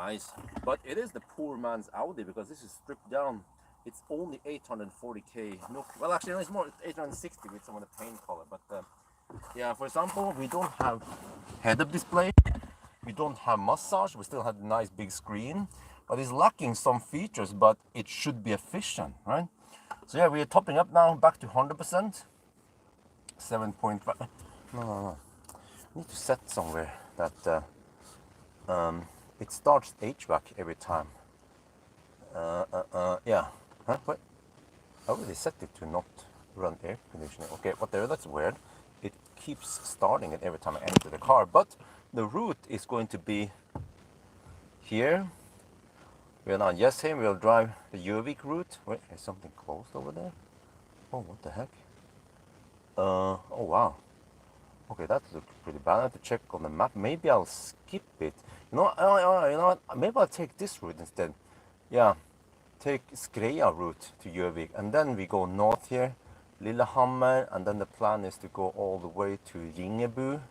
nice. But it is the poor man's Audi because this is stripped down. It's only 840k. No, well, actually, no, it's more 860 with some of the paint color. But yeah, for example, we don't have head-up display. We don't have massage. We still have the nice big screen, but it's lacking some features. But it should be efficient, right? So yeah, we are topping up now, back to 100%. 7.5. No. I need to set somewhere that it starts HVAC every time. Yeah. Huh? What? I already set it to not run air conditioning. Okay, whatever. That's weird. It keeps starting it every time I enter the car. But the route is going to be here. We are now yes here. We'll drive the Yubik route. Wait, is something closed over there? Oh, what the heck? Oh wow. Okay, that looks pretty bad. I have to check on the map. Maybe I'll skip it. You know what? Maybe I'll take this route instead. Yeah, take Skreia route to Yubik, and then we go north here, Lillehammer, and then the plan is to go all the way to Ringu,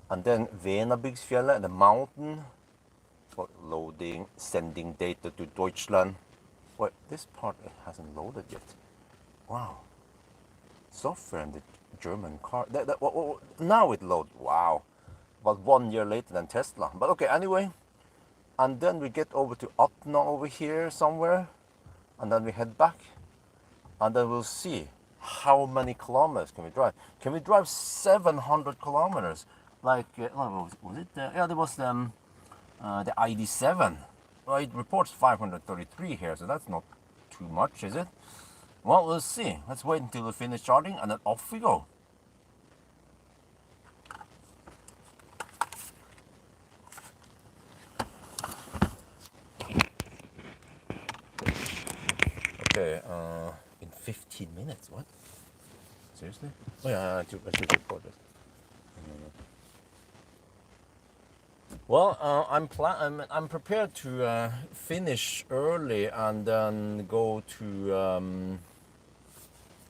and then Venabygdsfjellet, the mountain, for loading, sending data to Deutschland. Wait, this part hasn't loaded yet. Wow. Software in the German car. Now it loads. Wow. About 1 year later than Tesla. But okay, anyway. And then we get over to Atna over here somewhere. And then we head back. And then we'll see how many kilometers can we drive. Can we drive 700 kilometers? Like, was it? Yeah, there was the ID7. Well, it reports 533 here, so that's not too much, is it? Well, let's see. Let's wait until we finish charging and then off we go. Okay, in 15 minutes, what? Seriously? Oh yeah, I should record this. Well, I'm prepared to finish early and then go to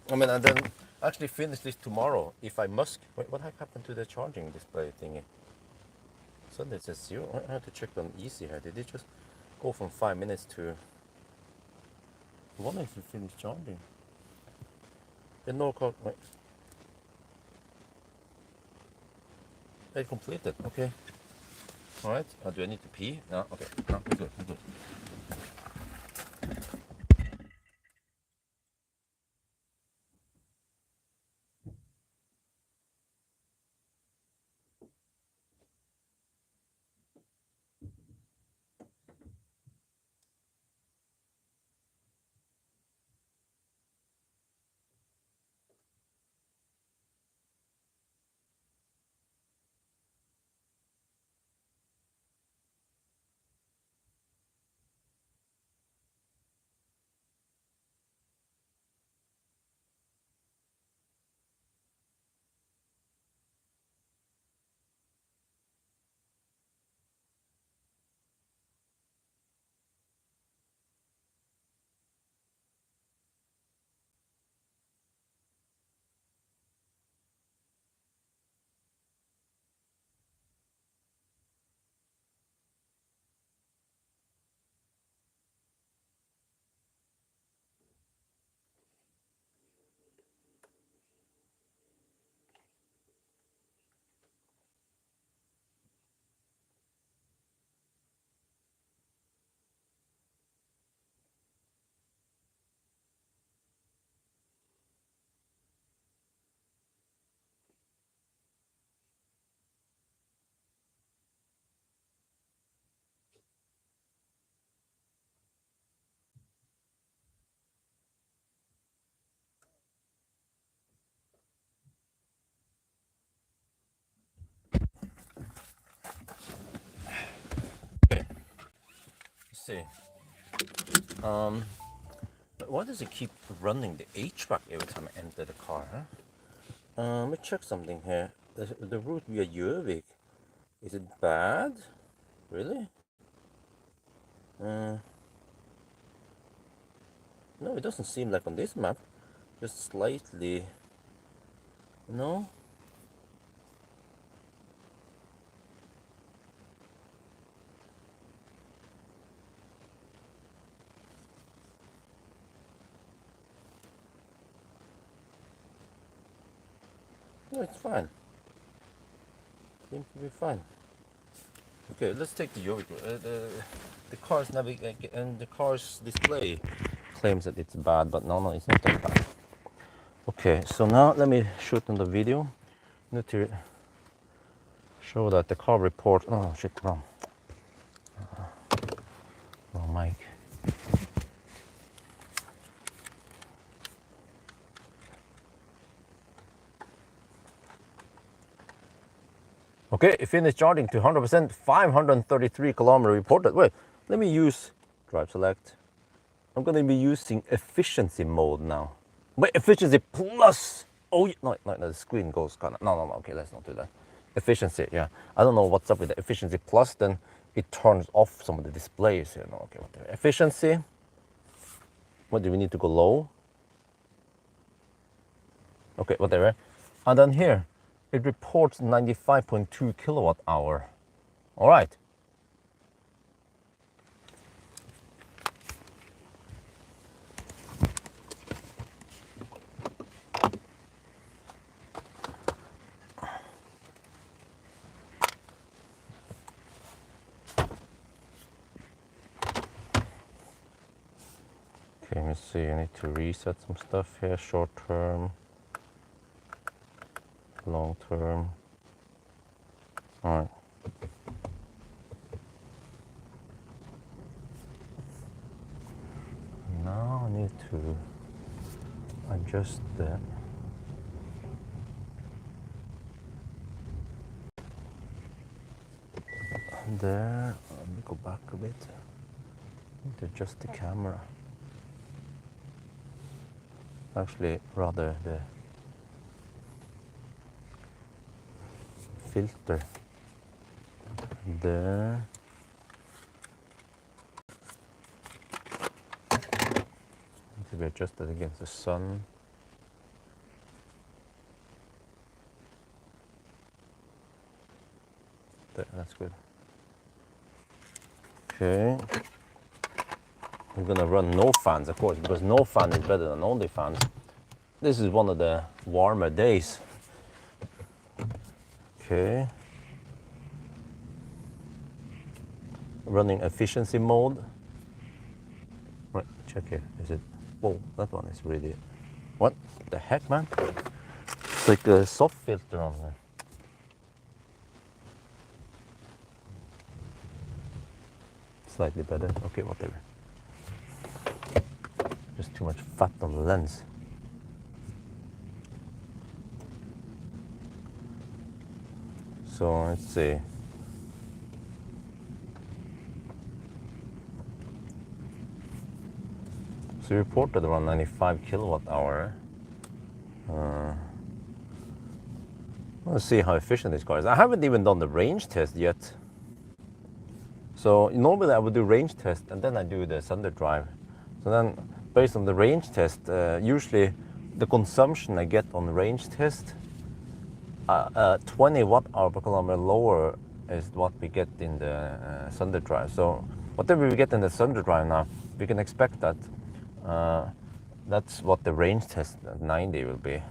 and then actually finish this tomorrow if I must. Wait, what happened to the charging display thingy? Suddenly it says 0. I have to check on easy here. Did it just go from 5 minutes to? I wonder if we finished charging. No code. Wait. It completed. Okay. All right. Do I need to pee? No. Okay. No, we're good. We're good. Okay. Let's see. But why does it keep running the HVAC every time I enter the car? Huh? Let me check something here. The route via Yubik. Is it bad? Really? No, it doesn't seem like on this map. Just slightly. No? No, it's fine. Seems to be fine. Okay, let's take the Yubik. The car's and the car's display claims that it's bad, but no, it's not that bad. Okay, so now let me shoot on the video. Need to show that the car report. Oh shit, wrong. Wrong mic. Okay, it finished charging to 100%, 533 kilometers reported. Wait, let me use drive select. I'm going to be using efficiency mode now. Wait, efficiency plus. Oh, no, the screen goes kind of. No, okay, let's not do that. Efficiency, yeah. I don't know what's up with the efficiency plus, then it turns off some of the displays here. No, okay, whatever. Efficiency. What do we need to go low? Okay, whatever. And then here, it reports 95.2 kilowatt hour. All right. Okay, let me see. I need to reset some stuff here. Short term, long term. All right. Now I need to adjust that. There, let me go back a bit. Need to adjust the camera. Actually, rather the filter. There. Need to be adjusted against the sun. There, that's good. Okay. I'm gonna run no fans, of course, because no fan is better than only fans. This is one of the warmer days. Okay. Running efficiency mode. Right, check here. Is it? Whoa, that one is really. What the heck, man? It's like a soft filter on there. Slightly better. Okay, whatever. Just too much fat on the lens. So let's see. So reported around 95 kilowatt hour. Let's see how efficient this car is. I haven't even done the range test yet. So normally I would do range test and then I do the Sunday drive. So then based on the range test, usually the consumption I get on the range test, 20 watt hour per kilometer lower is what we get in the Sunday drive. So whatever we get in the Sunday drive now, we can expect that that's what the range test at 90 will be.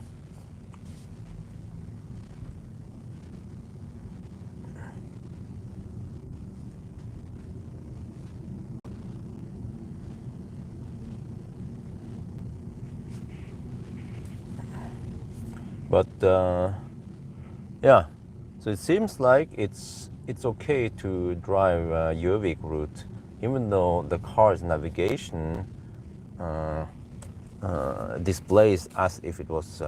But yeah, so it seems like it's okay to drive Yubik route, even though the car's navigation displays as if it was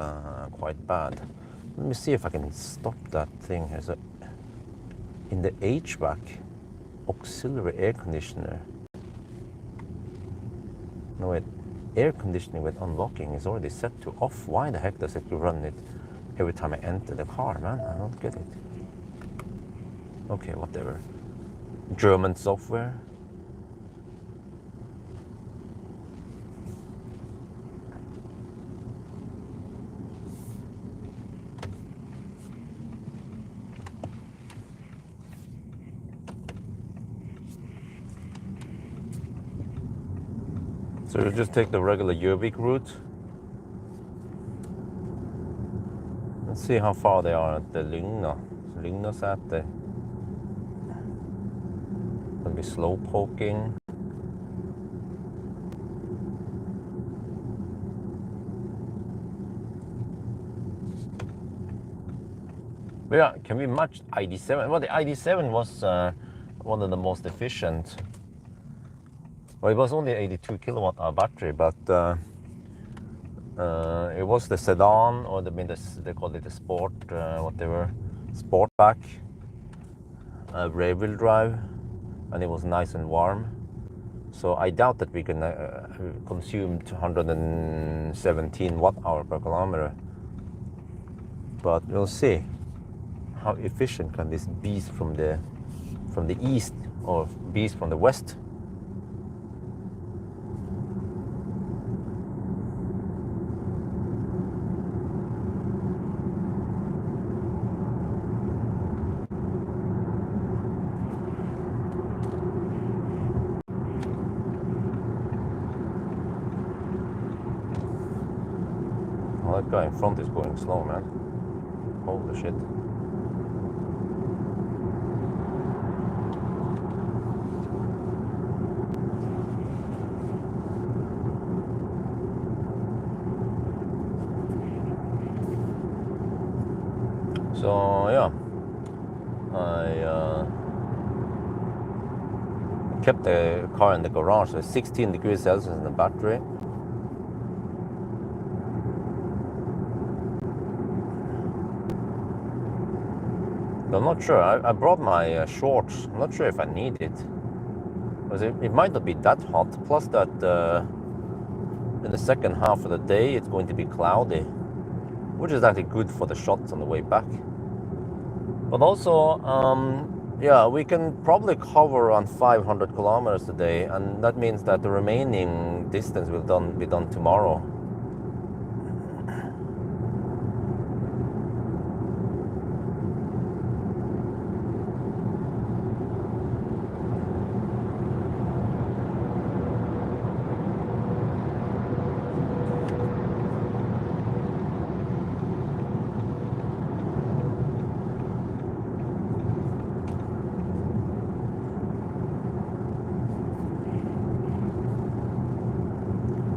quite bad. Let me see if I can stop that thing here. So in the HVAC, auxiliary air conditioner. No wait, air conditioning with unlocking is already set to off. Why the heck does it run it every time I enter the car, man? I don't get it. Okay, whatever. German software. So you just take the regular Yubik route. Let's see how far they are at the Lygnasäter. Gonna be slow poking. But yeah, can we match ID7? Well, the ID7 was one of the most efficient. Well, it was only 82 kilowatt hour battery, but it was the sedan, or they call it the sport, whatever, sportback, rear wheel drive, and it was nice and warm. So I doubt that we can consume 217 watt hour per kilometer. But we'll see how efficient can this beast from the east or beast from the west. Oh, that guy in front is going slow, man. Holy shit. So yeah, I kept the car in the garage. So 16 degrees Celsius in the battery. I'm not sure. I brought my shorts. I'm not sure if I need it. Because it might not be that hot. Plus that in the second half of the day it's going to be cloudy, which is actually good for the shots on the way back. But also, yeah, we can probably cover around 500 kilometers today, and that means that the remaining distance will be done tomorrow.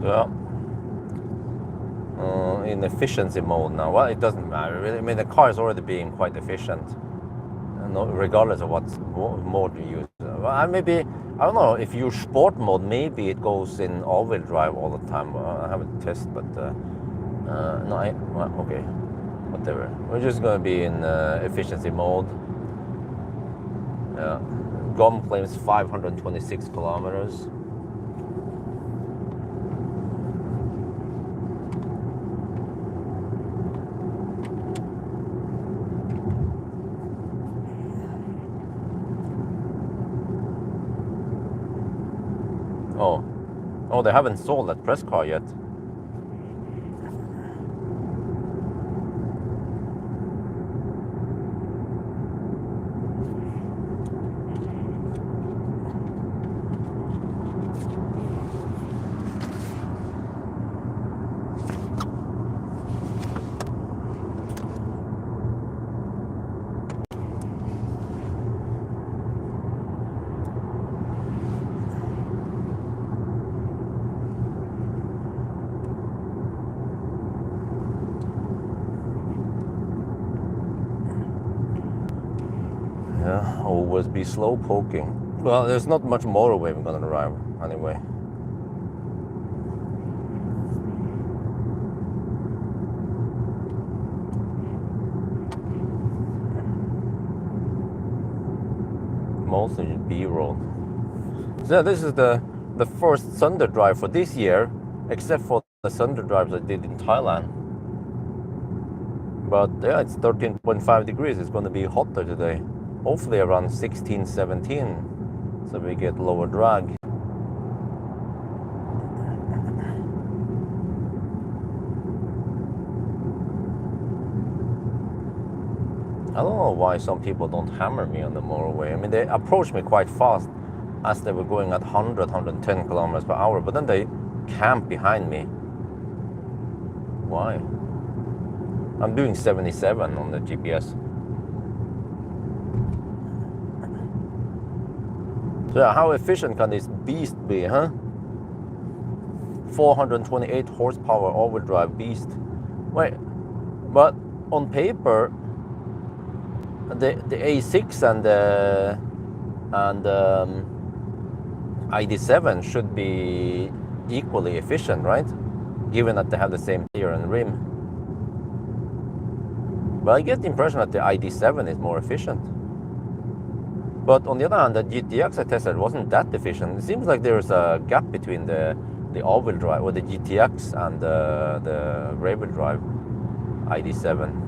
Yeah. In efficiency mode now. Well, it doesn't matter really. I mean, the car is already being quite efficient, regardless of what mode you use. Well, I don't know, if you use sport mode, maybe it goes in all-wheel drive all the time. I haven't tested, but well, okay, whatever. We're just gonna be in efficiency mode. Yeah. GOM claims 526 kilometers. Oh, they haven't sold that press car yet. Yeah, always be slow poking. Well, there's not much motorway we're gonna drive anyway. Mostly B-road. So this is the first Sunday drive for this year, except for the Sunday drives I did in Thailand. But yeah, it's 13.5 degrees. It's going to be hotter today. Hopefully around 16, 17, so we get lower drag. I don't know why some people don't hammer me on the motorway. I mean, they approached me quite fast as they were going at 100, 110 kilometers per hour, but then they camped behind me. Why? I'm doing 77 on the GPS. So yeah, how efficient can this beast be, huh? 428 horsepower all-wheel drive beast. Wait, but on paper, the A6 and the ID7 should be equally efficient, right? Given that they have the same tire and rim. But I get the impression that the ID7 is more efficient. But on the other hand, the GTX I tested wasn't that efficient. It seems like there's a gap between the all-wheel drive, or the GTX, and the rear-wheel drive ID7.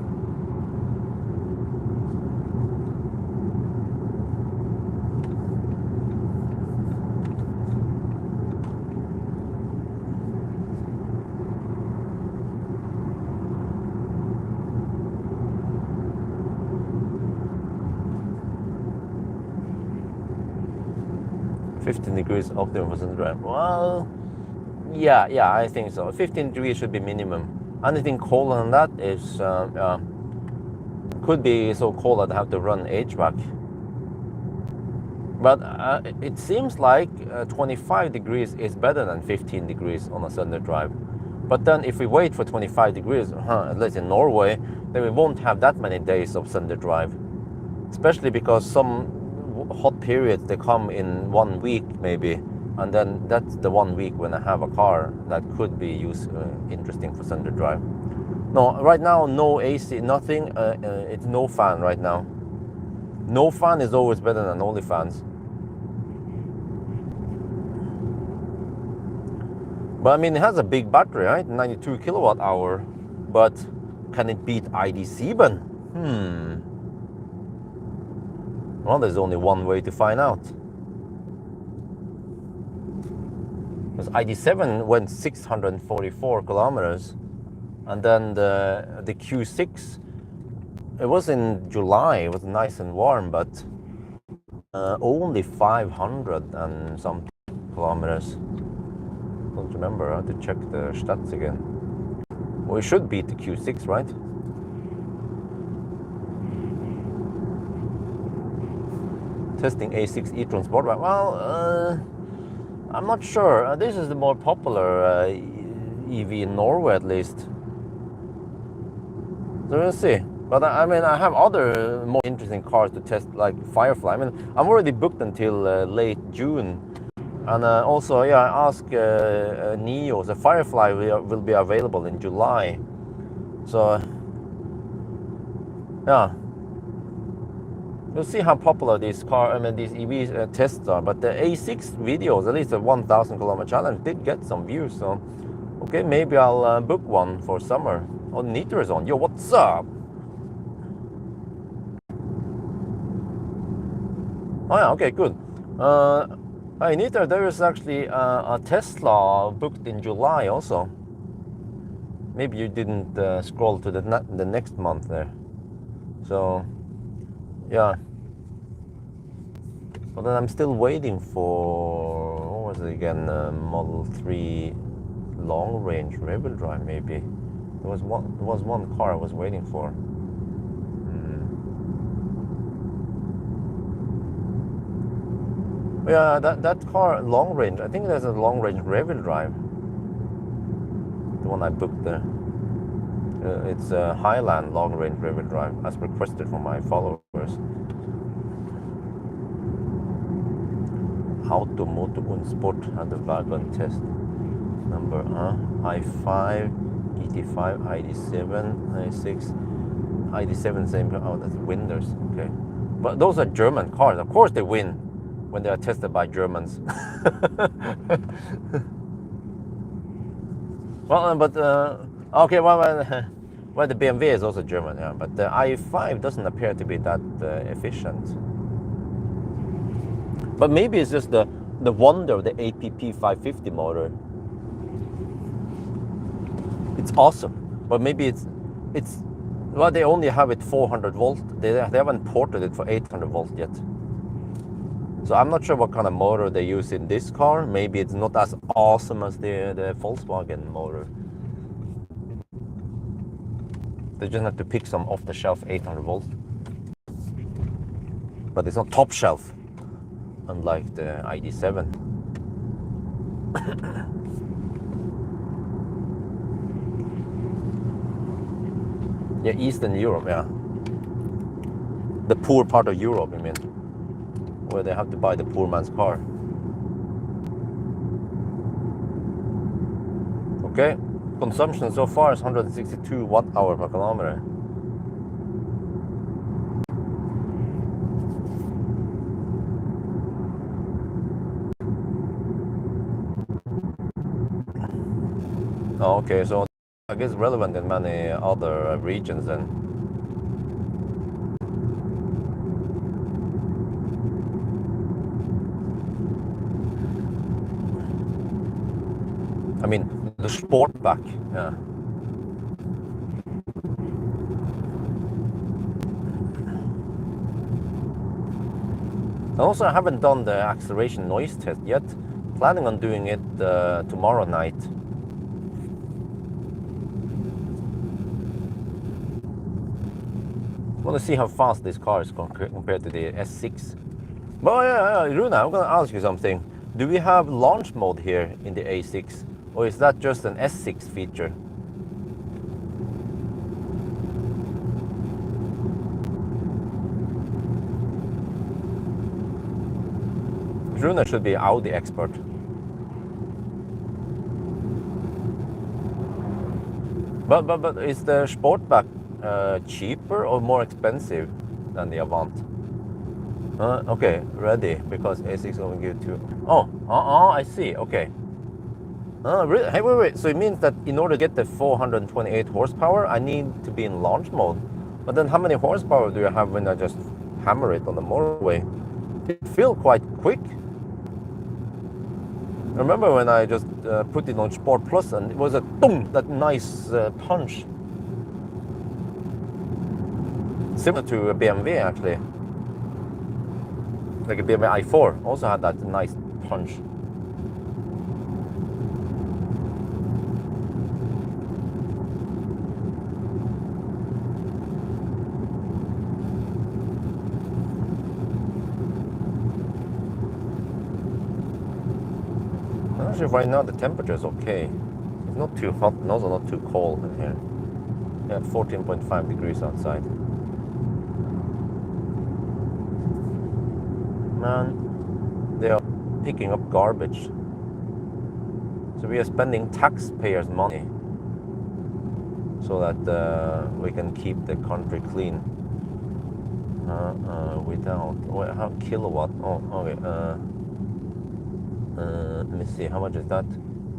15 degrees optimum for drive. Well, yeah, I think so. 15 degrees should be minimum. Anything colder than that is could be so cold that I have to run HVAC. But it seems like 25 degrees is better than 15 degrees on a Sunday drive. But then if we wait for 25 degrees, at least in Norway, then we won't have that many days of Sunday drive. Especially because some hot periods, they come in 1 week maybe. And then that's the 1 week when I have a car that could be interesting for Sunday drive. No, right now, no AC, nothing. It's no fan right now. No fan is always better than only fans. But I mean, it has a big battery, right? 92 kilowatt hour. But can it beat ID7? Well, there's only one way to find out. Because ID7 went 644 kilometers. And then the Q6, it was in July, it was nice and warm, but only 500 and some kilometers. Don't remember, I have to check the stats again. Well, it should beat the Q6, right? Testing A6 e-tron Sport. Well, I'm not sure. This is the more popular EV in Norway, at least. So we'll see. But I mean, I have other more interesting cars to test, like Firefly. I mean, I'm already booked until late June. And also, yeah, I asked Neo, the Firefly will be available in July. So, yeah. We'll see how popular these EV tests are. But the A6 videos, at least the 1,000 kilometer challenge, did get some views. So, okay, maybe I'll book one for summer. Oh, Niter is on. Yo, what's up? Oh yeah, okay, good. Hey, Niter, there is actually a Tesla booked in July also. Maybe you didn't scroll to the next month there. So, yeah. But then I'm still waiting for, what was it again, Model 3 long range rear-wheel drive maybe. There was one car I was waiting for. Yeah, that car long range. I think there's a long range rear-wheel drive. The one I booked there. It's a Highland long range rear-wheel drive, as requested from my followers. Automoto und Sport had the wagon test number I5, ET5, ID7, I6, ID7 same. Oh, that's Winders. Okay, but those are German cars. Of course they win when they are tested by Germans. Well, but okay, well, the BMW is also German, yeah, but the i5 doesn't appear to be that efficient. But maybe it's just the wonder of the APP 550 motor. It's awesome, but maybe it's well, they only have it 400 volt. They haven't ported it for 800 volt yet. So I'm not sure what kind of motor they use in this car. Maybe it's not as awesome as the Volkswagen motor. They just have to pick some off-the-shelf 800 volts. But it's not top shelf, unlike the ID7. Yeah, Eastern Europe, yeah. The poor part of Europe, I mean, where they have to buy the poor man's car. Okay, consumption so far is 162 watt-hour per kilometer. Oh, okay, so I guess relevant in many other regions then. I mean, the Sportback, yeah. And also, I haven't done the acceleration noise test yet. Planning on doing it tomorrow night. I want to see how fast this car is compared to the S6. But yeah, Runa, I'm going to ask you something. Do we have launch mode here in the A6? Or is that just an S6 feature? Runa should be Audi expert. But is the Sportback cheaper or more expensive than the Avant? Okay, ready, because A6 only give two. Oh, I see, okay. Really? Hey, wait, so it means that in order to get the 428 horsepower, I need to be in launch mode. But then how many horsepower do you have when I just hammer it on the motorway? It feels quite quick. Remember when I just put it on Sport Plus and it was a boom, that nice punch. Similar to a BMW actually. Like a BMW i4 also had that nice punch. Actually, right now the temperature is okay. It's not too hot and also not too cold in here. Yeah, 14.5 degrees outside. Man, they are picking up garbage. So we are spending taxpayers' money so that we can keep the country clean. Without, how kilowatt? Oh, okay. Let me see, how much is that?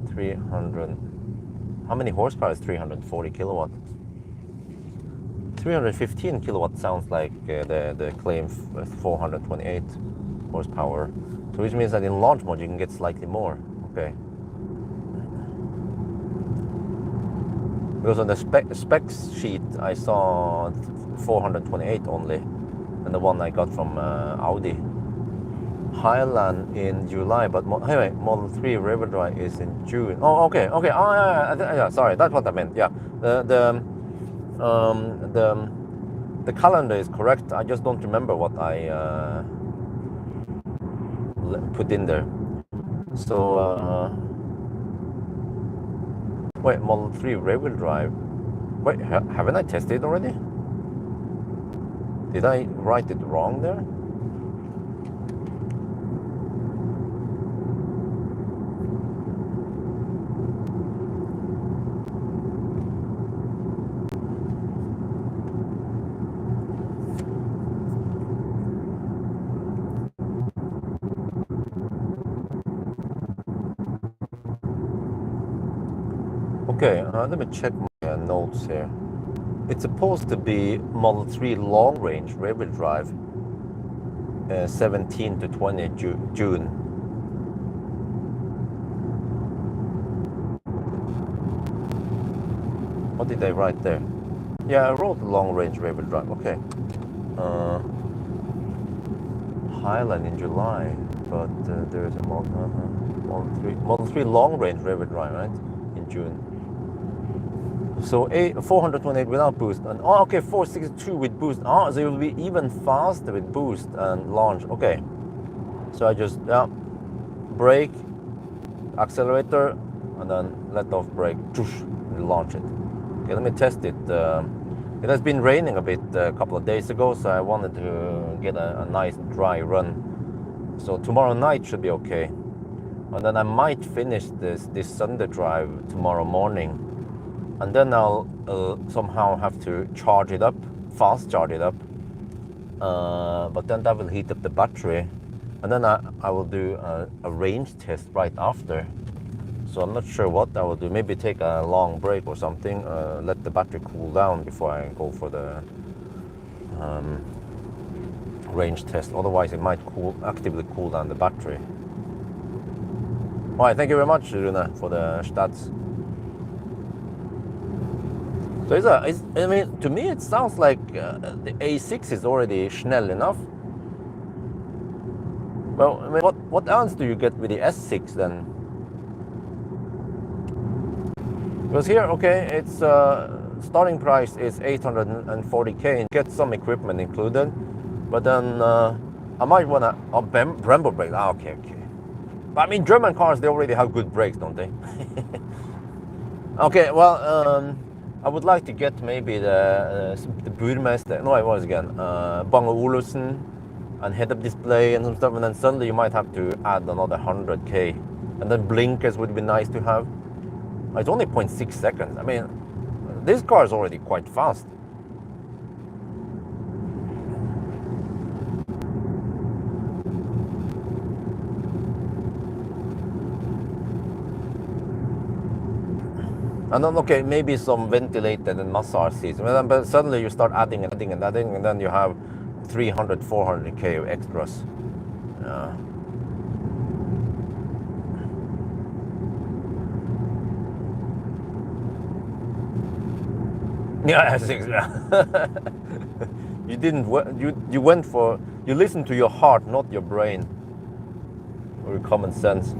300. How many horsepower is 340 kilowatt? 315 kilowatt sounds like the claim 428 horsepower. So which means that in launch mode you can get slightly more. Okay. Because on the specs sheet I saw 428 only, and the one I got from Audi. Highland in July, but anyway, Model 3 rear-wheel drive is in June. Oh, okay. Oh, yeah. Sorry, that's what I meant. Yeah, the calendar is correct. I just don't remember what I put in there. So wait, Model 3 rear-wheel drive. Wait, haven't I tested it already? Did I write it wrong there? Okay, let me check my notes here. It's supposed to be Model 3 long range rear-wheel drive, 17 to 20 June. What did I write there? Yeah, I wrote long range rear-wheel drive. Okay. Highland in July, but there's a Model 3 long range rear-wheel drive, right? In June. So 428 without boost, and oh, okay, 462 with boost. Oh, so it will be even faster with boost and launch. Okay, so I just brake, accelerator, and then let off brake, and launch it. Okay, let me test it. It has been raining a bit a couple of days ago, so I wanted to get a nice dry run. So tomorrow night should be okay, and then I might finish this Sunday drive tomorrow morning, and then I'll somehow have to charge it up, fast charge it up. But then that will heat up the battery, and then I will do a range test right after. So I'm not sure what I will do. Maybe take a long break or something, let the battery cool down before I go for the range test. Otherwise it might actively cool down the battery. Alright, thank you very much, Rune, for the stats. So I mean, to me it sounds like the A6 is already schnell enough. Well, I mean, what else do you get with the S6 then? Because here, okay, it's starting price is 840k, and get some equipment included. But then I might wanna Brembo brake. Okay. But I mean, German cars, they already have good brakes, don't they? Okay, well, I would like to get maybe the Burmester. No, it was again Bang Olufsen and head-up display and some stuff, and then suddenly you might have to add another 100k, and then blinkers would be nice to have. It's only 0.6 seconds. I mean, this car is already quite fast. And then, okay, maybe some ventilated and massage seats. But suddenly you start adding, and then you have 300, 400k of extras. Yeah, Essex. You didn't. You went for. You listened to your heart, not your brain, or your common sense.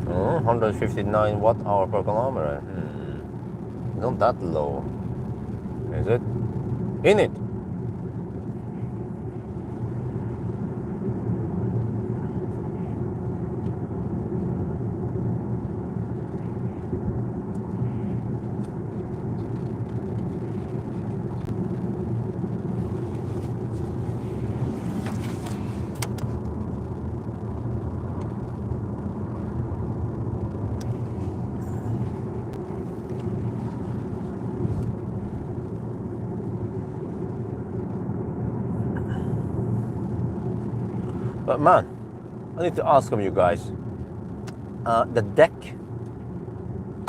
Oh, 159 watt-hour per kilometer. Not that low, is it? In it. But man, I need to ask you guys, the deck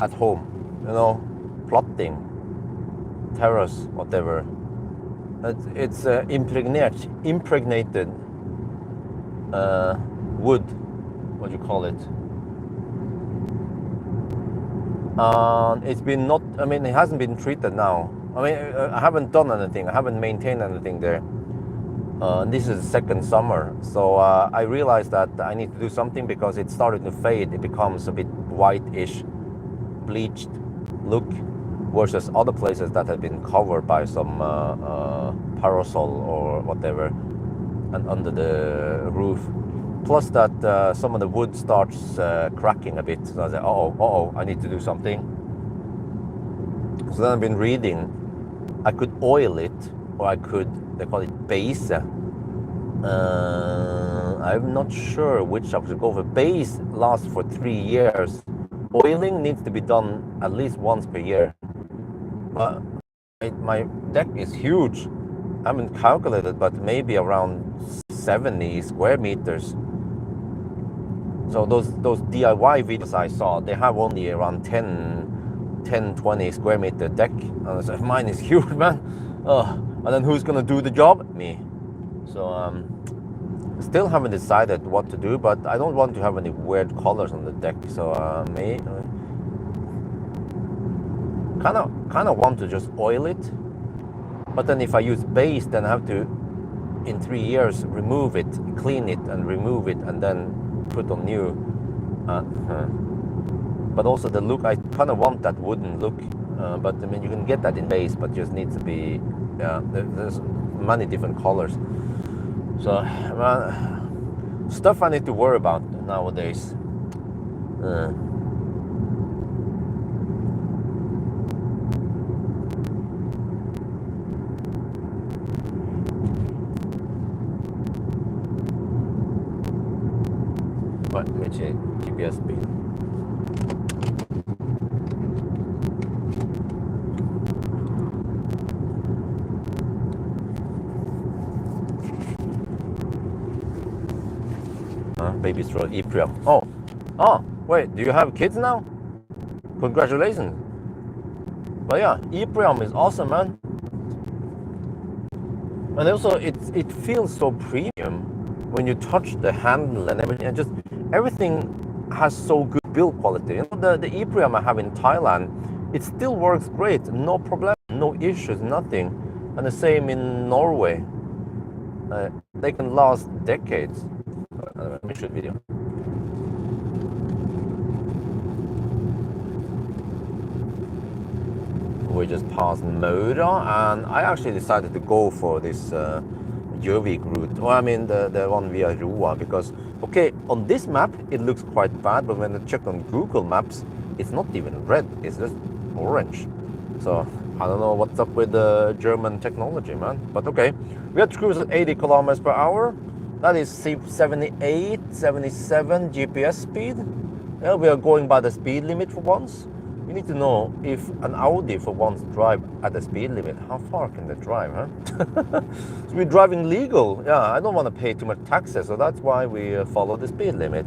at home, you know, plotting, terrace, whatever, it's impregnated wood, what do you call it? It's been not, I mean, it hasn't been treated now. I mean, I haven't done anything, I haven't maintained anything there. This is the second summer, so I realized that I need to do something because it started to fade. It becomes a bit whitish, bleached look, versus other places that have been covered by some parasol or whatever, and under the roof. Plus that some of the wood starts cracking a bit. So I was like, I need to do something. So then I've been reading. I could oil it, or I could, they call it base. I'm not sure which I should go for. Base lasts for 3 years. Oiling needs to be done at least once per year. But my deck is huge. I haven't calculated, but maybe around 70 square meters. So those DIY videos I saw, they have only around 20 square meter deck. So mine is huge, man. And then who's gonna do the job? Me. So still haven't decided what to do, but I don't want to have any weird colors on the deck. So me, kind of want to just oil it. But then if I use base, then I have to, in 3 years, remove it, clean it, and remove it, and then put on new. But also the look, I kind of want that wooden look. But I mean, you can get that in base, but just needs to be, there's many different colors. So stuff I need to worry about nowadays. But let me check GPS speed. Baby stroller e-tron. Oh, wait, do you have kids now? Congratulations. But yeah, e-tron is awesome, man. And also, it feels so premium when you touch the handle and everything. And just everything has so good build quality. You know, the e-tron I have in Thailand, it still works great, no problem, no issues, nothing. And the same in Norway. They can last decades. Let me shoot video. We just passed Mora, and I actually decided to go for this Yubik route. Well, I mean the one via Roa, because okay, on this map it looks quite bad, but when I check on Google Maps, it's not even red; it's just orange. So I don't know what's up with the German technology, man. But okay, we had cruise at 80 kilometers per hour. That is 78, 77 GPS speed. Yeah, we are going by the speed limit for once. You need to know if an Audi for once drive at the speed limit, how far can they drive, huh? So we're driving legal. Yeah, I don't want to pay too much taxes, so that's why we follow the speed limit.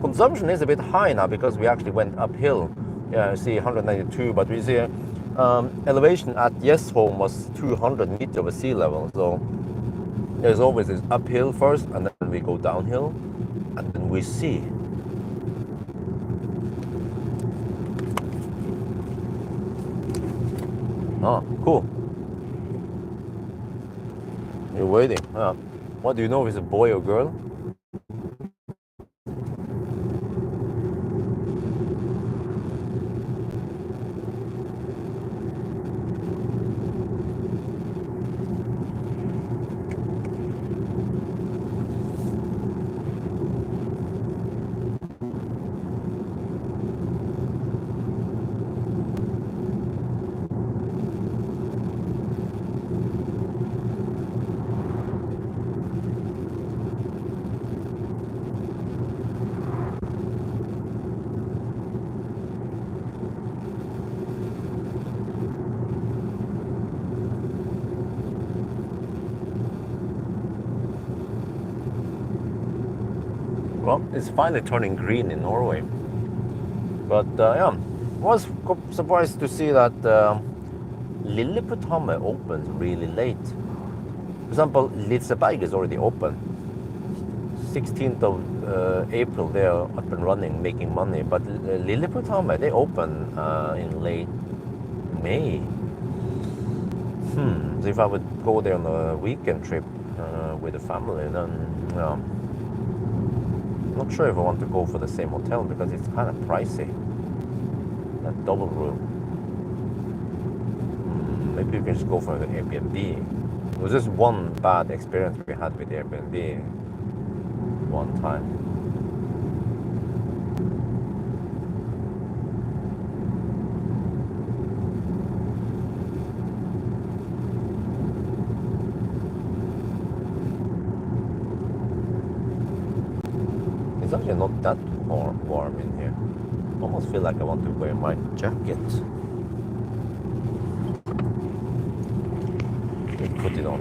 Consumption is a bit high now because we actually went uphill. Yeah, you see 192, but we see elevation at Home was 200 meters over sea level. So there's always this uphill first, and then we go downhill, and then we see. Oh, cool. You're waiting. What do you know if it's a boy or girl? Well, it's finally turning green in Norway. But yeah, I was surprised to see that Lillehammer opens really late. For example, Liseberg is already open. 16th of April, they are up and running, making money. But Lillehammer, they open in late May. So if I would go there on a weekend trip with the family, then not sure if I want to go for the same hotel because it's kind of pricey. That double room. Maybe we can just go for an Airbnb. It was just one bad experience we had with Airbnb one time. It's actually not that warm in here. I almost feel like I want to wear my jacket. Let me put it on.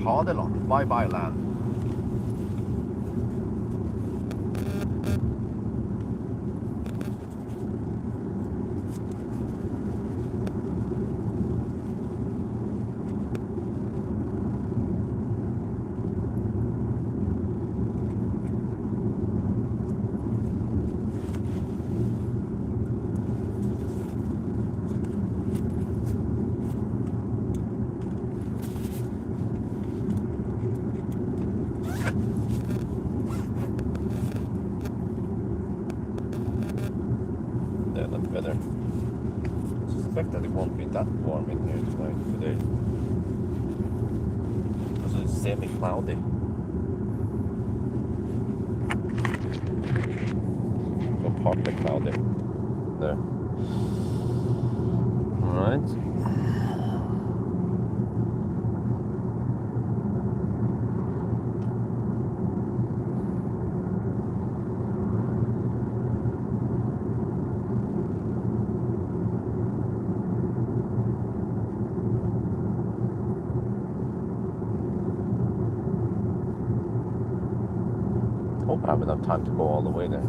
Ha det land. Bye bye land. Yeah, that's better. I suspect that it won't be that warm in here today. Because it's semi-cloudy. Or partly cloudy. There. Alright. Hope I have enough time to go all the way there.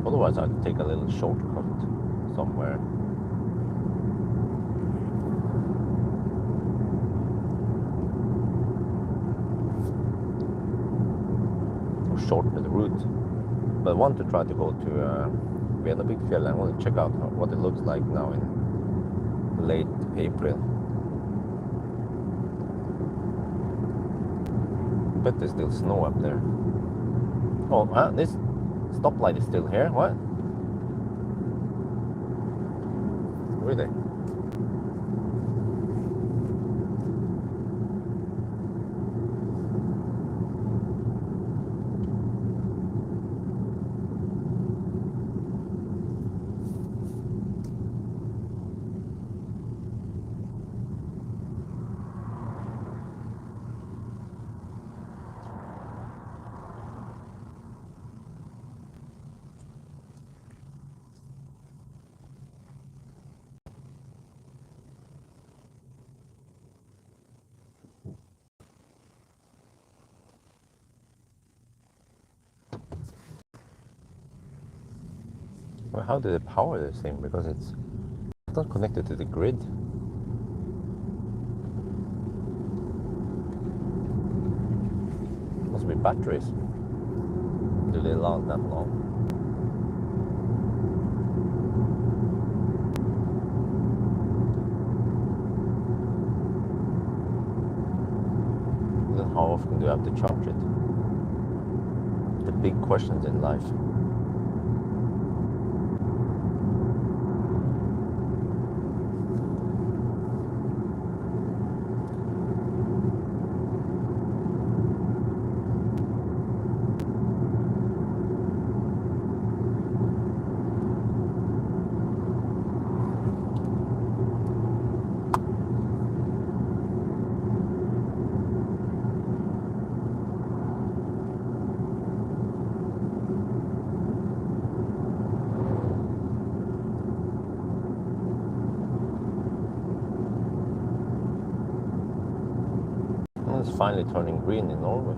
Otherwise I'd take a little shortcut somewhere. Or shorten the route. But I want to try to go to Yubik. I want to check out what it looks like now in late April. I bet there's still snow up there. Oh, this stoplight is still here. What? Really? Well, how do they power this thing? Because it's not connected to the grid. Must be batteries. Do they last that long? Then how often do you have to charge it? The big questions in life. It's finally turning green in Norway.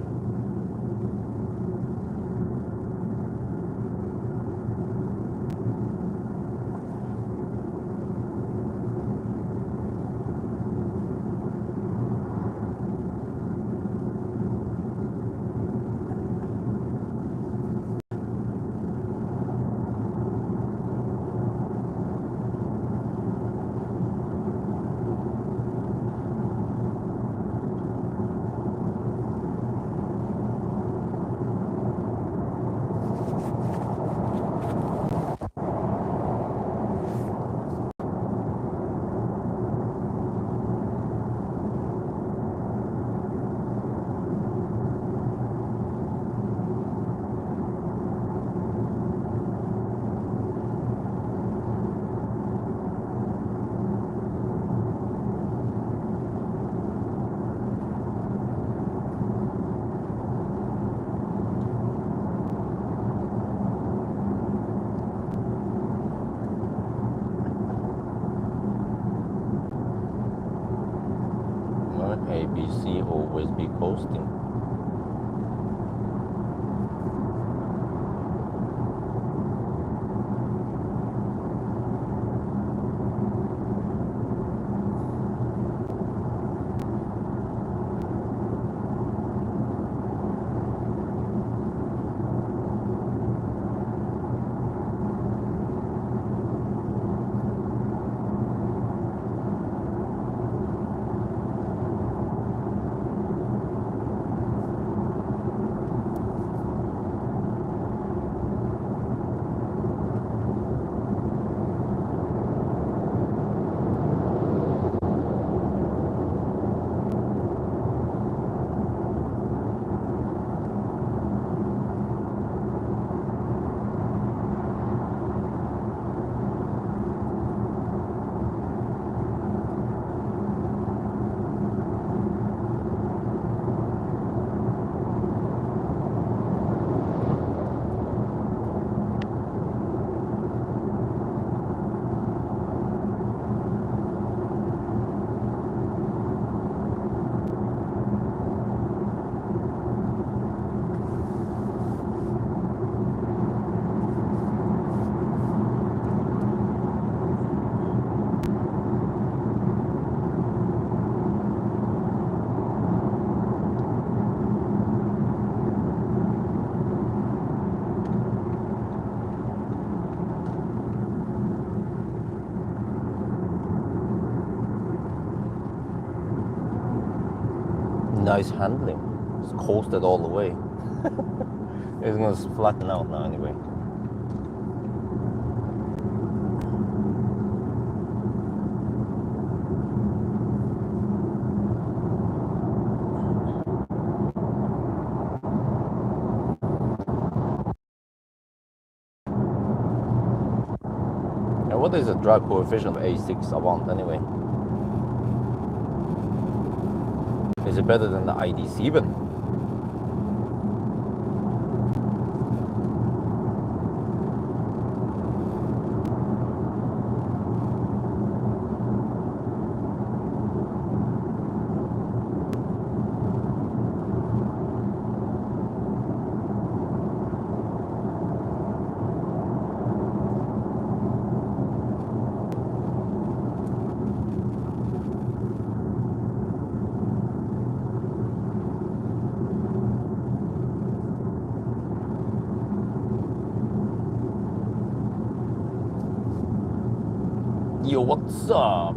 nice handling. It's coasted all the way. It's going to flatten out now anyway. And what is the drag coefficient of A6 Avant anyway? Is it better than the ID7? Yo, what's up?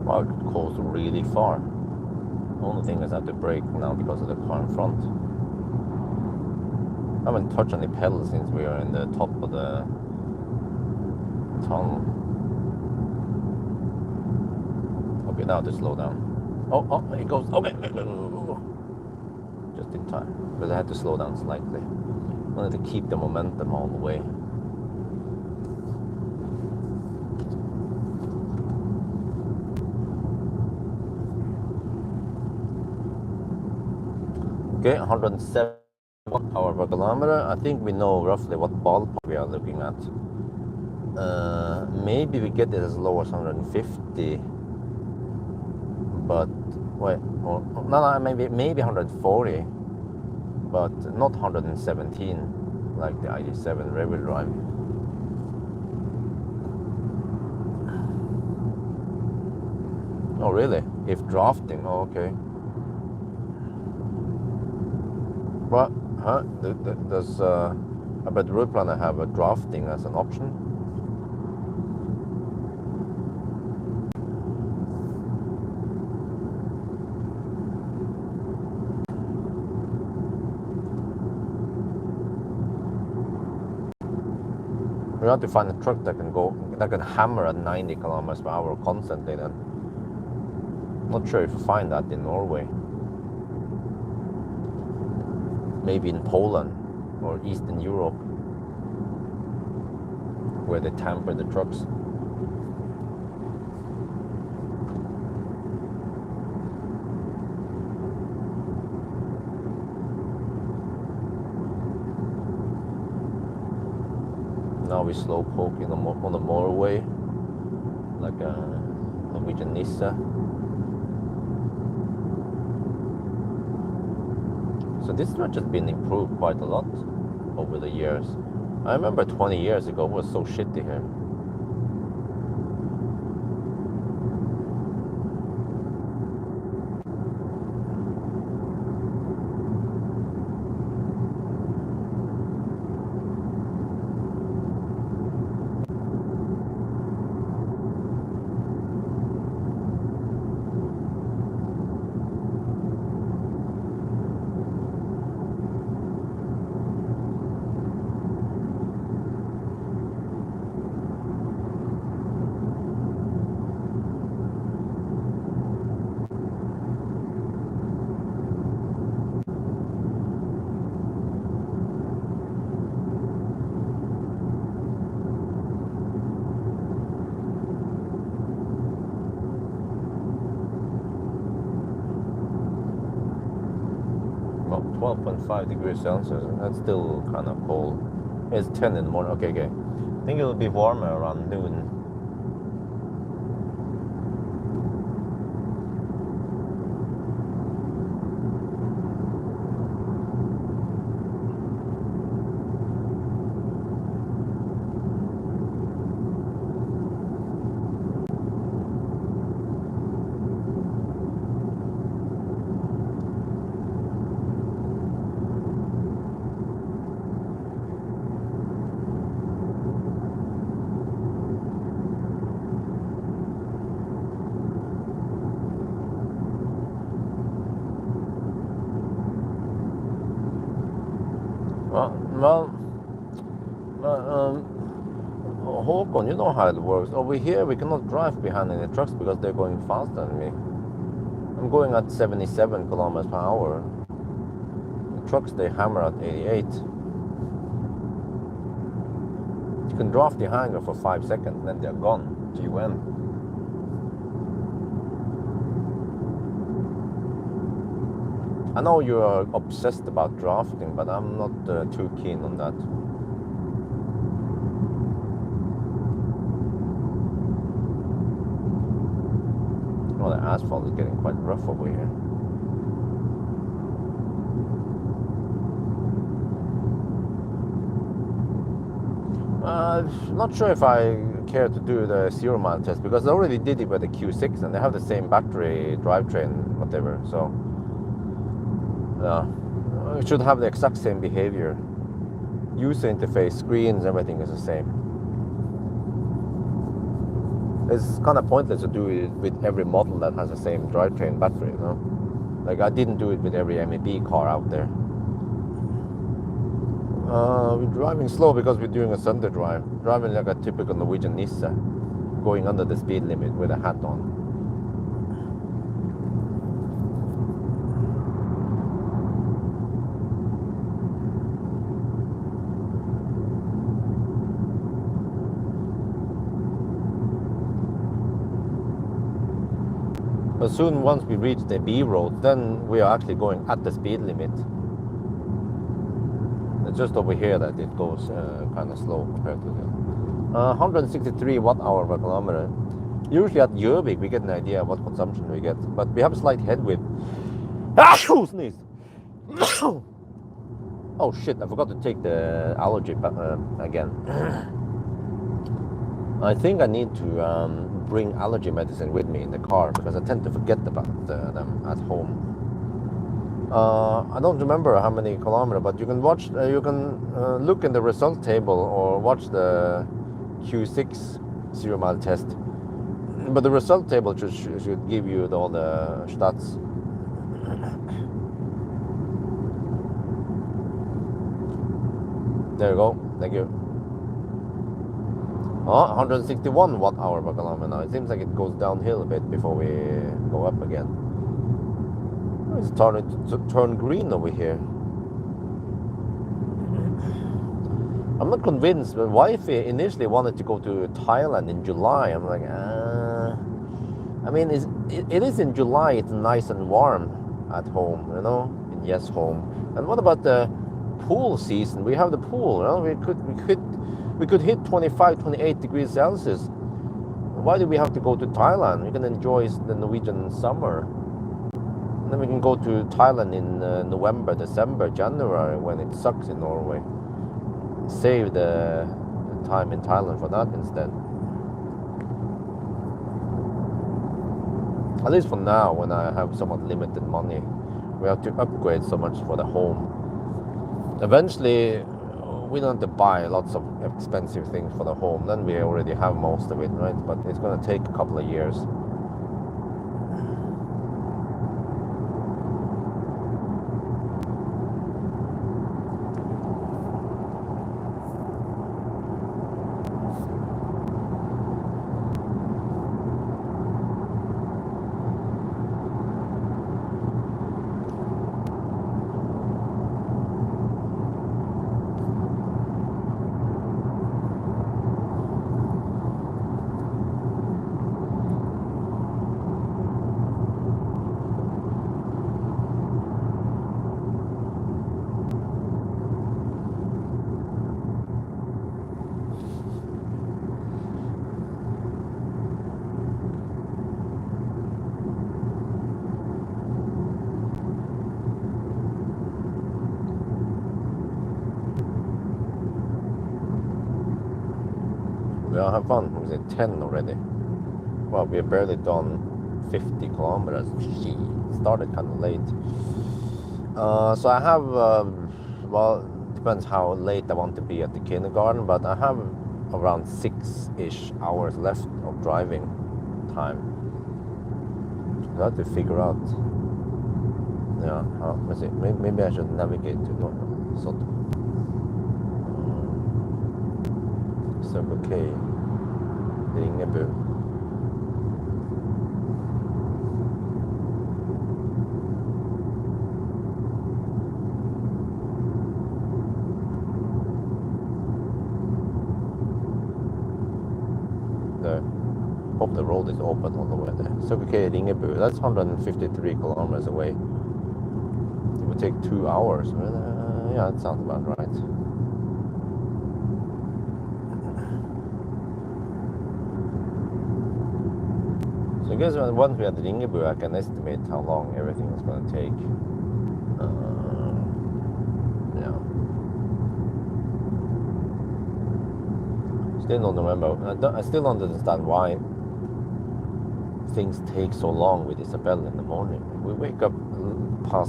Well, it goes really far. The only thing is I have to brake now because of the car in front. I haven't touched any pedals since we are in the top of the tunnel. Okay, now to slow down. Oh, it goes. Okay, just in time because I had to slow down slightly. I wanted to keep the momentum all the way. Okay, 107 watt-hour per kilometer. I think we know roughly what ballpark we are looking at. Maybe we get it as low as 150, but wait, or no, maybe 140, but not 117 like the ID7 rear-wheel drive. Oh, really? If drafting? Oh, okay. What? Huh? Does I bet Road Planner have a drafting as an option? We have to find a truck that can hammer at 90 kilometers per hour constantly. Then, not sure if you find that in Norway. Maybe in Poland or Eastern Europe, where they tamper the trucks. Now we slow poking on the motorway, like a Norwegian Nissa. So this stretch has been improved quite a lot over the years. I remember 20 years ago it was so shitty here. Well, 12.5 degrees Celsius, that's still kind of cold. It's 10 in the morning, okay. I think it'll be warmer around noon. Well, Håkon, you know how it works. Over here, we cannot drive behind any trucks because they're going faster than me. I'm going at 77 kilometers per hour. The trucks, they hammer at 88. You can draft the hanger for 5 seconds, then they're gone. GUN. I know you are obsessed about drafting, but I'm not too keen on that. Oh, the asphalt is getting quite rough over here. Not sure if I care to do the 0 mile test because I already did it with the Q6 and they have the same battery, drivetrain, whatever. So it should have the exact same behavior. User interface, screens, everything is the same. It's kind of pointless to do it with every model that has the same drivetrain battery, you know? Like I didn't do it with every MEB car out there. We're driving slow because we're doing a Sunday drive. Driving like a typical Norwegian Nissan, going under the speed limit with a hat on. But soon, once we reach the B road, then we are actually going at the speed limit. It's just over here that it goes kind of slow compared to the 163 watt-hour per kilometer. Usually at Yubik we get an idea of what consumption we get, but we have a slight headwind. Sneeze. Oh shit, I forgot to take the allergy again. I think I need to bring allergy medicine with me in the car because I tend to forget about them at home. I don't remember how many kilometers, but you can watch. You can look in the result table or watch the Q6 0 mile test. But the result table should give you all the stats. There you go. Thank you. 161 watt-hour per kilometer now. It seems like it goes downhill a bit before we go up again. It's starting to turn green over here. I'm not convinced. My wife initially wanted to go to Thailand in July. I'm like, I mean, it is in July. It's nice and warm at home, you know, in Yes home. And what about the pool season? We have the pool. You know? We could hit 25, 28 degrees Celsius. Why do we have to go to Thailand? We can enjoy the Norwegian summer. And then we can go to Thailand in November, December, January when it sucks in Norway. Save the time in Thailand for that instead. At least for now, when I have somewhat limited money, we have to upgrade so much for the home. Eventually, we don't have to buy lots of expensive things for the home. Then we already have most of it, right? But it's going to take a couple of years. Yeah, have fun. Was it 10 already? Well, we're barely done 50 kilometers. Gee, started kind of late. So I have, well, depends how late I want to be at the kindergarten, but I have around 6-ish hours left of driving time. So I have to figure out. Yeah, let's see. Maybe I should navigate to North. Circle K, Ringu. Hope the road is open all the way there. Circle K, Ringu. That's 153 kilometers away. It would take 2 hours. Yeah, that sounds about right. So I guess once we have Ringu, I can estimate how long everything is going to take. Yeah. Still don't remember. I still don't understand why things take so long with Isabel in the morning. We wake up a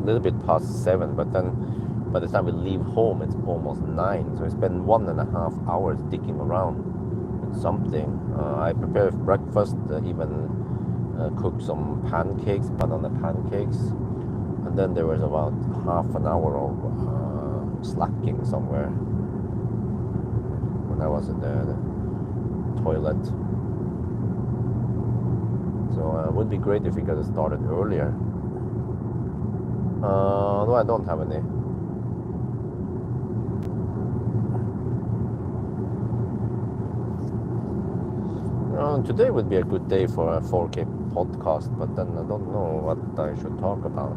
little bit past 7, but then by the time we leave home, it's almost 9. So we spend 1.5 hours digging around with something. I prepare breakfast, even cook some pancakes, banana pancakes, and then there was about half an hour of slacking somewhere when I was in the toilet. So it would be great if we could have started earlier. No, I don't have any. Today would be a good day for a 4K podcast, but then I don't know what I should talk about.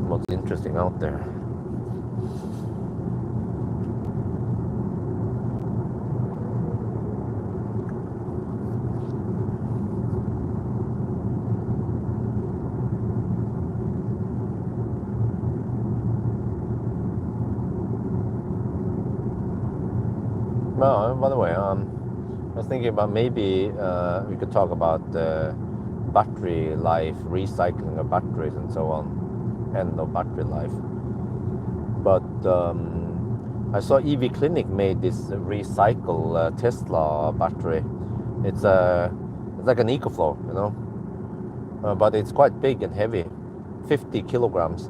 What's interesting out there? Well, by the way, I was thinking about maybe we could talk about battery life, recycling of batteries and so on, end of battery life. But I saw EV Clinic made this recycle Tesla battery. It's like an EcoFlow, you know, but it's quite big and heavy, 50 kilograms.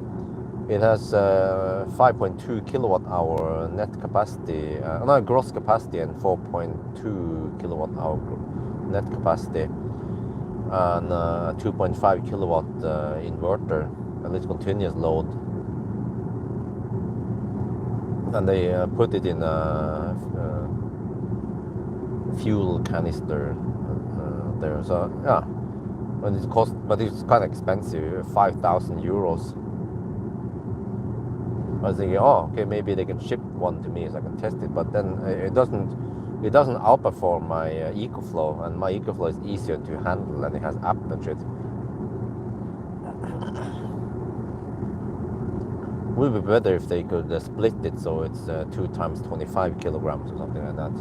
It has 5.2 kilowatt hour net capacity, gross capacity, and 4.2 kilowatt hour net capacity, and 2.5 kilowatt inverter, and it's continuous load. And they put it in a fuel canister there. So yeah, but it's kind of expensive, 5,000 euros. I was thinking, oh, okay, maybe they can ship one to me so I can test it. But then it doesn't outperform my EcoFlow, and my EcoFlow is easier to handle, and it has app and shit. It would be better if they could split it so it's 2 times 25 kilograms or something like that.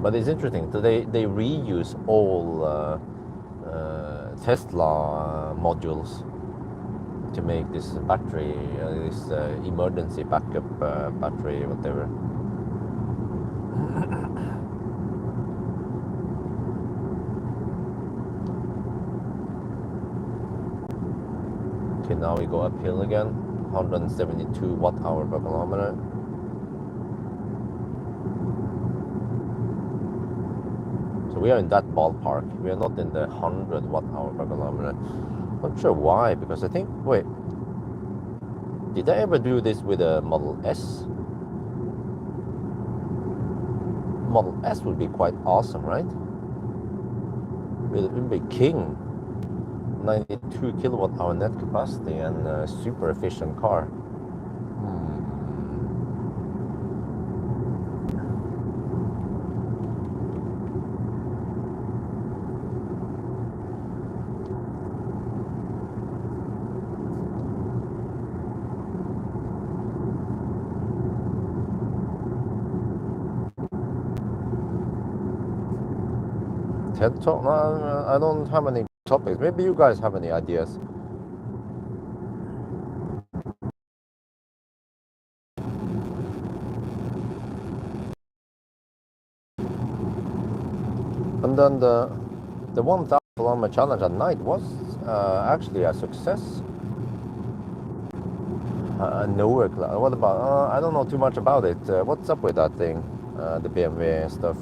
But it's interesting. So they reuse all Tesla modules to make this battery, this emergency backup battery, whatever. Okay, now we go uphill again, 172 watt-hour per kilometer. So we are in that ballpark. We are not in the 100 watt-hour per kilometer. Not sure why, because I think, wait, did I ever do this with a Model S? Model S would be quite awesome, right? It would be king. 92 kilowatt hour net capacity and a super efficient car. TED Talk? No, I don't have any topics. Maybe you guys have any ideas. And then the 1,000 kilometer challenge at night was actually a success. Newer class. What about? I don't know too much about it. What's up with that thing? The BMW stuff.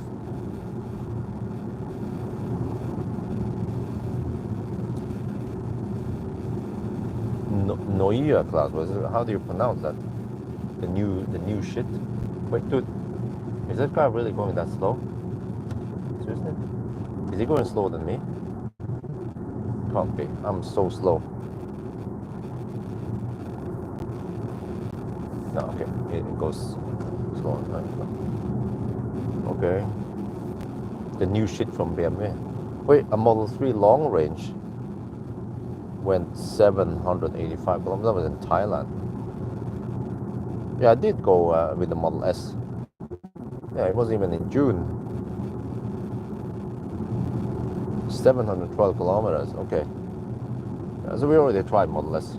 Neue class. How do you pronounce that? The new shit. Wait, dude, is that car really going that slow? Seriously? Is he going slower than me? Can't be. I'm so slow. No, okay. It goes slower. Okay. The new shit from BMW. Wait, a Model 3 long range went 785 kilometers. That was in Thailand. Yeah, I did go with the Model S. Yeah, it was even in June. 712 kilometers. Okay. Yeah, so we already tried Model S.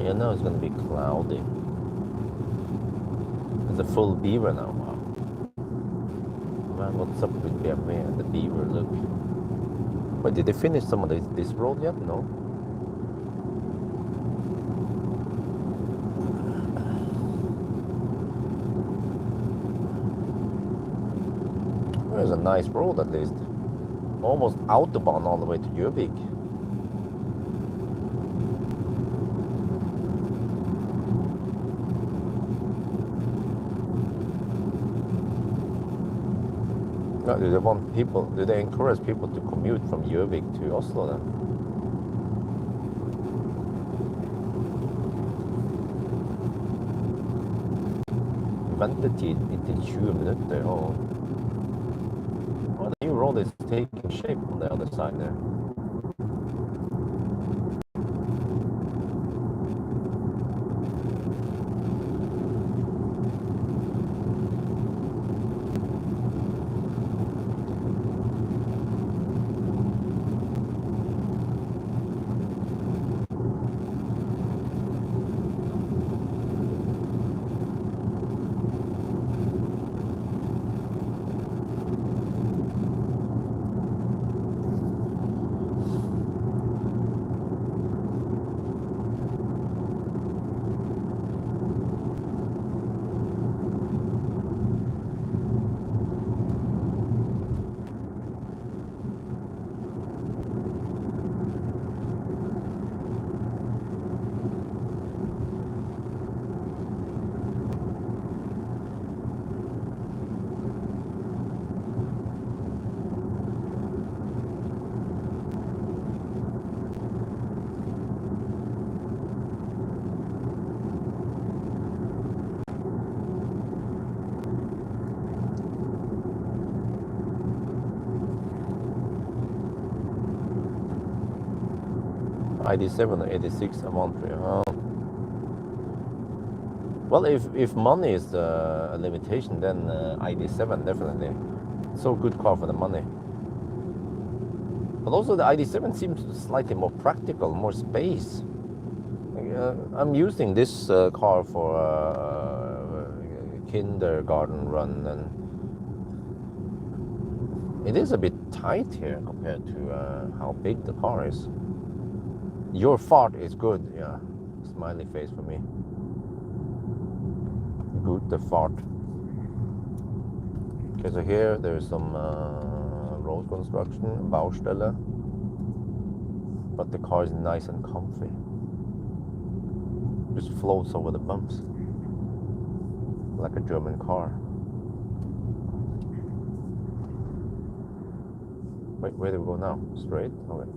Yeah, now it's gonna be cloudy. It's a full beaver now. Wow. Man, what's up with BMW and the beaver look? Wait, did they finish some of this road yet? No. There's a nice road at least. Almost autobahn all the way to Yubik. Do they want people? Do they encourage people to commute from Yubik to Oslo then? Ventetid inntil 20 minutter. Oh, the new road is taking shape on the other side there. ID7 or 86 Avant. Well, if money is a limitation, then ID7 definitely. So good car for the money. But also the ID7 seems slightly more practical, more space. I'm using this car for a kindergarten run, and it is a bit tight here compared to how big the car is. Your fart is good, yeah. Smiley face for me. Good the fart. Okay, so here there's some road construction, Baustelle. But the car is nice and comfy. Just floats over the bumps. Like a German car. Wait, where do we go now? Straight? Okay.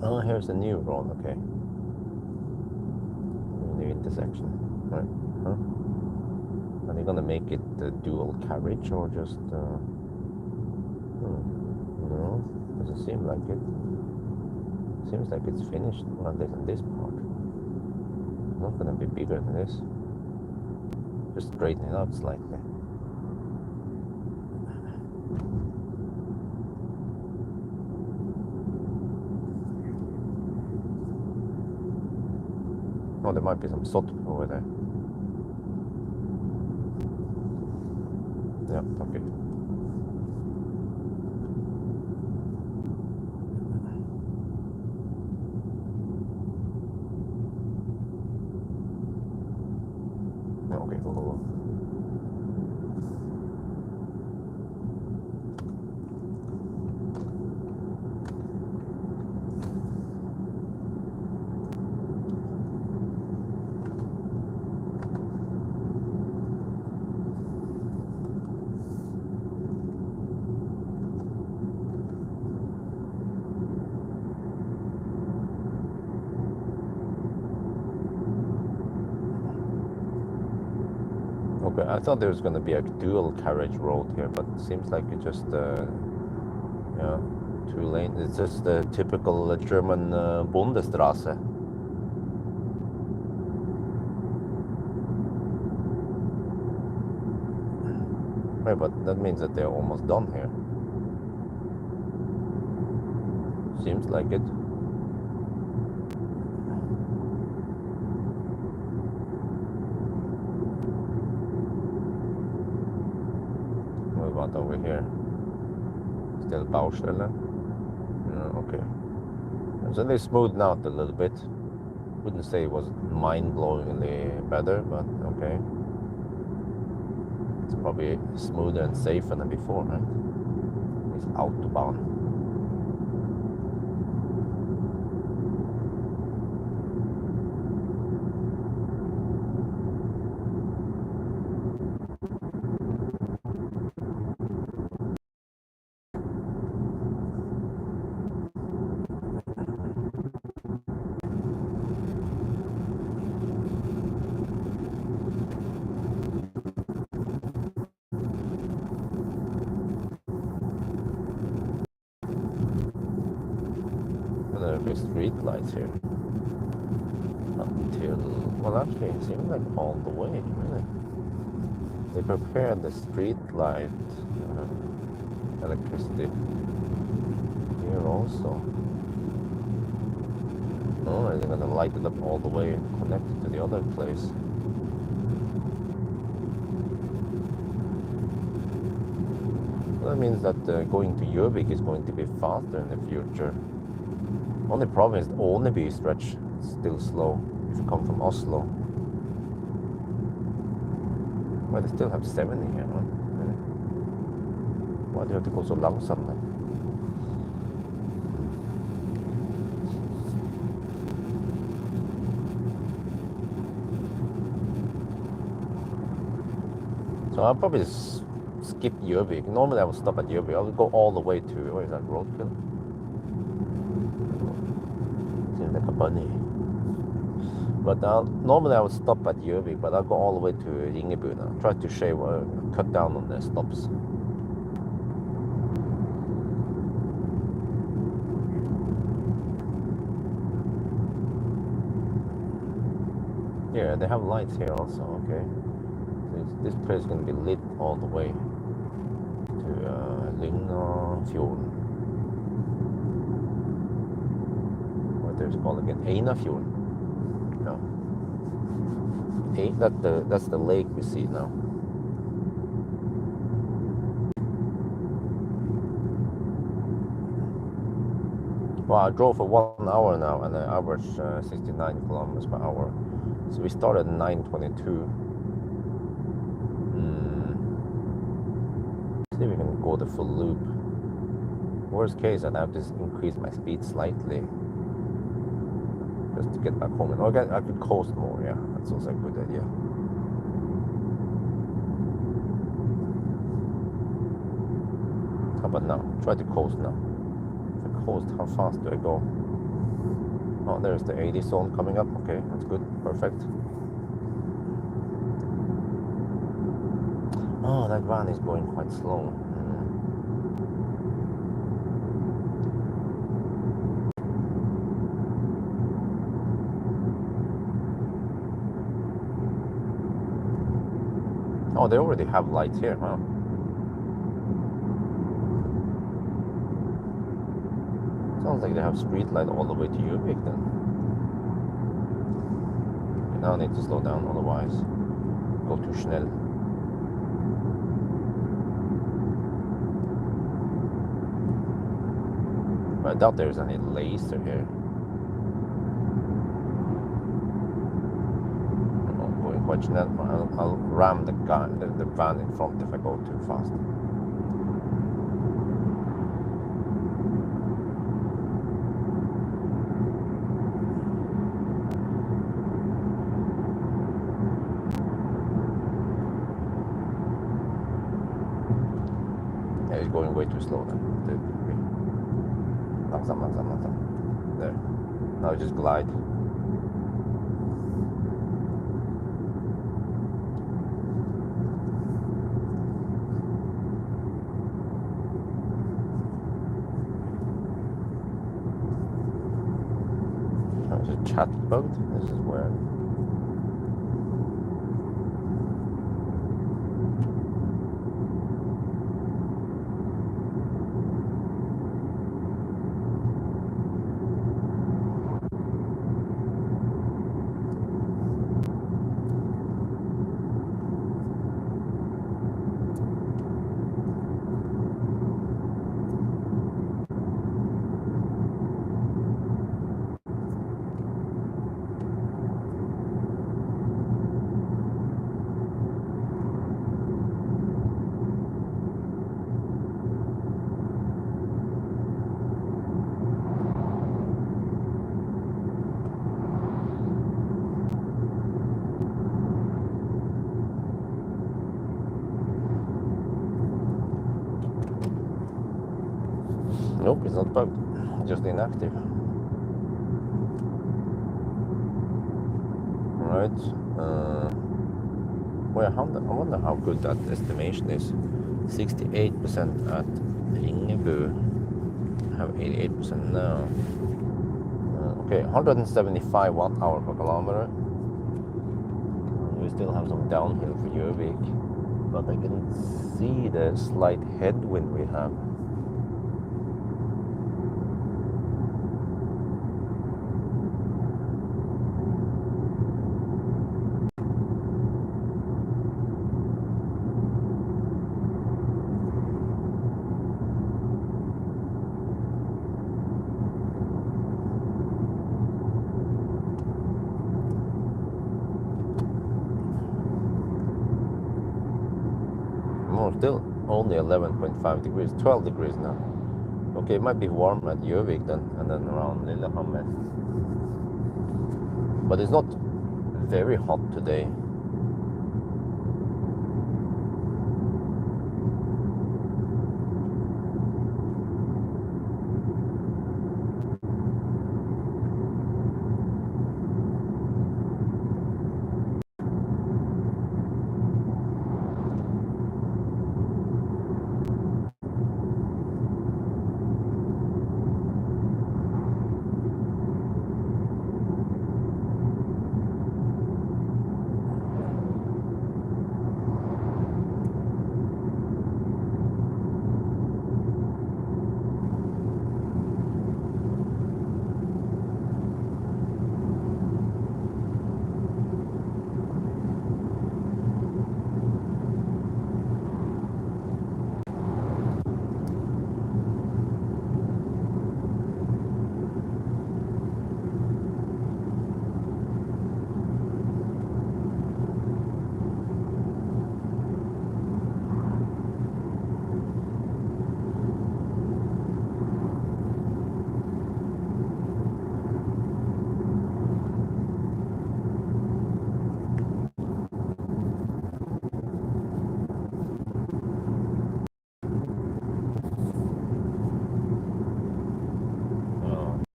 Oh, here's a new road, okay. New intersection, right? Huh? Are they gonna make it dual carriage or just... No, doesn't seem like it. Seems like it's finished, well, at least in this part. Not gonna be bigger than this. Just straighten it out slightly. Oh, there might be some salt over there. Yeah, okay. Okay, cool. Okay, I thought there was going to be a dual carriage road here, but it seems like it's just, yeah, 2 lanes. It's just the typical German Bundesstraße. Right, but that means that they're almost done here. Seems like it. What about over here? Still Baustelle? Yeah, okay. So they smoothed out a little bit. Wouldn't say it was mind-blowingly better, but okay. It's probably smoother and safer than before, right? It's Autobahn. There are street lights here. Until, well, actually, it seems like all the way, really. They prepared the street light electricity here also. Oh, they're gonna light it up all the way and connect it to the other place. Well, that means that going to Yubik is going to be faster in the future. Only problem is the Oneby stretch is still slow if you come from Oslo. Well, they still have 70 here, right? Really? Why do you have to go so långsamt then? So I'll probably skip Yubik. Normally I would stop at Yubik. I would go all the way to, where is that, roadkill? Seems like a bunny. But normally I would stop at Yubik, but I'll go all the way to Ringu now. Try to shave, cut down on the stops. Yeah, they have lights here also, okay. So this place is going to be lit all the way to Lillehammer. What there's called again? Einafjorden. No. That's the lake we see now. Well, I drove for 1 hour now and I averaged 69 kilometers per hour. So we started at 9:22. See if we can go the full loop. Worst case, I'd have to increase my speed slightly just to get back home. And I could coast more, yeah. That's also a good idea. How about now? Try to coast now. If I coast, how fast do I go? Oh, there's the 80 zone coming up. Okay, that's good. Perfect. Oh, that van is going quite slow. Oh, they already have lights here, huh? Sounds like they have street light all the way to Yubik then. Okay, now I need to slow down, otherwise go too schnell. But I doubt there's any laser here. I'm going quite schnell. I'll ram the van in front if I go too fast. It's going way too slow now. There. Now just glide. There's a chat bugged. This is weird. Nope, it's not bugged, just inactive. Alright, well, I wonder how good that estimation is. 68% at Ringu, I have 88% now. Okay, 175 watt-hour per kilometer. We still have some downhill for Yubik, but I can see the slight headwind we have. Still only 11.5 degrees, 12 degrees now. Okay, it might be warm at Yubik then, and then around Lillehammer. But it's not very hot today.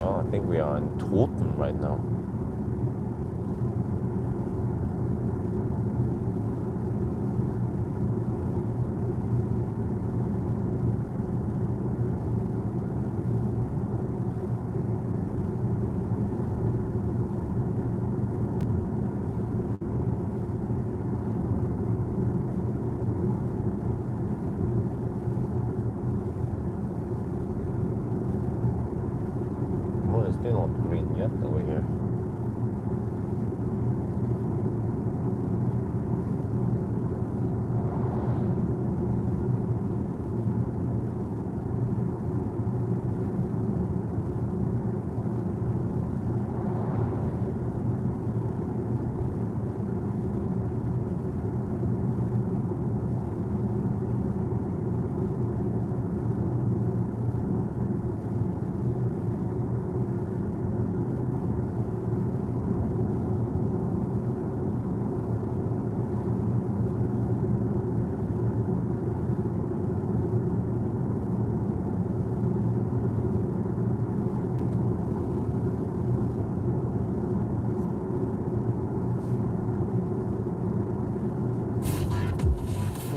I think we are in Toten right now. it's still not green yet over here.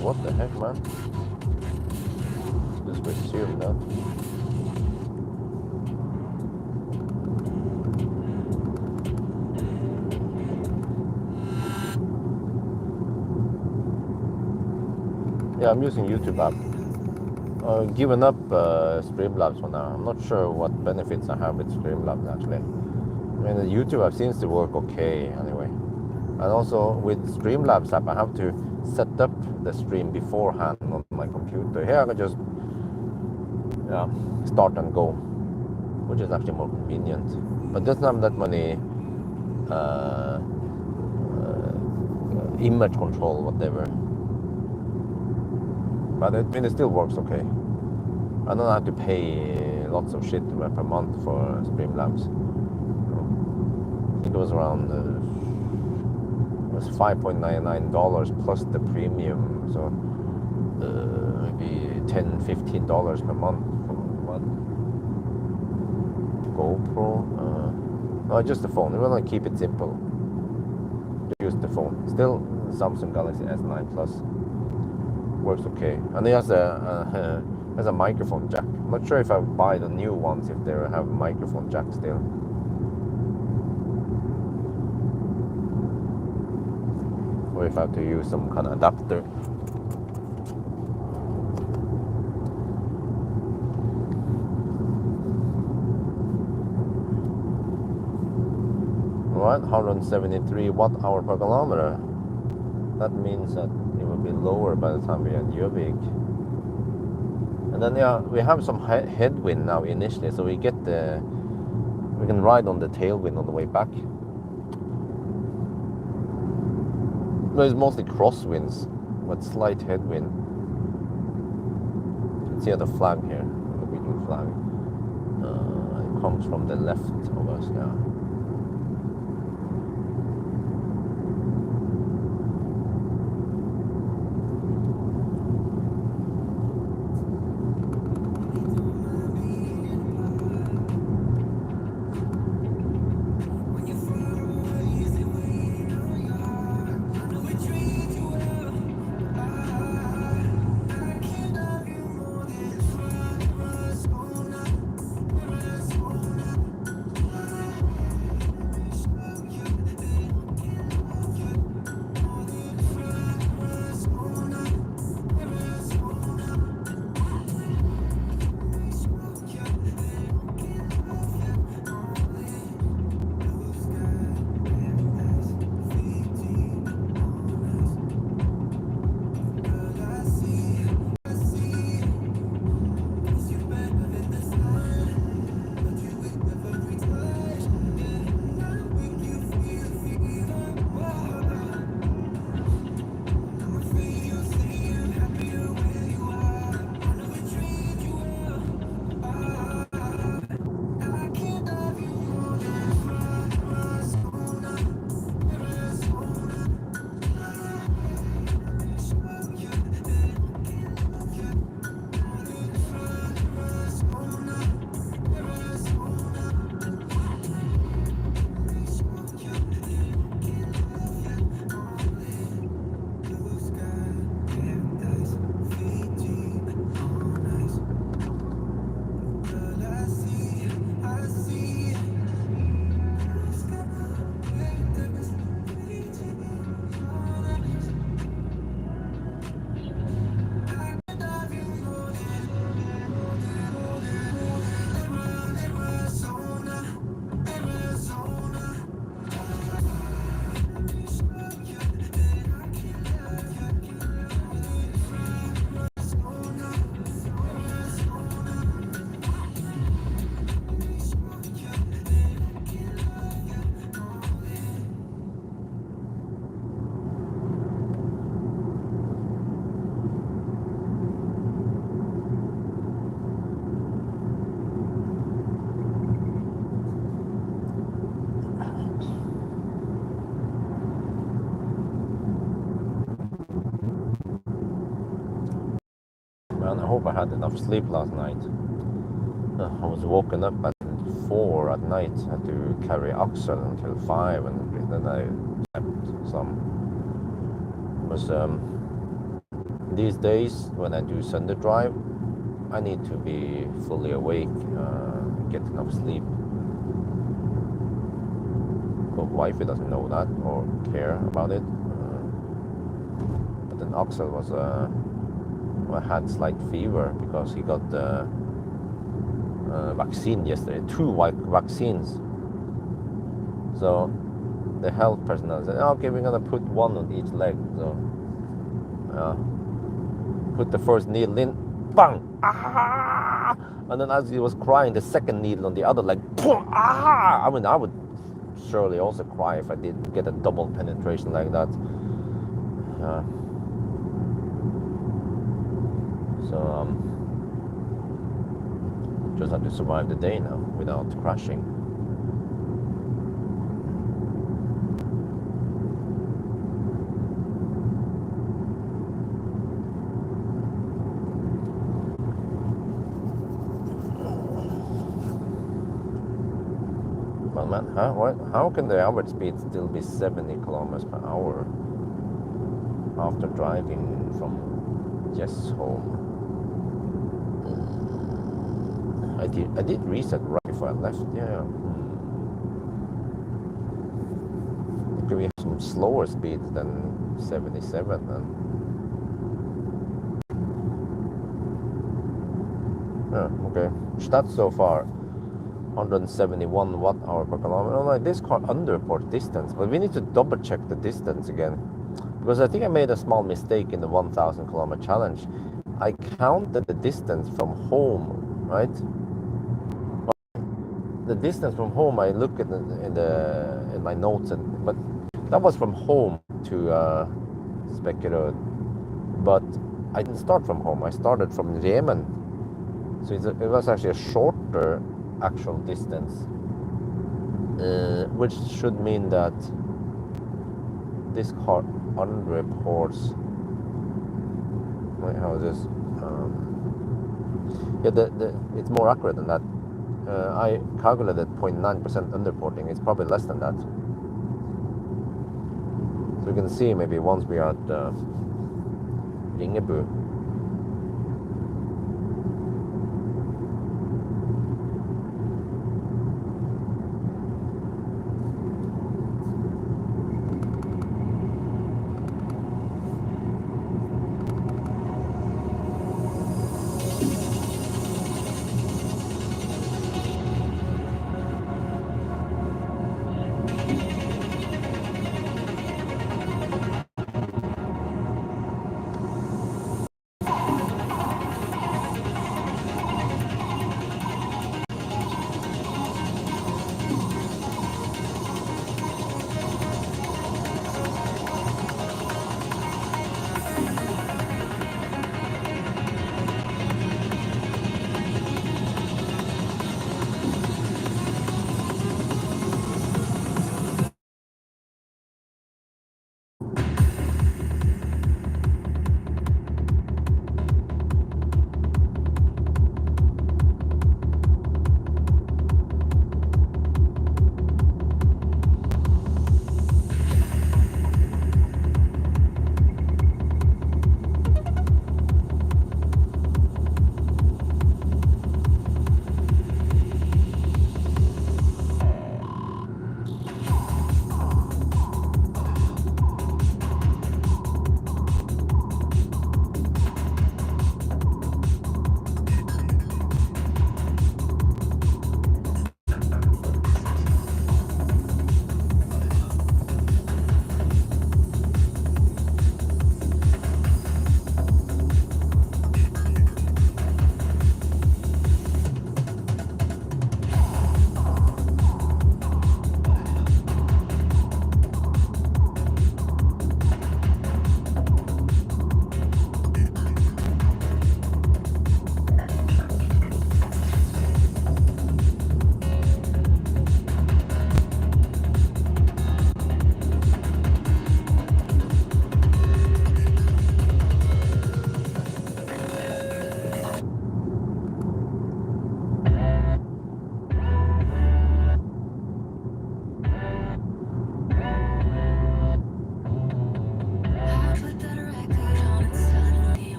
What the heck, man? Just resume that. Yeah, I'm using YouTube app. Given up Streamlabs for now. I'm not sure what benefits I have with Streamlabs actually. I mean, the YouTube app seems to work okay anyway. And also with Streamlabs app, I have to set up the stream beforehand on my computer. Here I can just start and go, which is actually more convenient. But doesn't have that many image control, whatever. But it still works okay. I don't have to pay lots of shit per month for Streamlabs. I think it was around $5.99 plus the premium, so maybe $10-15 per month for what? GoPro? No, just the phone. We want to keep it simple. Use the phone. Still, Samsung Galaxy S9 Plus works okay, and it has a microphone jack. I'm not sure if I buy the new ones if they have a microphone jack still. Or if I have to use some kind of adapter. Alright, 173 watt-hour per kilometer. That means that it will be lower by the time we are at Yubik. And then we have some headwind now initially, so we can ride on the tailwind on the way back. No, it's mostly crosswinds, but slight headwind. You can see the flag here, the Norwegian flag. It comes from the left of us now. I had enough sleep last night. I was woken up at 4 at night. I had to carry Axel until 5, and then I slept some. Because these days, when I do Sunday drive, I need to be fully awake, get enough sleep. But wifey doesn't know that or care about it. But then Axel was had slight fever because he got the vaccine yesterday, 2 vaccines. So the health personnel said, okay, we're gonna put 1 on each leg. So put the first needle in, bang, ah! And then as he was crying, the second needle on the other leg, ah! I mean, I would surely also cry if I did get a double penetration like that. So just have to survive the day now without crashing. Well, man, how can the average speed still be 70 kilometers per hour after driving from Jess home? I did reset right before I left. Yeah. Could we have some slower speeds than 77 then? Yeah, okay. Stats so far, 171 watt-hour per kilometer. Oh, no, this car underport distance, but we need to double check the distance again, because I think I made a small mistake in the 1,000 kilometer challenge. I counted the distance from home, right? The distance from home, I look at in my notes, but that was from home to Spekkerud. But I didn't start from home. I started from Remen, so it was actually a shorter actual distance, which should mean that this car underreports. Wait, how is this? Yeah, it's more accurate than that. I calculated 0.9% underporting. It's probably less than that. So we can see maybe once we are at Ringu.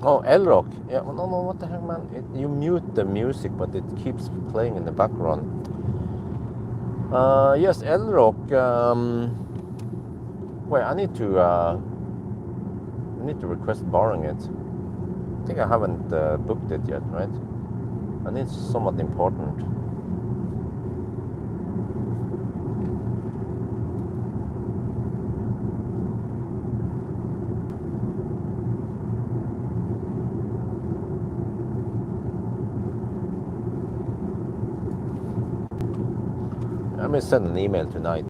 Oh, L-Rock. Yeah, well, no, what the heck, man? You mute the music, but it keeps playing in the background. Yes, L-Rock. Wait, I need to request borrowing it. I think I haven't booked it yet, right? And it's somewhat important. I may send an email tonight,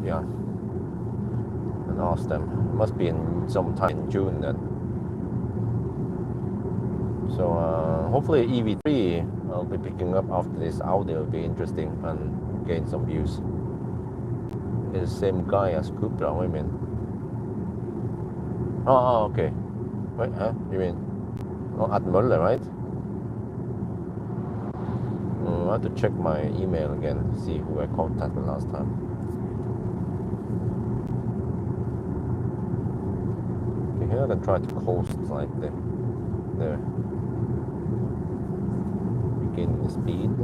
yeah, and ask them. It must be in sometime in June then. So hopefully EV3 I'll be picking up after this Audi. Will be interesting and gain some views. It's the same guy as Cupra. What do you mean? Oh, okay. Wait, you mean at Möller, right? I have to check my email again, see who I contacted last time. Okay, here I can try to coast slightly. There. Begin the speed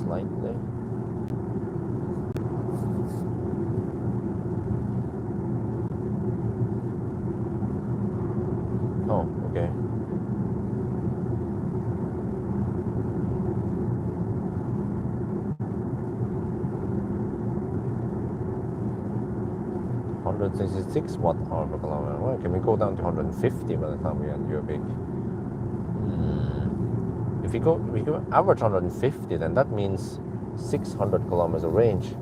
slightly. Oh, okay. $166 watt-hour per kilometer. Well, can we go down to 150 by the time we are in Yubik? If we go average 150, then that means 600 kilometers of range.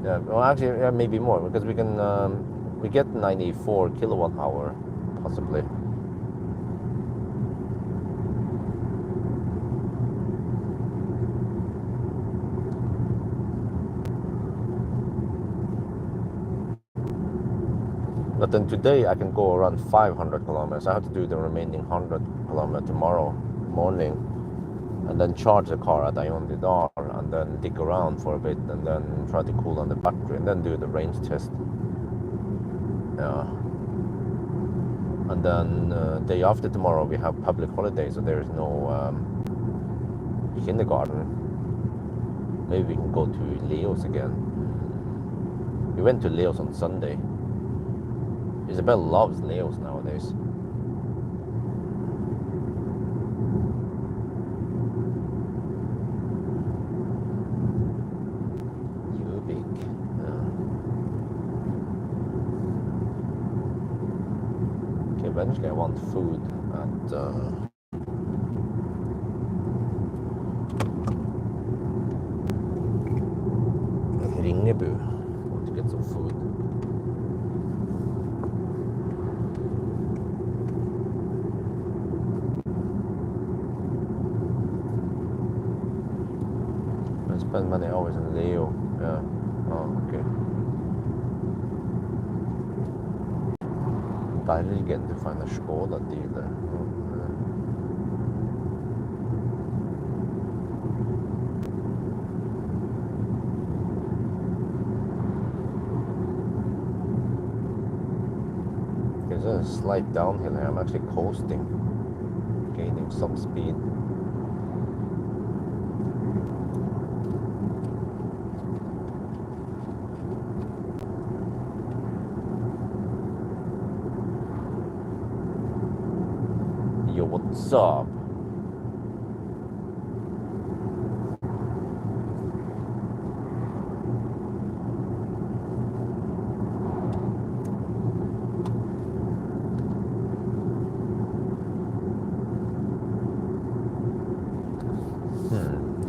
Yeah, well, actually, yeah, maybe more, because we can we get 94 kilowatt-hour possibly. But then today I can go around 500 kilometers. I have to do the remaining 100 kilometers tomorrow morning, and then charge the car at Ayondidar, and then dig around for a bit, and then try to cool down the battery, and then do the range test. Yeah. And then day after tomorrow we have public holiday, so there is no kindergarten. Maybe we can go to Leo's again. We went to Leo's on Sunday. Isabel loves Leo's nowadays. Yubik. Okay, eventually I want food at Ringu. I want to get some food. Spend money always in Leo. Yeah. Oh, okay. Bergen to find a Skoda dealer. There's a slight downhill here. I'm actually coasting, gaining some speed. Yo, what's up?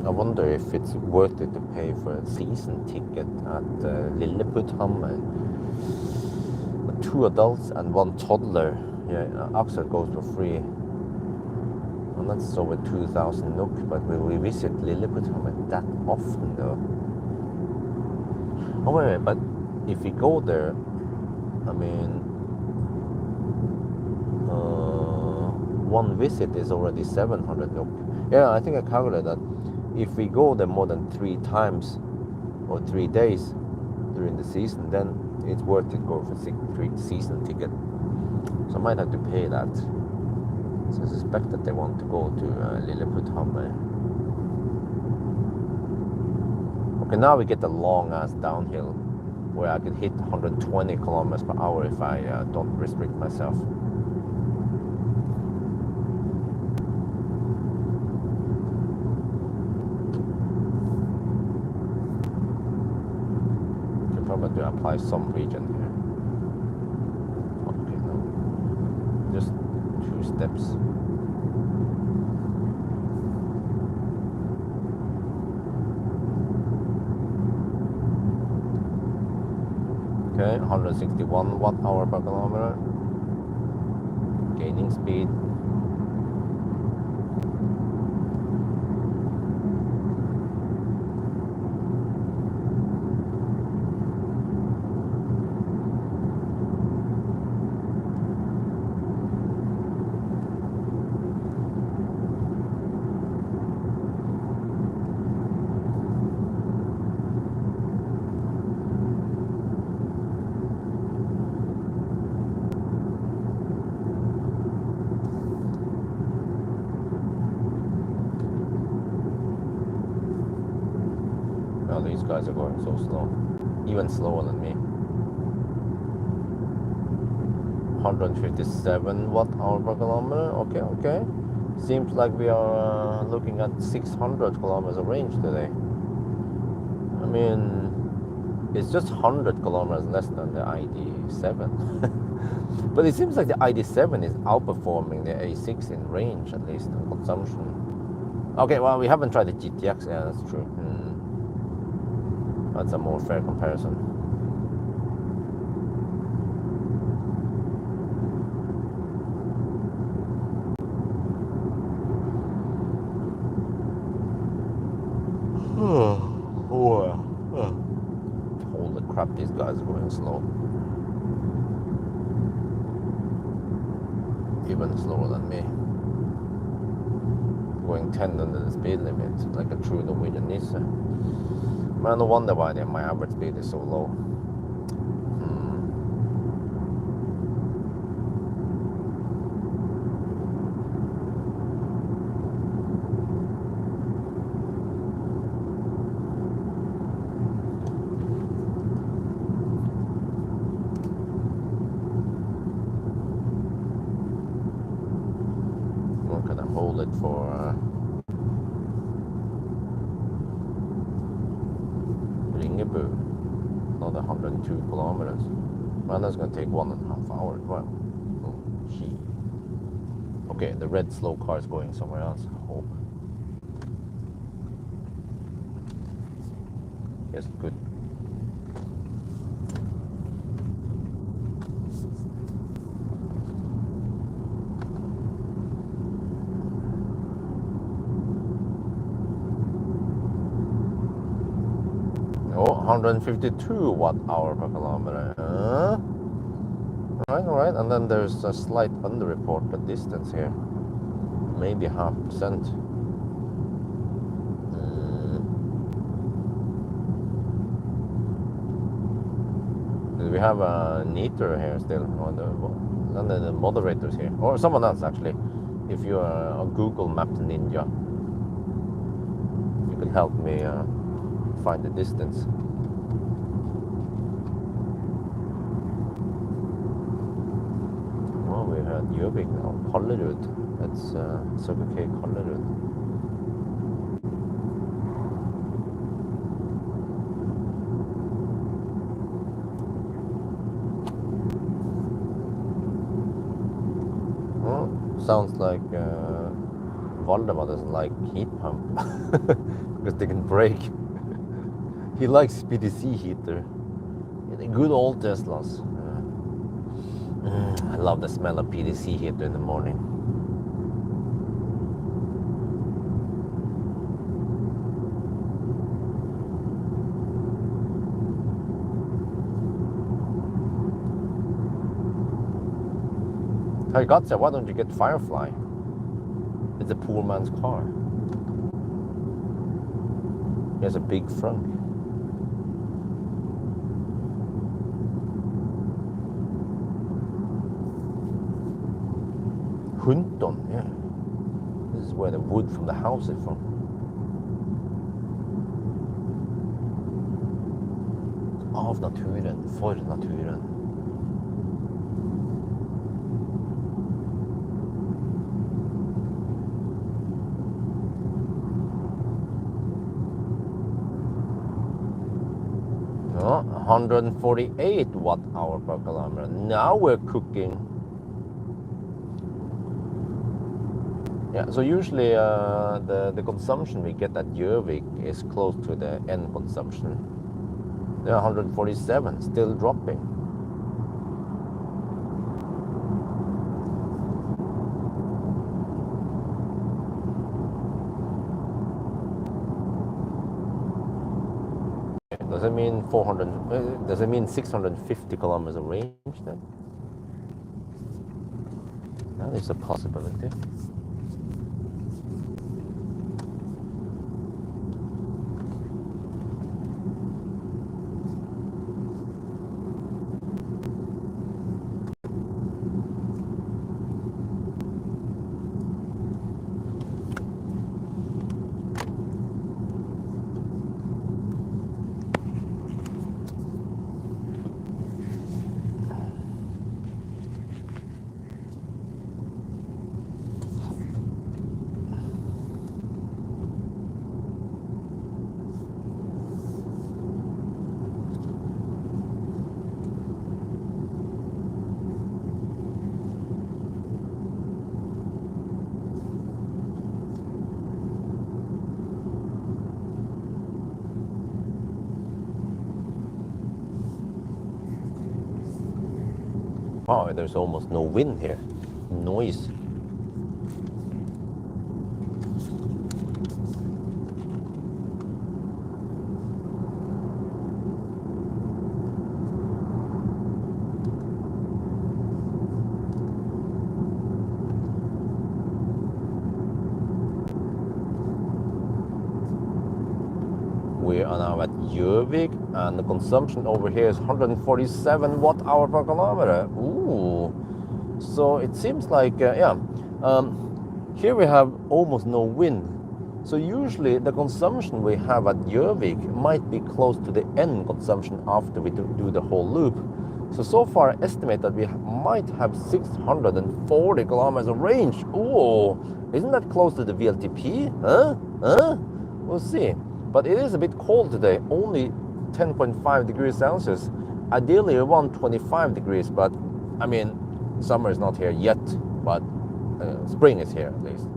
I wonder if it's worth it to pay for a season ticket at Lillehammer. 2 adults and 1 toddler. Yeah, Axel goes for free. And that's over 2,000 NOK, but will we visit Lillehammer that often though? Oh wait, but if we go there, I mean, one visit is already 700 NOK. Yeah, I think I calculated that if we go there more than 3 times or 3 days during the season, then it's worth it go for season ticket. So I might have to pay that. So I suspect that they want to go to Lillehammer. Okay, now we get the long ass downhill where I could hit 120 kilometers per hour if I don't restrict myself. Should probably apply some region here. Okay, no. Just 2 steps. Okay, 161 watt-hour per kilometer. Gaining speed. These guys are going so slow, even slower than me. 157 watt-hour per kilometer. Okay. Seems like we are looking at 600 kilometers of range today. I mean, it's just 100 kilometers less than the ID7. But it seems like the ID7 is outperforming the A6 in range, at least in consumption. Okay, well, we haven't tried the GTX. Yeah, that's true. That's a more fair comparison. Holy crap, these guys are going slow. Even slower than me. Going 10 under the speed limit, like a true Norwegian Nissan. Man, no wonder why my average speed is so low. We're gonna hold it for Ringu, another 102 kilometers. Man, that's gonna take 1.5 hours. Wow. Oh, gee. Okay, the red slow car is going somewhere else. Hope. Yes, good. Oh, 152 watt-hour per kilometer. Alright, and then there's a slight underreported distance here. Maybe 0.5%. Do we have a neater here still? And then the moderators here. Or someone else, actually. If you are a Google Map ninja, you can help me find the distance. Well, we had Yubik now, Kollerud. That's Circle K Kollerud. Well, sounds like Valdemar doesn't like heat pump because they can break. He likes PDC heater. The good old Teslas. I love the smell of PDC heater in the morning. Hey Gotcha, why don't you get Firefly? It's a poor man's car. He has a big front. Hunton, yeah. This is where the wood from the house is from. Av naturen, for naturen. Oh, 148 watt-hour per kilometer. Now we're cooking. Yeah, so usually the consumption we get at Yubik is close to the end consumption. They're 147, still dropping. Does it mean 400? Does it mean 650 kilometers of range then? That is a possibility. Wow, there's almost no wind here. Noise. We are now at Yubik, and the consumption over here is 147 watt-hour per kilometer. Ooh, so it seems like here we have almost no wind. So usually the consumption we have at Yubik might be close to the end consumption after we do the whole loop. So far I estimate that we might have 640 kilometers of range. Ooh, isn't that close to the VLTP? Huh? We'll see. But it is a bit cold today, only 10.5 degrees Celsius. Ideally around 25 degrees, but I mean, summer is not here yet, but spring is here at least.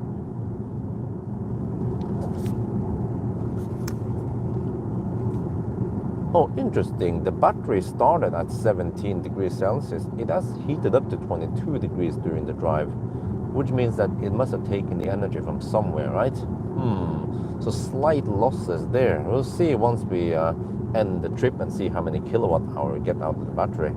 Oh, interesting. The battery started at 17 degrees Celsius. It has heated up to 22 degrees during the drive, which means that it must have taken the energy from somewhere, right? So slight losses there. We'll see once we end the trip and see how many kilowatt hour we get out of the battery.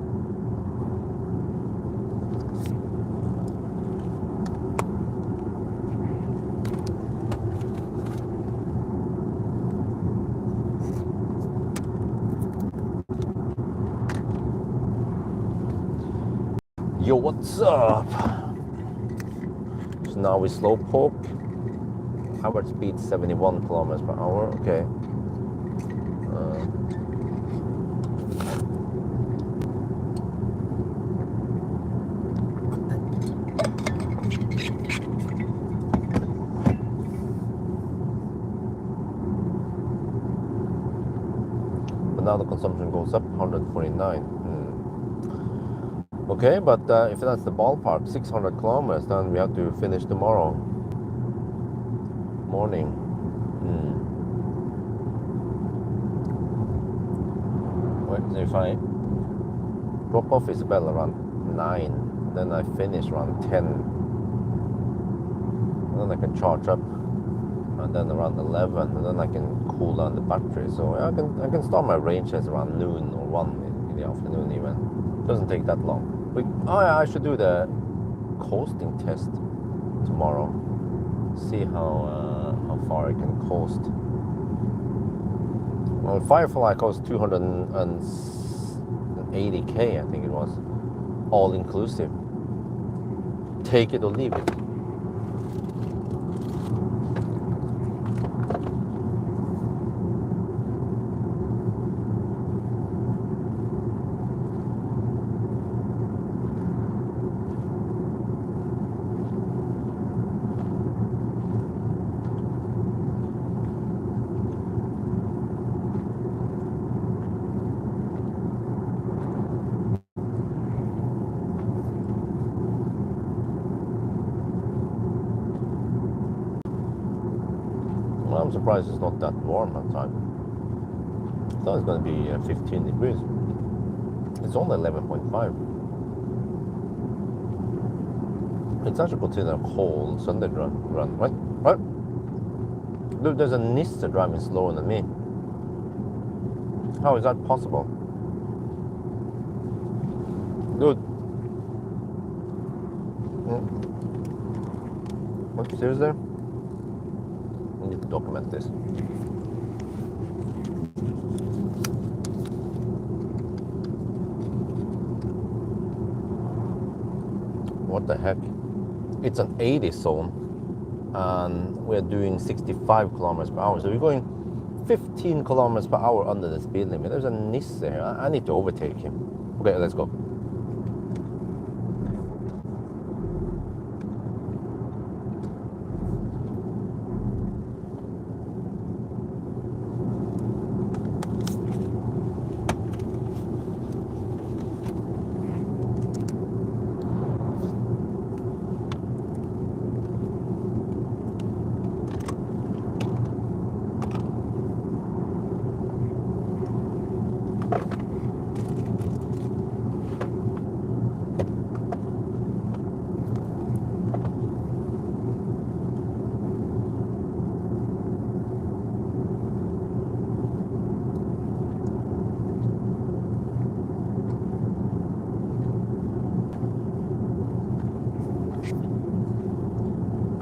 Yo, what's up? So now we slow poke. Average speed 71 kilometers per hour. Okay. But now the consumption goes up 149. Okay, but if that's the ballpark, 600 kilometers, then we have to finish tomorrow morning. Wait, so if I drop off Isabel around 9, then I finish around 10, and then I can charge up, and then around 11, and then I can cool down the battery. So I can start my range as around noon or 1 in the afternoon even. Doesn't take that long. I should do the coasting test tomorrow. See how far I can coast. Well, Firefly cost 280k, I think it was, all inclusive. take it or leave it. Well, I'm surprised it's not that warm outside. I thought it's going to be 15 degrees. It's only 11.5. It's actually considered a cold Sunday run, right? Right? Look, there's a Nisse driving slower than me. How is that possible? Dude. What, seriously? I need to document this. What the heck? It's an 80 zone and we're doing 65 kilometers per hour. So we're going 15 kilometers per hour under the speed limit. There's a Nisse here. I need to overtake him. Okay, let's go.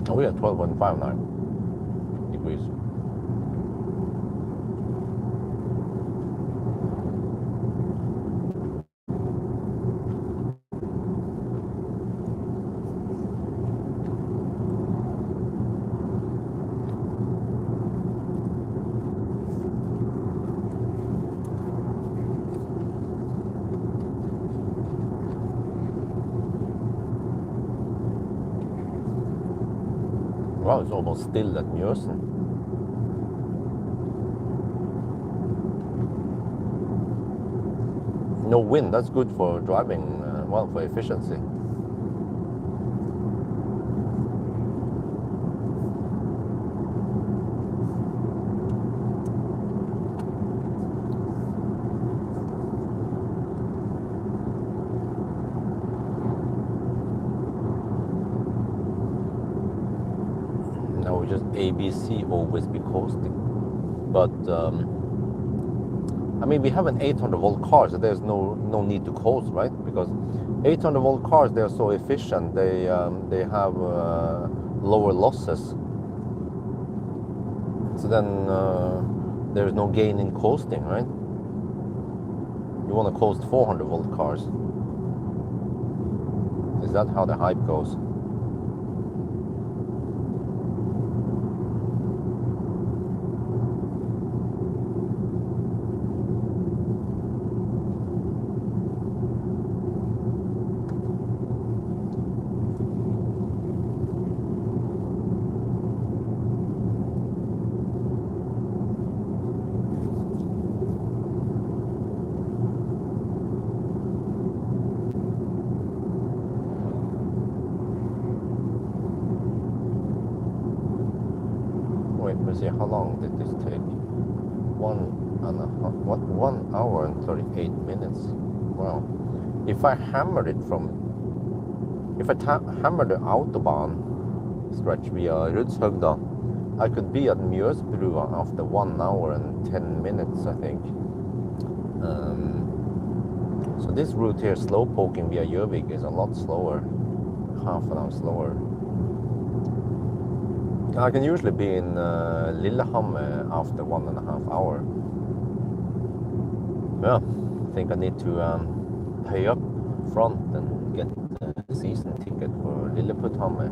We are 12.59 degrees. Wow, it's almost still at Mjøsen. No wind, that's good for driving, well, for efficiency. Just ABC always be coasting, but I mean we have an 800 volt car, so there's no need to coast, right? Because 800 volt cars, they're so efficient, they have lower losses, so then there's no gain in coasting, right? You want to coast 400 volt cars. Is that how the hype goes? See how long did this take? 1 hour and 38 minutes. Wow. If I hammered it if I hammered the Autobahn stretch via Rudshøgda, I could be at Mjøsbrua after 1 hour and 10 minutes, I think. So this route here, slow poking via Yubik, is a lot slower, half an hour slower. I can usually be in Lillehammer after 1.5 hours. Yeah, I think I need to pay up front and get season ticket for Lillehammer.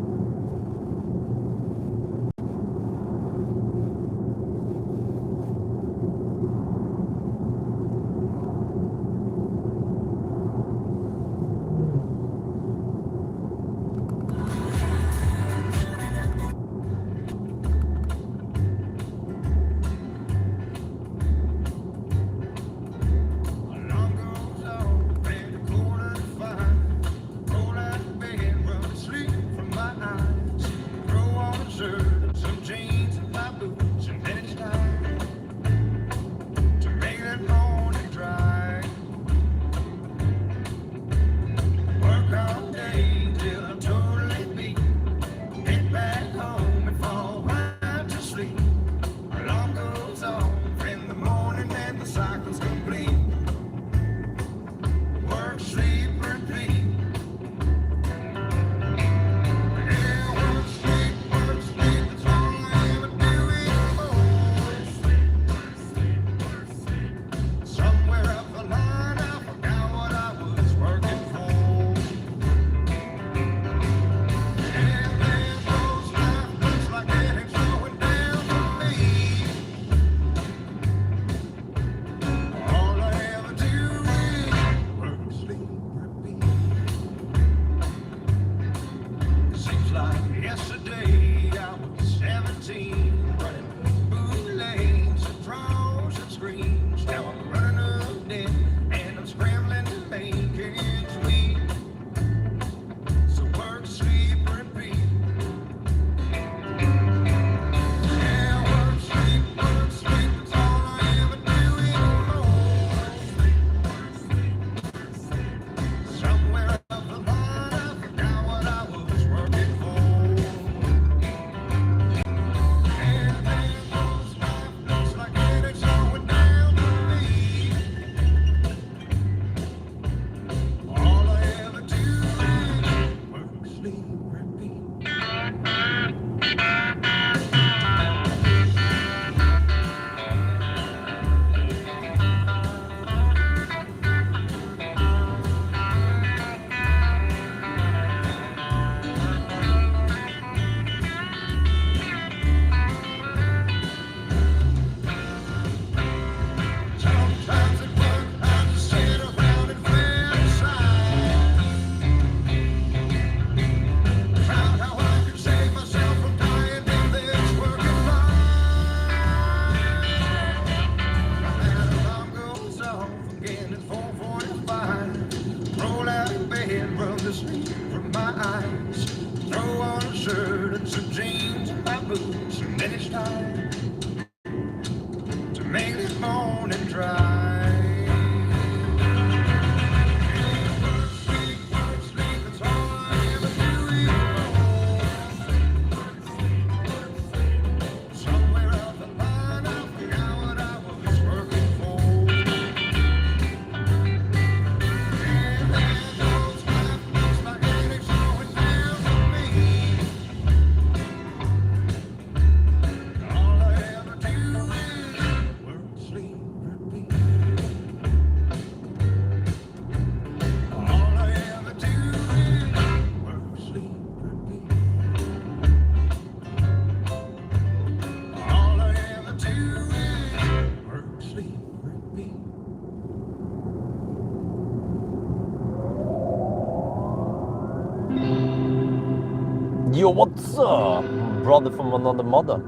Yo, what's up? Brother from another mother.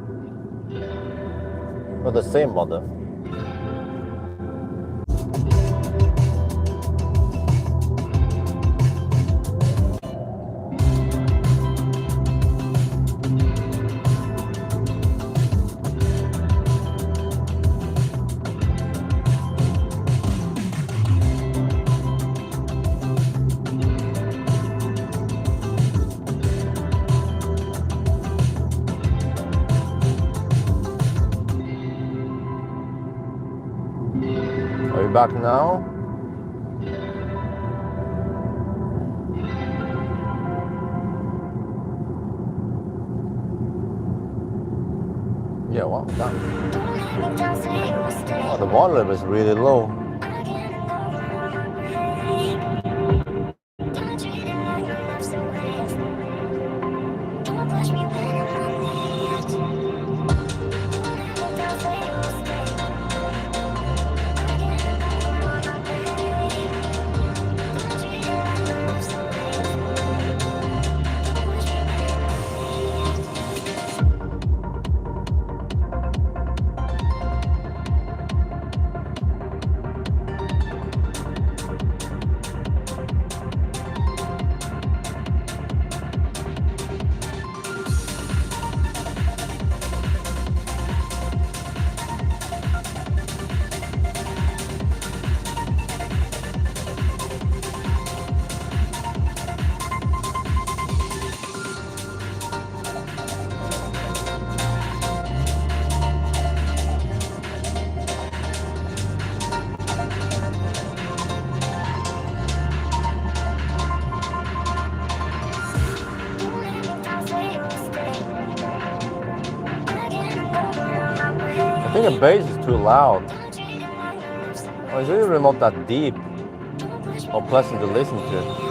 Or the same mother. Are you back now? Yeah, wow, done. Oh, the water level is really low. think the bass is too loud. Or it's really not that deep or pleasant to listen to.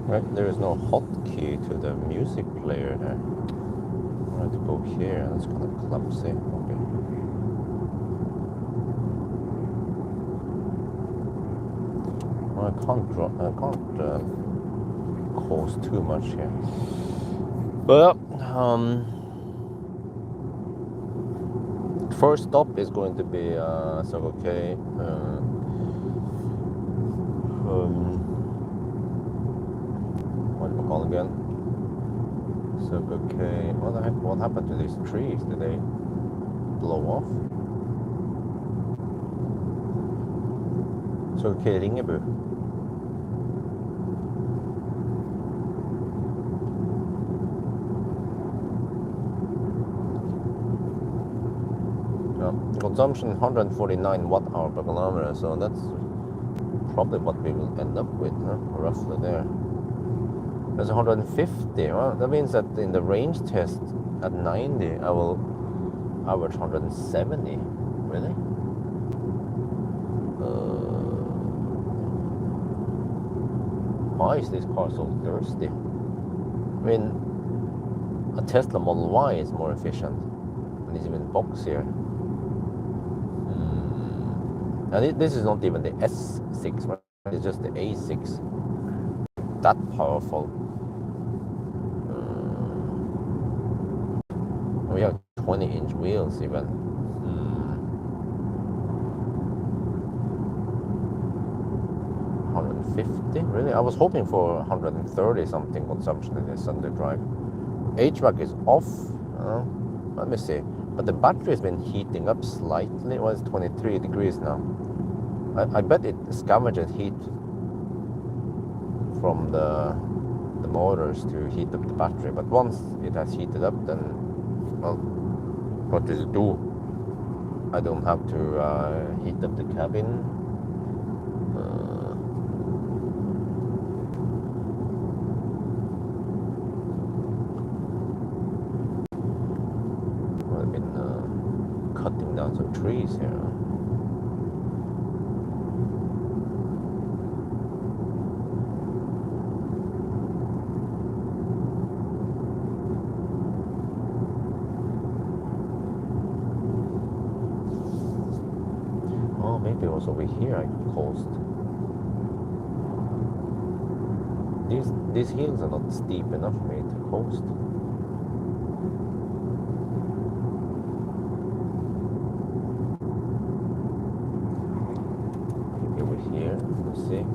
Right, there is no hotkey to the music player there. I have to go here, that's kind of clumsy. Okay. Well, I can't cause too much here. But first stop is going to be Circle K. What do we call it again? So, okay, what the heck, what happened to these trees? Did they blow off? So, okay, Ringu. Consumption 149 watt hour per kilometer, so that's probably what we will end up with, huh? Roughly there. There's 150. Well, that means that in the range test at 90, I will average 170. Really? Why is this car so thirsty? I mean, a Tesla Model Y is more efficient, and it's even boxier. And this is not even the S6, right? It's just the A6. That powerful. We have 20-inch wheels even. 150? Really? I was hoping for 130 something consumption in the Sunday drive. HVAC is off. Let me see. But the battery has been heating up slightly. Well, it's 23 degrees now. I bet it scavenges heat from the motors to heat up the battery. But once it has heated up, then, well, what does it do? I don't have to heat up the cabin. I've been cutting down some trees here. Maybe it was over here I paused. These hills are not steep enough for me to coast. Maybe over here, let's see.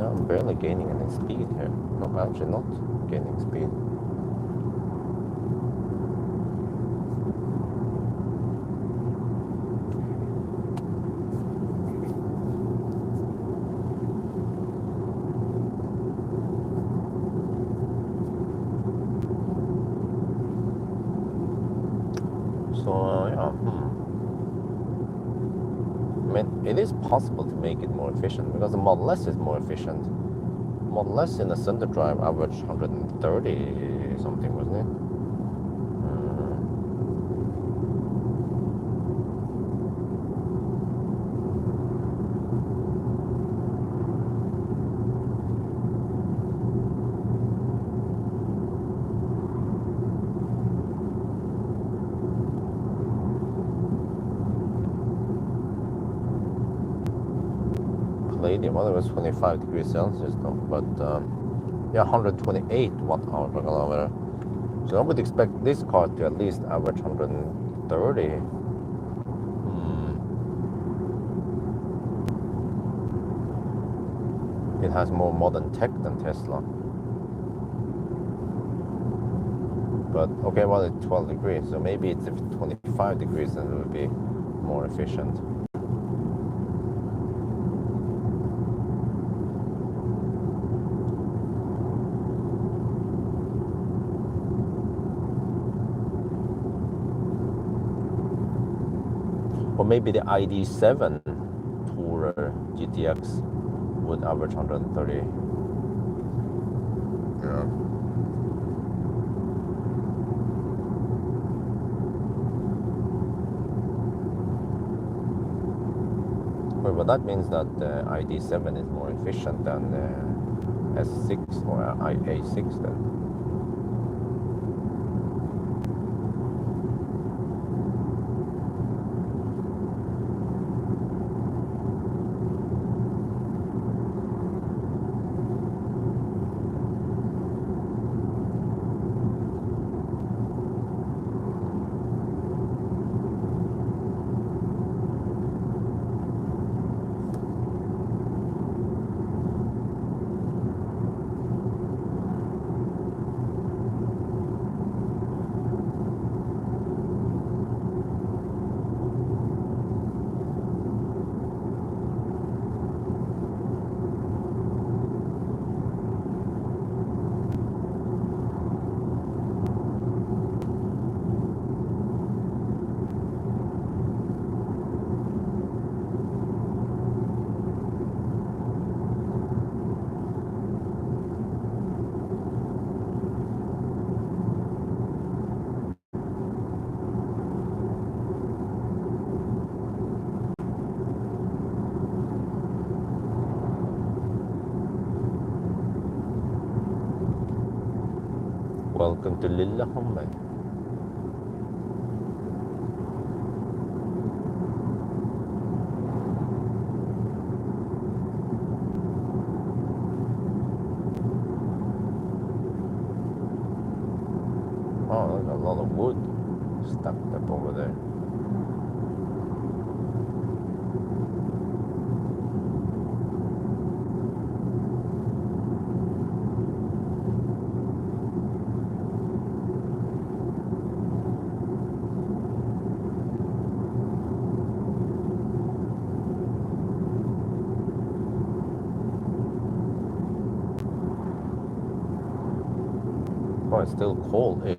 I'm barely gaining any speed here. No, I'm actually not gaining speed. So, yeah. I mean, it is possible to make it more efficient because the Model S is more efficient. Model S in a Sunday drive averaged 130 something, wasn't it? Well, it was 25 degrees Celsius though, but yeah, 128 watt hour per kilometer. So I would expect this car to at least average 130. It has more modern tech than Tesla. But okay, well, it's 12 degrees, so maybe it's 25 degrees and it will be more efficient. Or maybe the ID7 Tourer GTX would average 130. Yeah. Well, but that means that the ID7 is more efficient than the S6 or A6 then. Welcome to Lillehammer. Oh, there's a lot of wood stacked up over there. Oh, it's still cold-ish.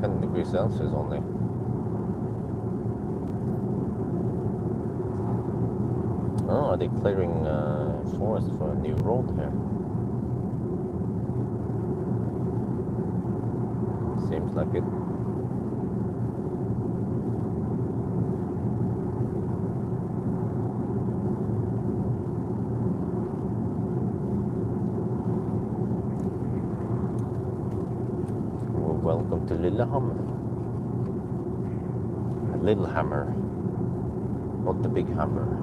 10 degrees Celsius only. Oh, are they clearing forest for a new road here? Seems like it. Welcome to Lillehammer. Lillehammer, not the big hammer.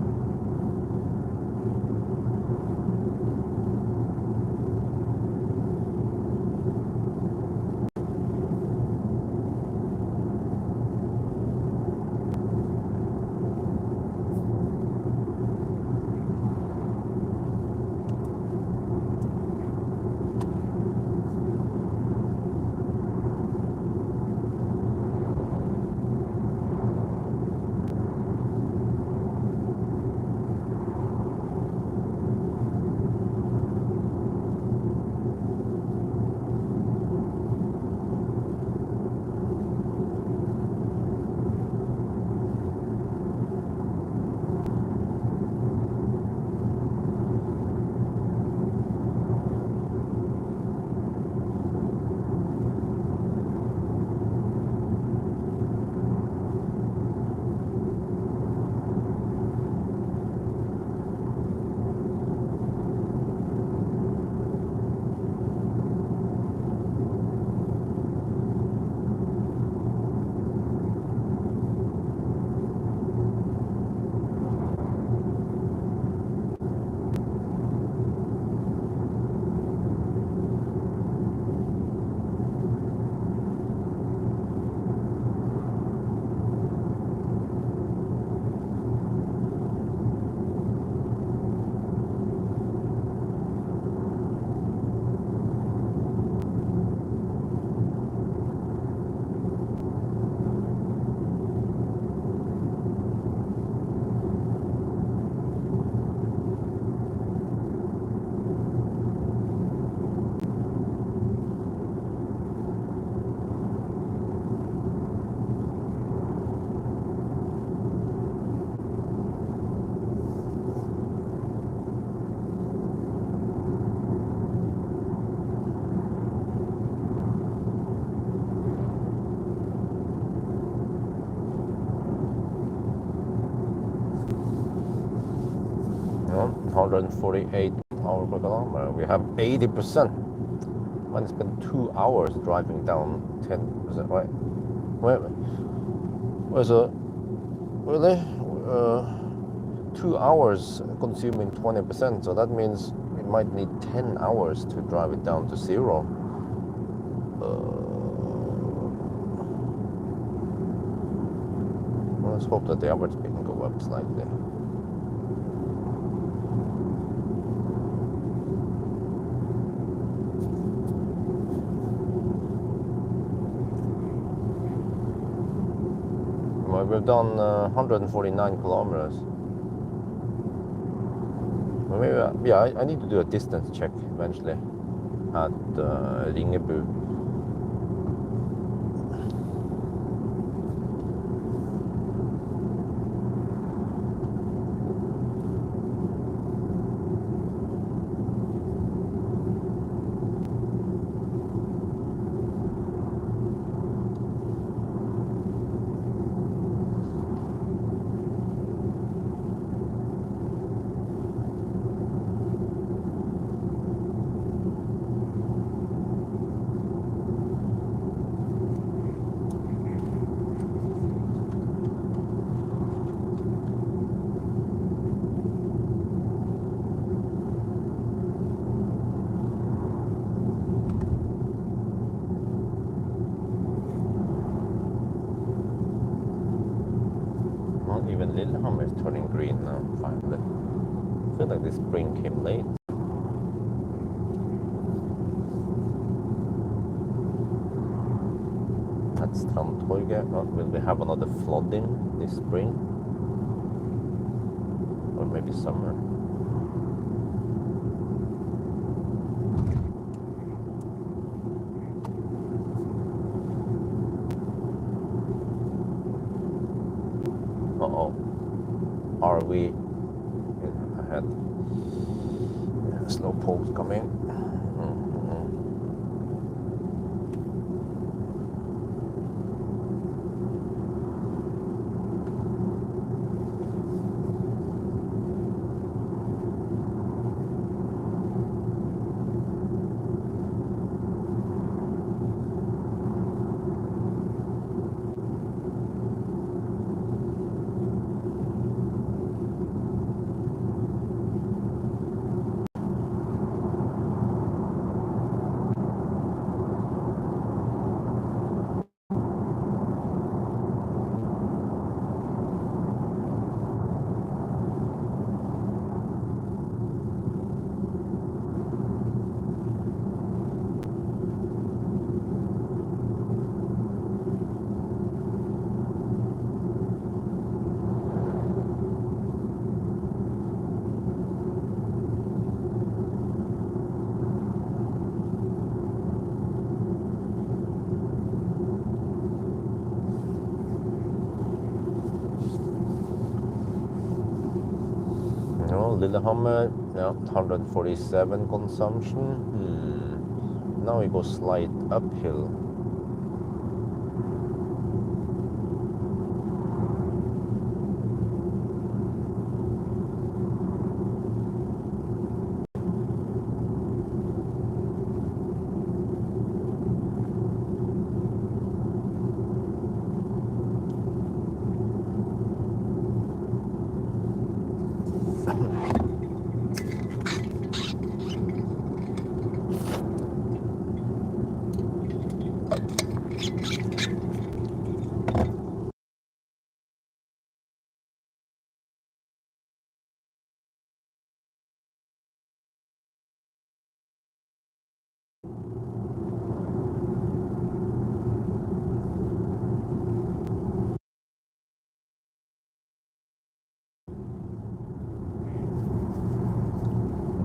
No, 148 hours per kilometer. We have 80%. When it's been 2 hours driving down 10%, right? Where's a really 2 hours consuming 20%, so that means we might need 10 hours to drive it down to zero. Let's hope that the average speed can go up slightly. Well, we've done 149 kilometers. Well, maybe, yeah, I need to do a distance check eventually at Ringu. even Lillehammer is turning green now, finally. I feel like this spring came late. That's Strandtorget. Will we have another flooding this spring? Or maybe summer? Uh-oh. Are we ahead? Yeah, slow post coming. Lillehammer, yeah, 147 consumption. Now we go slight uphill.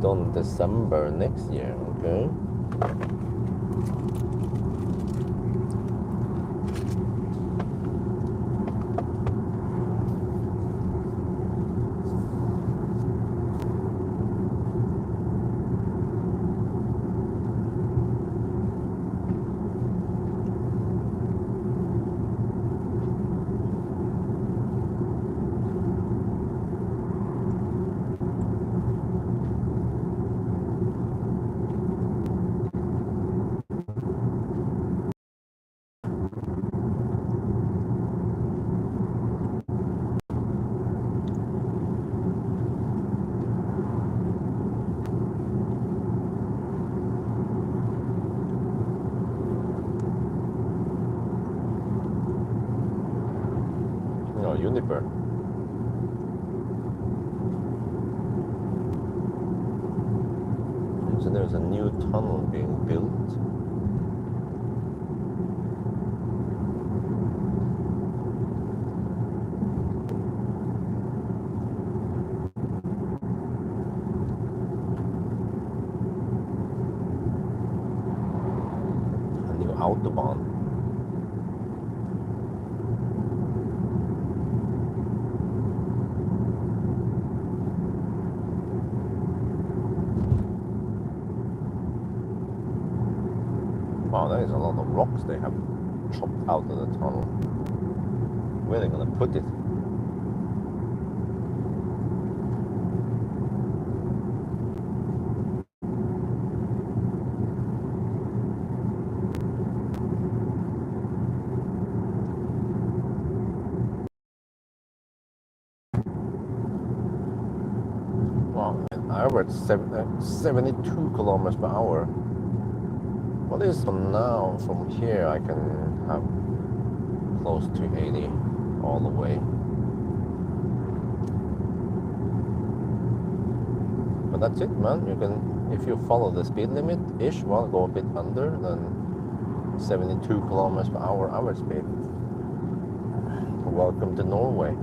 On December next year, okay? Juniper. So there's a new tunnel being built. A new autobahn. Wow, that is a lot of rocks they have chopped out of the tunnel. Where are they gonna put it? Wow, an hour at 72 kilometers per hour. What is from now? From here I can have close to 80 all the way. But that's it, man. You can, if you follow the speed limit-ish, well, go a bit under, then 72 kilometers per hour average speed. Welcome to Norway.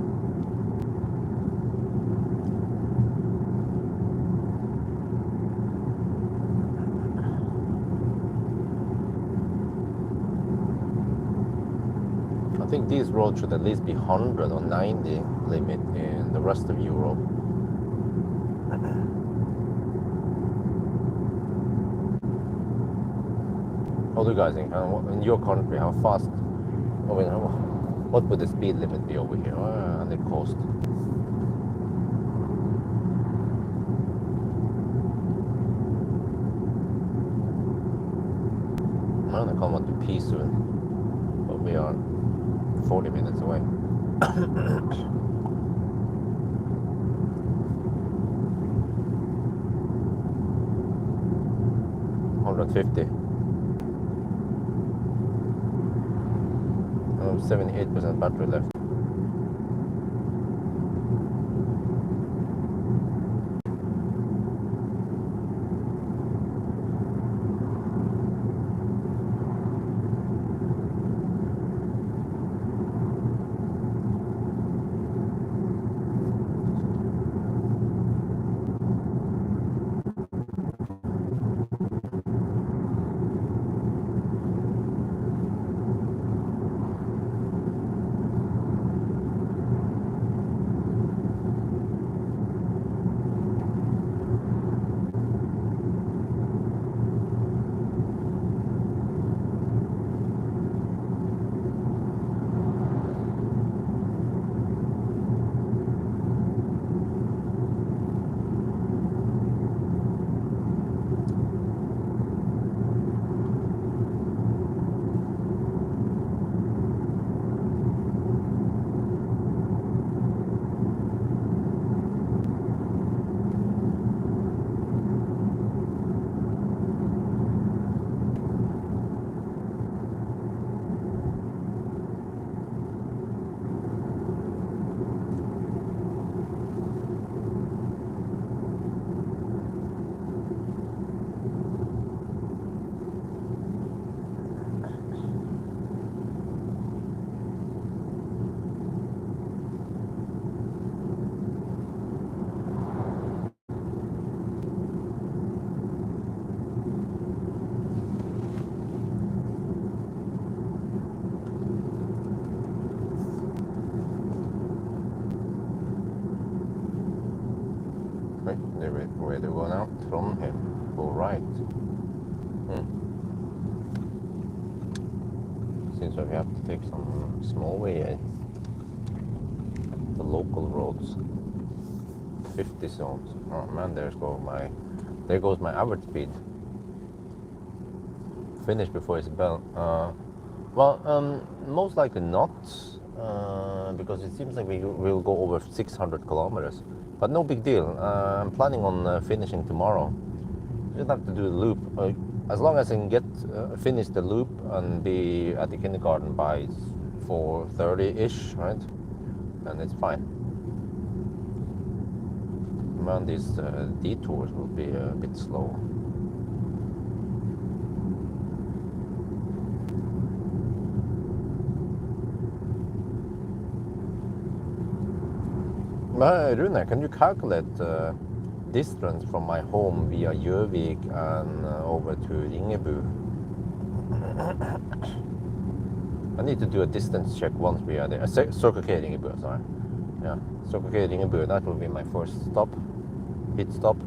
I think these roads should at least be 100 or 90 limit in the rest of Europe. What do you guys think? In your country, how fast? I mean, what would the speed limit be over here? And the cost? I'm gonna come on to P soon, but we are 40 minutes away. 150. 78% battery left. Where do we go now? Trondheim. Go right. Seems like we have to take some small way. The local roads. 50 zones. Oh man, there goes my average speed. Finish before it's bell. Most likely not, because it seems like we will go over 600 kilometers. But no big deal. I'm planning on finishing tomorrow. Just have to do the loop. As long as I can finish the loop and be at the kindergarten by 4:30-ish, right? Then it's fine. Man, these detours will be a bit slow. Rune, can you calculate distance from my home via Yubik and over to Ringu? I need to do a distance check once we are there. Circle K Ringu, sorry. Yeah, Circle K Ringu, that will be my first stop, hit stop.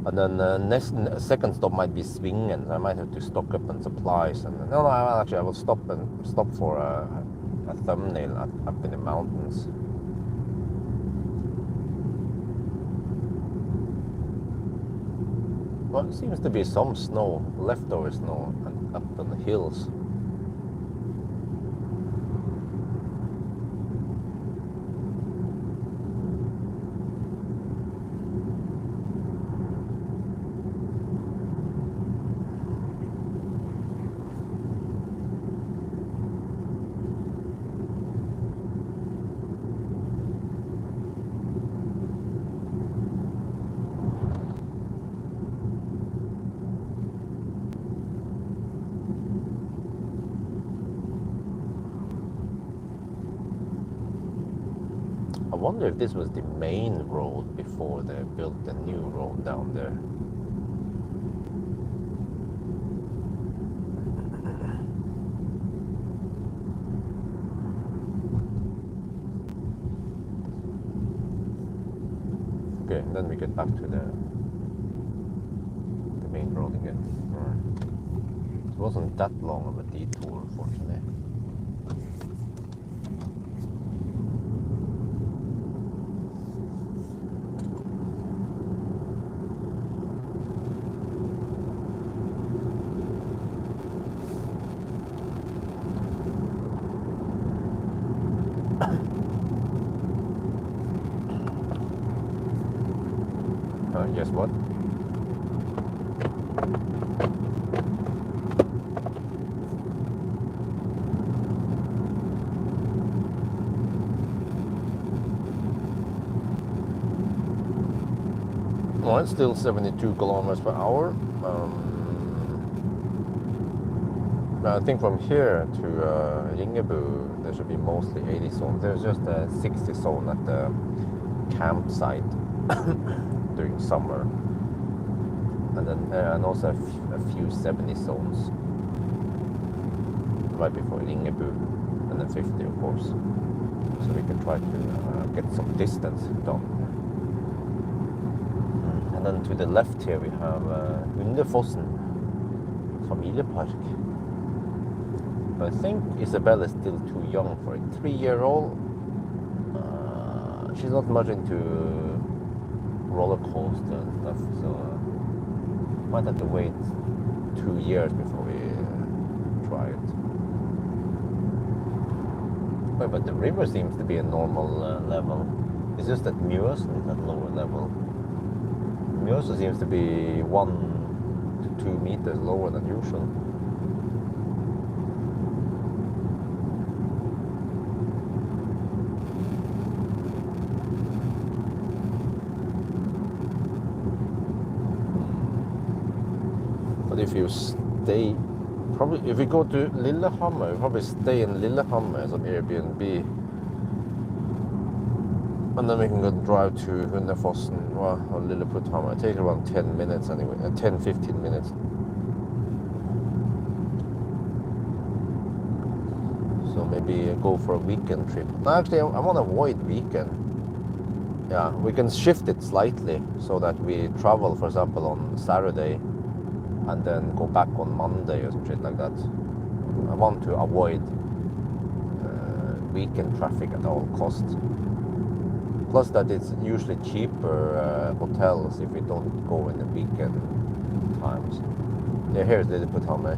And then second stop might be Svingen. I might have to stock up on supplies. And no, actually I will stop for a thumbnail up in the mountains. Well, it seems to be some snow, leftover snow, and up on the hills. wonder if this was the main road before they built the new road down there. Okay, then we get back to the main road again. It wasn't that long of a detour, fortunately. Guess what? Well, it's still 72 kilometers per hour. I think from here to Ringu, there should be mostly 80 zones. There's just a 60 zone at the campsite during summer, and then and also a few 70 zones right before Ringu, and then 50 of course. So we can try to get some distance done. And then to the left here we have Hundefossen Familiepark. I think Isabel is still too young for it. 3-year-old. She's not much into roller coaster and stuff, so might have to wait 2 years before we try it. But the river seems to be a normal level. It's just that Mjøsen is at lower level. Mjøsen seems to be 1 to 2 meters lower than usual. But if you stay, probably if we go to Lillehammer, we probably stay in Lillehammer as an Airbnb, and then we can go drive to Hundefossen or Lilleputthammer. It takes around 10 minutes anyway, 10-15 minutes. So maybe go for a weekend trip. No, actually, I want to avoid weekend. Yeah, we can shift it slightly so that we travel, for example, on Saturday and then go back on Monday or some shit like that. I want to avoid weekend traffic at all costs. Plus that it's usually cheaper hotels if we don't go in the weekend times. Yeah, here's Lilleputthammer.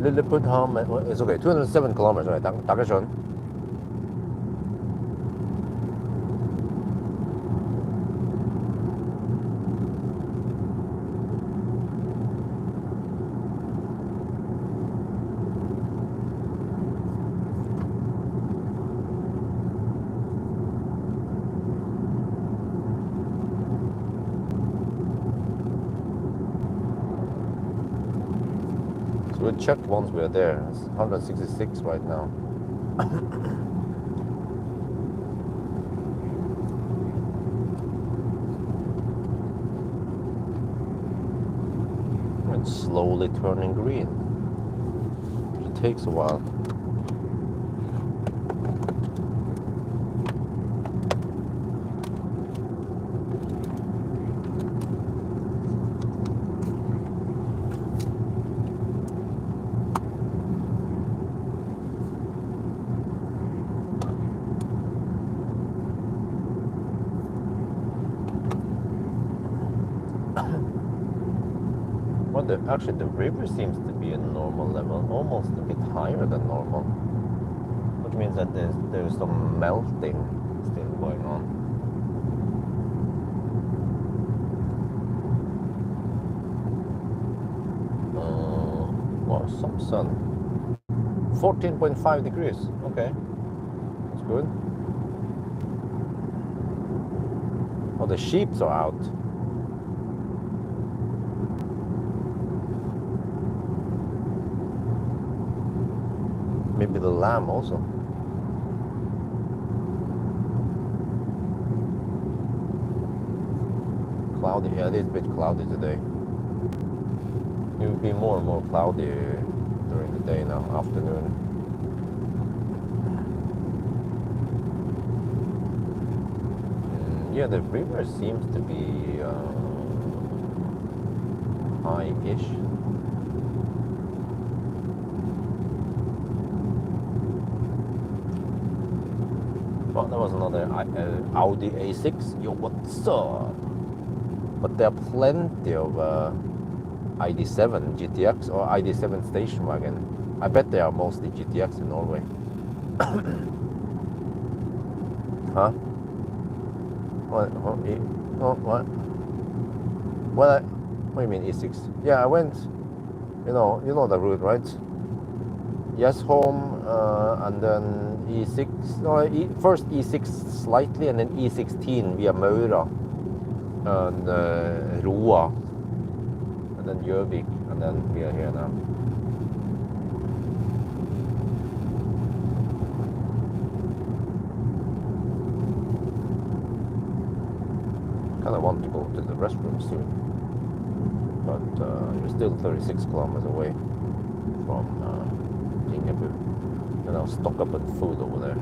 Lilleputthammer, it's okay, 207 kilometers, right? Dankeschön. We checked once we were there. It's 166 right now. It's slowly turning green. It takes a while. Actually, the river seems to be a normal level, almost a bit higher than normal, which means that there's some melting still going on. Wow, some sun. 14.5 degrees. Okay, that's good. Oh, the sheep are out. Maybe the lamb also. cloudy. Yeah, it is a bit cloudy today. It will be more and more cloudy during the day now, afternoon. Yeah, the river seems to be high-ish. Well, there was another Audi A6. Yo, what's up? But there are plenty of ID7 GTX or ID7 station wagon. I bet they are mostly GTX in Norway. Huh? What? What? What do you mean E6? Yeah, I went. You know the route, right? Yes, home, and then E6. No, first E6 slightly, and then E16 via Maura and Roa, and then Yubik, and then we are here now. Kind of want to go to the restroom soon, but you're still 36 kilometers away from Ringu, and I'll stock up on food over there.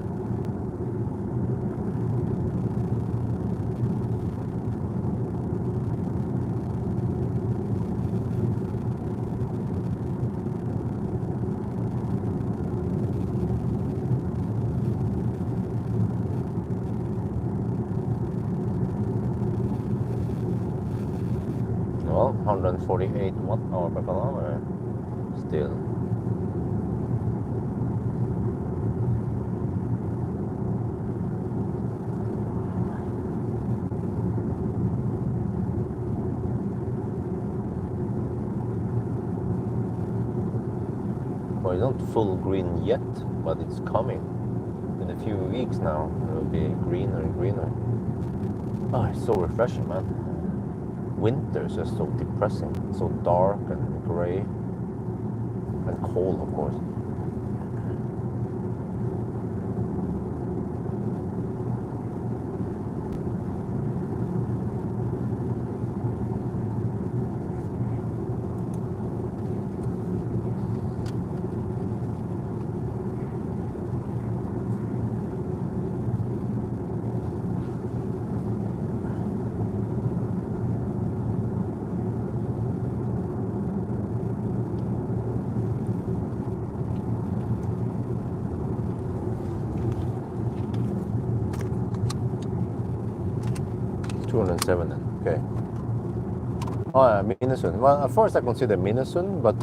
Well, 148 watt-hour per kilometer still. Well, it's not full green yet, but it's coming. In a few weeks now, it will be greener and greener. Oh, it's so refreshing, man. Winters are so depressing, so dark and grey and cold, of course. Okay. Oh, yeah, Minnesund. Well, at first I considered Minnesund, but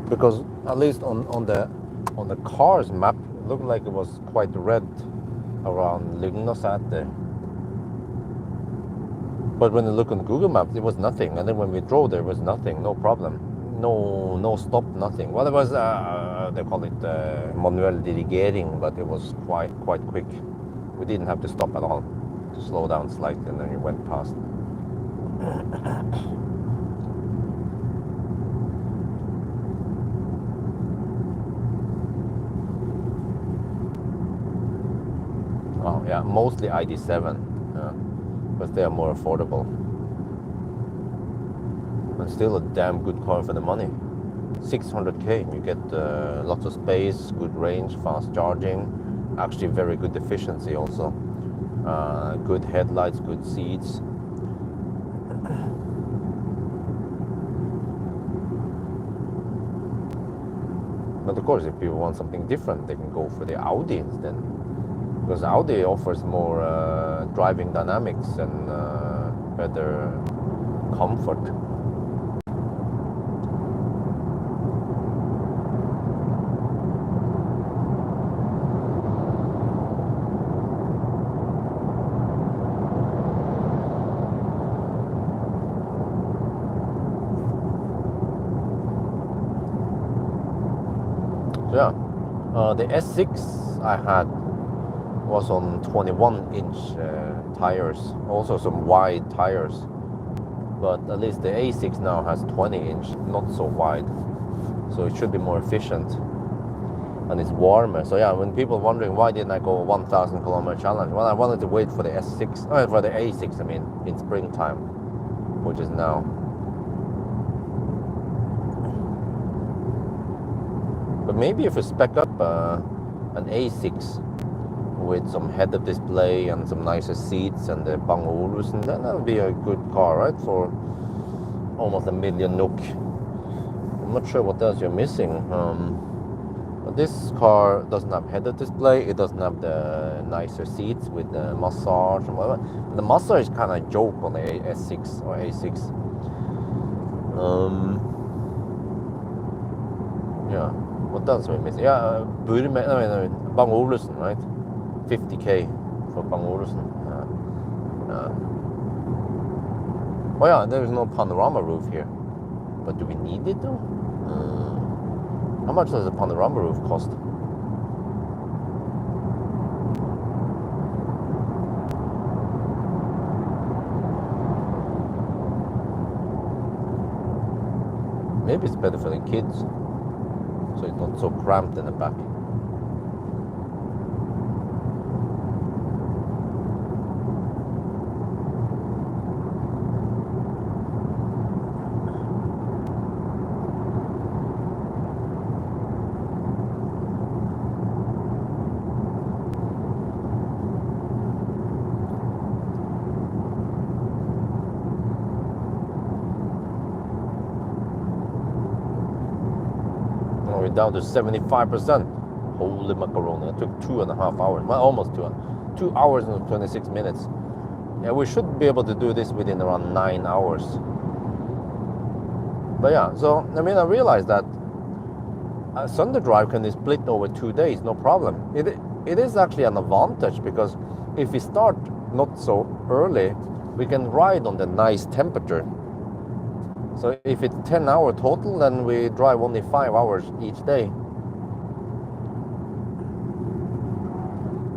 because at least on the car's map, it looked like it was quite red around Lygnasäter. But when you look on Google Maps, it was nothing. And then when we drove there, it was nothing, no problem, no stop, nothing. Well, it was they call it manual dirigering, but it was quite quick. We didn't have to stop at all. To slow down slightly, and then you went past. Oh yeah, mostly ID7, yeah, because they are more affordable. And still a damn good car for the money. 600k, you get lots of space, good range, fast charging, actually very good efficiency also. Good headlights, good seats. But of course, if people want something different, they can go for the Audi instead. Because Audi offers more driving dynamics and better comfort. Yeah, the S6 I had was on 21-inch tires, also some wide tires. But at least the A6 now has 20-inch, not so wide, so it should be more efficient. and it's warmer. So yeah, when people wondering why didn't I go 1,000 kilometer challenge, well, I wanted to wait for the S6, for the A6. I mean, in springtime, which is now. But maybe if we spec up an A6 with some head-up display and some nicer seats and the Bang & Olufsen, then that would be a good car, right? For almost 1 million NOK. I'm not sure what else you're missing. But this car doesn't have head-up display. It doesn't have the nicer seats with the massage and whatever. The massage is kind of a joke on the S6 or A6. Yeah. What else are we missing? Yeah, Bang & Olufsen, right? 50k for Bang & Olufsen. Oh yeah, there is no panorama roof here. But do we need it though? How much does a panorama roof cost? Maybe it's better for the kids, so it's not so cramped in the back. Down to 75%. Holy macaroni. It took 2.5 hours. Well, almost 2 hours and 26 minutes. Yeah, we should be able to do this within around 9 hours. But yeah, so I mean, I realized that a Sunday drive can be split over 2 days, no problem. It is actually an advantage, because if we start not so early, we can ride on the nice temperature. So if it's 10 hour total, then we drive only 5 hours each day.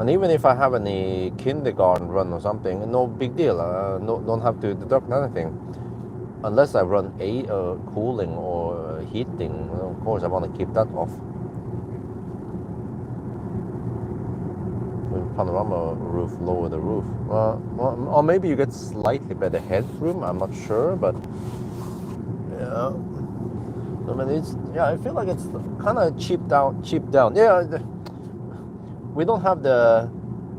And even if I have any kindergarten run or something, no big deal. Don't have to deduct anything. Unless I run cooling or heating, of course I want to keep that off. With panorama roof, lower the roof. Or maybe you get slightly better headroom, I'm not sure, but yeah, I mean, I feel like it's kind of cheap down. Yeah, we don't have the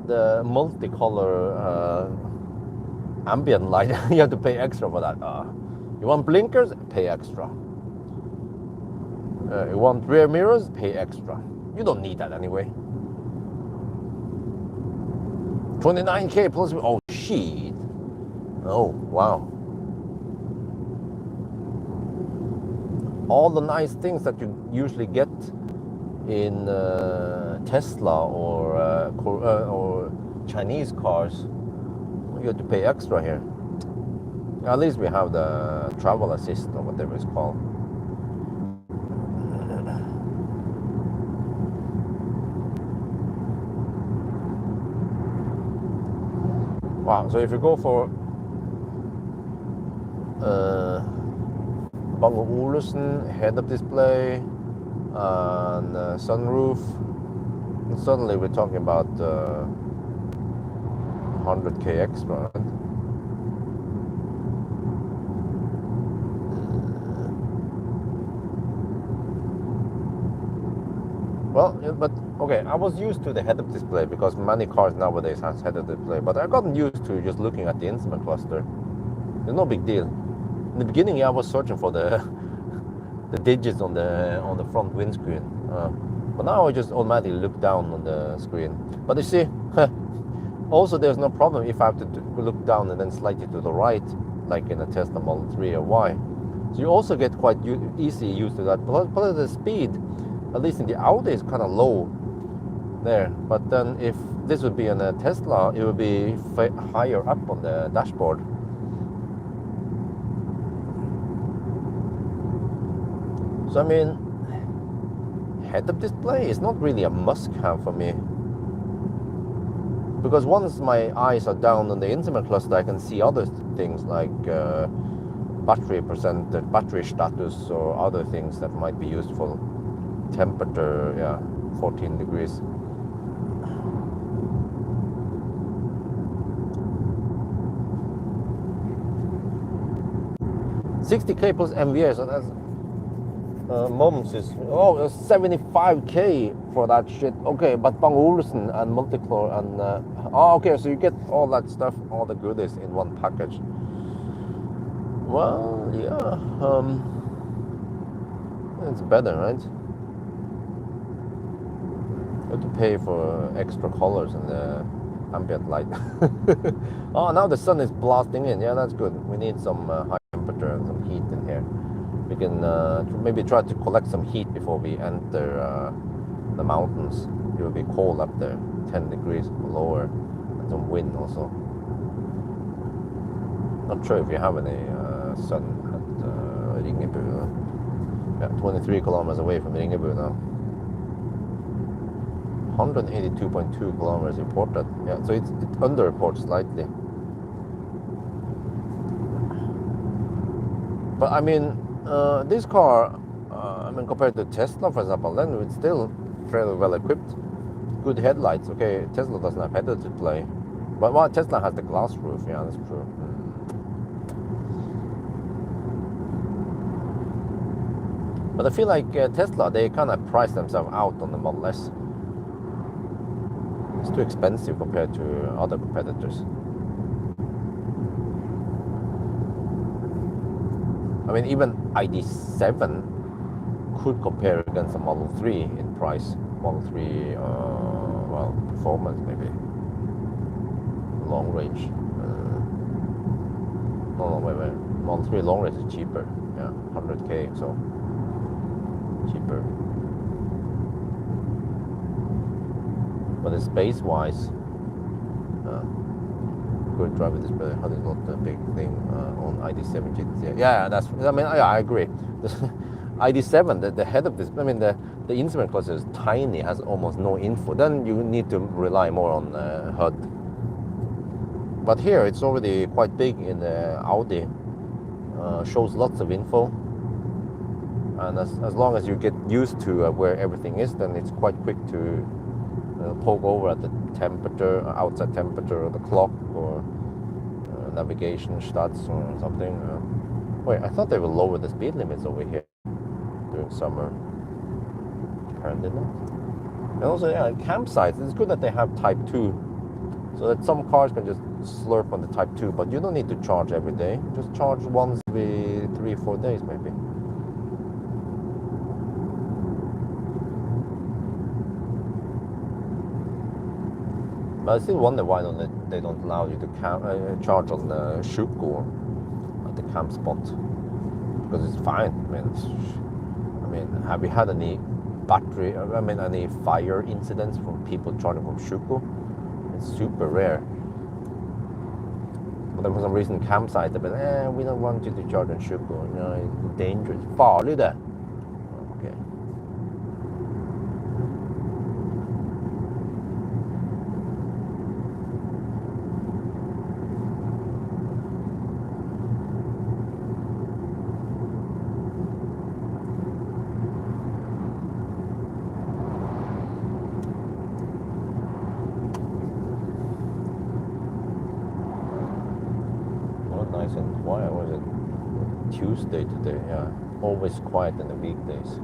multicolor ambient light. You have to pay extra for that. You want blinkers? Pay extra. You want rear mirrors? Pay extra. You don't need that anyway. 29k plus. Oh shit. Oh wow. All the nice things that you usually get in Tesla or Chinese cars, you have to pay extra here. At least we have the travel assist or whatever it's called. Wow, so if you go for Bang & Olufsen, head-up display, and sunroof, and suddenly we're talking about 100k extra. Well, but okay, I was used to the head-up display because many cars nowadays has head-up display, but I've gotten used to just looking at the instrument cluster. It's no big deal. In the beginning, I was searching for the digits on the front windscreen, but now I just automatically look down on the screen. But you see, also there's no problem if I have to look down and then slightly to the right, like in a Tesla Model 3 or Y. So you also get quite easy used to that. But the speed, at least in the Audi, is kind of low there. But then if this would be in a Tesla, it would be higher up on the dashboard. So I mean, head-up display is not really a must-have for me, because once my eyes are down on the instrument cluster, I can see other things like battery percentage, battery status, or other things that might be useful. Temperature, yeah. 14 degrees. 60k plus MVA, so that's moments is 75k for that shit. Okay, but Bang Olufsen and Multichlor and okay, so you get all that stuff, all the goodies in one package. Well, yeah, it's better, right? You have to pay for extra colors and the ambient light. Oh, now the sun is blasting in. Yeah, that's good. We need some high temperature and some heat in here. We can maybe try to collect some heat before we enter the mountains. It will be cold up there, 10 degrees lower, and some wind also. Not sure if you have any sun at Ringu. Yeah, 23 kilometers away from Ringu now. 182.2 kilometers reported. Yeah, so it underreports slightly. But I mean, this car, I mean, compared to Tesla, for example, then it's still fairly well equipped. Good headlights. Okay, Tesla doesn't have header display, but well, Tesla has the glass roof. Yeah, that's true. But I feel like Tesla, they kind of price themselves out on the Model S. It's too expensive compared to other competitors. I mean, even ID7 could compare against a Model 3 in price. Model 3, well, performance maybe. Long range. No, wait. Model 3 long range is cheaper. Yeah, 100k, so cheaper. But the space-wise, good driver display, how is not a big thing on ID7 GT. Yeah, that's. I mean, yeah, I agree. ID7, the head of this, I mean, the instrument cluster is tiny, has almost no info. Then you need to rely more on HUD. But here it's already quite big in the Audi. Shows lots of info. And as long as you get used to where everything is, then it's quite quick to poke over at the temperature, outside temperature, or the clock, or navigation stats or something. Wait, I thought they will lower the speed limits over here during summer. Apparently not. And also, yeah, campsites. It's good that they have Type 2, so that some cars can just slurp on the Type 2, but you don't need to charge every day. Just charge once every 3-4 days, maybe. But I still wonder why they don't allow you to charge on the Shuko at the camp spot, because it's fine. I mean, have you had any any fire incidents from people charging from Shuko? It's super rare. But then for some reason, campsites have been, we don't want you to charge on Shuko. You know, it's dangerous. Farlig det. Okay. Nice and quiet. Was it Tuesday today? Yeah, always quiet in the weekdays.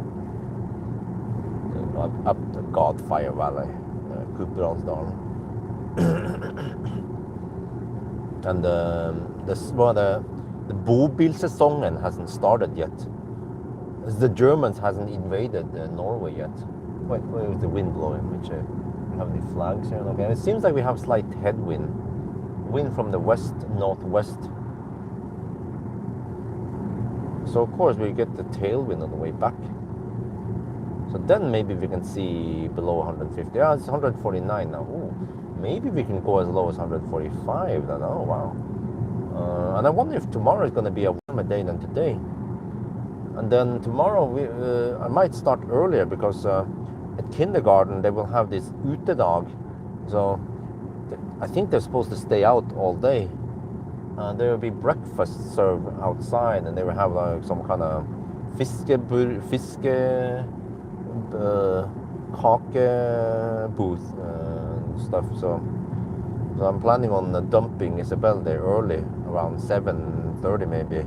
Up the Godfire Valley, Gudbrandsdalen, and the bobilsesongen hasn't started yet. The Germans hasn't invaded Norway yet. Wait, where is the wind blowing? Which have the flags here? Okay, it seems like we have slight headwind, wind from the west northwest. So of course we get the tailwind on the way back. So then maybe we can see below 150. Yeah, it's 149 now. Ooh, maybe we can go as low as 145 then. Oh wow. And I wonder if tomorrow is going to be a warmer day than today. And then tomorrow I might start earlier, because at kindergarten they will have this utedag. So I think they're supposed to stay out all day. There will be breakfast served outside, and they will have like some kind of booth and stuff. So I'm planning on dumping Isabel there early, around 7:30 maybe,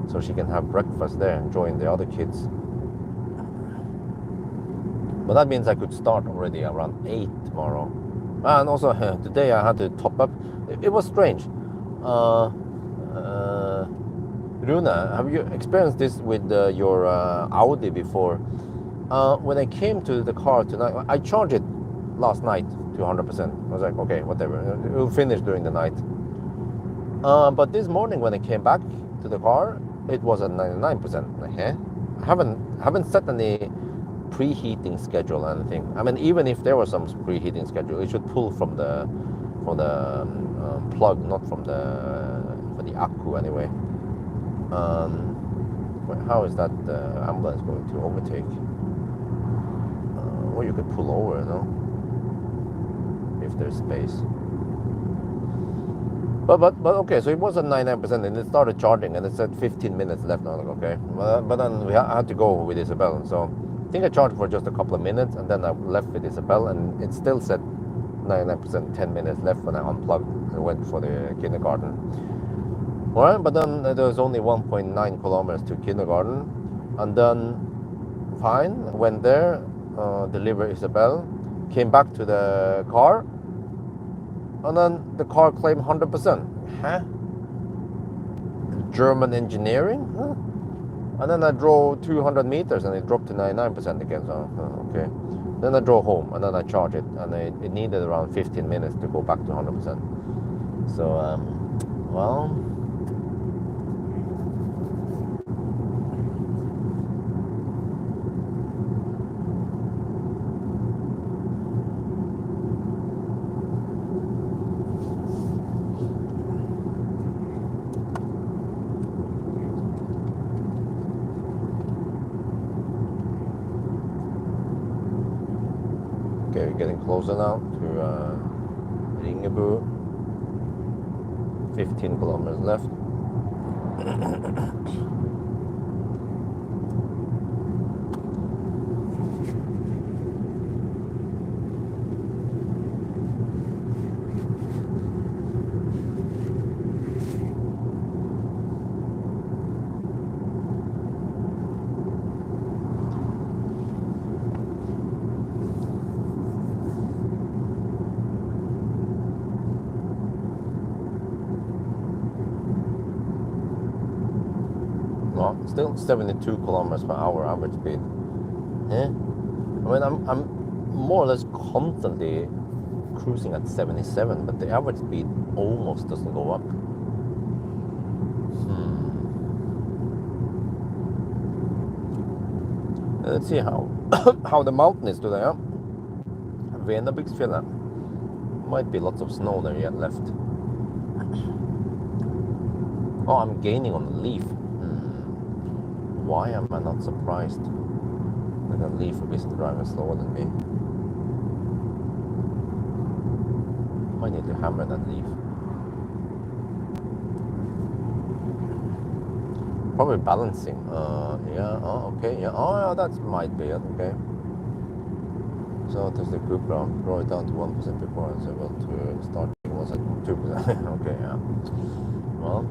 so she can have breakfast there and join the other kids. But that means I could start already around 8 tomorrow. And also today I had to top up. It was strange. Runa, have you experienced this with your Audi before? When I came to the car tonight, I charged it last night to 100%. I was like, okay, whatever, it will finish during the night. But this morning when I came back to the car, it was at 99%. I haven't set any preheating schedule or anything. I mean, even if there was some preheating schedule, it should pull from the plug, not from for the accu anyway. How is that ambulance going to overtake? Or you could pull over, you know, if there's space. But okay, so it was at 99% and it started charging and it said 15 minutes left. I was like, okay, but then I had to go with Isabel. So I think I charged for just a couple of minutes and then I left with Isabel and it still said 99%, 10 minutes left when I unplugged and went for the kindergarten. Alright, but then there was only 1.9 kilometers to kindergarten, and then fine, went there, delivered Isabel, came back to the car, and then the car claimed 100%. Huh? German engineering? Huh? And then I drove 200 meters and it dropped to 99% again, so okay. Then I drove home and then I charged it, and it needed around 15 minutes to go back to 100%. So, well... Okay, we're getting closer now to Ringu. 15 kilometers left. Still 72 kilometers per hour average speed. I mean, I'm more or less constantly cruising at 77, but the average speed almost doesn't go up. Let's see how how the mountain is today. Venabygsfjellet. Might be lots of snow there yet left. Oh, I'm gaining on the leaf. Why am I not surprised that a leaf is driving slower than me? I need to hammer that leaf. Probably balancing. Yeah. Oh, okay. Yeah. Oh, yeah. That might be it. Okay. So does the group draw it down to 1% before I was able to start? Was it 2%? Okay. Yeah. Well.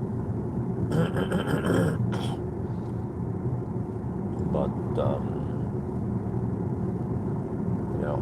But, you know,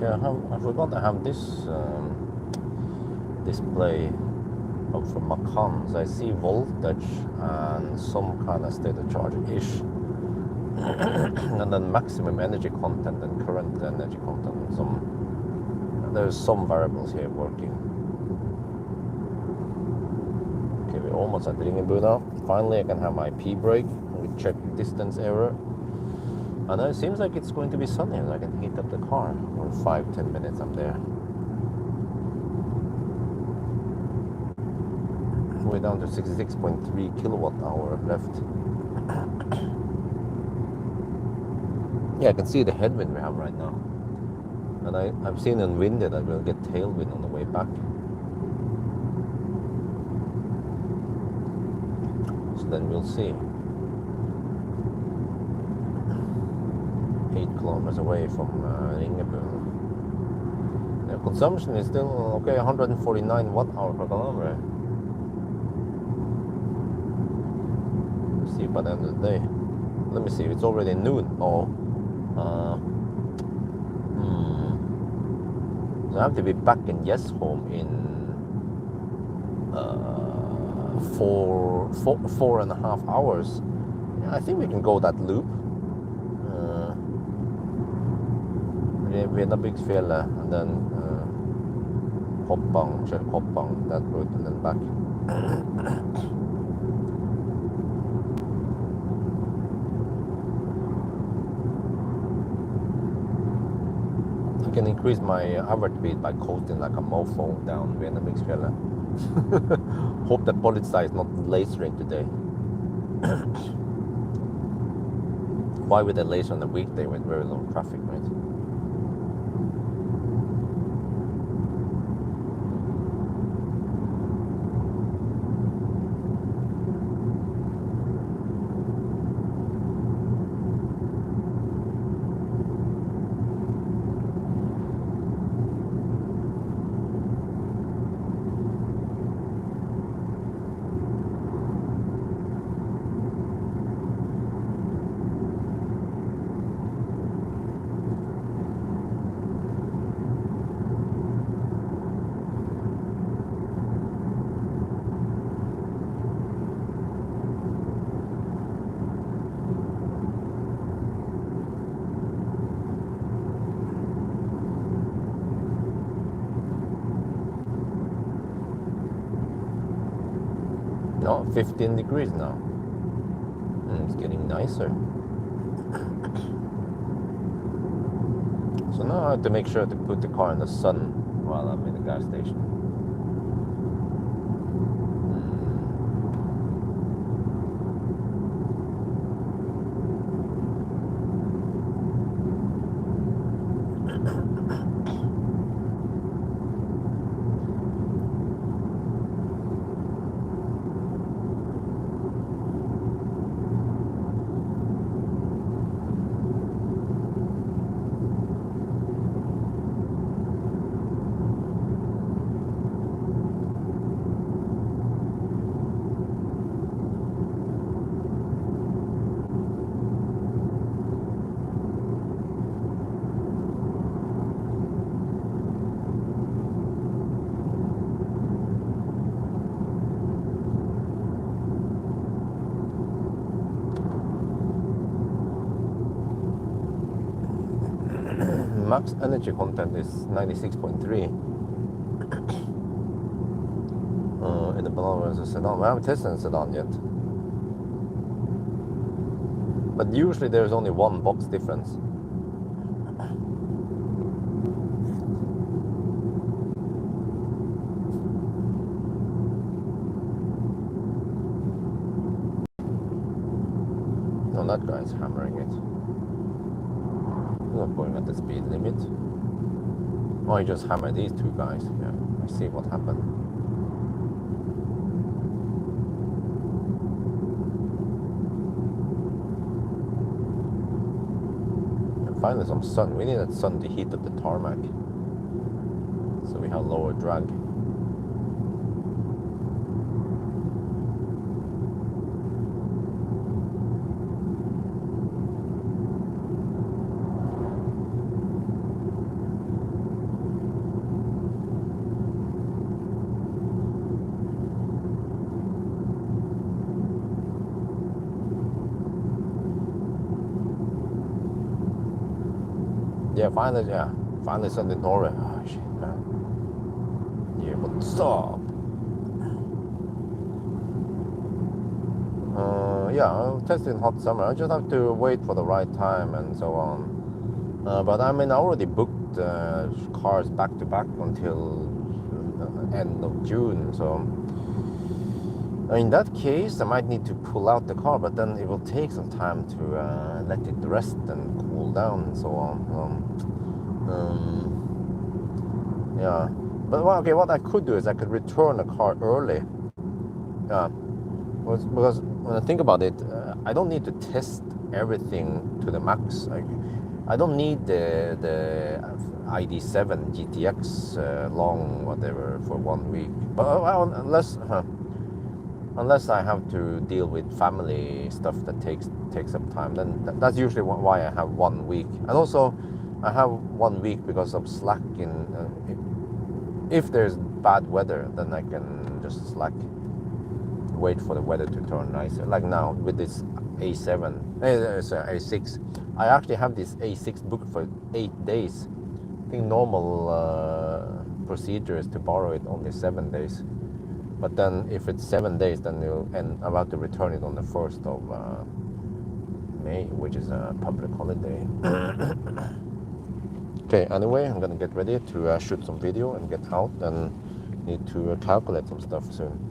Yeah, I forgot I have this display from Macan. So I see voltage and some kind of state of charge-ish. And then maximum energy content and current energy content. There's some variables here working. Okay, we're almost at Ringu now. Finally, I can have my P-brake. We check distance error. And it seems like it's going to be sunny, and I can heat up the car. For 5-10 minutes I'm there. We're down to 66.3 kilowatt hour left. Yeah, I can see the headwind we have right now. And I've seen in windy that we'll get tailwind on the way back. So then we'll see. 8 kilometers away from Ringu. The consumption is still okay, 149 watt hour per kilometer. We'll see by the end of the day. Let me see, it's already noon. So I have to be back in Home in 4.5 hours. Yeah, I think we can go that loop. Venabygsfjellet and then Koppang, that route, and then back. I can increase my average speed by coasting like a mofo down Venabygsfjellet. Hope that Polizei is not lasering today. Why would they laser on a weekday with very low traffic, right? No, 15 degrees now. It's getting nicer. So now I have to make sure to put the car in the sun while I'm in the gas station. Max energy content is 96.3 in the Pawel versus sedan. I haven't tested a sedan yet, but usually there's only one box difference. No, that guy's hammering it. Not going at the speed limit. Oh, he just hammered these two guys. Yeah, I see what happened. And finally some sun. We need that sun to heat up the tarmac, so we have lower drag. finally Sunday Norway. Oh, shit, man. Yeah, what's up? I'm testing hot summer. I just have to wait for the right time and so on. But I mean, I already booked cars back to back until end of June. So in that case, I might need to pull out the car, but then it will take some time to let it rest and cool down and so on. Yeah, but okay, what I could do is I could return the car early. Because when I think about it, I don't need to test everything to the max. I don't need the ID7 GTX long whatever for 1 week. But unless I have to deal with family stuff that takes up time, then that's usually why I have 1 week. And also, I have 1 week because of slack in. If there's bad weather, then I can just slack. Wait for the weather to turn nicer. Like now with this A6. I actually have this A6 booked for 8 days. I think normal procedure is to borrow it only 7 days. But then if it's 7 days, then I'm about to return it on the 1st of May, which is a public holiday. Okay, anyway, I'm gonna get ready to shoot some video and get out and need to calculate some stuff soon.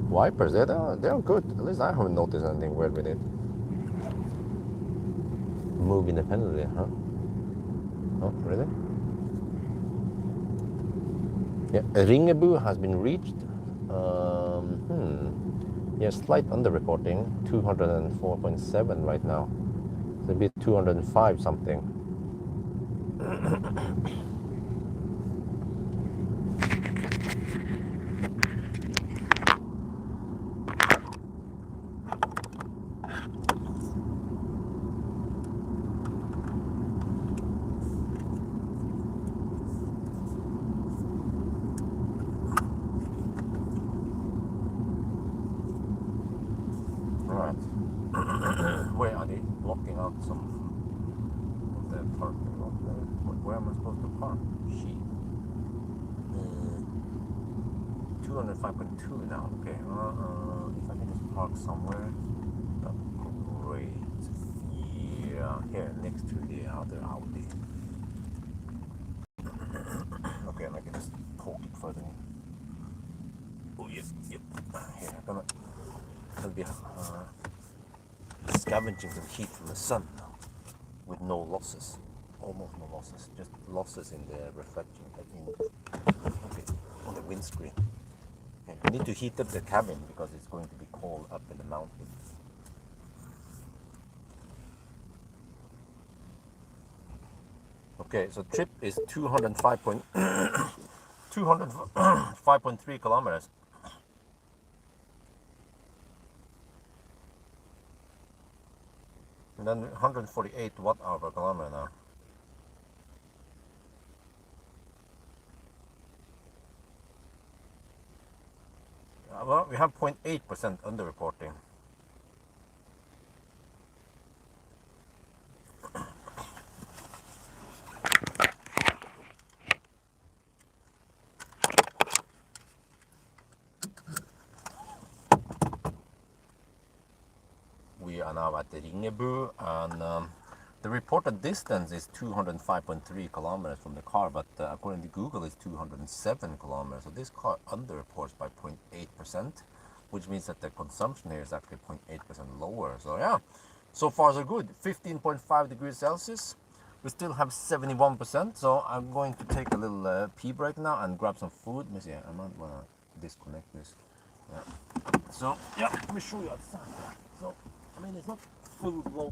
Wipers, they're good. At least I haven't noticed anything weird with it. Move independently, huh? Oh, really? Yeah, Ringu has been reached. Yeah, slight underreporting, 204.7 right now. It's a bit 205 something. Where are they blocking out some of the parking lot there? Where am I supposed to park? Sheep. 205.2 now. Okay. If I can just park somewhere, that'd be great. Yeah, here next to the other Audi. Okay, and I can just poke it further in. Oh yep. Here, I'm gonna be scavenging some heat from the sun now, with no losses, almost no losses, just losses in the reflection, on the windscreen. Okay, I need to heat up the cabin because it's going to be cold up in the mountains. Okay, so trip is 205.3 kilometers. And then 148 watt-hour per kilometer now. Well, we have 0.8% underreporting. We are now at the Ringu, and the reported distance is 205.3 kilometers from the car, but according to Google it's 207 kilometers. So this car underreports by 0.8%, which means that the consumption here is actually 0.8% lower. So yeah, so far so good. 15.5 degrees Celsius. We still have 71%, so I'm going to take a little pee break now and grab some food. Let me see, I might want to disconnect this. Yeah. So yeah, let me show you outside. So I mean, it's not full blown.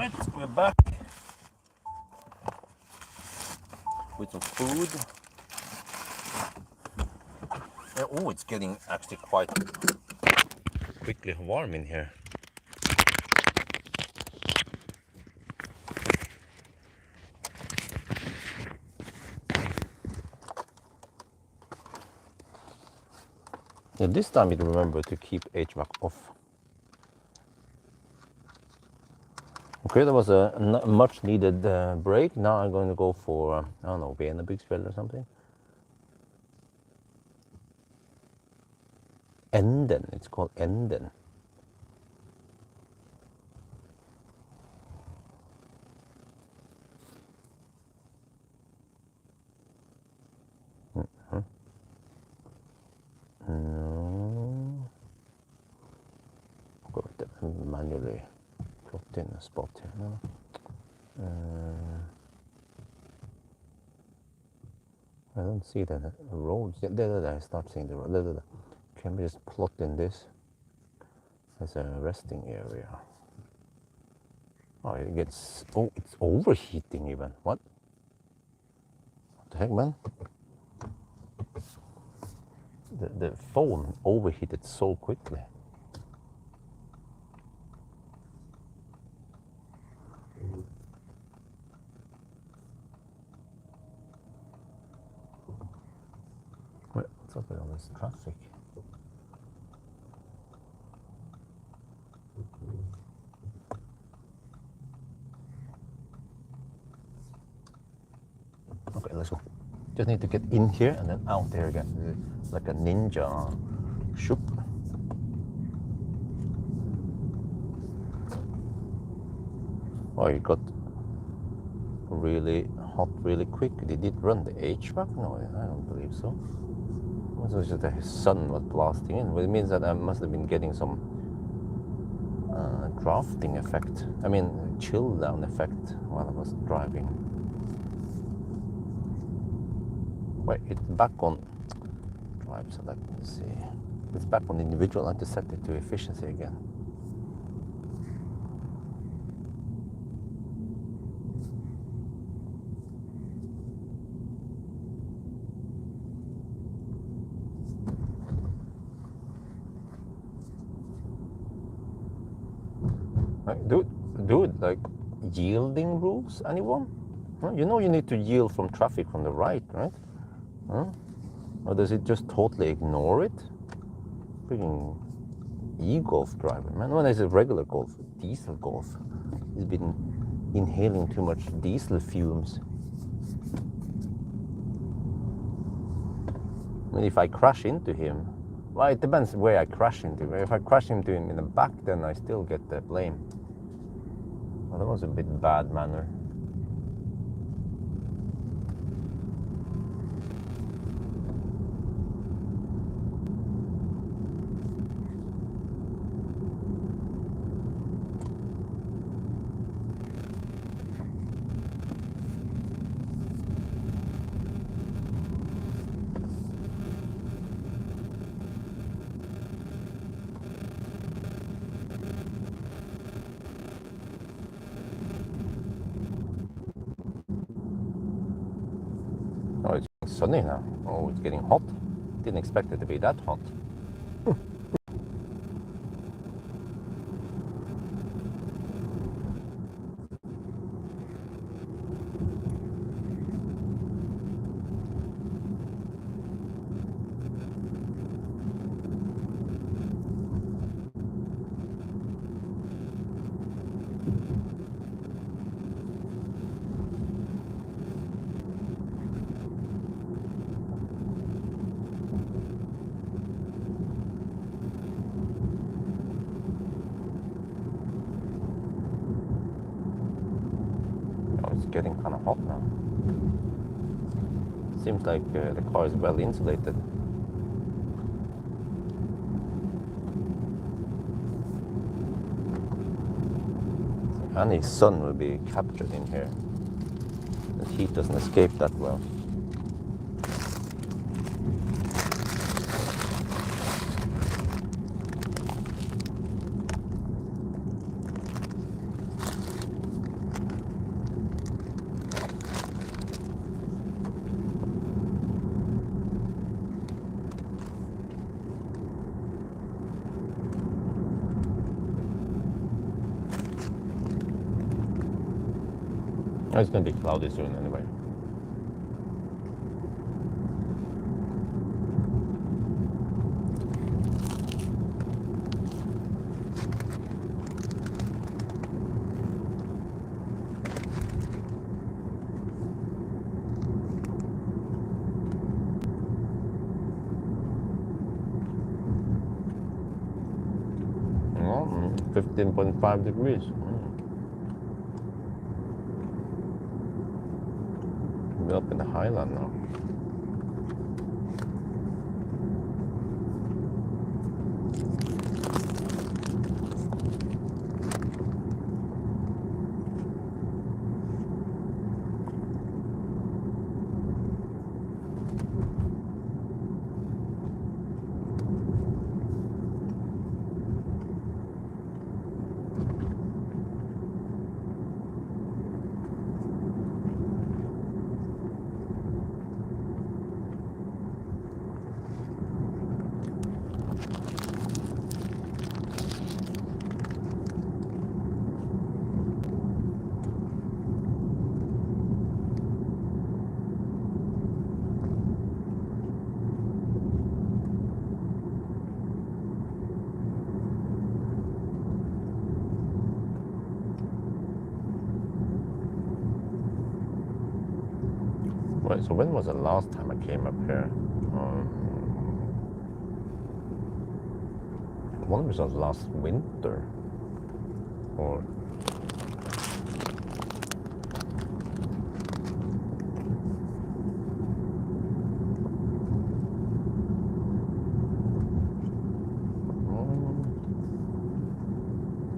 Alright, we're back with some food. Oh, it's getting actually quite quickly warm in here. Yeah, this time it remember to keep HVAC off. Okay, that was a much needed break. Now I'm going to go for, I don't know, Venebygsfjell or something. Enden, it's called Enden. No. I've got to manually plot in a spot here. No. I don't see the roads. There, I start seeing the road. There. Can we just plot in this as a resting area? Oh, it gets. Oh, it's overheating even. What the heck, man? The phone overheated so quickly. What's up with all this traffic? Okay, let's go. Just need to get in here and then out there again. Like a ninja shoop. Oh, it got really hot really quick. Did it run the HVAC? No, I don't believe so. It was just the sun was blasting in. Well, it means that I must have been getting some drafting effect. I mean, chill down effect while I was driving. Wait, it's back on drive select. Let's see. It's back on individual. I have to set it to efficiency again. Dude, like yielding rules, anyone? Huh? You know you need to yield from traffic from the right, right? Huh? Or does it just totally ignore it? Freaking e-golf driver, man. When I say regular golf, diesel golf. He's been inhaling too much diesel fumes. I mean, if I crash into him, well, it depends where I crash into him. If I crash into him in the back, then I still get the blame. Well, that was a bit bad manner. Oh, it's sunny now. Oh, it's getting hot. Didn't expect it to be that hot. Getting kind of hot now. Seems like the car is well insulated. Any sun will be captured in here. The heat doesn't escape that well. Oh, it's gonna be cloudy soon anyway. Oh, 15.5 degrees. We're up in the Highland now. Right, so when was the last time I came up here? I wonder if it was last winter or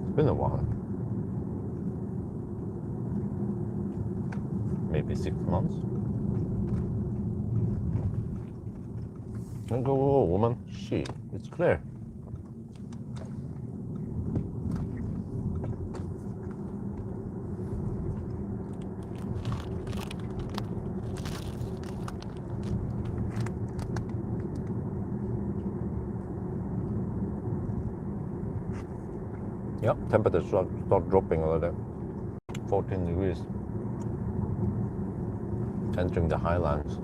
it's been a while. Maybe 6 months. Don't go, oh, woman. She. It's clear. Yep, temperature start dropping already. 14 degrees. Entering the Highlands.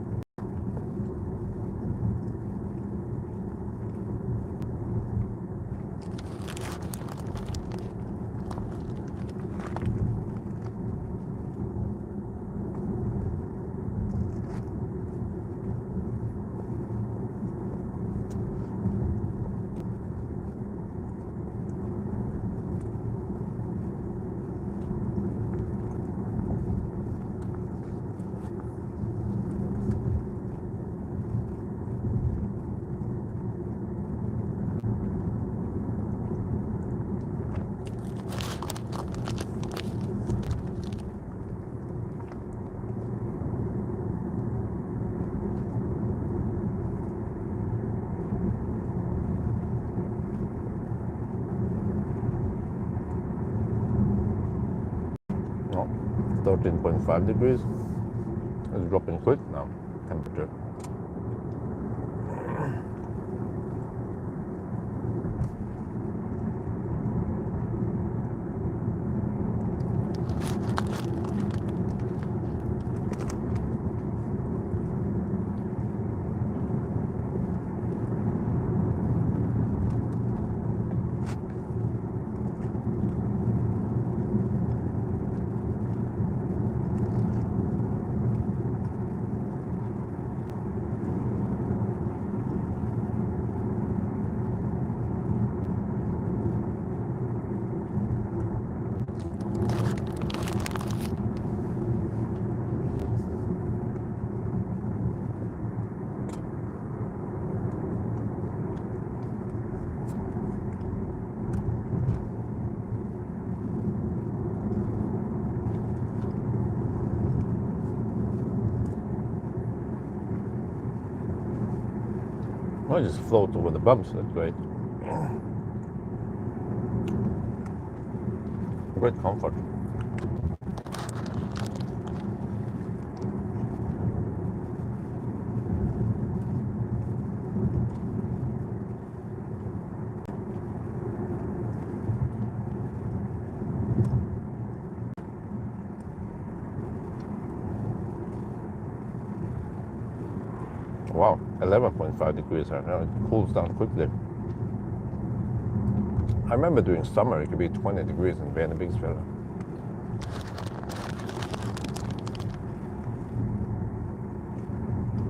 No, 13.5 degrees. It's dropping quick now, temperature. I just float over the bumps, that's great. Great comfort. 11.5 degrees right now. It cools down quickly. I remember during summer it could be 20 degrees in Venebigsfjell.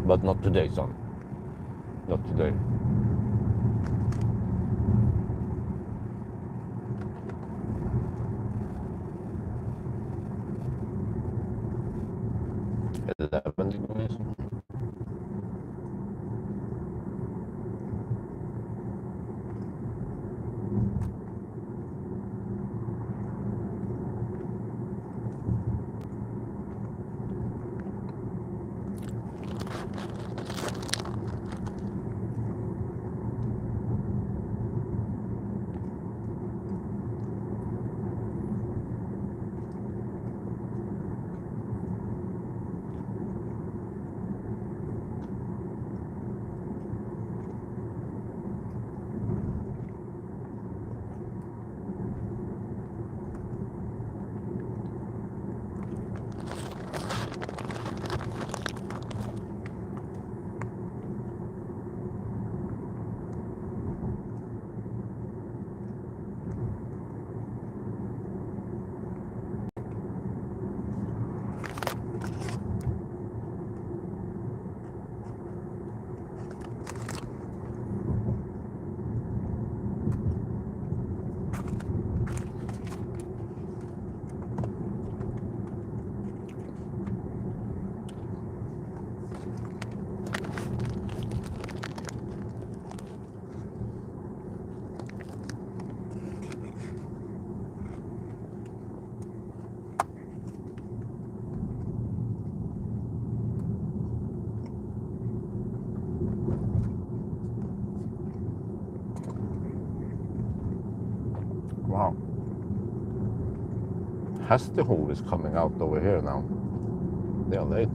But not today, son. Not today. $11 degrees. Wow. Hestehov is coming out over here now. They are late.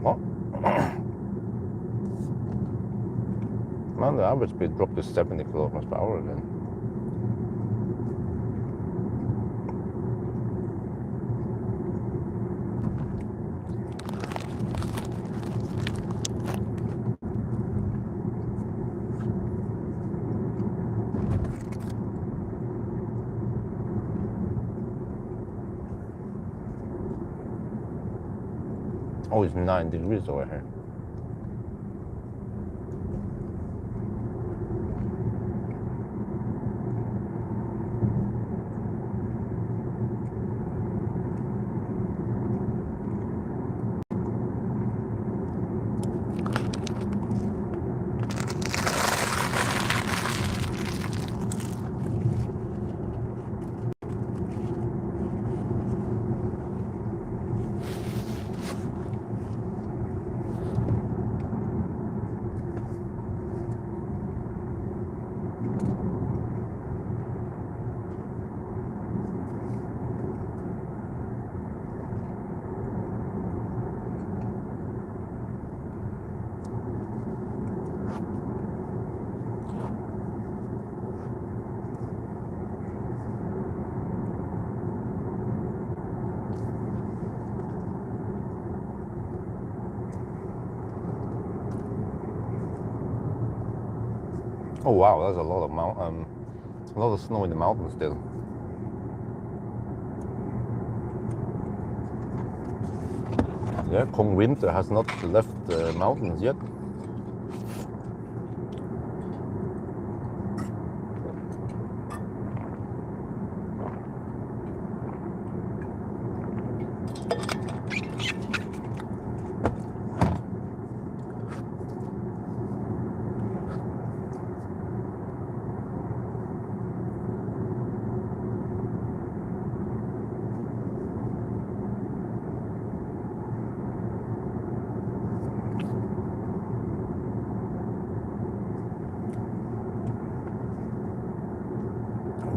What? Man, the average speed dropped to 70 kilometers per hour again. Oh, it's 9 degrees over here. Oh wow, there's a lot of snow in the mountains still. Yeah, Kong Winter has not left the mountains yet.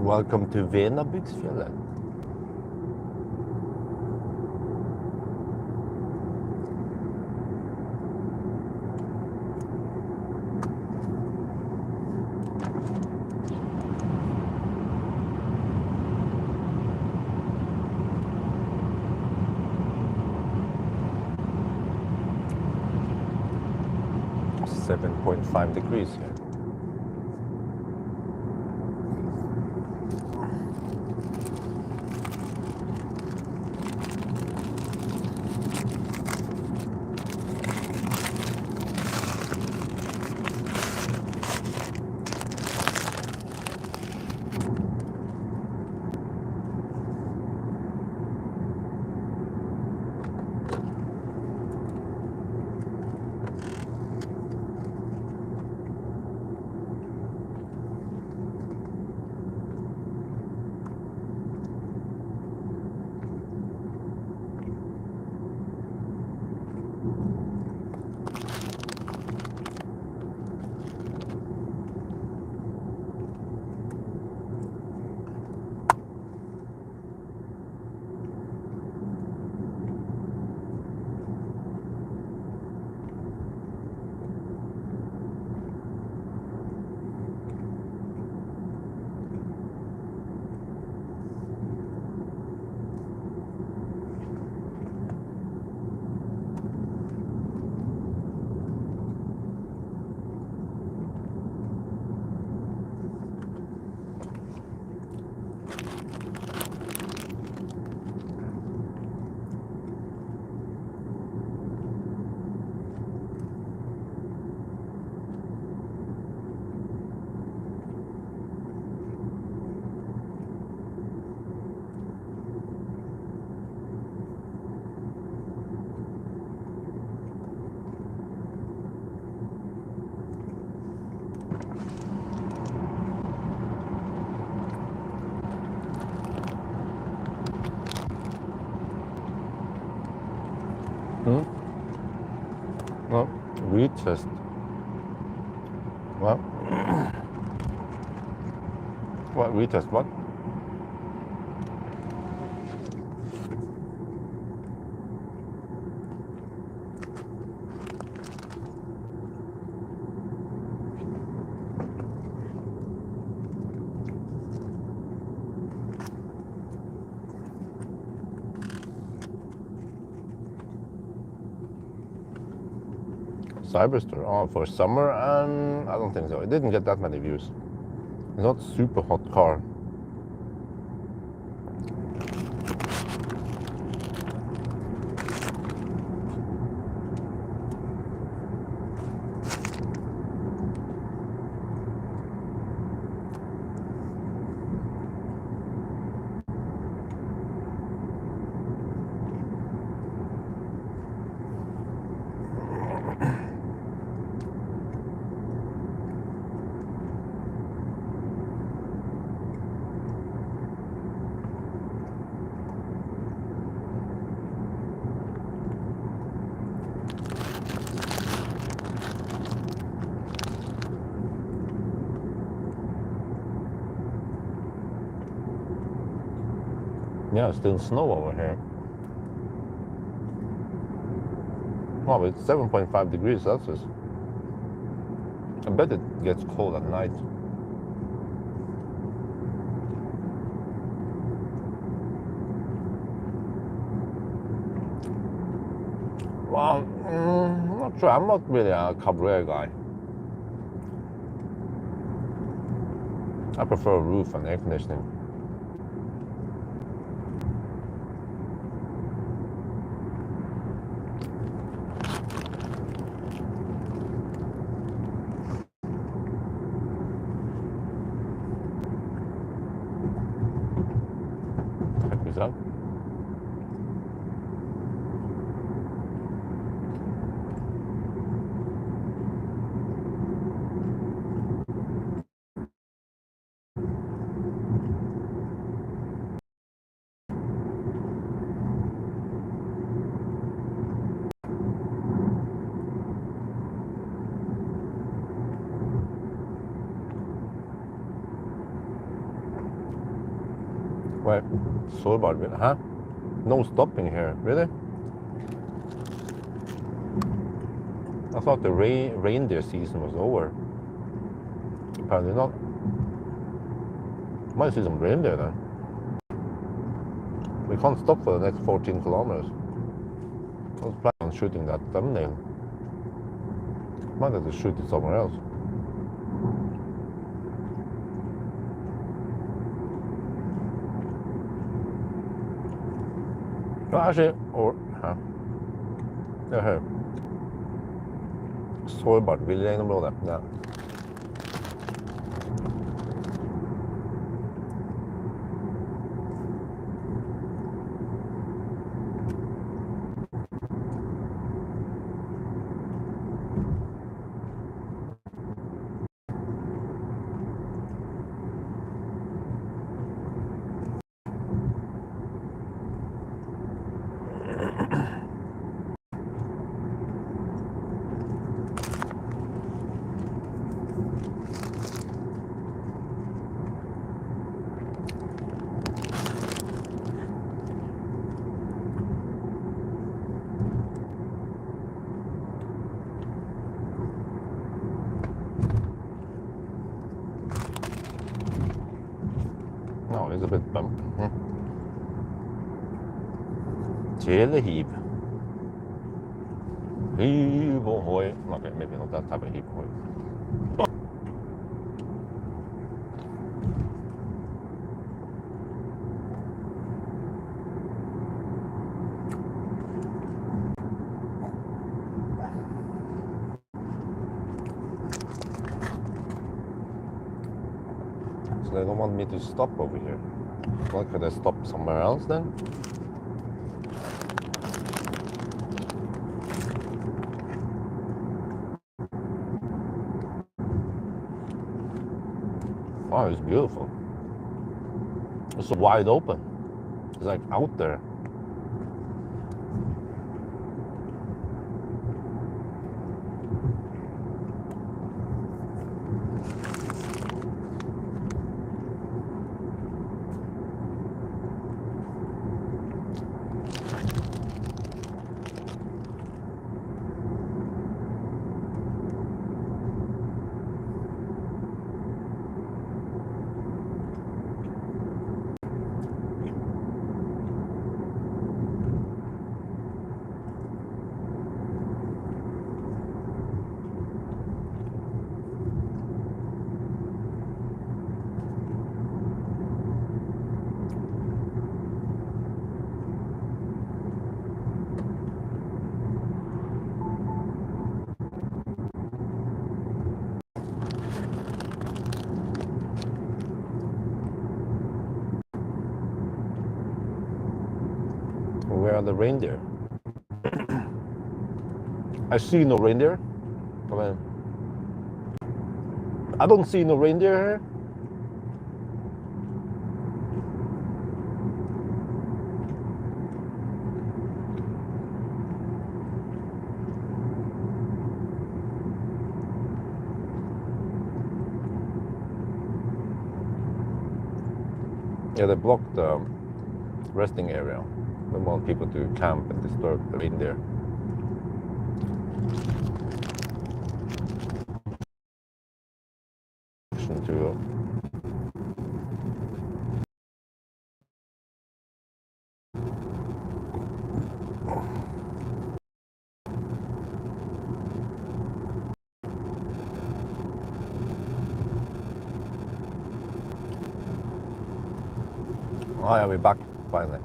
Welcome to Venabygsfjället. .5 degrees here. Well, retest. Well, what retest? What? Cyberster, oh, for summer, and I don't think so. It didn't get that many views. It's not super hot car. Yeah, it's still snow over here. Oh, it's 7.5 degrees Celsius. I bet it gets cold at night. Well, I'm not sure. I'm not really a cabriolet guy. I prefer a roof and air conditioning. Check this out. Wait, sårbar, huh? No stopping here, really? I thought the reindeer season was over. Apparently not. Might see some reindeer then. We can't stop for the next 14 kilometers. I was planning on shooting that thumbnail. Might have to shoot it somewhere else. No, actually, or, huh? Det er her. Sårbart villreinområde. Ja. No, it's a bit bumpy. Teleheave. Heave ahoy. Okay, maybe not that type of heave ahoy. So they don't want me to stop over here. Well, could I stop somewhere else then? Wow, it's beautiful. It's so wide open. It's like out there. Where are the reindeer? I see no reindeer. I don't see no reindeer here. Yeah, they blocked the resting area. We don't want people to camp and disturb the reindeer. To oh yeah, we're back finally.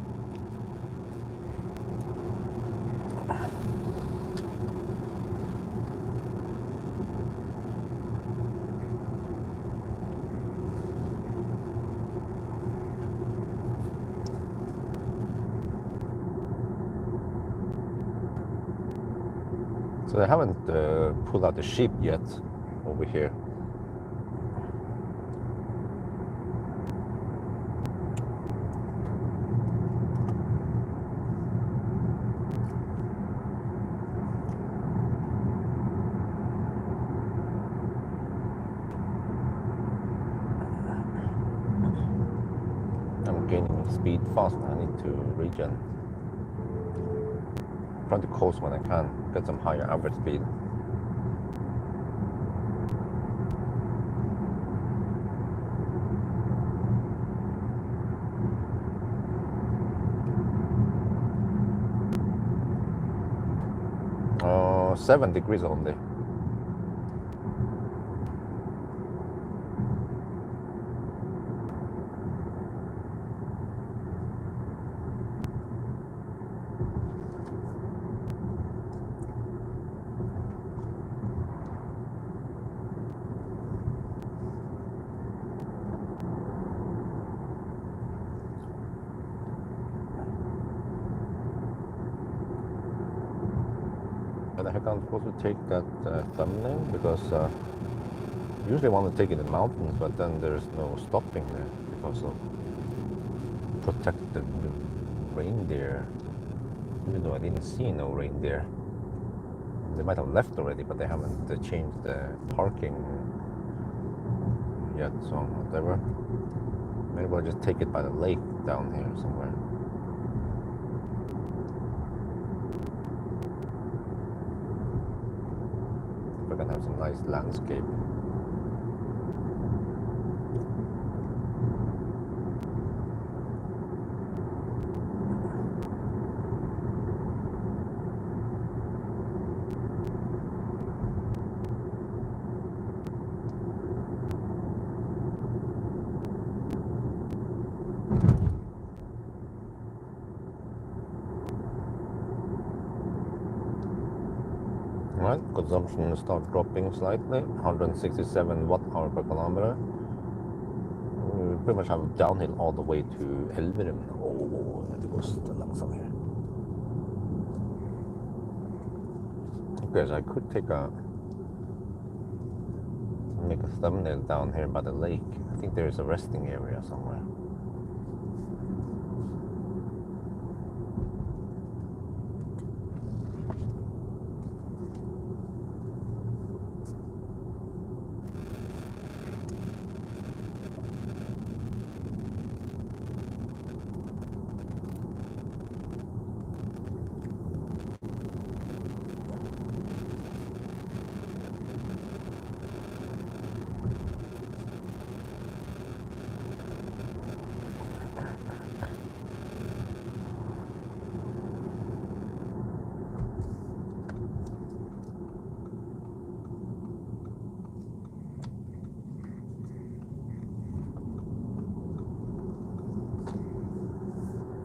So they haven't pulled out the sheep yet over here. I'm gaining speed fast. I need to regen. Try to coast when I can, get some higher average speed. Oh, 7 degrees only. But I can't supposed to take that thumbnail because usually I want to take it in the mountains, but then there's no stopping there because of protected reindeer. Even though I didn't see no reindeer. They might have left already, but they haven't changed the parking yet, so whatever. Maybe I'll just take it by the lake down here somewhere. We're gonna have some nice landscape. Right, consumption start dropping slightly, 167 watt-hour per kilometer. We pretty much have downhill all the way to Elverum. Oh, det går så långsamt här. Okay, so I could make a thumbnail down here by the lake. I think there is a resting area somewhere.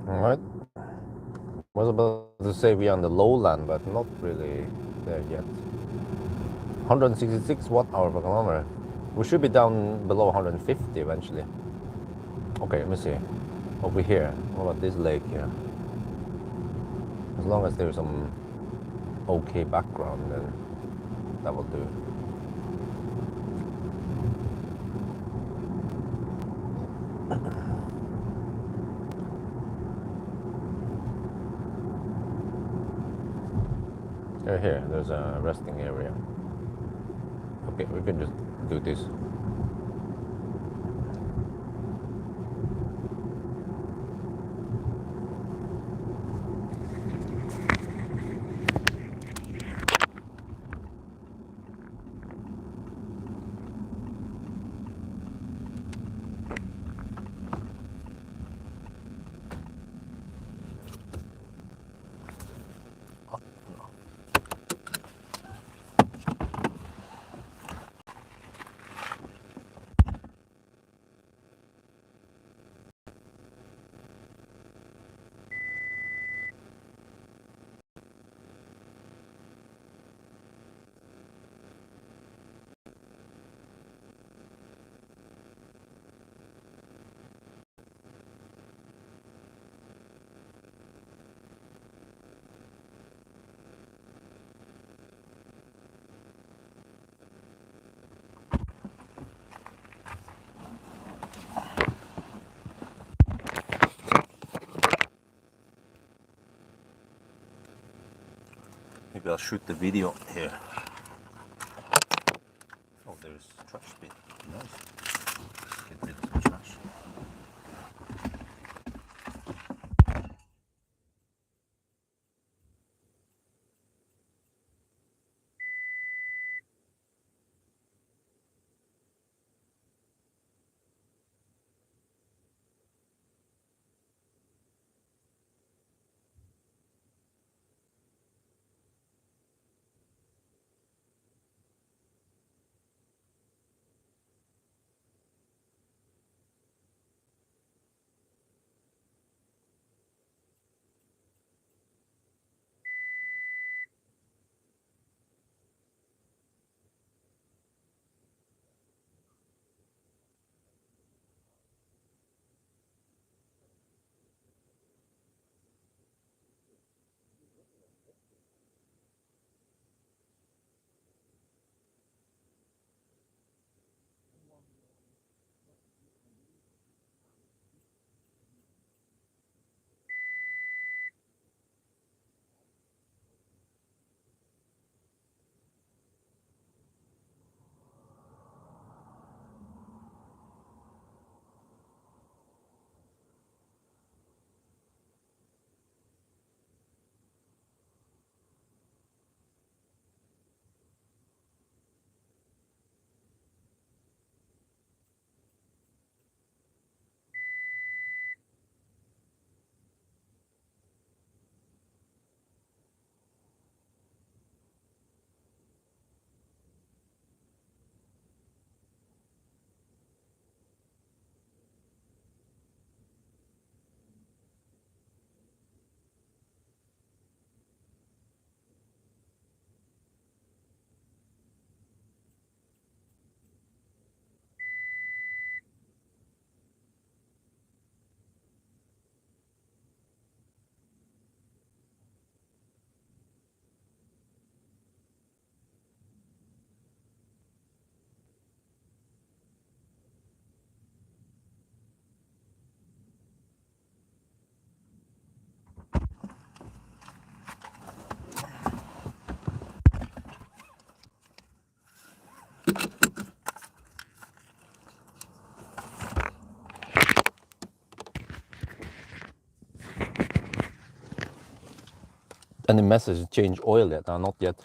Alright. Was about to say we are on the lowland, but not really there yet. 166 watt-hour per kilometer. We should be down below 150 eventually. Okay, let me see. Over here, what about this lake here? As long as there's some okay background, then that will do. Here, there's a resting area. Okay, we can just do this. Maybe I'll shoot the video here. Oh, there's trash bin. Nice. Get rid of the trash. Any message change oil yet? Not yet.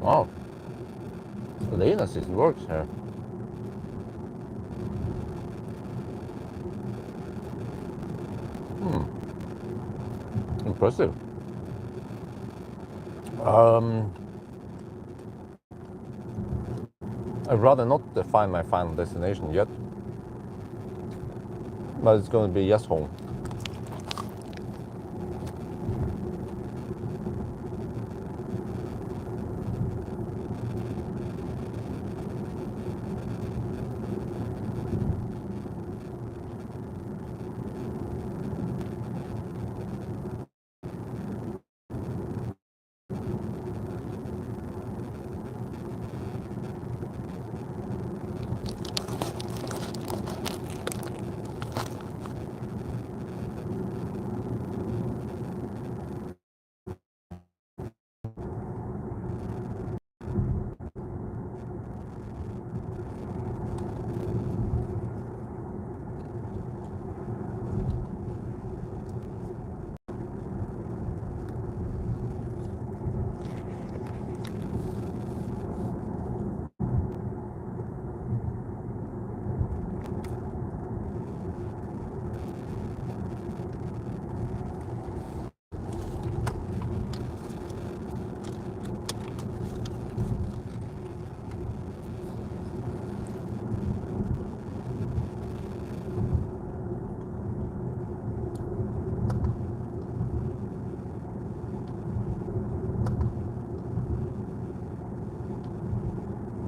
Wow, lane assist works here. Impressive. I'd rather not define my final destination yet, but it's going to be yes home.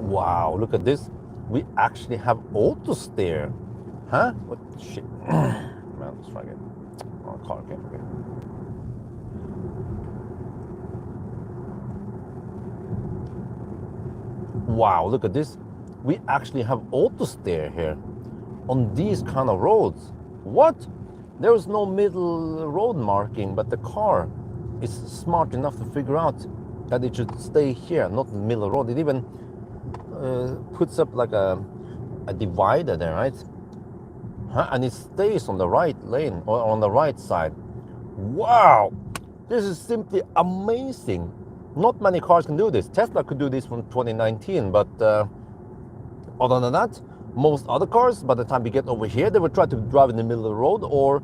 Wow, look at this. We actually have auto steer. Huh? What shit? Man, let's try again. Oh, car, okay. Wow, look at this. We actually have auto steer here on these kind of roads. What? There is no middle road marking, but the car is smart enough to figure out that it should stay here, not in the middle road. It even puts up like a divider there, right? Huh? And it stays on the right lane or on the right side. Wow, this is simply amazing. Not many cars can do this. Tesla could do this from 2019, but other than that, most other cars, by the time we get over here, they will try to drive in the middle of the road or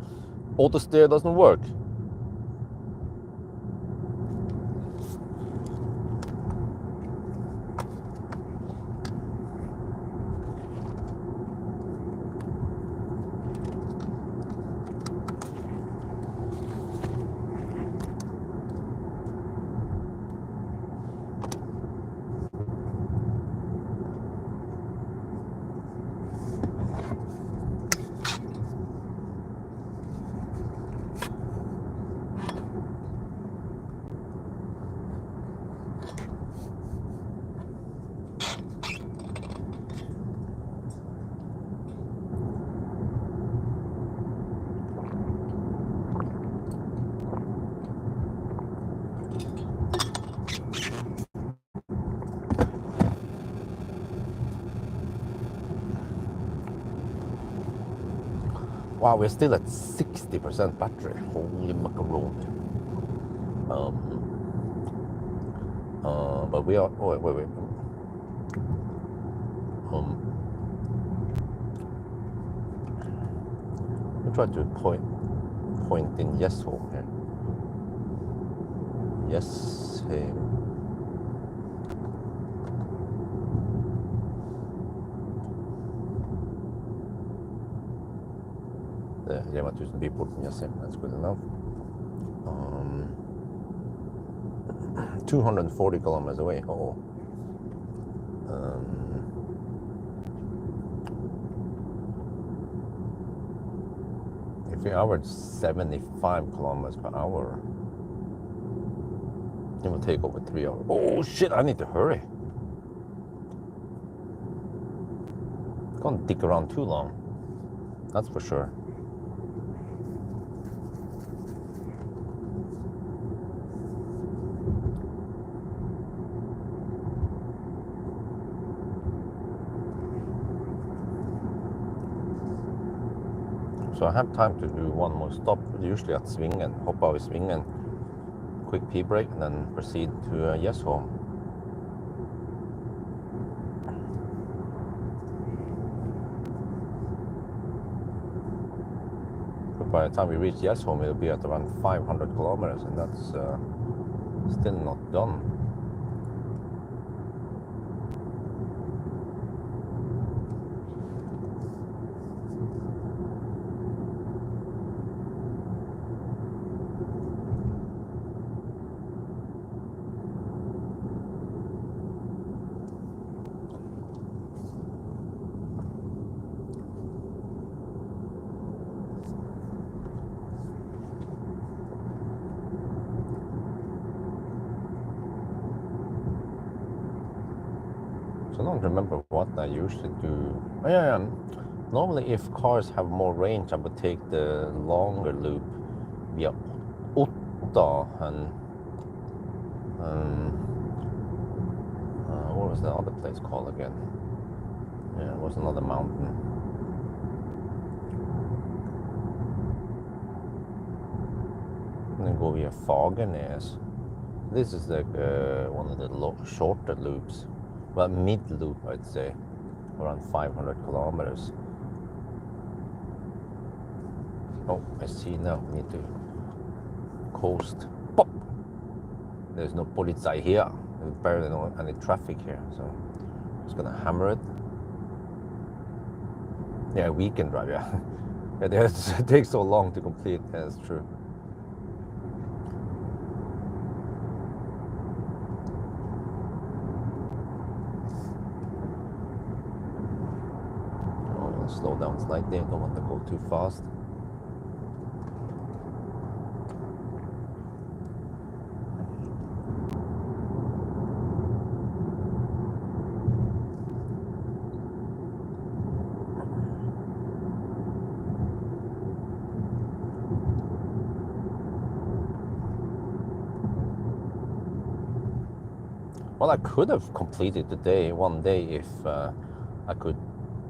auto steer doesn't work. Wow, we're still at 60% battery. Holy macaroni. But we are. Oh, wait. We try to point in yes home here. Yes home. Det är 1000 people. Yes, that's good enough. 240 kilometers away. Oh. If we average 75 kilometers per hour, it will take over 3 hours. Oh shit! I need to hurry. Can't dick around too long. That's for sure. So I have time to do one more stop, usually at Svingen, hop out of Svingen, quick P-brake, and then proceed to yes home. But by the time we reach Yesholm, it'll be at around 500 kilometers, and that's still not done. So I don't remember what I usually do. Oh, yeah. Normally, if cars have more range, I would take the longer loop via Otta and what was the other place called again? Yeah, it was another mountain. And then go via Fagernes. This is like one of the shorter loops. Well, mid loop, I'd say, around 500 kilometers. Oh, I see now. We need to coast. Pop! There's no Polizei here. There's barely any traffic here, so I'm just gonna hammer it. Yeah, weekend drive, yeah. Yeah, it takes so long to complete. Yeah, that's true. Slow down slightly, don't want to go too fast. Well, I could have completed the day, one day, if I could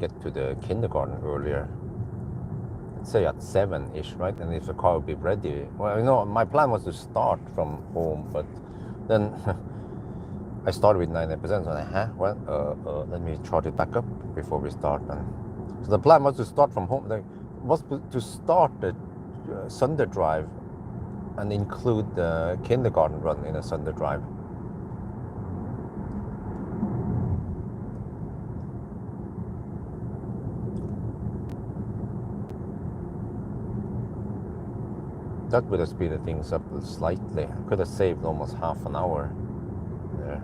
get to the kindergarten earlier, say at 7-ish, right? And if the car would be ready. Well, you know, my plan was to start from home, but then I started with 90%, so well, let me charge it back up before we start. And so the plan was to start from home. Was to start the Sunday drive and include the kindergarten run in a Sunday drive. That would have speeded things up slightly. I could have saved almost half an hour there.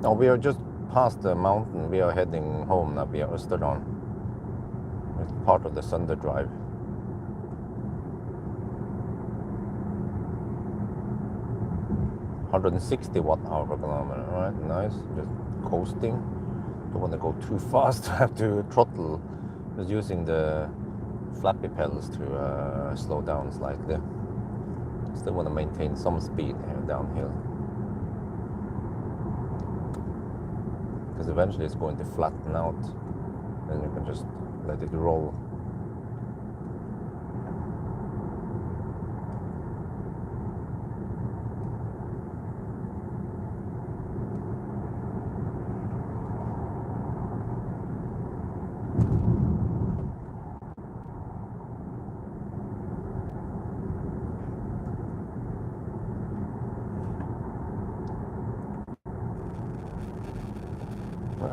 Now we are just past the mountain. We are heading home now via Österdalen. It's part of the Sunday drive. $160 watt-hour per kilometer. All right, nice. Just coasting. Don't want to go too fast. I have to throttle. Just using the flappy pedals to slow down slightly. Still want to maintain some speed here downhill. Because eventually it's going to flatten out. Then you can just let it roll.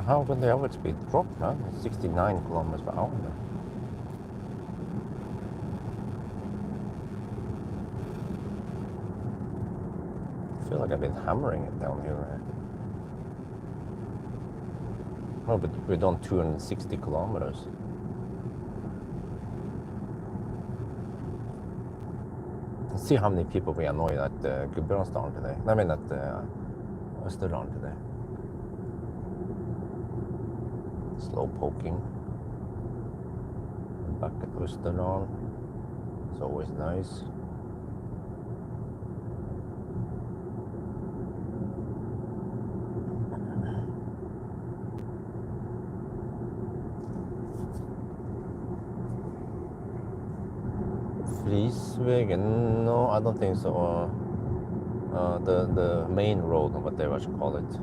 How can the average speed drop now? 69 kilometers per hour now. I feel like I've been hammering it down here. Oh, but we're done 260 kilometers. Let's see how many people we annoyed at Gudbrandsdalen today. I mean at Østerdalen today. Slow poking. Back at Østerdalen. It's always nice. Frisvegen? No, I don't think so. The main road, or whatever I should call it.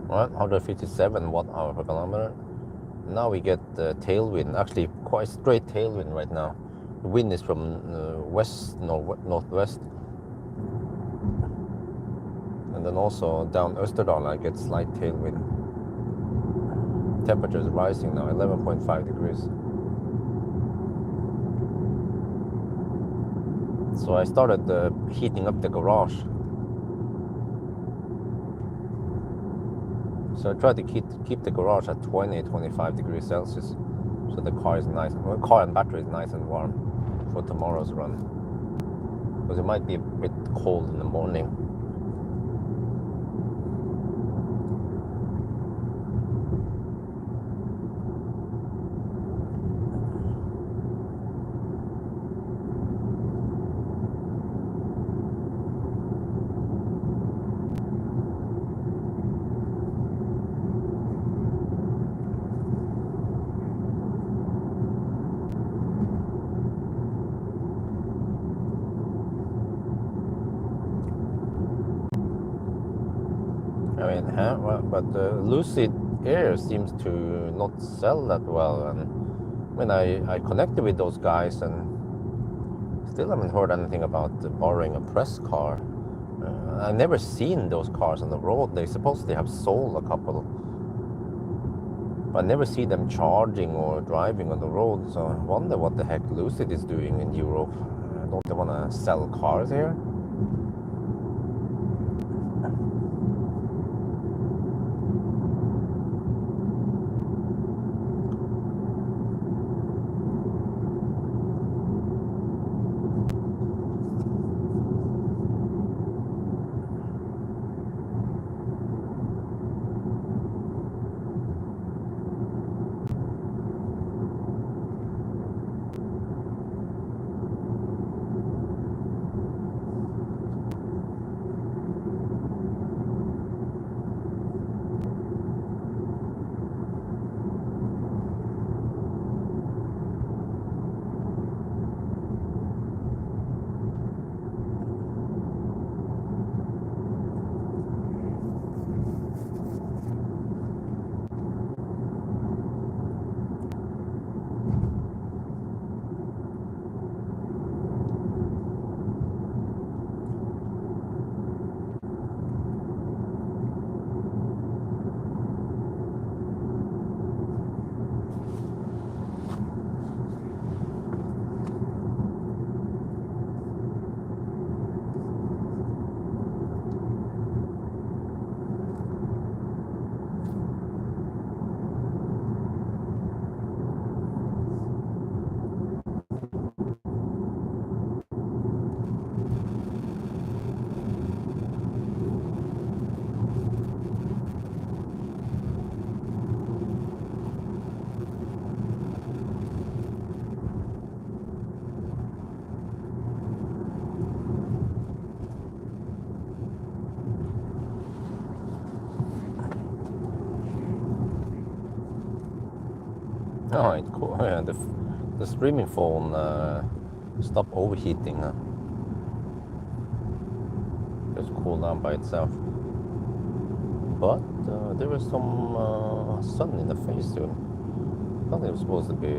Well, 157 watt-hour per kilometer. Now we get tailwind, actually quite straight tailwind right now. The wind is from northwest. And then also down Østerdalen I get slight tailwind. Temperature is rising now, 11.5 degrees. So I started heating up the garage. So I try to keep the garage at 20-25 degrees Celsius. So the car is nice, well, car and battery is nice and warm for tomorrow's run. Because it might be a bit cold in the morning. But Lucid Air seems to not sell that well, and I mean I connected with those guys and still haven't heard anything about borrowing a press car. I've never seen those cars on the road. They supposedly have sold a couple, but I never see them charging or driving on the road. So I wonder what the heck Lucid is doing in Europe. Don't they want to sell cars here? Oh, it's cool. Yeah, the streaming phone stopped overheating. Just cool down by itself. But there was some sun in the face soon. I thought it was supposed to be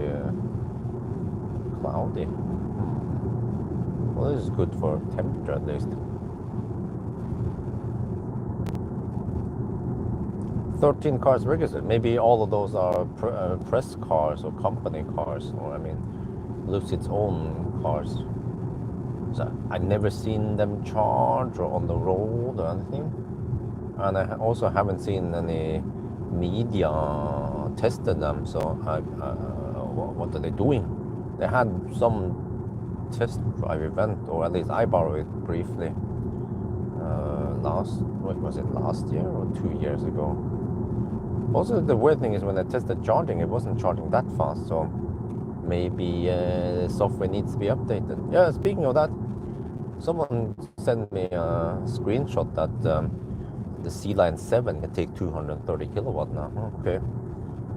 cloudy. Well, this is good for temperature at least. 13 cars registered. Maybe all of those are press cars or company cars, or I mean, Lucid's own cars. So I've never seen them charge or on the road or anything. And I also haven't seen any media tested them, so what are they doing? They had some test drive event, or at least I borrowed it briefly what was it, last year or 2 years ago. Also, the weird thing is when I tested charging, it wasn't charging that fast, so maybe the software needs to be updated. Yeah, speaking of that, someone sent me a screenshot that the C-Line 7 can take 230 kilowatt now. Okay,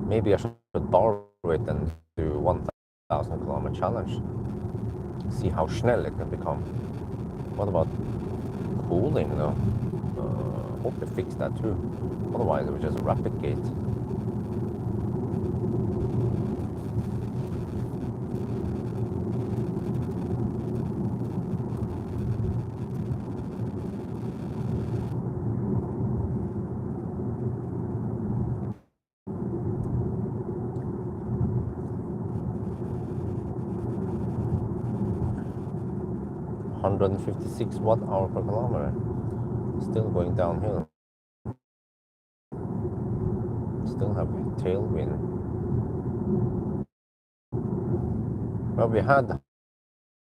maybe I should borrow it and do 1,000 kilometer challenge. See how schnell it can become. What about cooling though? Hope they fix that too. Otherwise it was just a rapid gate. $156 watt-hour per kilometer. Still going downhill. Still have a tailwind. Well, we had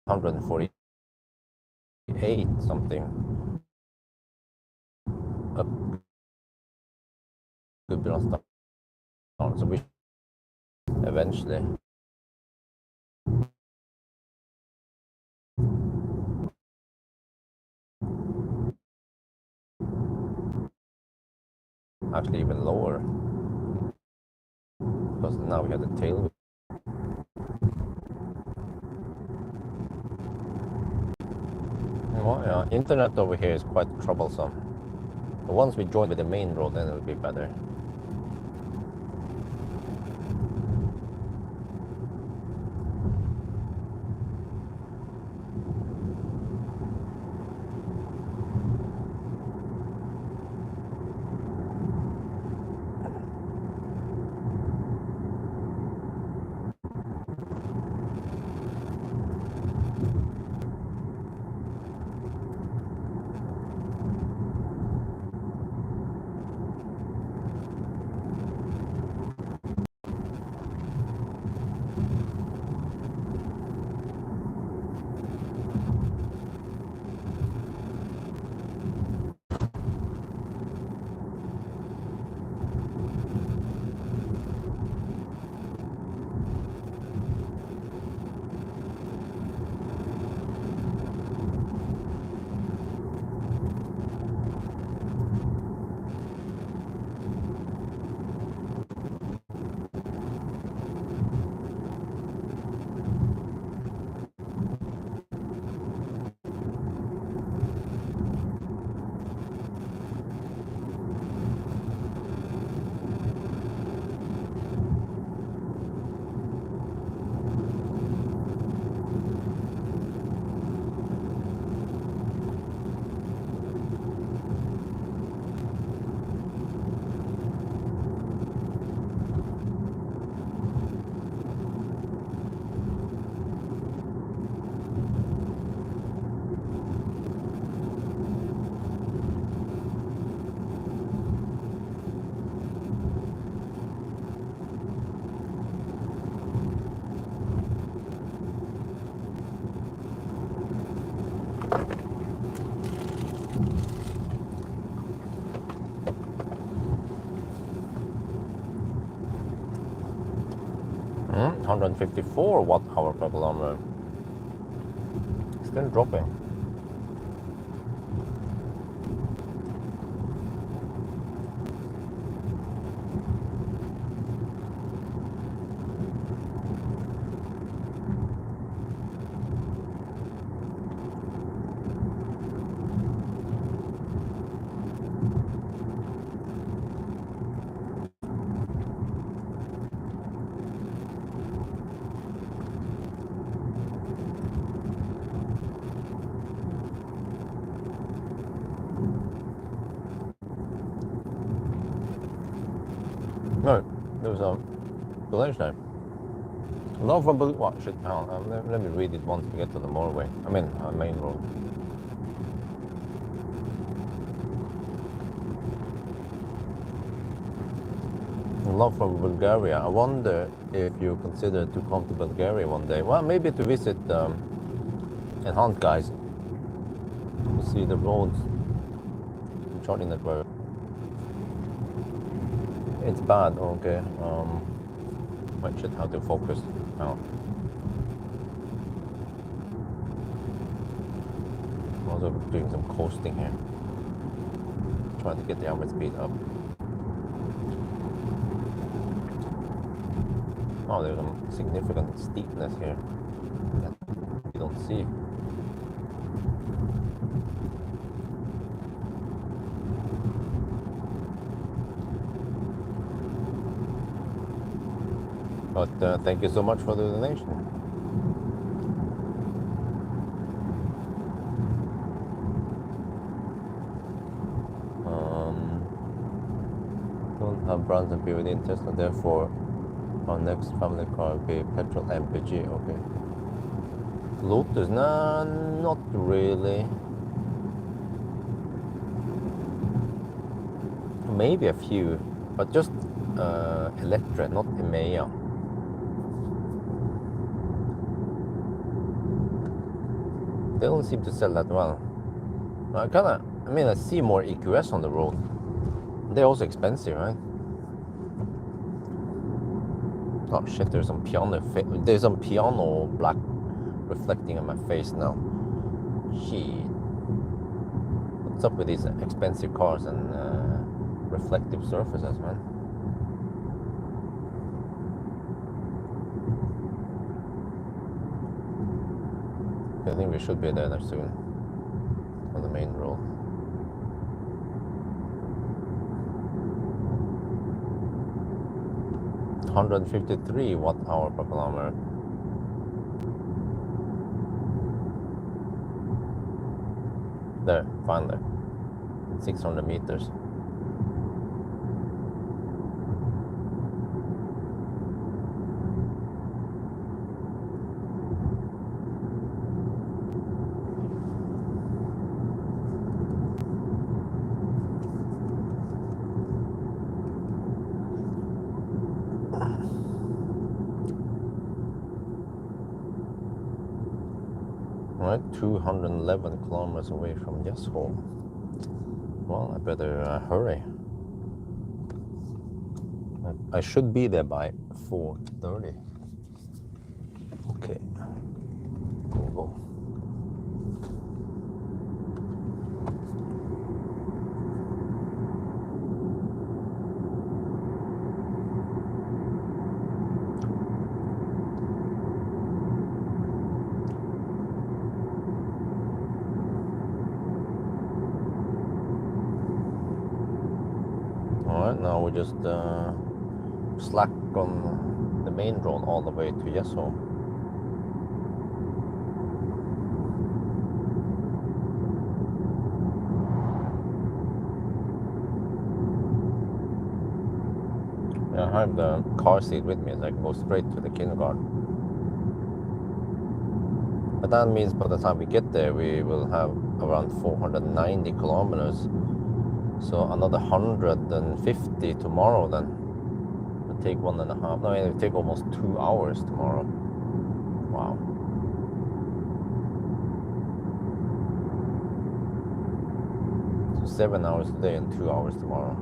148 something. Up good bit of down. So we eventually actually even lower, because now we have the tailwind. Well, yeah, internet over here is quite troublesome. But once we join with the main road, then it'll be better. Hmm? 154 watt-hour per kilometer. Still dropping. No, there was a village name. Love for what shit? Let me read it once we get to the motorway. I mean, main road. Love for Bulgaria. I wonder if you consider to come to Bulgaria one day. Well, maybe to visit and hunt, guys. To see the roads, the charting network. It's bad. Okay. Wait, shit. How to focus now? Also doing some coasting here. Trying to get the average speed up. Oh, there's some significant steepness here that you don't see. But thank you so much for the donation. Don't have brands and PVD in Tesla, therefore our next family car will be petrol MPG. Okay. Lotus? Nah, not really. Maybe a few, but just Electra, not EMEA. They don't seem to sell that well. I see more EQS on the road. They're also expensive, right? Oh shit, there's some piano black reflecting on my face now. Shit. What's up with these expensive cars and reflective surfaces, man? I think we should be there soon on the main road. $153 watt-hour per kilometer. There, finally. 600 meters. Right, 211 kilometers away from Yesholm. Well, I better hurry. I should be there by 4:30. Okay. Go. Now we just slack on the main road all the way to Yesholm. I have the car seat with me, so I can go straight to the kindergarten. But that means by the time we get there, we will have around 490 kilometers. So another 150 tomorrow then. It'll take 1.5. No, it'll take almost 2 hours tomorrow. Wow. So 7 hours today and 2 hours tomorrow.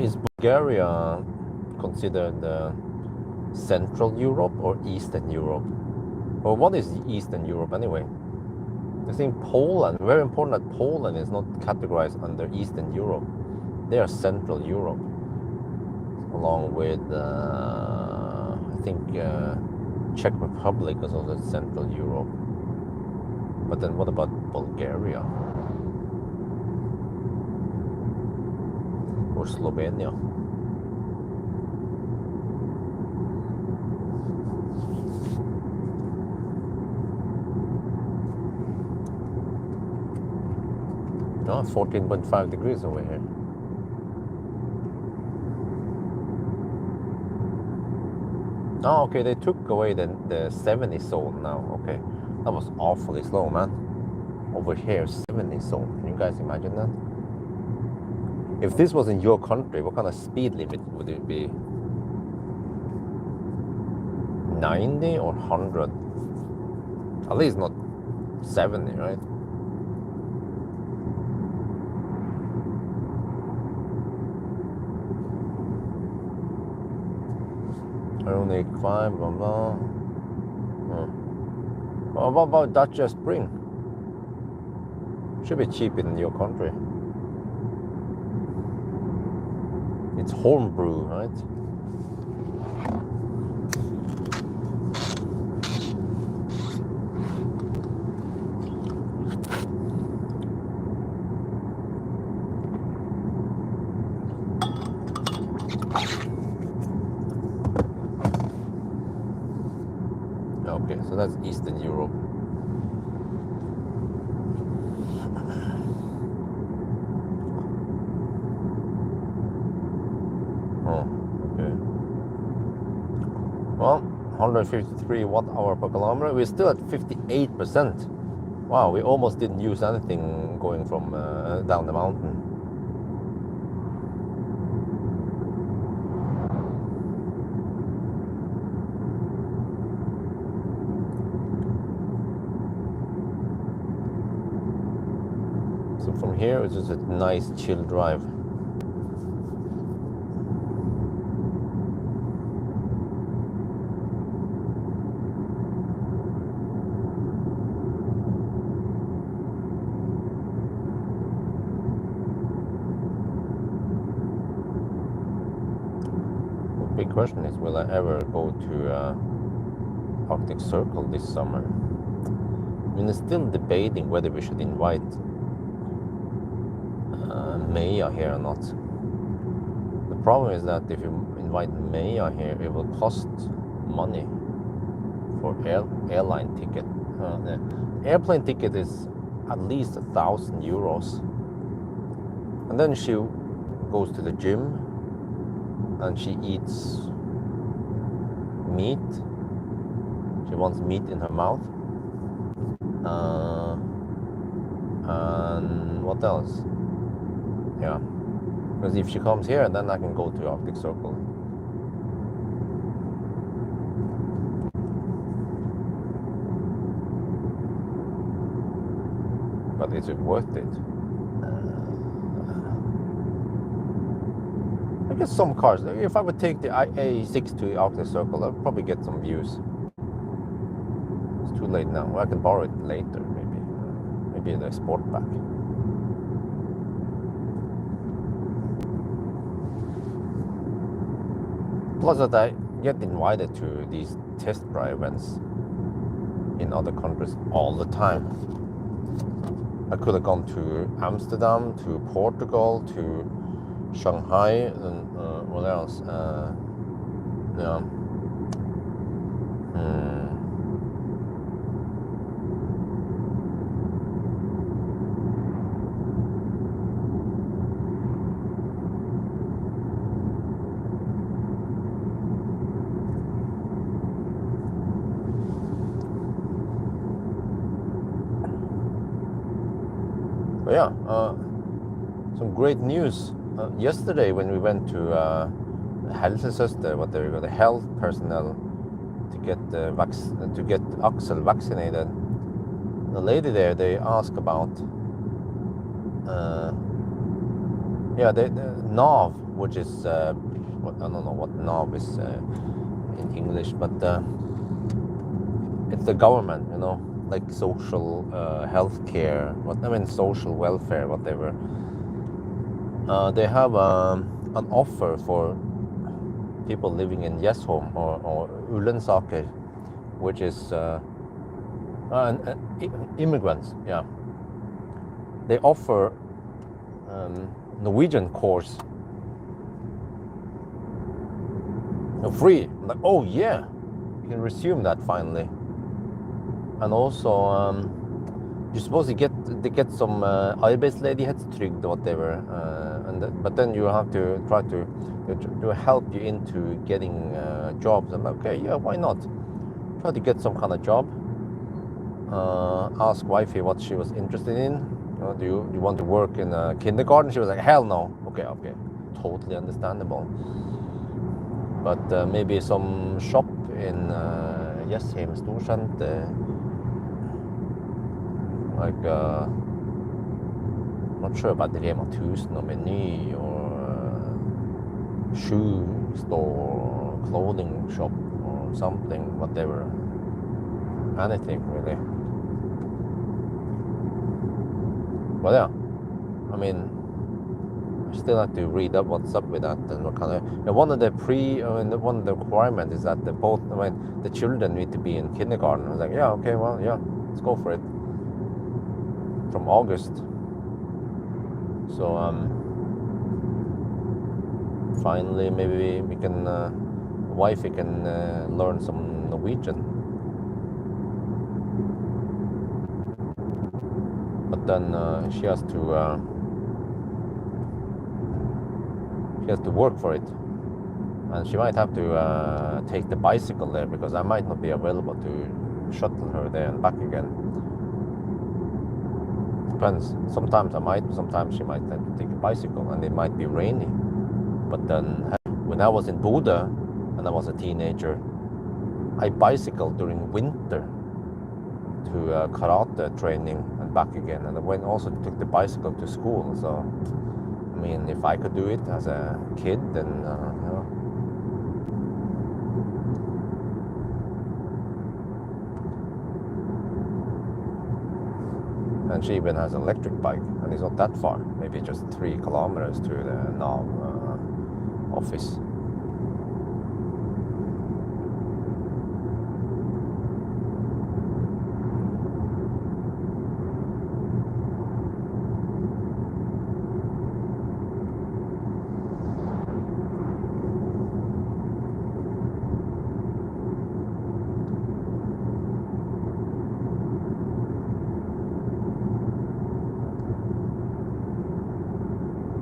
Is Bulgaria considered Central Europe or Eastern Europe? Or what is Eastern Europe anyway? I think Poland, very important that Poland is not categorized under Eastern Europe. They are Central Europe, along with, I think, Czech Republic is also Central Europe. But then what about Bulgaria? Or Slovenia? No, 14.5 degrees over here. Oh, okay, they took away the 70 zone now. Okay, that was awfully slow, man. Over here, 70 zone. Can you guys imagine that? If this was in your country, what kind of speed limit would it be? 90 or 100? At least not 70, right? Only 5, blah, blah. Well, what about Dutch Spring? Should be cheap in your country. It's homebrew, right? Okay, so that's Eastern Europe. Oh, okay. Well, 153 watt-hour per kilometer. We're still at 58%. Wow, we almost didn't use anything going from down the mountain. So from here, it's just a nice chill drive. The big question is, will I ever go to Arctic Circle this summer? I mean, it's still debating whether we should invite Maya here or not. The problem is that if you invite Maya here, it will cost money for airline ticket. The airplane ticket is at least €1,000, and then she goes to the gym and she eats meat. She wants meat in her mouth. And what else? Yeah, because if she comes here, then I can go to Arctic Circle. But is it worth it? I guess some cars. If I would take the A6 to Arctic Circle, I'd probably get some views. It's too late now. Well, I can borrow it later, maybe. Maybe the Sportback. Plus that I get invited to these test drive events in other countries all the time. I could have gone to Amsterdam, to Portugal, to Shanghai, and what else? Yeah. But yeah, some great news. Yesterday when we went to helsesøster, the health personnel, to get Axel vaccinated, the lady there, they asked about the NAV, which is I don't know what NAV is in English, but it's the government, you know, like social health care, social welfare, whatever. They have an offer for people living in Yesholm or Ullensaker, which is Immigrants, yeah. They offer Norwegian course free. I'm like, oh yeah, you can resume that finally. And also, you're supposed to get some arbeidsledighetstrygd or whatever, but then you have to try to help you into getting jobs. I'm like, okay, yeah, why not? Try to get some kind of job. Ask wifey what she was interested in. Do you want to work in a kindergarten? She was like, hell no. Okay, totally understandable. But maybe some shop in Jessheim Storsenter, like not sure about the Rema 1000 or Meny or shoe store, clothing shop or something, whatever, anything really. But yeah, I mean, I still have to read up what's up with that and what kind of. And one of the one of the requirements is that the children need to be in kindergarten. I was like, yeah, okay, well, yeah, let's go for it. From August. So finally, maybe we can, wifey can learn some Norwegian. But then she has to work for it, and she might have to take the bicycle there because I might not be available to shuttle her there and back again. Depends. Sometimes I might, sometimes she might have to take a bicycle, and it might be rainy. But then when I was in Bodø and I was a teenager, I bicycled during winter to karate training and back again, and I also took the bicycle to school. So I mean, if I could do it as a kid, then yeah. And she even has an electric bike, and it's not that far. Maybe just 3 kilometers to the Nav office.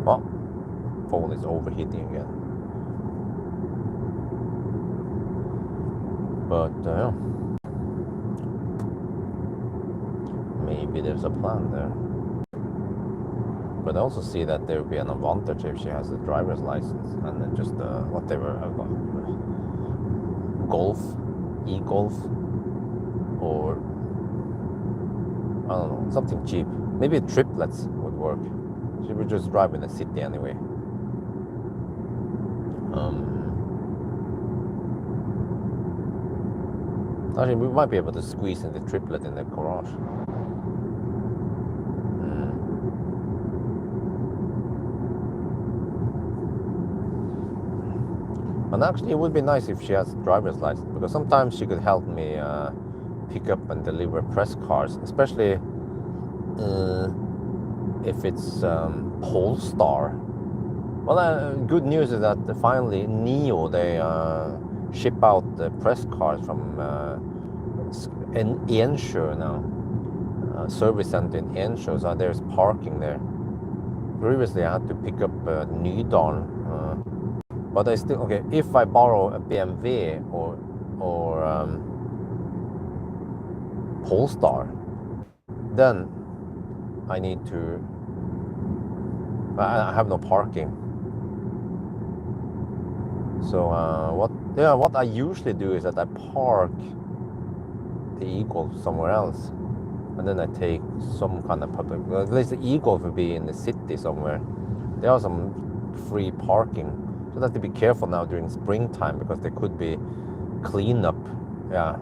Oh, phone is overheating again. But maybe there's a plan there. But I also see that there would be an advantage if she has a driver's license and then just whatever, golf, e-golf, or I don't know, something cheap. Maybe triplets would work. She would just drive in the city anyway. Actually, we might be able to squeeze in the triplet in the garage. And actually, it would be nice if she has a driver's license, because sometimes she could help me pick up and deliver press cards, especially if it's Polestar. Well, good news is that finally Neo, they ship out the press cards from Ensjø now, service center in Ensjø, so there's parking there. Previously I had to pick up Nydalen, but I still, okay, if I borrow a BMW or Polestar, then I need to, I have no parking. So what I usually do is that I park the e-Golf somewhere else, and then I take some kind of public, at least the e-Golf will be in the city somewhere. There are some free parking, so I have to be careful now during springtime, because there could be cleanup, yeah.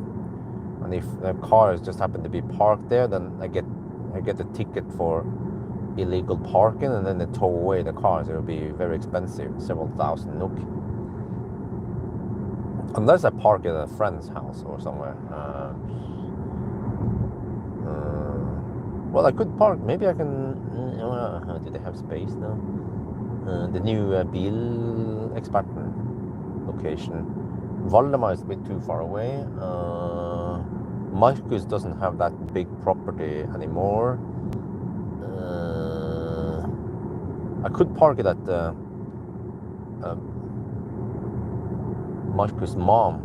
And if the cars just happen to be parked there, then I get a ticket for illegal parking, and then they tow away the cars. It will be very expensive, several thousand NOK. Unless I park at a friend's house or somewhere. Well, I could park. Maybe I can. Do they have space now? The new Bileksperten location. Valdemar is a bit too far away. Marcus doesn't have that big property anymore. I could park it at Marcus' mom.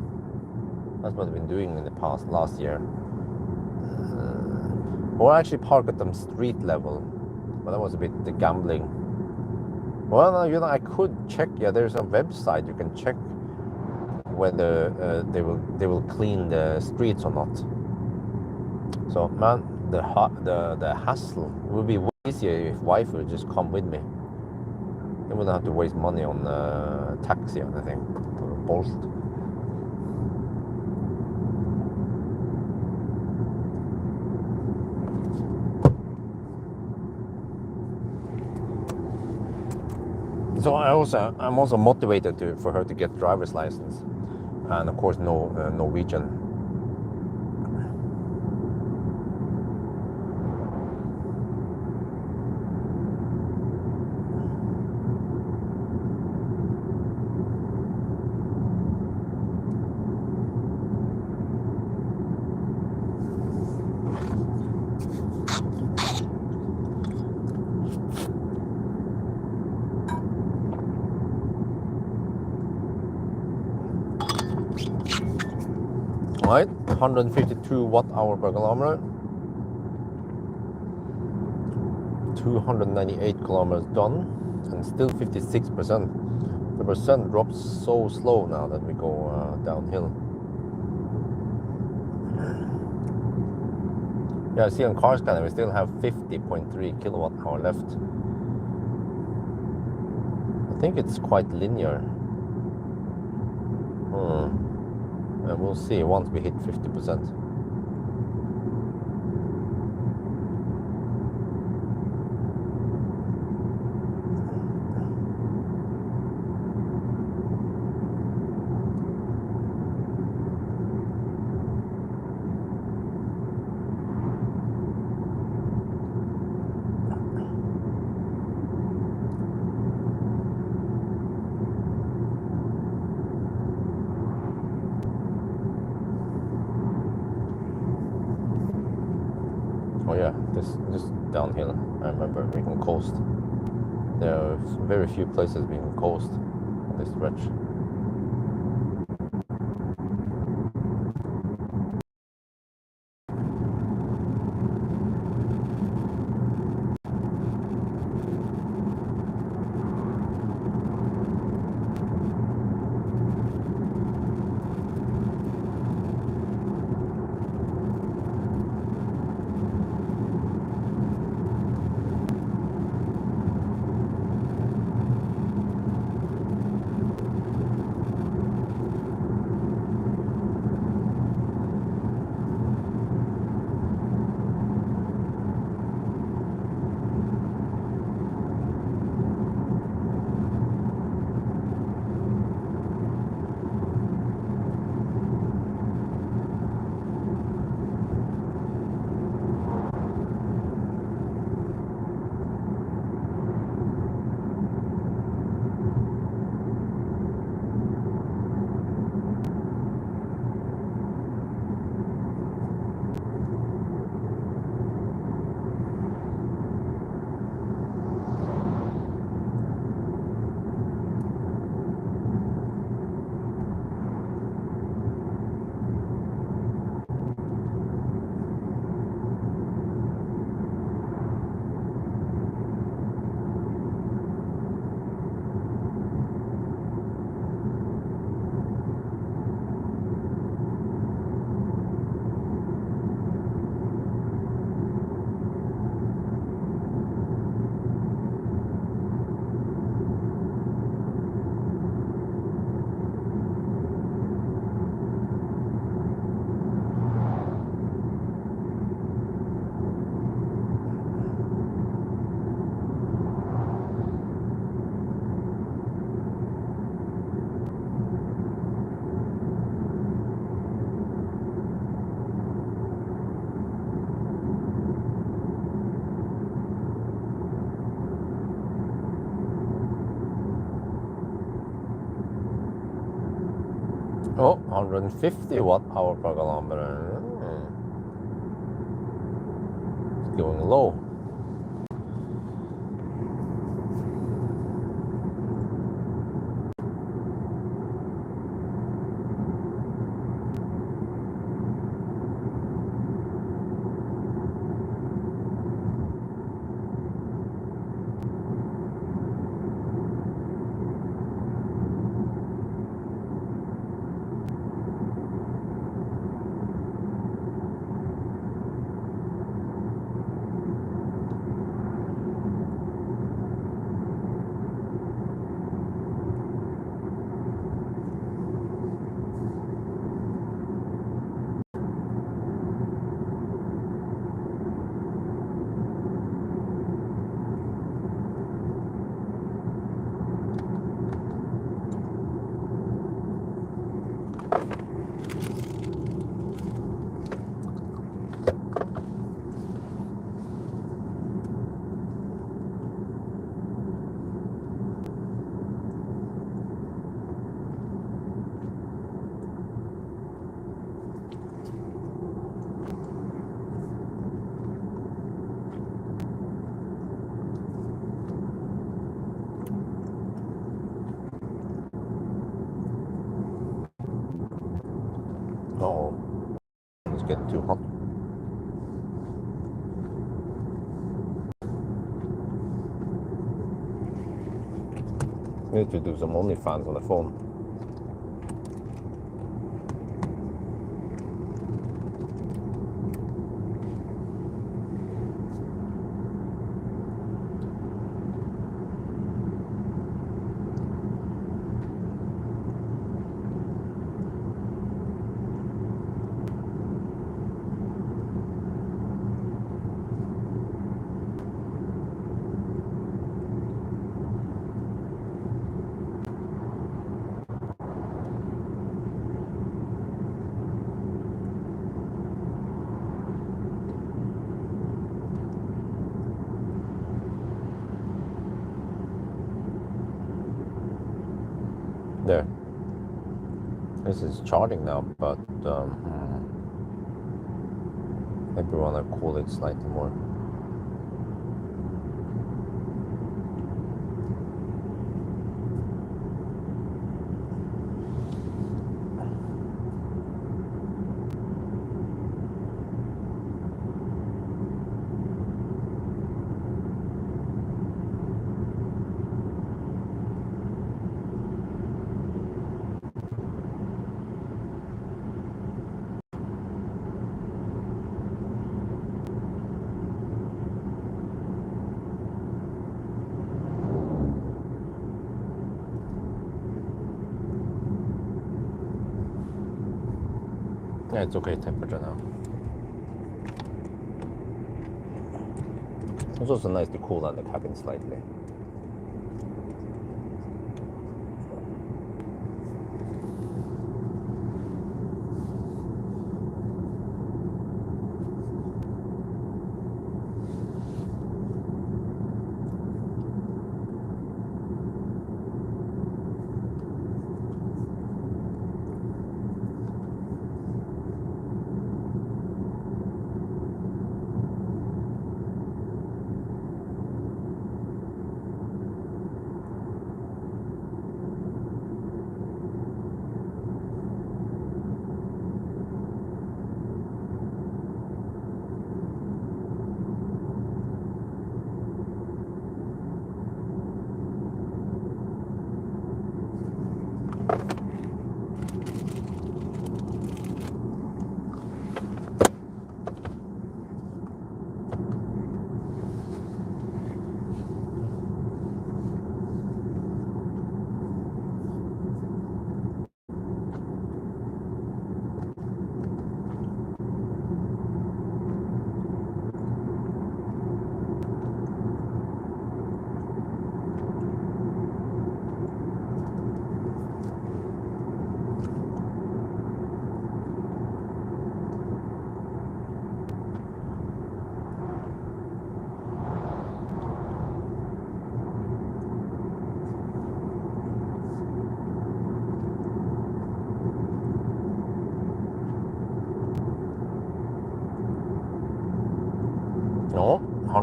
That's what I've been doing in the last year. Or actually park at them street level. But that was a bit the gambling. Well, you know, I could check. Yeah, there's a website you can check whether they will clean the streets or not. So man, the hassle would be way easier if wife would just come with me. They wouldn't have to waste money on taxi or anything. Or bullshit. So I'm also motivated for her to get driver's license, and of course Norwegian. Right, 152 watt-hour per kilometer, 298 kilometers done, and still 56%. The percent drops so slow now that we go downhill. Yeah, I see on car scanner we still have 50.3 kilowatt-hour left. I think it's quite linear. And we'll see once we hit 50%. Oh yeah, this downhill, I remember we can coast. There are very few places we can coast on this stretch. Oh, 150 watt-hour per kilometer. It's going low. Oh, it's getting too hot. Need to do some OnlyFans on the phone. There. This is charging now, but maybe we want to cool it slightly more. Yeah, it's okay temperature now. It's also nice to cool down the cabin slightly.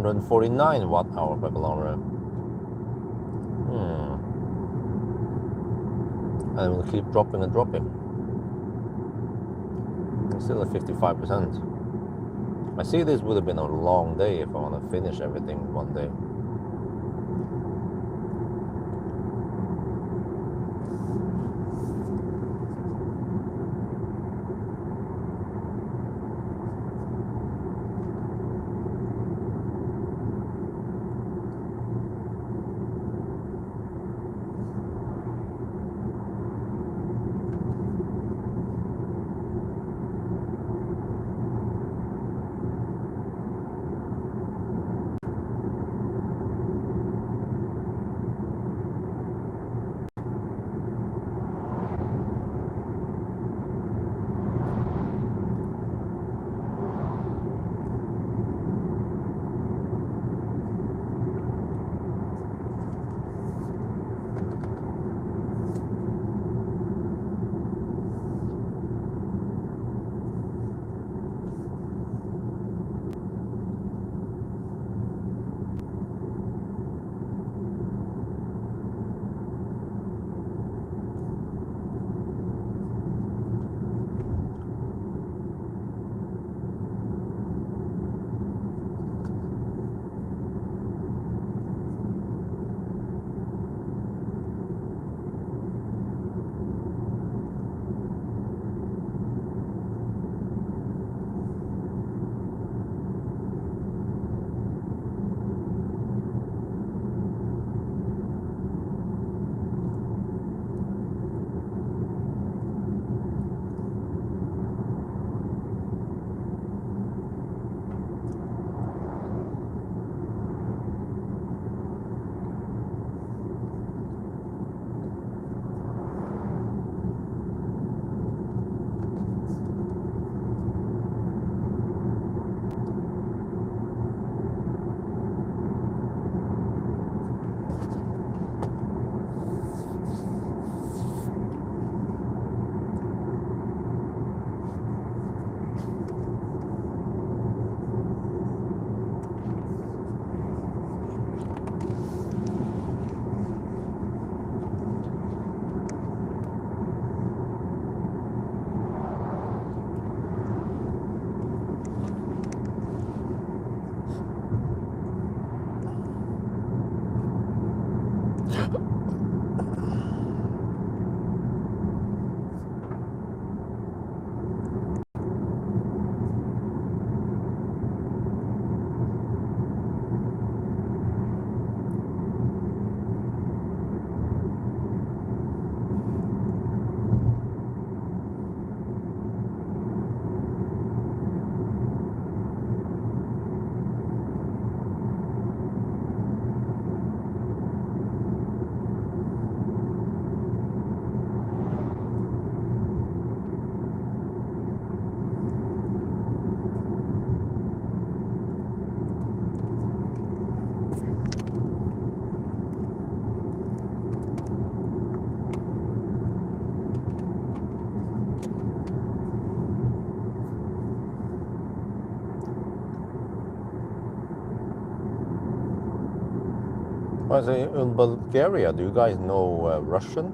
149 watt-hour per kilometer. And it will keep dropping and dropping. It's still at 55%. I see this would have been a long day if I want to finish everything one day. I say, in Bulgaria, do you guys know Russian?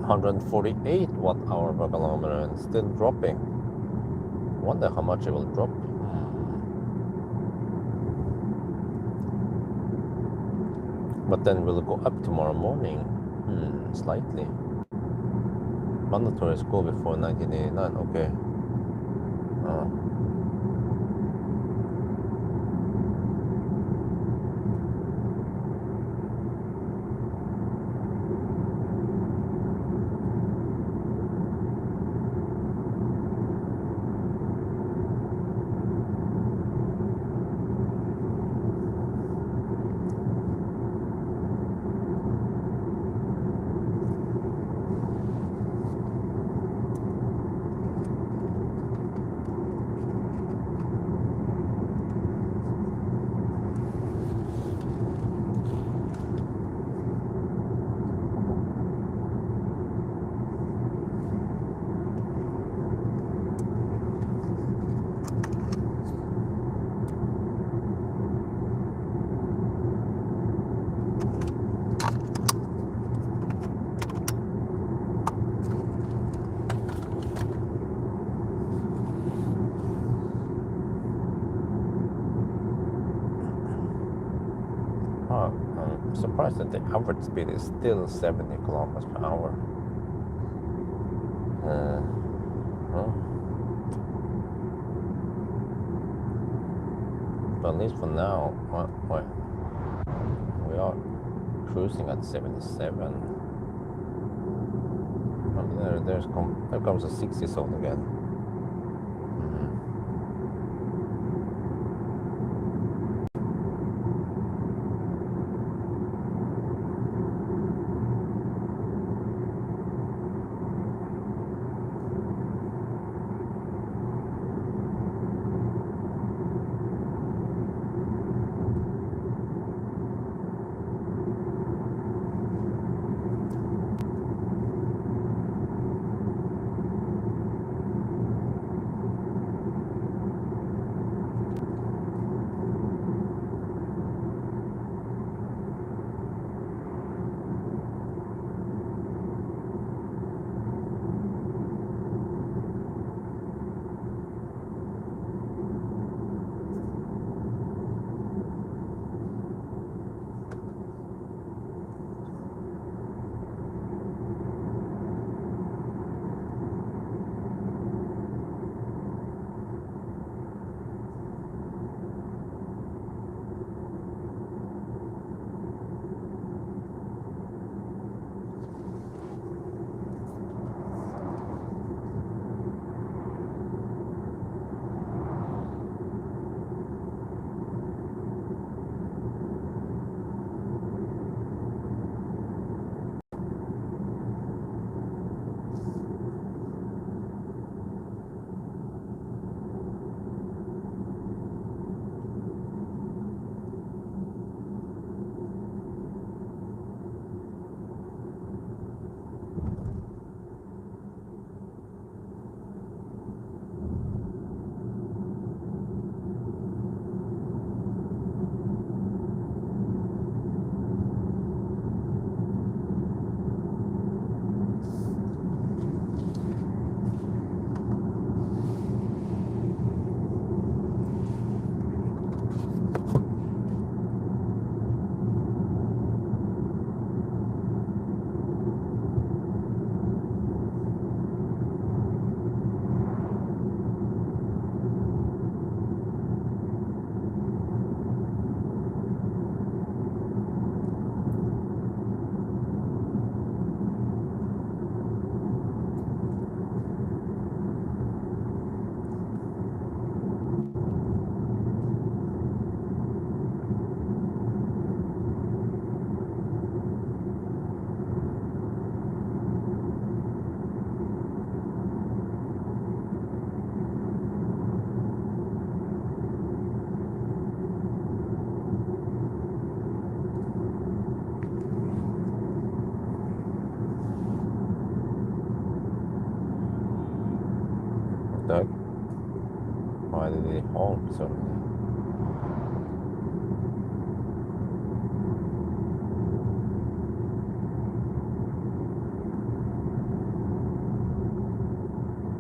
148 watt-hour per kilometer and still dropping. Wonder how much it will drop. But then will it go up tomorrow morning? Slightly. Mandatory school before 1989. Okay. I'm surprised that the average speed is still 70 kilometers per hour. But at least for now, we are cruising at 77. And there comes a 60 zone again. Doug? Why did he honk suddenly?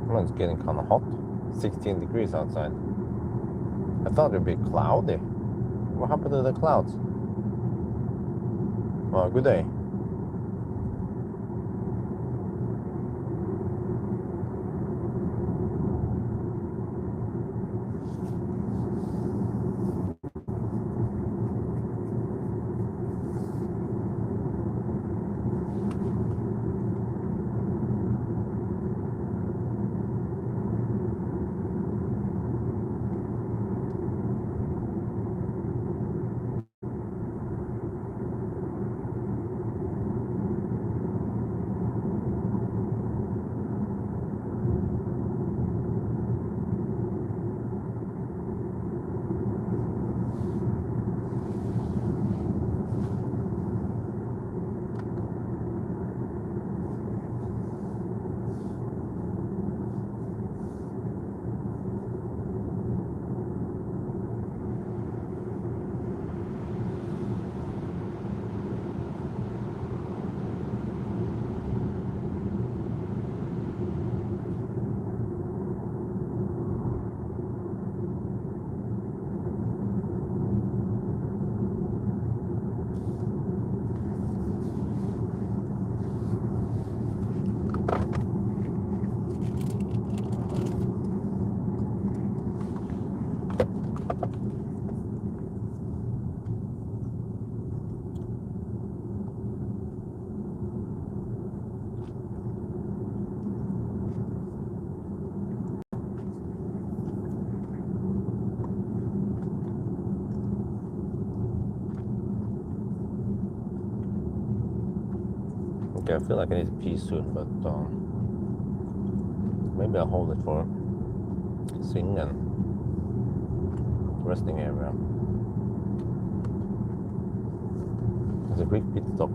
Well, it's getting kind of hot. 16 degrees outside. I thought it'd be cloudy. What happened to the clouds? Well, good day. Okay, I feel like I need to pee soon, but maybe I'll hold it for sing and resting area. It's a quick pit stop.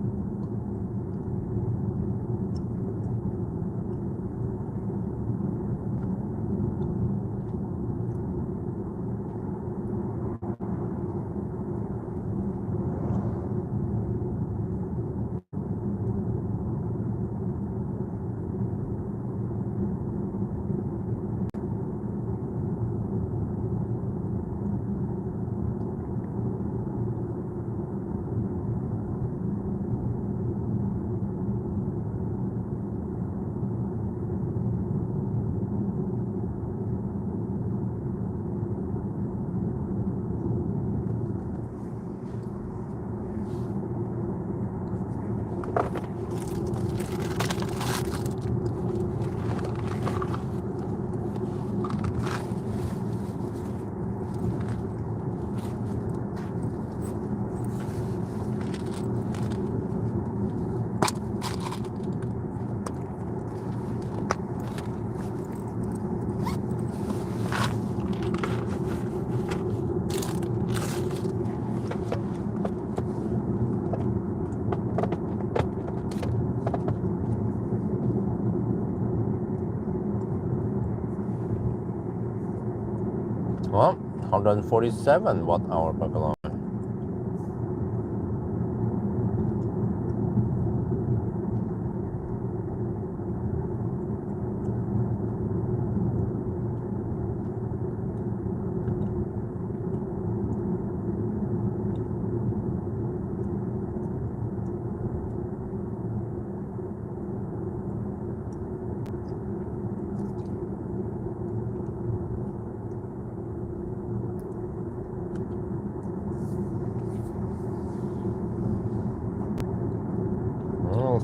Well, 147 watt-hour per kilometer.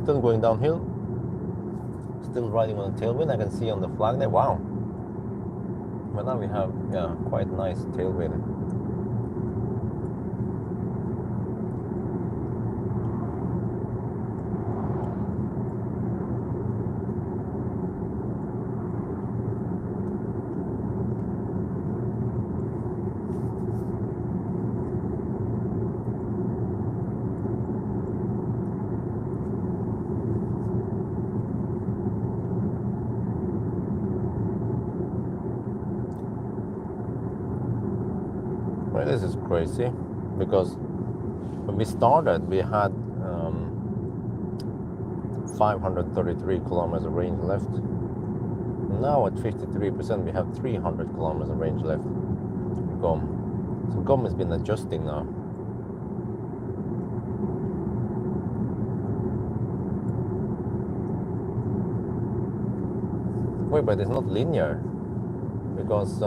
Still going downhill. Still riding on the tailwind. I can see on the flag there. Wow. But now we have, yeah, quite nice tailwind. This is crazy, because when we started we had 533 kilometers of range left. now at 53%, we have 300 kilometers of range left. GOM. So GOM has been adjusting now. Wait, but it's not linear, because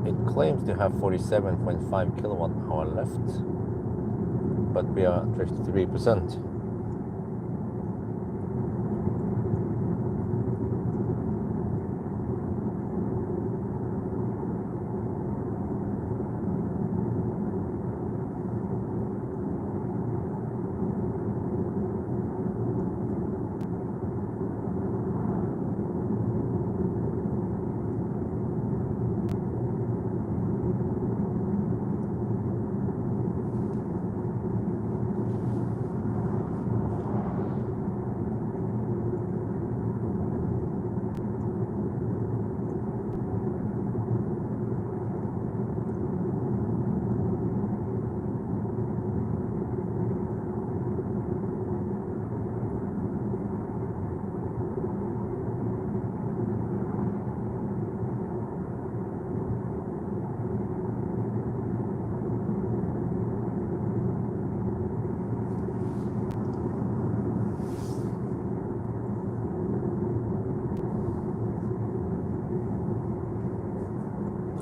it claims to have 47.5 kilowatt hour left, but we are at 53%.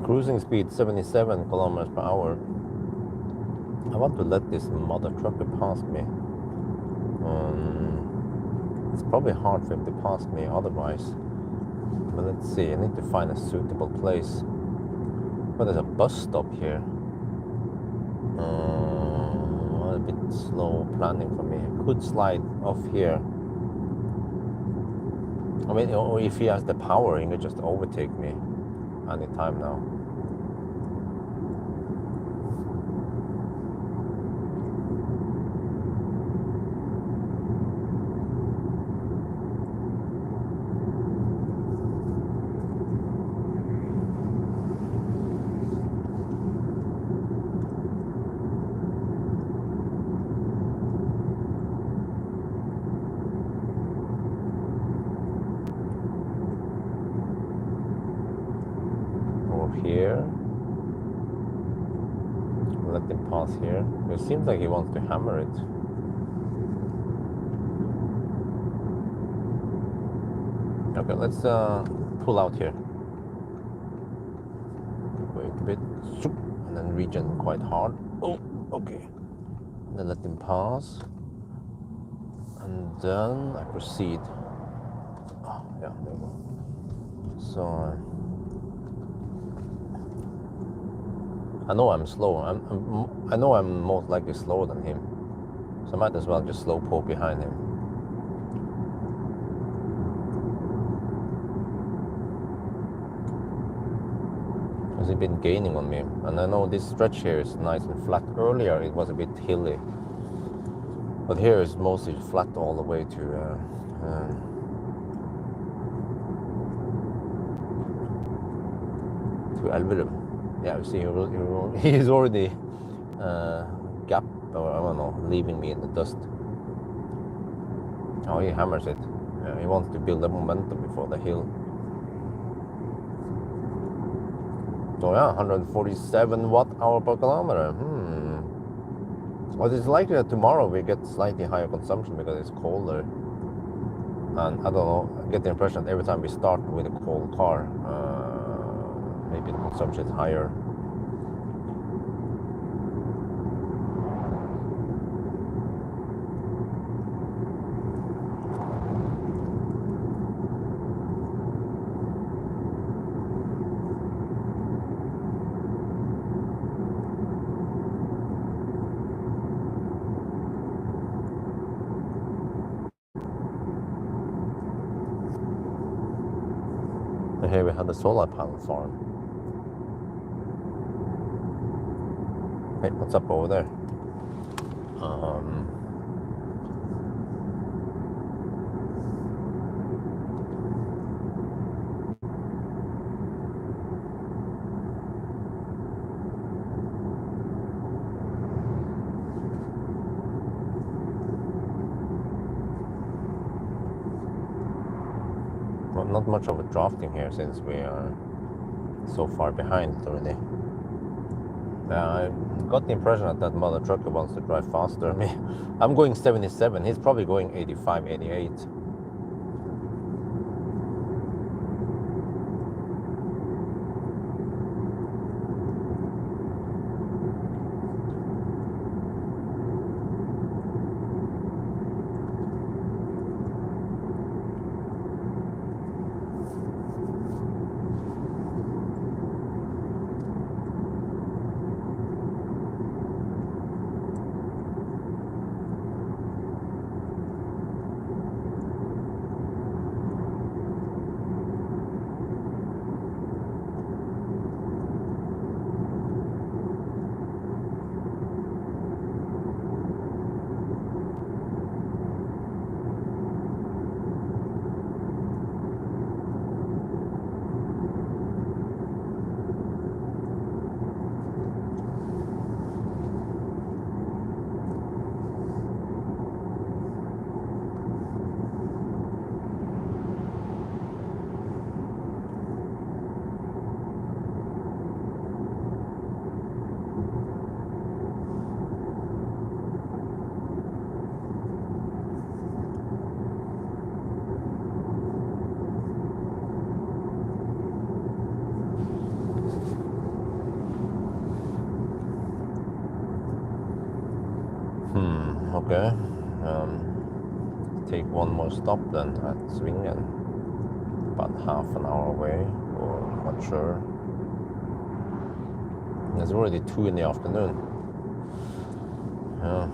Cruising speed 77 kilometers per hour. I want to let this mother trucker pass me. It's probably hard for him to pass me otherwise. But let's see, I need to find a suitable place. But there's a bus stop here. A bit slow planning for me. I could slide off here. I mean, or if he has the power, he can just overtake me anytime now. Here, let him pass here. It seems like he wants to hammer it. Okay, let's pull out here. Wait a bit, and then regen quite hard. Oh, okay. And then let him pass, and then I proceed. Oh, yeah, there we go. So. I know I'm slow. I know I'm most likely slower than him, so I might as well just slow pull behind him. Has he been gaining on me? And I know this stretch here is nice and flat. Earlier it was a bit hilly, but here is mostly flat all the way to Elverum. Yeah, you see, he's already gapped, or I don't know, leaving me in the dust. Oh, he hammers it. Yeah, he wants to build up momentum before the hill. So yeah, 147 watt-hour per kilometer. Well, it's likely that tomorrow we get slightly higher consumption because it's colder. And I don't know, I get the impression that every time we start with a cold car, maybe the consumption is higher. And here we have the solar panel farm. Hey, what's up over there? Well, not much of a drafting here since we are so far behind already. I got the impression that that mother trucker wants to drive faster. Me, I'm going 77. He's probably going 85, 88. Okay. Take one more stop then at Svingen. About half an hour away, or not sure. It's already 2 in the afternoon. Yeah.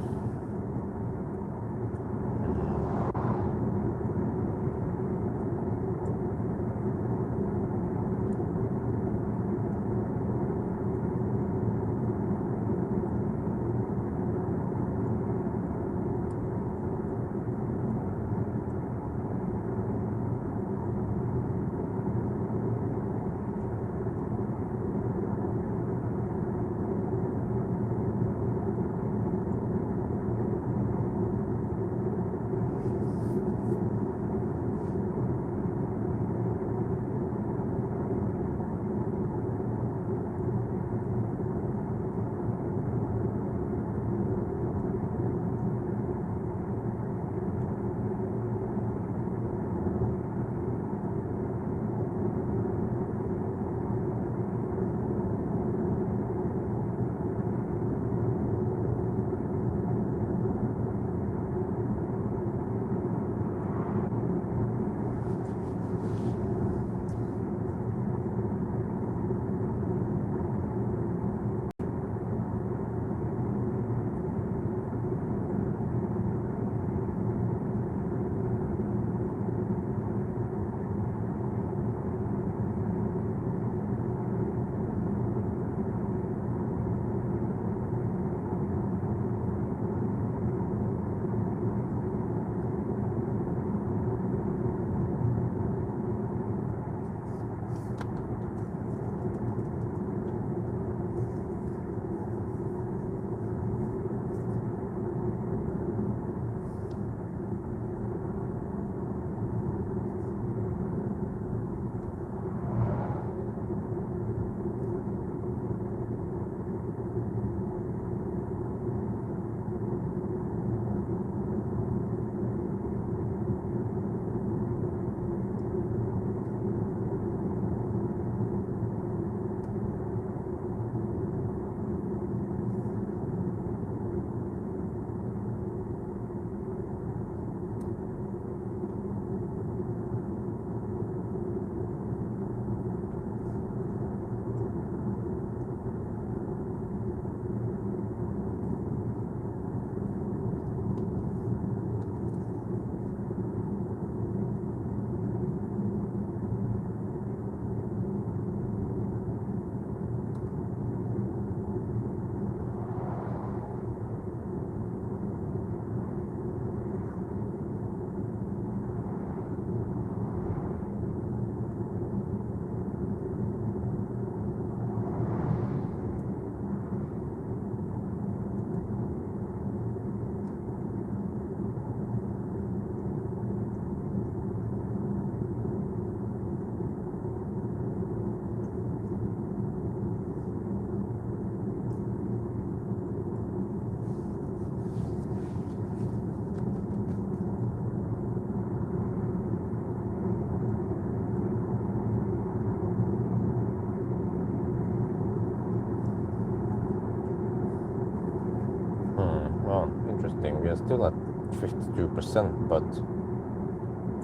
we're still at 52%, but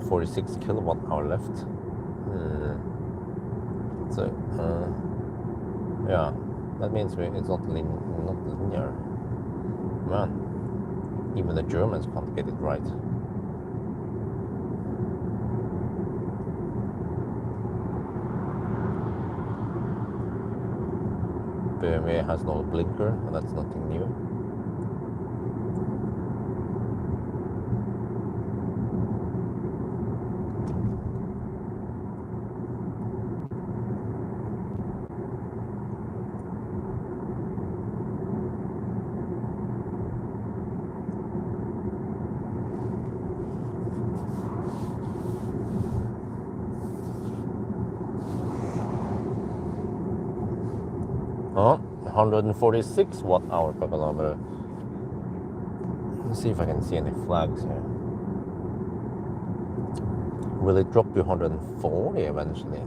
46 kilowatt hour left. So yeah, that means it's not linear. Man, even the Germans can't get it right. BMW has no blinker, and that's nothing new. Oh, 146 watt hour per kilometer. Let's see if I can see any flags here. Will it drop to 140 eventually?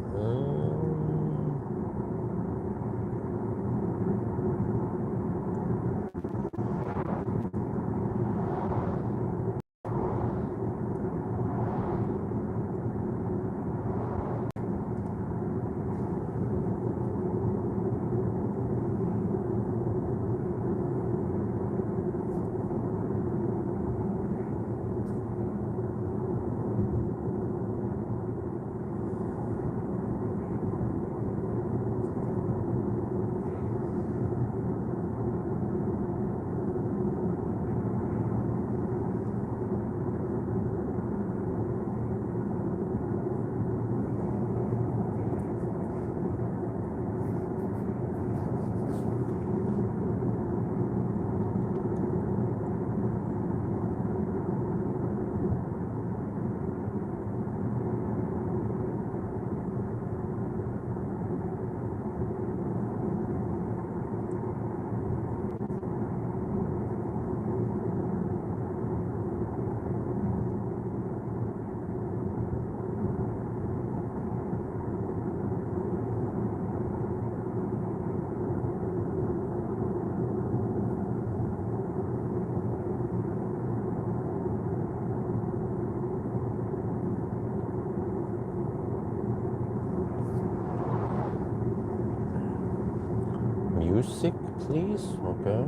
Music, please. Okay.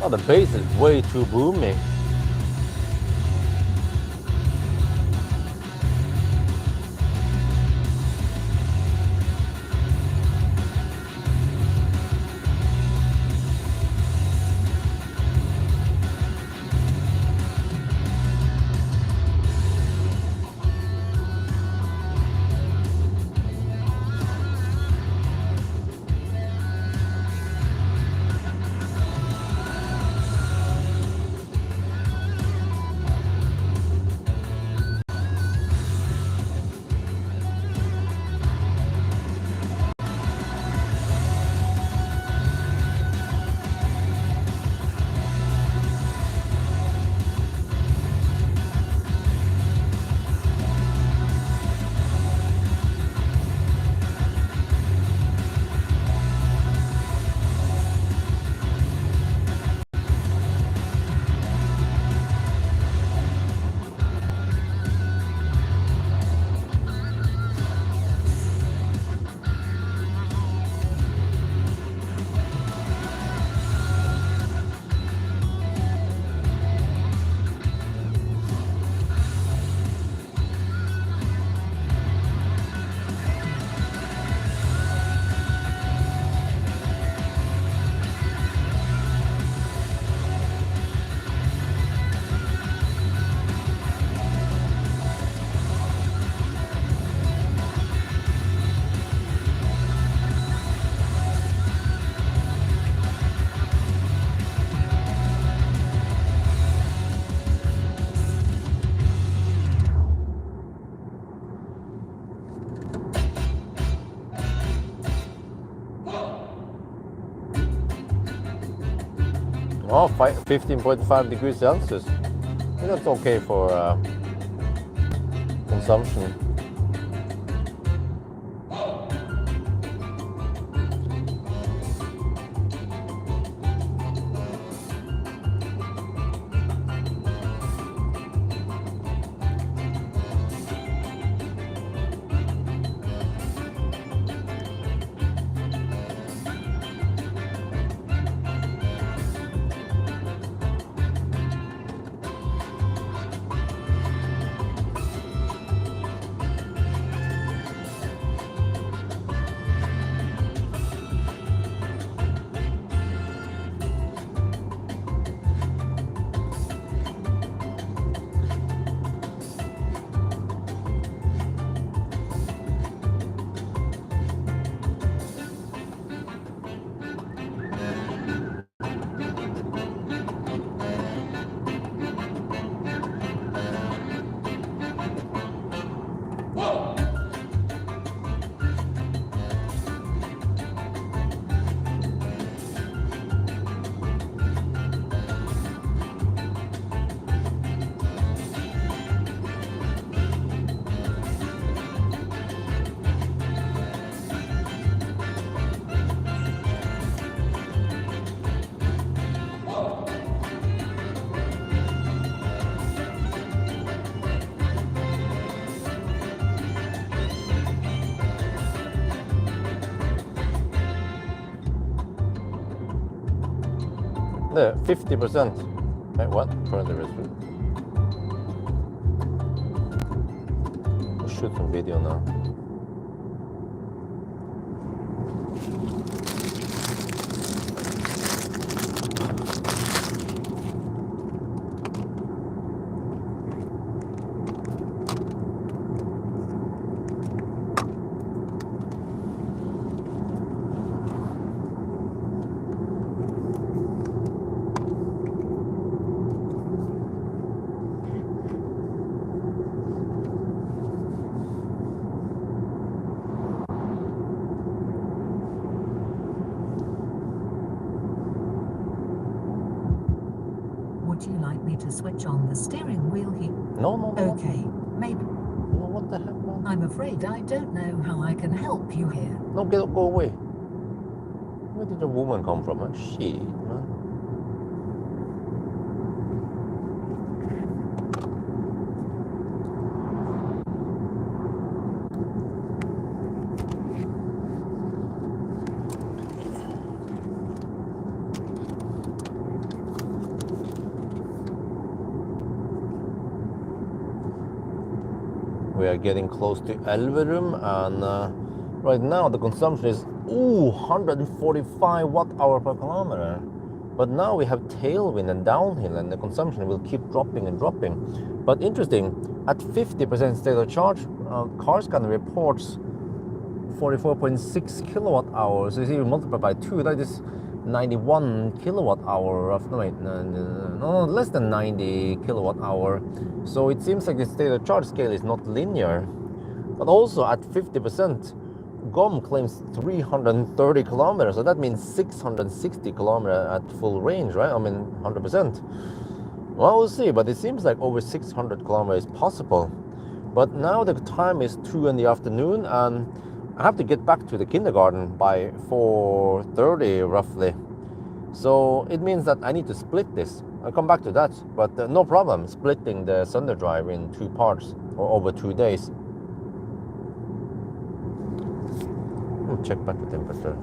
Oh, the bass is way too boomy. Oh, 15.5 degrees Celsius. I think that's okay for consumption. There, 50%. Wait, what? Further resolution. We'll shoot some video now. Would you like me to switch on the steering wheel here? No. Okay, maybe. No, what the heck, man? I'm afraid I don't know how I can help you here. No, go away. Where did the woman come from? Shit, man. We are getting close to Elverum, and right now the consumption is 145 watt-hour per kilometer. But now we have tailwind and downhill, and the consumption will keep dropping and dropping. But interesting, at 50% state of charge, CarScan reports 44.6 kilowatt hours. So if you multiply by 2, that is 91 kilowatt hour of no, less than 90 kilowatt hour. So it seems like the state of charge scale is not linear. But also at 50%, GOM claims 330 kilometers, so that means 660 kilometers at full range, right? I mean 100%. Well, we'll see, but it seems like over 600 kilometers is possible. But now the time is 2 in the afternoon, and I have to get back to the kindergarten by 4:30 roughly. So it means that I need to split this. I'll come back to that, but no problem splitting the Sunday drive in 2 parts or over 2 days. Check battery temperature.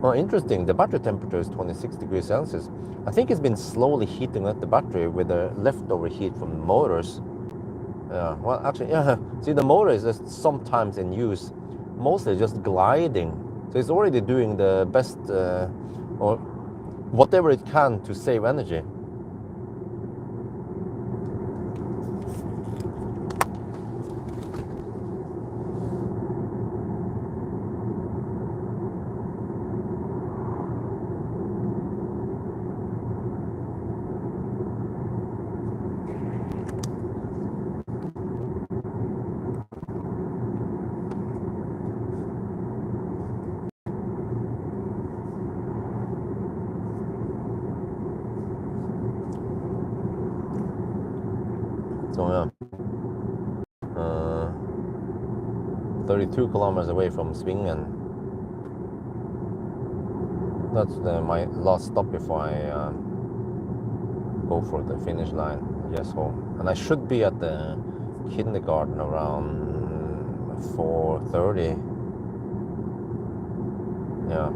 Oh, interesting. The battery temperature is 26 degrees Celsius. I think it's been slowly heating up the battery with the leftover heat from the motors. Well, actually, yeah. See, the motor is just sometimes in use, mostly just gliding. So it's already doing the best or whatever it can to save energy. yeah. 32 kilometers away from Svingen. That's my last stop before I go for the finish line. Yes, home. And I should be at the kindergarten around 4:30. Yeah.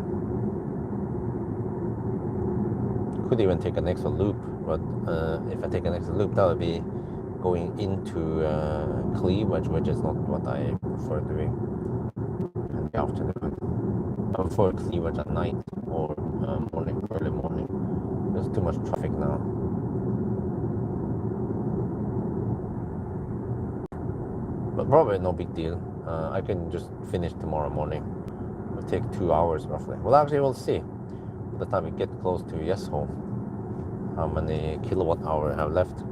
Could even take an extra loop, but if I take an extra loop, that would be going into cleavage, which is not what I prefer doing in the afternoon. I prefer cleavage at night or morning, early morning. There's too much traffic now. But probably no big deal. I can just finish tomorrow morning. It'll take 2 hours roughly. Well, actually, we'll see. By the time we get close to Yes home, how many kilowatt hour I have left.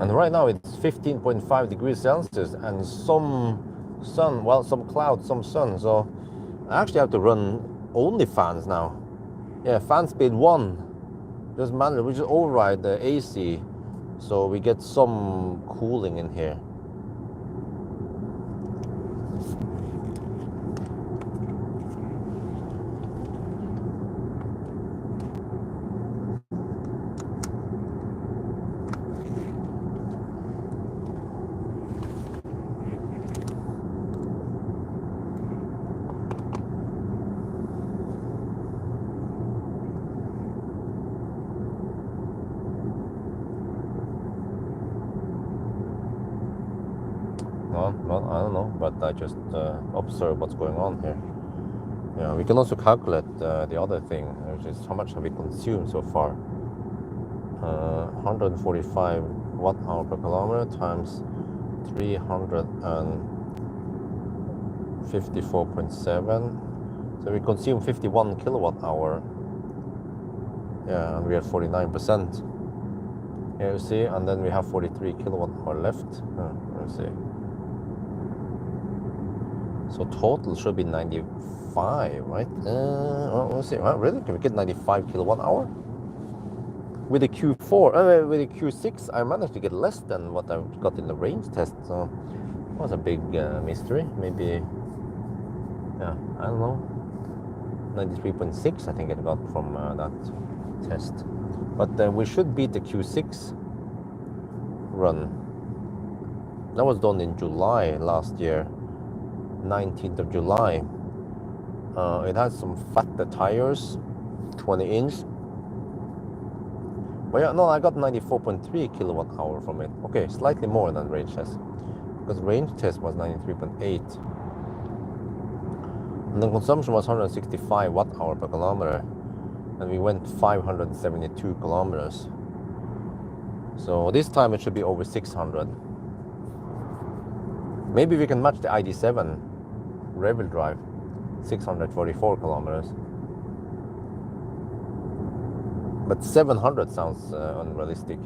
And right now it's 15.5 degrees Celsius and some sun, well, some clouds, some sun. So I actually have to run only fans now. Yeah, fan speed 1. Just manually, we just override the AC so we get some cooling in here. Well, I don't know, but I just observe what's going on here. Yeah, we can also calculate the other thing, which is how much have we consumed so far. 145 watt hour per kilometer times 354.7. So we consume 51 kilowatt hour. Yeah, and we are 49%. Yeah, you see, and then we have 43 kilowatt hour left. Let's see. So total should be 95, right? Let's see. Well, really? Can we get 95 kilowatt hour? With the Q4, with the Q6, I managed to get less than what I got in the range test. So it was a big mystery. Maybe, yeah, I don't know. 93.6, I think it got from that test. But we should beat the Q6 run. That was done in July last year. 19th of July. It has some fatter tires, 20 inch. But yeah, no, I got 94.3 kilowatt hour from it. Okay, slightly more than range test, because range test was 93.8. And the consumption was 165 watt hour per kilometer, and we went 572 kilometers. So this time it should be over 600. Maybe we can match the ID7 rear-wheel drive, 644 kilometers. But 700 sounds unrealistic.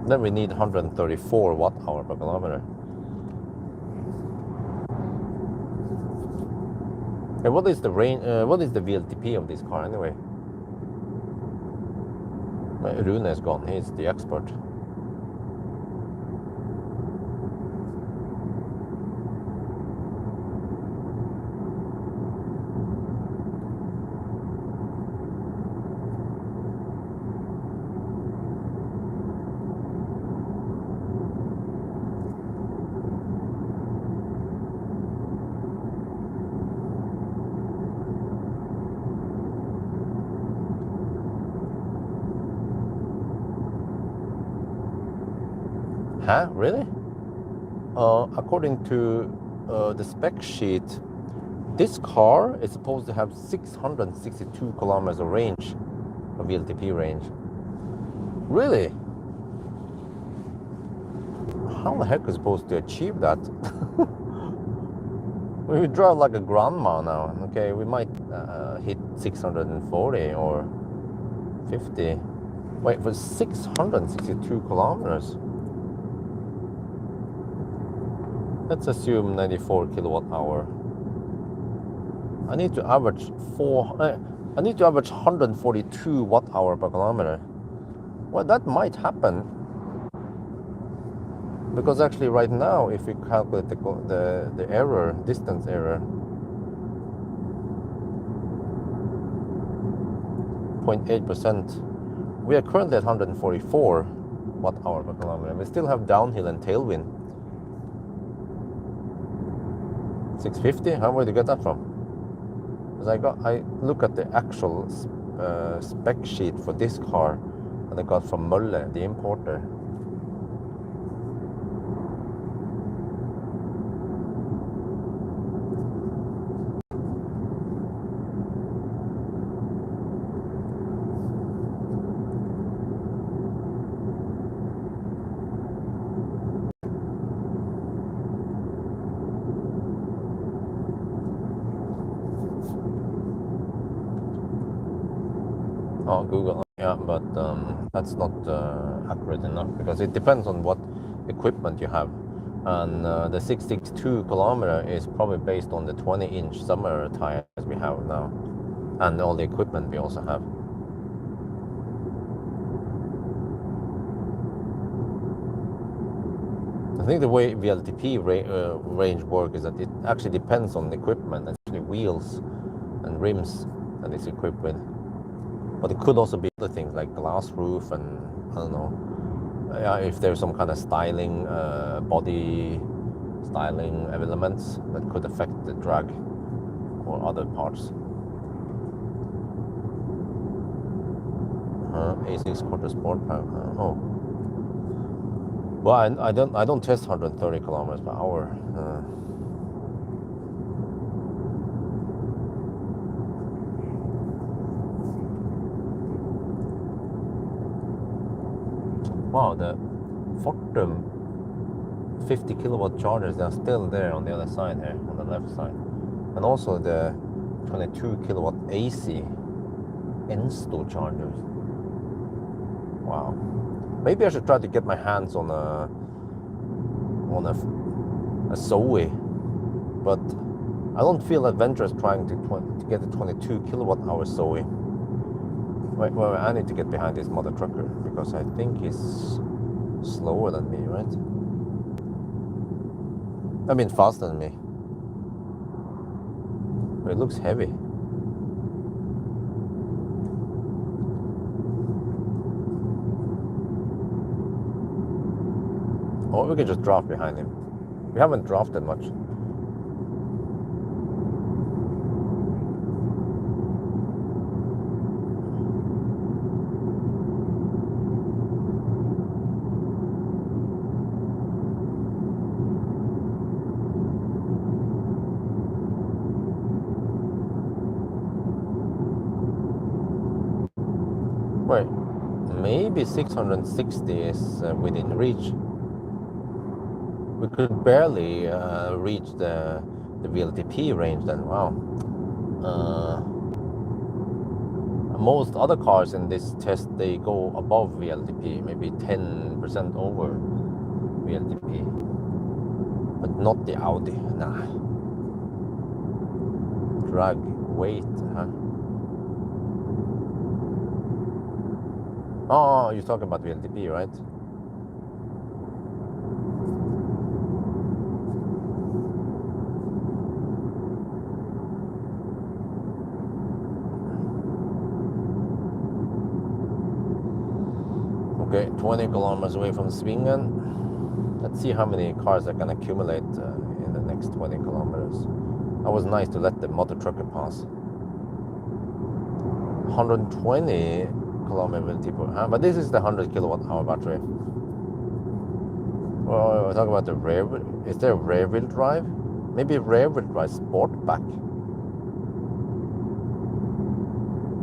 Then we need 134 watt hour per kilometer. And what is the range? What is the VLTP of this car anyway? Rune is gone. He's the expert. Huh? Really? According to the spec sheet, this car is supposed to have 662 kilometers of range, of VLTP range. Really? How the heck is it supposed to achieve that? We drive like a grandma now. Okay, we might hit 640 or 50. Wait, for 662 kilometers. Let's assume 94 kilowatt hour. I need to average 142 watt hour per kilometer. Well, that might happen, because actually right now, if we calculate the error, distance error, 0.8%, we are currently at 144 watt hour per kilometer. We still have downhill and tailwind. 650, how would you get that from? Because I look at the actual spec sheet for this car, and I got from Mölle, the importer. Oh, Google, yeah, but that's not accurate enough, because it depends on what equipment you have. And the 662 kilometer is probably based on the 20-inch summer tires we have now, and all the equipment we also have. I think the way VLTP range works is that it actually depends on the equipment, actually wheels and rims that it's equipped with. But it could also be other things like glass roof and, I don't know, if there's some kind of styling, body styling elements that could affect the drag or other parts. A6 quarter sport pack. Oh. Well, I don't test 130 kilometers per hour. Wow, the Fortum 50 kilowatt chargers, they're still there on the other side here, on the left side. And also the 22 kilowatt AC Ensto chargers. Wow. Maybe I should try to get my hands on a Zoe, but I don't feel adventurous trying to get a 22 kilowatt hour Zoe. Wait, well, I need to get behind this mother trucker, because I think he's slower than me, right? I mean, faster than me. But it looks heavy. Or we can just draft behind him. We haven't drafted much. Wait, maybe 660 is within reach. We could barely reach the VLTP range then. Wow. Most other cars in this test, they go above VLTP, maybe 10% over VLTP, but not the Audi. Nah. Drag weight, huh? Oh, you're talking about VLTP, right? Okay, 20 kilometers away from Svingen. Let's see how many cars I can accumulate in the next 20 kilometers. That was nice to let the mother trucker pass. 120 kilometer VLTP, but this is the 100 kilowatt hour battery. Well, we're talking about the rear. Is there a rear wheel drive? Maybe rear wheel drive Sportback.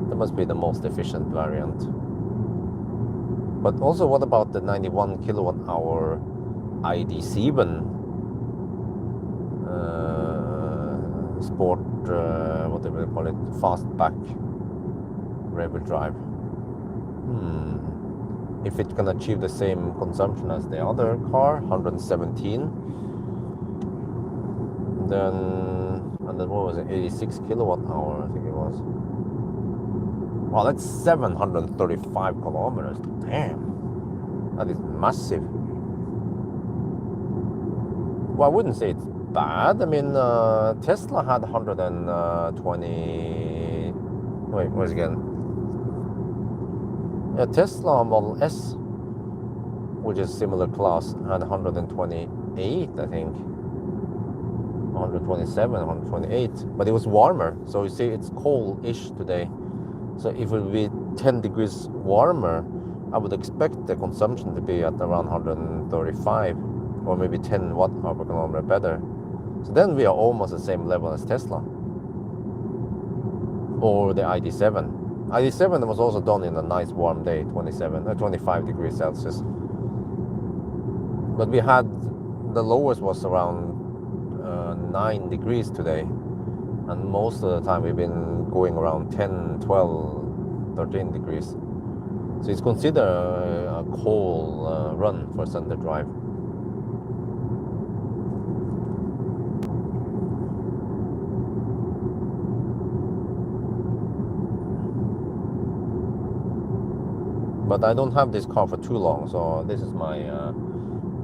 That must be the most efficient variant. But also, what about the 91 kilowatt hour ID7 Sport? What do we call it? Fastback rear wheel drive. If it can achieve the same consumption as the other car, 117, then, and then what was it, 86 kilowatt hour, I think it was. Wow, that's 735 kilometers. Damn, that is massive. Well, I wouldn't say it's bad. I mean, Tesla had 120. Wait, where's it again? Yeah, Tesla Model S, which is similar class, had 128, I think. 127, 128. But it was warmer. So you see, it's cold-ish today. So if it would be 10 degrees warmer, I would expect the consumption to be at around 135 or maybe 10 watt hour per kilometer better. So then we are almost the same level as Tesla or the ID7. ID7 was also done in a nice warm day, 25 degrees Celsius. But we had, the lowest was around 9 degrees today. And most of the time we've been going around 10, 12, 13 degrees. So it's considered a cold run for Sunday drive. But I don't have this car for too long, so this is my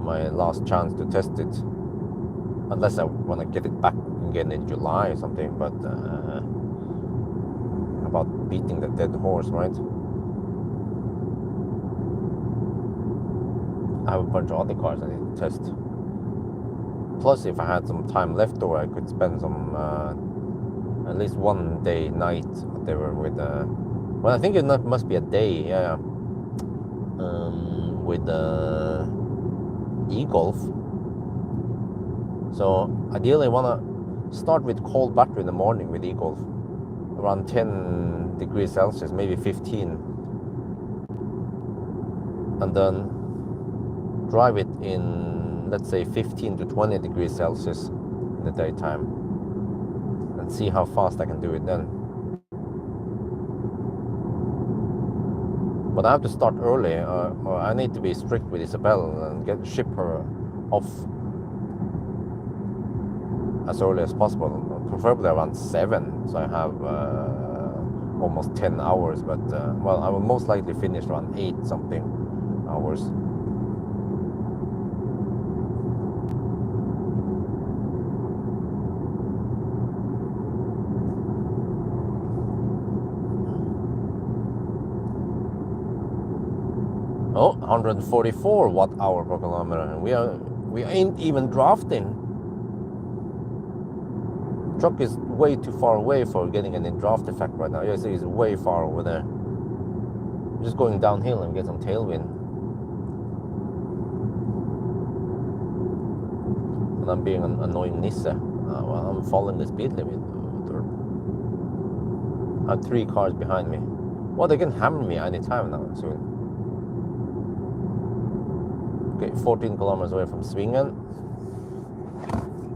my last chance to test it. Unless I want to get it back again in July or something, but about beating the dead horse, right? I have a bunch of other cars I need to test. Plus, if I had some time left over, I could spend some, at least one day, night, whatever, with, well, I think it must be a day, yeah, with the e-Golf. So, ideally, I want to start with cold battery in the morning with e-Golf. Around 10 degrees Celsius, maybe 15. And then drive it in, let's say, 15 to 20 degrees Celsius in the daytime. And see how fast I can do it then. But I have to start early, or I need to be strict with Isabel and ship her off as early as possible, preferably around 7, so I have almost 10 hours, but well, I will most likely finish around 8 something hours. Oh, 144 watt hour per kilometer, and we ain't even drafting. Truck is way too far away for getting any draft effect right now. You see, it's way far over there. I'm just going downhill and get some tailwind. And I'm being an annoying Nisse. Well, I'm following the speed limit. I have 3 cars behind me. Well, they can hammer me anytime now, soon. Okay, 14 kilometers away from Svingen.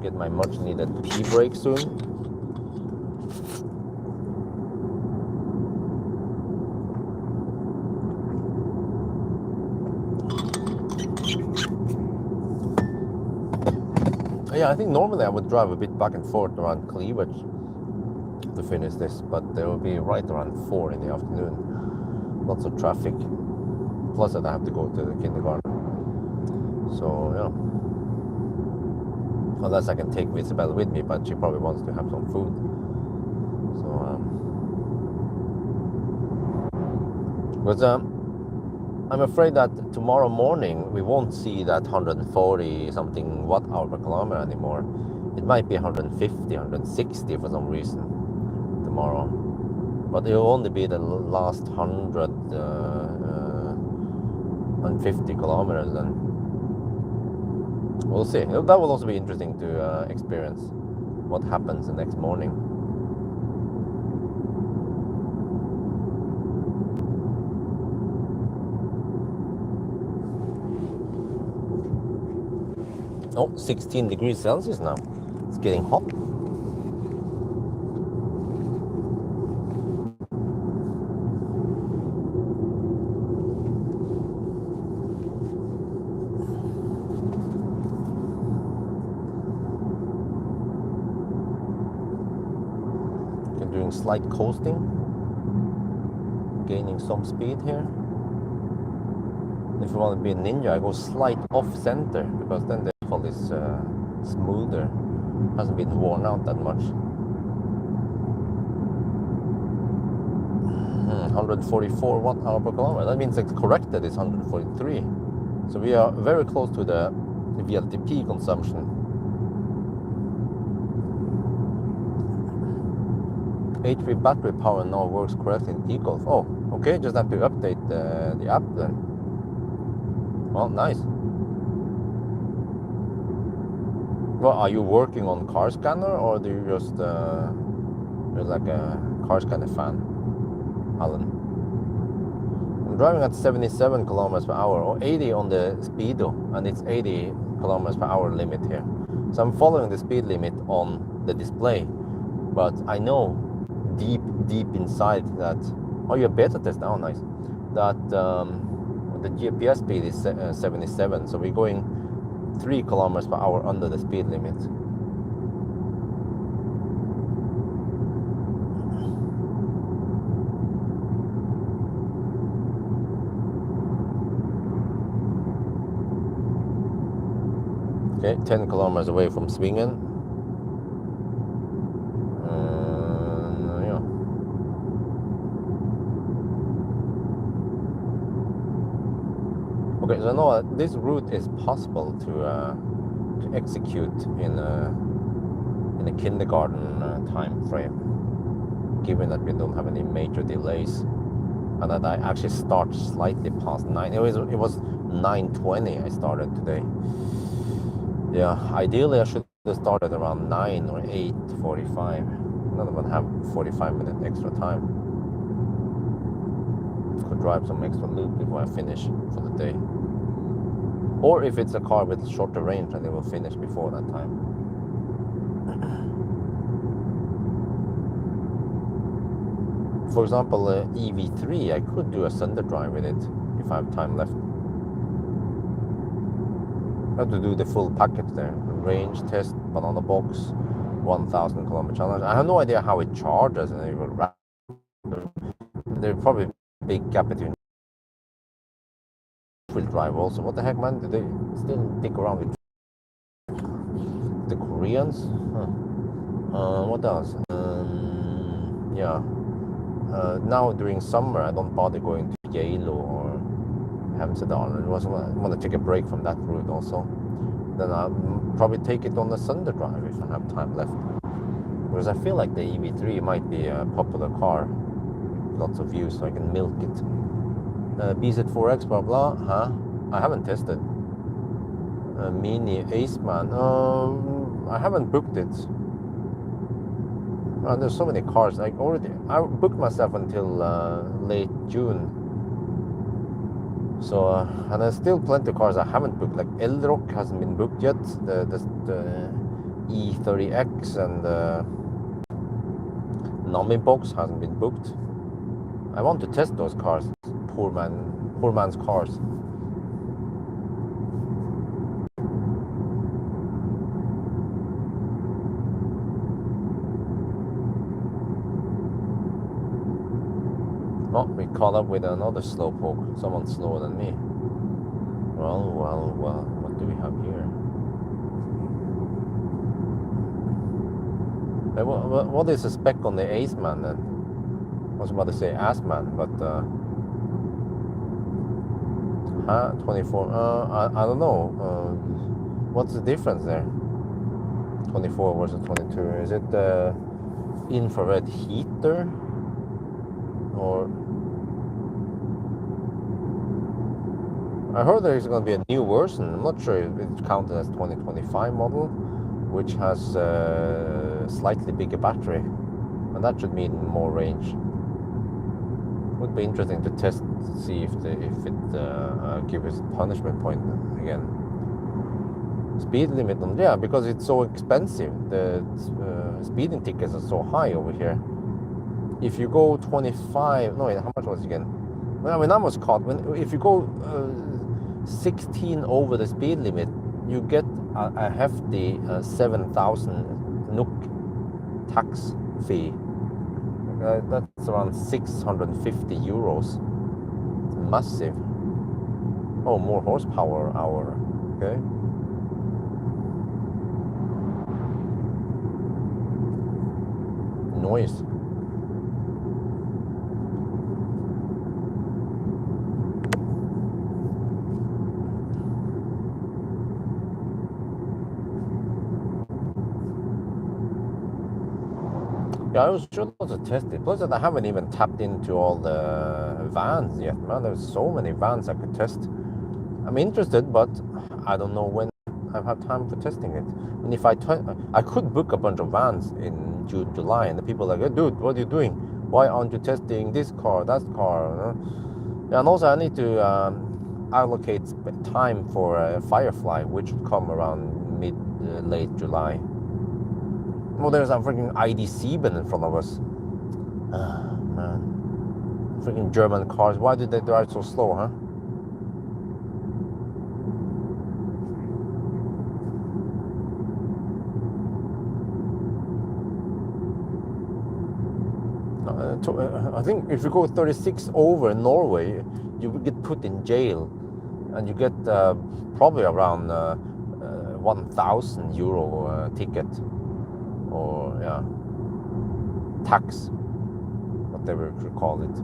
Get my much needed pee break soon. Yeah, I think normally I would drive a bit back and forth around Cleavage to finish this, but there will be right around 4 in the afternoon. Lots of traffic. Plus that I have to go to the kindergarten. So, yeah. Unless I can take Isabel with me, but she probably wants to have some food. So, because I'm afraid that tomorrow morning we won't see that 140 something watt hour per kilometer anymore. It might be 150, 160 for some reason tomorrow. But it will only be the last 150 kilometers then. We'll see. That will also be interesting to experience what happens the next morning. Oh, 16 degrees Celsius now. It's getting hot. Doing slight coasting, gaining some speed here. If you want to be a ninja, I go slight off center because then the fall is smoother, hasn't been worn out that much. 144 watt-hour per kilometer. That means it's corrected is 143. So we are very close to the VLTP consumption. H3 battery power now works correctly in e-golf. Oh, okay, just have to update the app then. Well, nice. Well, are you working on car scanner or do you just you're like a car scanner fan, Alan? I'm driving at 77 kilometers per hour or 80 on the speedo, and it's 80 kilometers per hour limit here. So I'm following the speed limit on the display, but I know deep inside that, oh, you're beta test, oh nice, that the GPS speed is 77, so we're going 3 kilometers per hour under the speed limit. Okay, 10 kilometers away from Svingen. Okay, so I know this route is possible to execute in a kindergarten time frame, given that we don't have any major delays, and that I actually start slightly past 9. It was 9:20 I started today. Yeah, ideally I should have started around 9 or 8:45. None of them have 45-minute extra time. Could drive some extra loop before I finish for the day. Or if it's a car with shorter range, and it will finish before that time. For example, EV3, I could do a Sunday drive with it if I have time left. I have to do the full package there. Range test, banana box, 1,000 kilometer challenge. I have no idea how it charges, and it will there's probably a big gap between wheel drive also. What the heck, man? Do they still dick around with the Koreans? What else? Yeah. Now during summer, I don't bother going to Yale or Hemsedal. I want to take a break from that route also. Then I'll probably take it on the Sunday drive if I have time left. Because I feel like the EV3 might be a popular car. Lots of views, so I can milk it. BZ4X, blah blah, huh? I haven't tested. Mini Aceman, I haven't booked it. There's so many cars. I booked myself until late June. So and there's still plenty of cars I haven't booked. Like Elrock hasn't been booked yet. The E30X and the Nami Box hasn't been booked. I want to test those cars. Poor man's cars. Oh, we caught up with another slowpoke. Someone slower than me. Well, what do we have here? What is the spec on the Aceman then? I was about to say Assman, but 24. I don't know. What's the difference there? 24 versus 22. Is it the infrared heater, or I heard there is going to be a new version. I'm not sure if it's counted as 2025 model, which has a slightly bigger battery, and that should mean more range. Would be interesting to test to see if it gives us punishment point again. Speed limit on, yeah, because it's so expensive. The speeding tickets are so high over here. If you go 25, no wait, how much was it again? Well, when I was caught, if you go 16 over the speed limit, you get a hefty 7,000 NOK tax fee. That's around 650 euros. It's massive. Oh, more horsepower hour. Okay. Noise. Yeah, I should also test it. Plus, I haven't even tapped into all the vans yet, man. There's so many vans I could test. I'm interested, but I don't know when I have time for testing it. And if I could book a bunch of vans in June, July, and the people are like, hey, dude, what are you doing? Why aren't you testing this car, that car? Yeah, and also I need to allocate time for Firefly, which would come around late July. Well, there's a freaking ID7 in front of us. Man. Freaking German cars. Why did they drive so slow, huh? I think if you go 36 over in Norway, you will get put in jail. And you get probably around 1,000 euro ticket. Or yeah, tax, whatever you call it.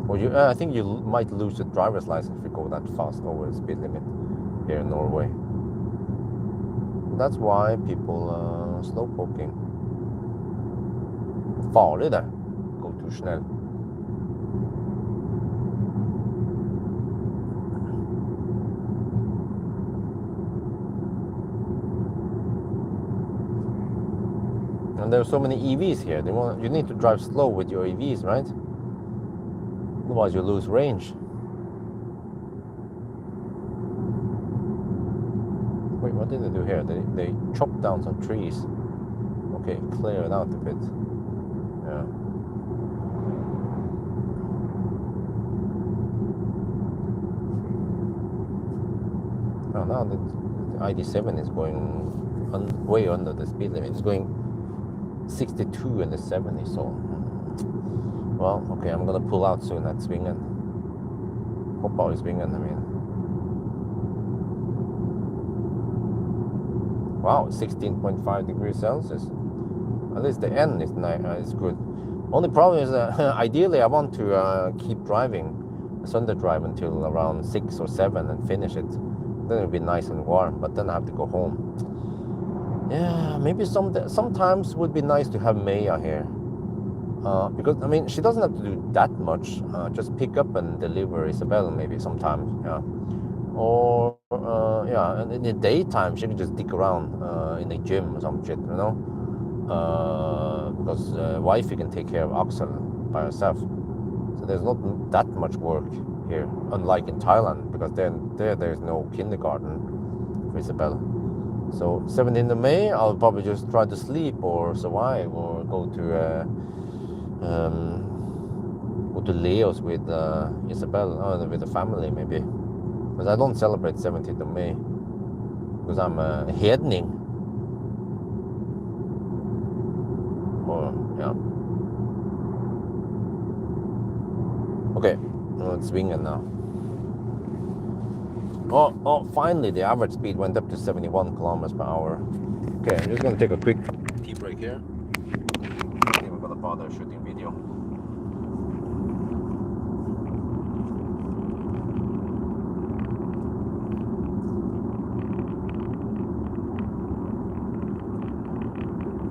Or I think you might lose your driver's license if you go that fast over the speed limit here in Norway. That's why people slowpoking. Farlig det. Gå too snäll. And there are so many EVs here. You need to drive slow with your EVs, right? Otherwise you lose range. Wait, what did they do here? They chopped down some trees. Okay, clear it out a bit. Yeah. Oh, now the ID7 is going way under the speed limit. It's going 62 in the 70, so well, okay, I'm gonna pull out soon at Svingen. Hoppa I Svingen, I mean. Wow, 16.5 degrees Celsius. At least the end is good. Only problem is ideally I want to keep driving Sunday drive until around 6 or 7 and finish it. Then it'll be nice and warm, but then I have to go home. Yeah, maybe sometimes would be nice to have Maya here. Because, I mean, she doesn't have to do that much. Just pick up and deliver Isabel maybe sometimes, yeah. Or, yeah, and in the daytime, she can just dick around in the gym or some shit, you know? Because wifey can take care of Axel by herself. So there's not that much work here, unlike in Thailand, because there's no kindergarten for Isabel. So 17th of May, I'll probably just try to sleep or survive or go to Leo's with Isabel, with the family maybe. Because I don't celebrate 17th of May because I'm a hedning. Or yeah. Okay, let's swing it now. Oh, finally the average speed went up to 71 kilometers per hour. Okay, I'm just gonna take a quick tea break here. I think I'm gonna bother shooting video.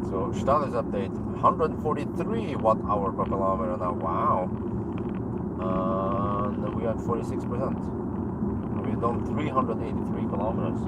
So status update, 143 watt-hour per kilometer now. Wow. And we are at 46%. We've done 383 kilometers.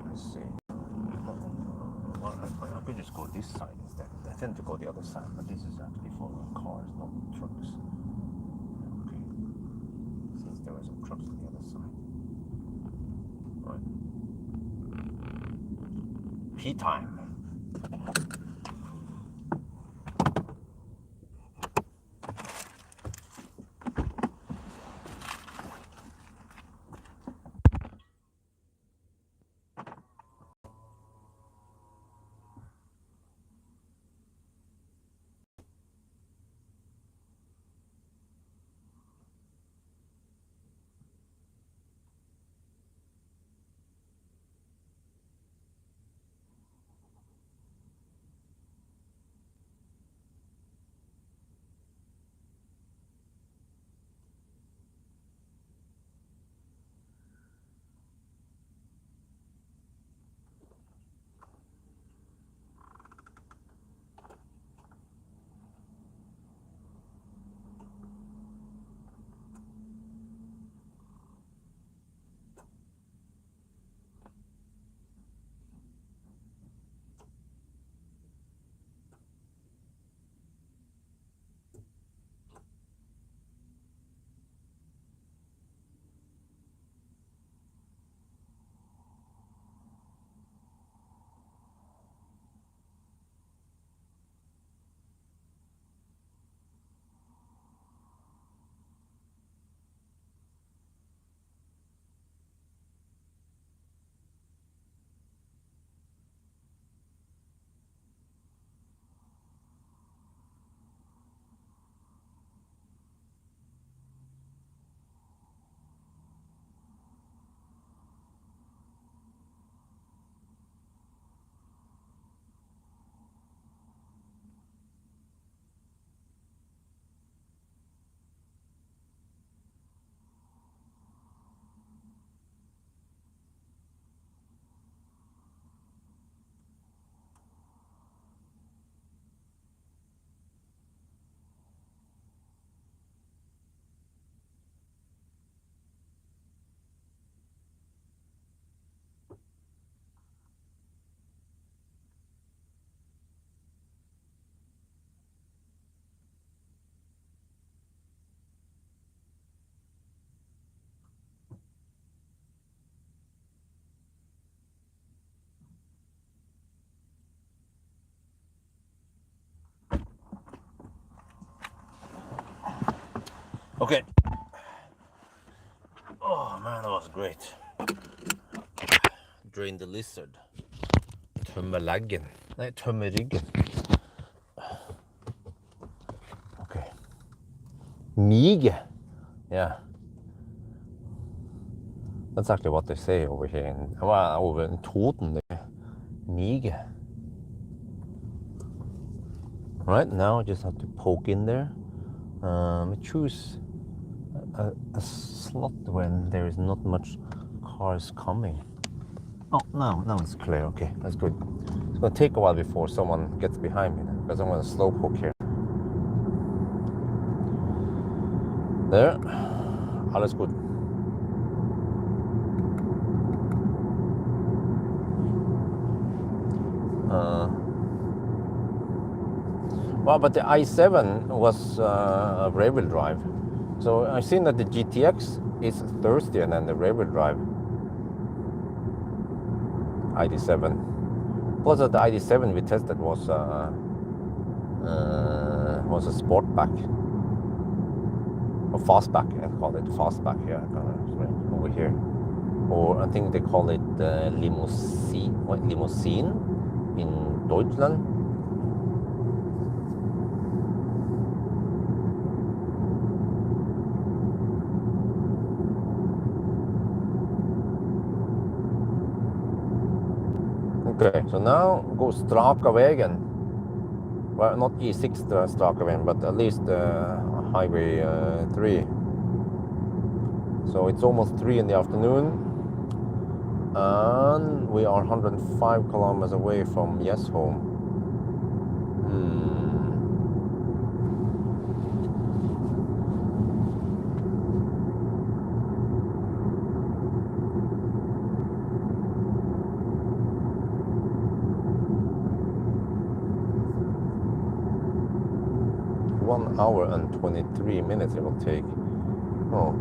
Let's see. I could just go this side instead. I tend to go the other side, but this is actually for cars, not trucks. Okay. Since there are some trucks on the other side. Right. Pee time. Okay. Oh man, that was great. Drain the lizard. Tømme leggen. Nei, tømme ryggen. Okay. Mige. Yeah. That's actually what they say over here over in Toten. Mige. Right, now I just have to poke in there. Choose a slot when there is not much cars coming. Oh, now it's clear. Okay, that's good. It's going to take a while before someone gets behind me because I'm going to slow poke here. There. Alles gut. Well, but the i7 was rear-wheel drive. So I've seen that the GTX is thirstier than the rear-wheel drive ID7. Plus that the ID7 we tested was a sportback. Or fastback, I call it fastback here, over here. or I think they call it limousine in Deutschland. Okay, so now go straka vägen. Well, not E6 straka vägen, but at least Highway 3. So it's almost 3 in the afternoon, and we are 105 kilometers away from Home. Hmm. 1 hour and 23 minutes it will take. Oh.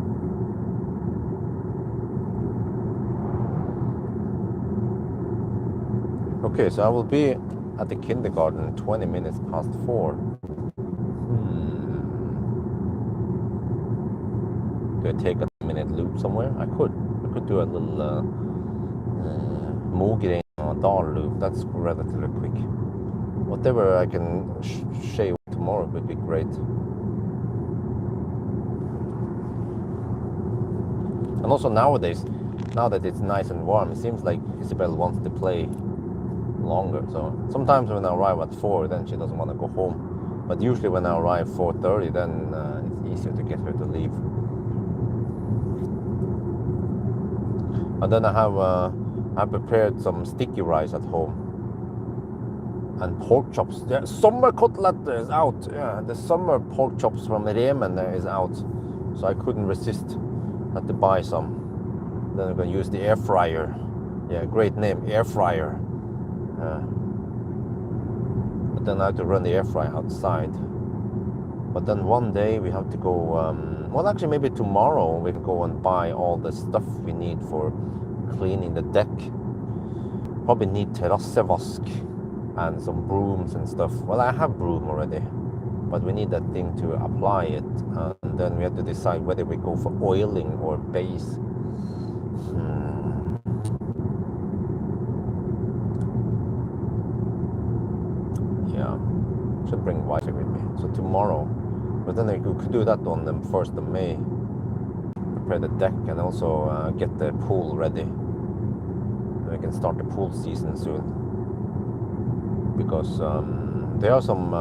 Okay, so I will be at the kindergarten 20 minutes past 4. Do I take a minute loop somewhere? I could do a little Mogren or Dal loop. That's relatively quick. Whatever I can shave tomorrow would be great. And also nowadays, now that it's nice and warm, it seems like Isabel wants to play longer. So sometimes when I arrive at 4, then she doesn't want to go home. But usually when I arrive 4:30, then it's easier to get her to leave. And then I have prepared some sticky rice at home. And pork chops. The summer cutlet is out. Yeah, the summer pork chops from Remen is out. So I couldn't resist. Had to buy some. Then I'm going to use the air fryer. Yeah, great name, air fryer. But then I have to run the air fryer outside. But then one day we have to go, well actually maybe tomorrow we can go and buy all the stuff we need for cleaning the deck. Probably need terrassevask and some brooms and stuff. Well, I have broom already, but we need that thing to apply it. And then we have to decide whether we go for oiling or base. Yeah, should bring Wi-Fi with me. So tomorrow, but then I could do that on the 1st of May. Prepare the deck and also get the pool ready. We can start the pool season soon. Because there are some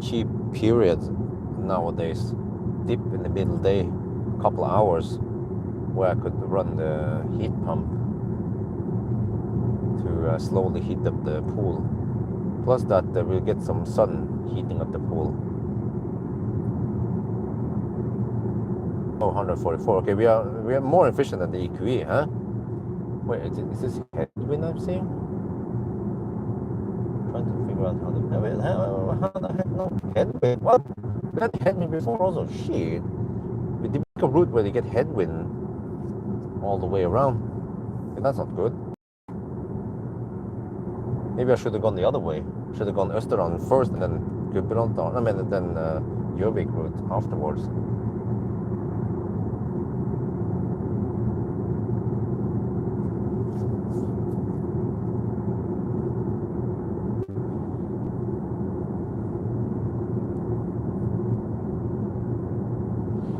cheap periods nowadays, dip in the middle day, couple of hours, where I could run the heat pump to slowly heat up the pool. Plus that we'll get some sun heating up the pool. Oh, 144. Okay, we are more efficient than the EQE, huh? Wait, is this headwind I'm seeing? Trying to figure out how the heck no headwind. What? We had headwind before also. Shit. We did make a route where they get headwind all the way around. Okay, that's not good. Maybe I should have gone the other way. Should have gone Österan first and then Gudbrandsdalen. I mean, then Yubik route afterwards.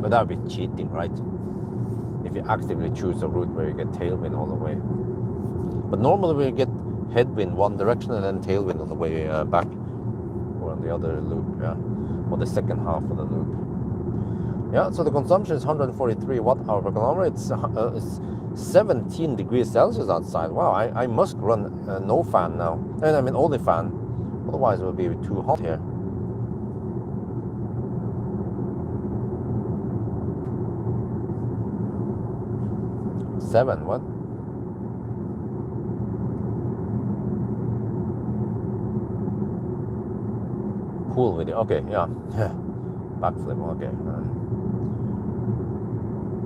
But that would be cheating, right? If you actively choose a route where you get tailwind all the way. But normally we get headwind one direction and then tailwind on the way back. Or on the other loop, yeah. Or the second half of the loop. Yeah, so the consumption is 143 watt-hour per kilometer. It's 17 degrees Celsius outside. Wow, I must run no fan now. I mean only fan. Otherwise it will be too hot here. What? Pool video. Okay, yeah. Backflip. Okay.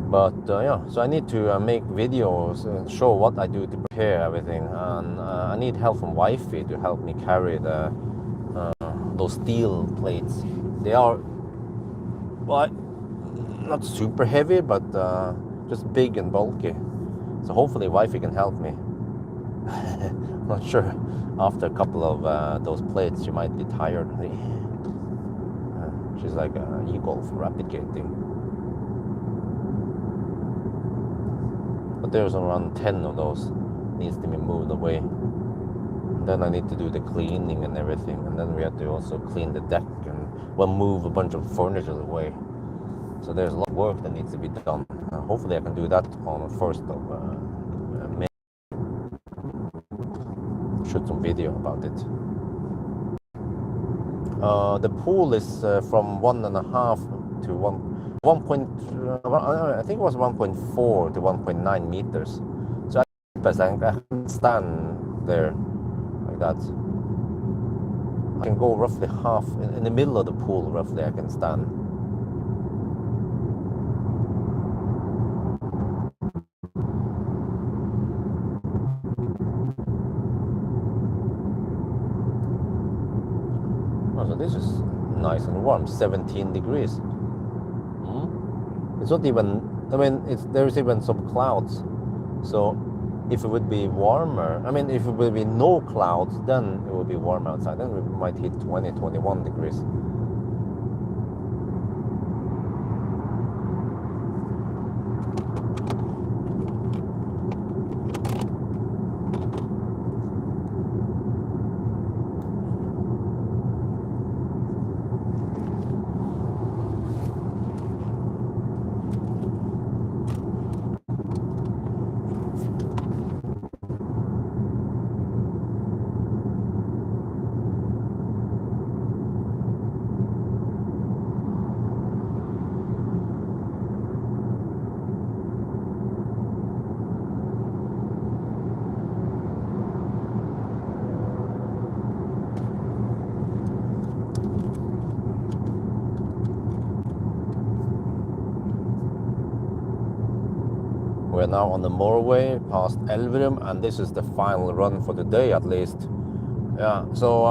But yeah, so I need to make videos and show what I do to prepare everything, and I need help from Wi-Fi to help me carry the those steel plates. They are, well, not super heavy, but just big and bulky. So hopefully wifey can help me. Not sure. After a couple of those plates, she might be tired. She's like e-golf rapid gating. But there's around 10 of those needs to be moved away. And then I need to do the cleaning and everything, and then we have to also clean the deck and move a bunch of furniture away. So there's a lot of work that needs to be done. Hopefully I can do that on the 1st of May. Shoot some video about it. The pool is from 1.5 to 1. I think it was 1.4 to 1.9 meters. So I can stand there like that. I can go roughly half in the middle of the pool. Roughly, I can stand. Oh, so this is nice and warm. 17 degrees. It's not even, I mean, there's even some clouds. So if it would be warmer, I mean, if it would be no clouds, then it would be warm outside. Then we might hit 20, 21 degrees. We're now on the motorway past Elverum, and this is the final run for the day at least. Yeah, so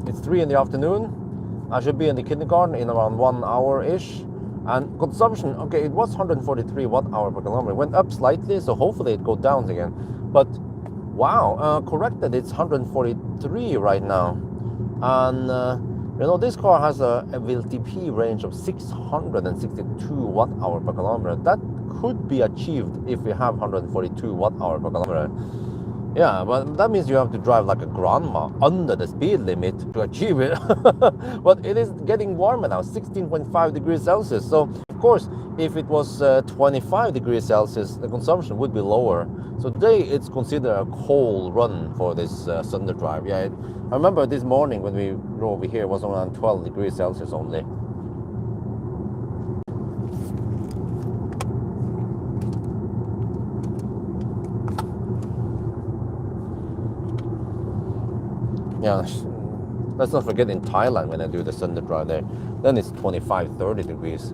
it's 3 in the afternoon. I should be in the kindergarten in around 1 hour-ish. And consumption, okay, it was 143 watt-hour per kilometer. It went up slightly, so hopefully it goes down again. But wow, corrected, it's 143 right now. And you know, this car has a WLTP range of 662 watt-hour per kilometer. That could be achieved if we have 142 watt-hour per kilometer. Yeah, but that means you have to drive like a grandma under the speed limit to achieve it. But it is getting warmer now, 16.5 degrees Celsius. So, of course, if it was 25 degrees Celsius, the consumption would be lower. So today, it's considered a cold run for this Sunday drive. Yeah, I remember this morning when we drove over here, it was around 12 degrees Celsius only. Yeah, let's not forget in Thailand when I do the Sunday drive there, then it's 25, 30 degrees.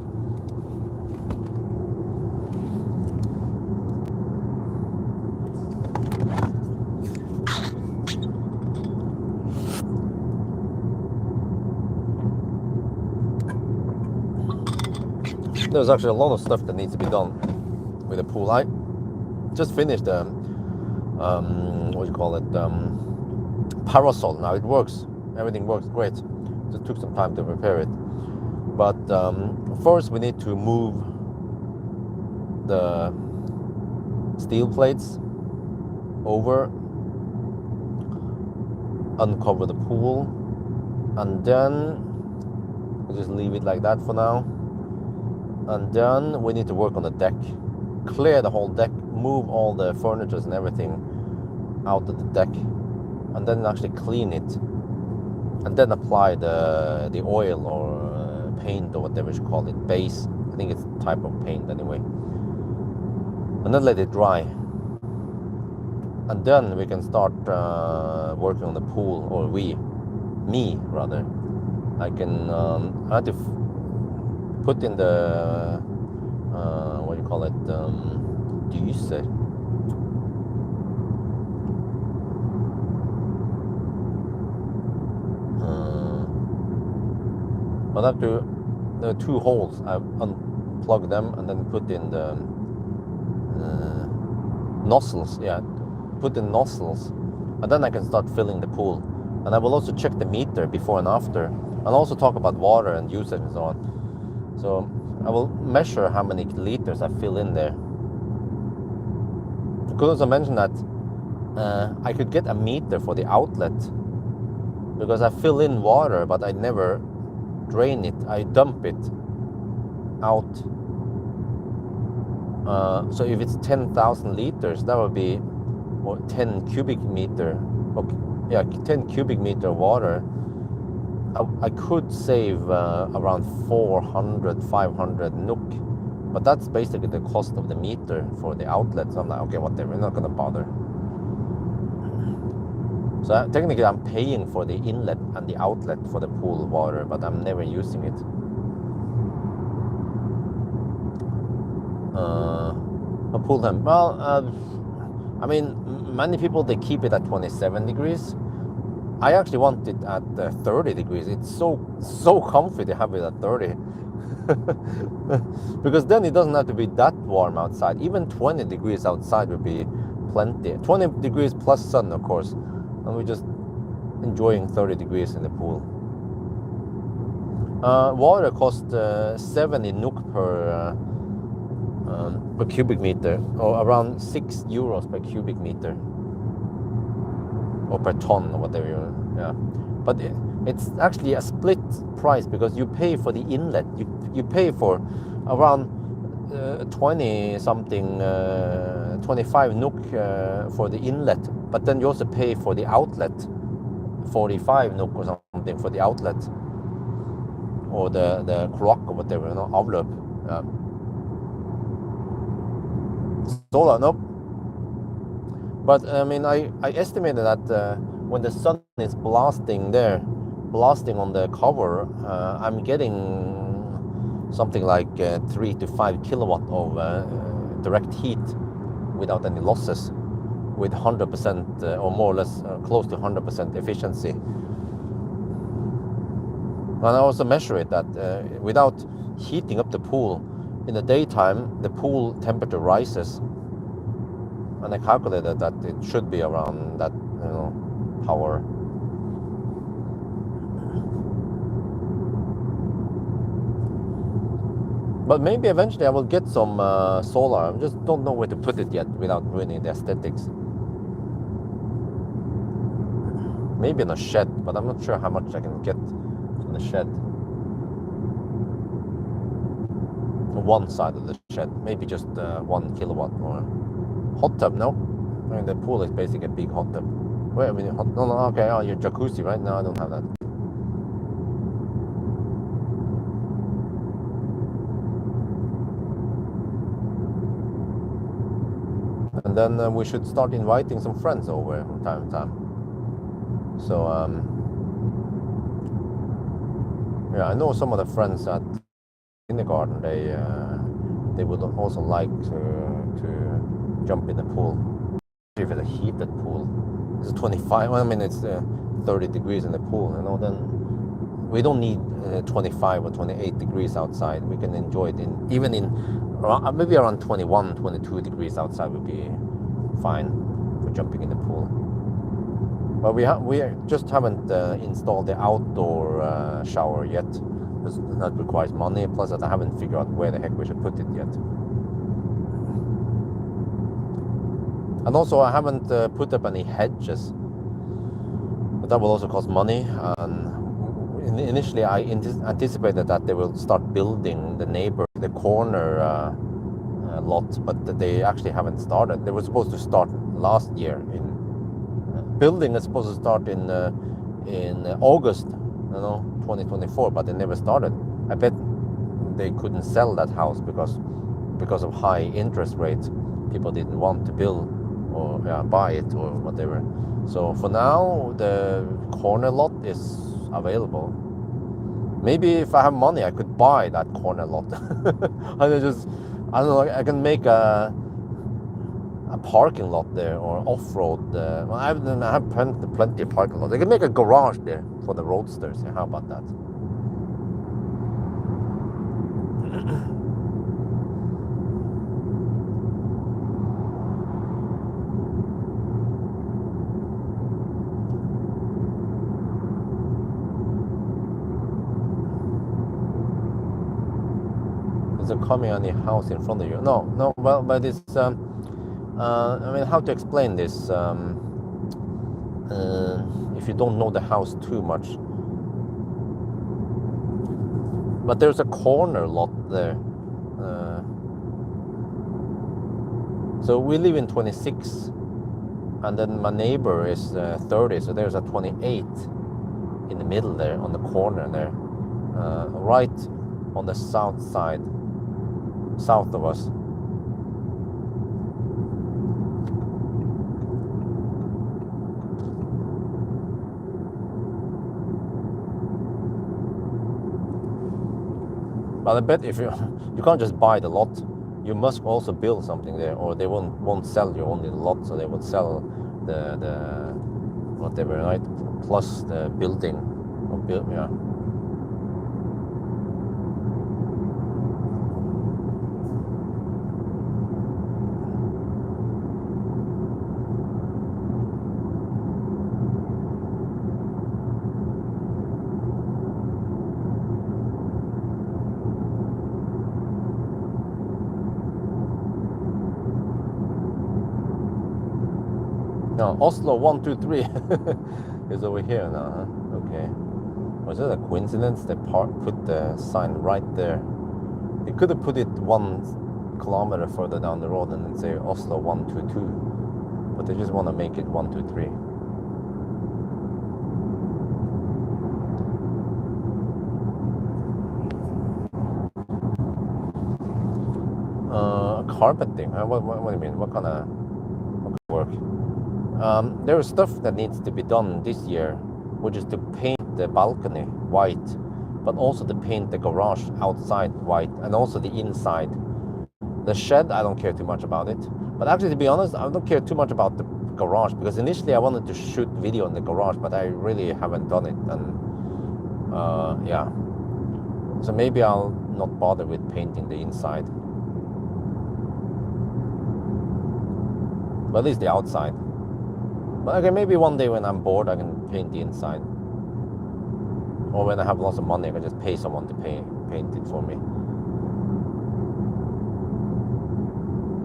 There's actually a lot of stuff that needs to be done with the pool. I just finished the, what do you call it, parasol. Now it works, everything works great. Just took some time to repair it. But first we need to move the steel plates over, uncover the pool, and then we'll just leave it like that for now. And then we need to work on the deck, clear the whole deck, move all the furniture and everything out of the deck, and then actually clean it, and then apply the oil or paint or whatever you call it, base. I think it's a type of paint anyway. And then let it dry. And then we can start working on the pool, or me rather. I can, I have to put in the, what do you call it, dyse. But I have to, there are 2 holes, I unplug them and then put in the nozzles, yeah, put the nozzles, and then I can start filling the pool. And I will also check the meter before and after, and also talk about water and usage and so on. So I will measure how many liters I fill in there. I could also mention that I could get a meter for the outlet, because I fill in water but I never drain it. I dump it out. So if it's 10,000 liters, that would be 10 cubic meter. Okay, yeah, 10 cubic meter water. I could save around 400, 500 NOK, but that's basically the cost of the meter for the outlet. So I'm like, okay, whatever, we're not gonna bother. So technically I'm paying for the inlet and the outlet for the pool water, but I'm never using it. A pool temp, well, I mean, many people, they keep it at 27 degrees. I actually want it at 30 degrees. It's so comfy to have it at 30. Because then it doesn't have to be that warm outside. Even 20 degrees outside would be plenty. 20 degrees plus sun, of course. And we're just enjoying 30 degrees in the pool. Water costs 70 NOK per cubic meter, or around 6 euros per cubic meter, or per ton, or whatever. Yeah, but it's actually a split price, because you pay for the inlet. You pay for around 20 something, 25 NOK for the inlet, but then you also pay for the outlet, 45 NOK or something for the outlet, or the kloakk or whatever, avløp. Solar, nope. But I mean, I estimated that when the sun is blasting on the cover, I'm getting something like 3 to 5 kilowatt of direct heat without any losses, with 100% or more or less close to 100% efficiency. And I also measure it that without heating up the pool, in the daytime, the pool temperature rises, and I calculated that it should be around that, power. But maybe eventually I will get some solar. I just don't know where to put it yet without ruining the aesthetics. Maybe in a shed, but I'm not sure how much I can get in the shed. One side of the shed, maybe just 1 kilowatt, or hot tub. No, I mean the pool is basically a big hot tub. Wait a minute, no, okay, oh, your jacuzzi, right? No, I don't have that. And then we should start inviting some friends over from time to time. So yeah, I know some of the friends at kindergarten, they would also like to jump in the pool. If it's a heated pool, it's 25. I mean, it's 30 degrees in the pool. Then we don't need 25 or 28 degrees outside. We can enjoy it even in maybe around 21, 22 degrees outside would be fine for jumping in the pool. But we just haven't installed the outdoor shower yet. That requires money, plus that I haven't figured out where the heck we should put it yet. And also I haven't put up any hedges, but that will also cost money. And initially I anticipated that they will start building the corner lot, but they actually haven't started. They were supposed to start last year. Building is supposed to start in August, 2024, but they never started. I bet they couldn't sell that house because of high interest rates. People didn't want to build or buy it or whatever. So for now, the corner lot is available. Maybe if I have money, I could buy that corner lot. And I don't know, I can make a parking lot there, or off-road. Well, I have plenty of parking lots. I can make a garage there for the roadsters. How about that? coming any house in front of you. No, no. Well, but it's I mean, how to explain this? If you don't know the house too much, but there's a corner lot there. So we live in 26, and then my neighbor is 30. So there's a 28 in the middle there, on the corner there, right on the south side, south of us. But I bet if you can't just buy the lot, you must also build something there, or they won't sell you only the lot, so they would sell the whatever, right? Plus the building, or yeah. No, Oslo 123 is over here now, huh? Okay. Was it a coincidence they put the sign right there? They could have put it 1 kilometer further down the road and then say Oslo 122, but they just want to make it 123. Carpeting, huh? What do you mean? What kind of work? There is stuff that needs to be done this year, which is to paint the balcony white, but also to paint the garage outside white, and also the inside. The shed, I don't care too much about it. But actually, to be honest, I don't care too much about the garage, because initially I wanted to shoot video in the garage, but I really haven't done it. And yeah, so maybe I'll not bother with painting the inside, but at least the outside. But okay, maybe one day when I'm bored, I can paint the inside. Or when I have lots of money, I can just pay someone to paint it for me.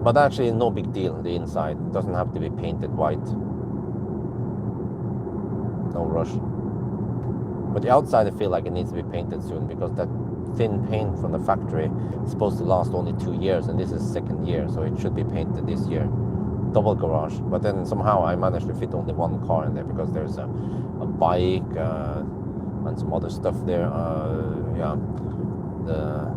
But actually, no big deal, the inside. It doesn't have to be painted white. No rush. But the outside, I feel like it needs to be painted soon, because that thin paint from the factory is supposed to last only 2 years, and this is 2nd year, so it should be painted this year. Double garage, but then somehow I managed to fit only 1 car in there, because there's a bike and some other stuff there. Yeah, the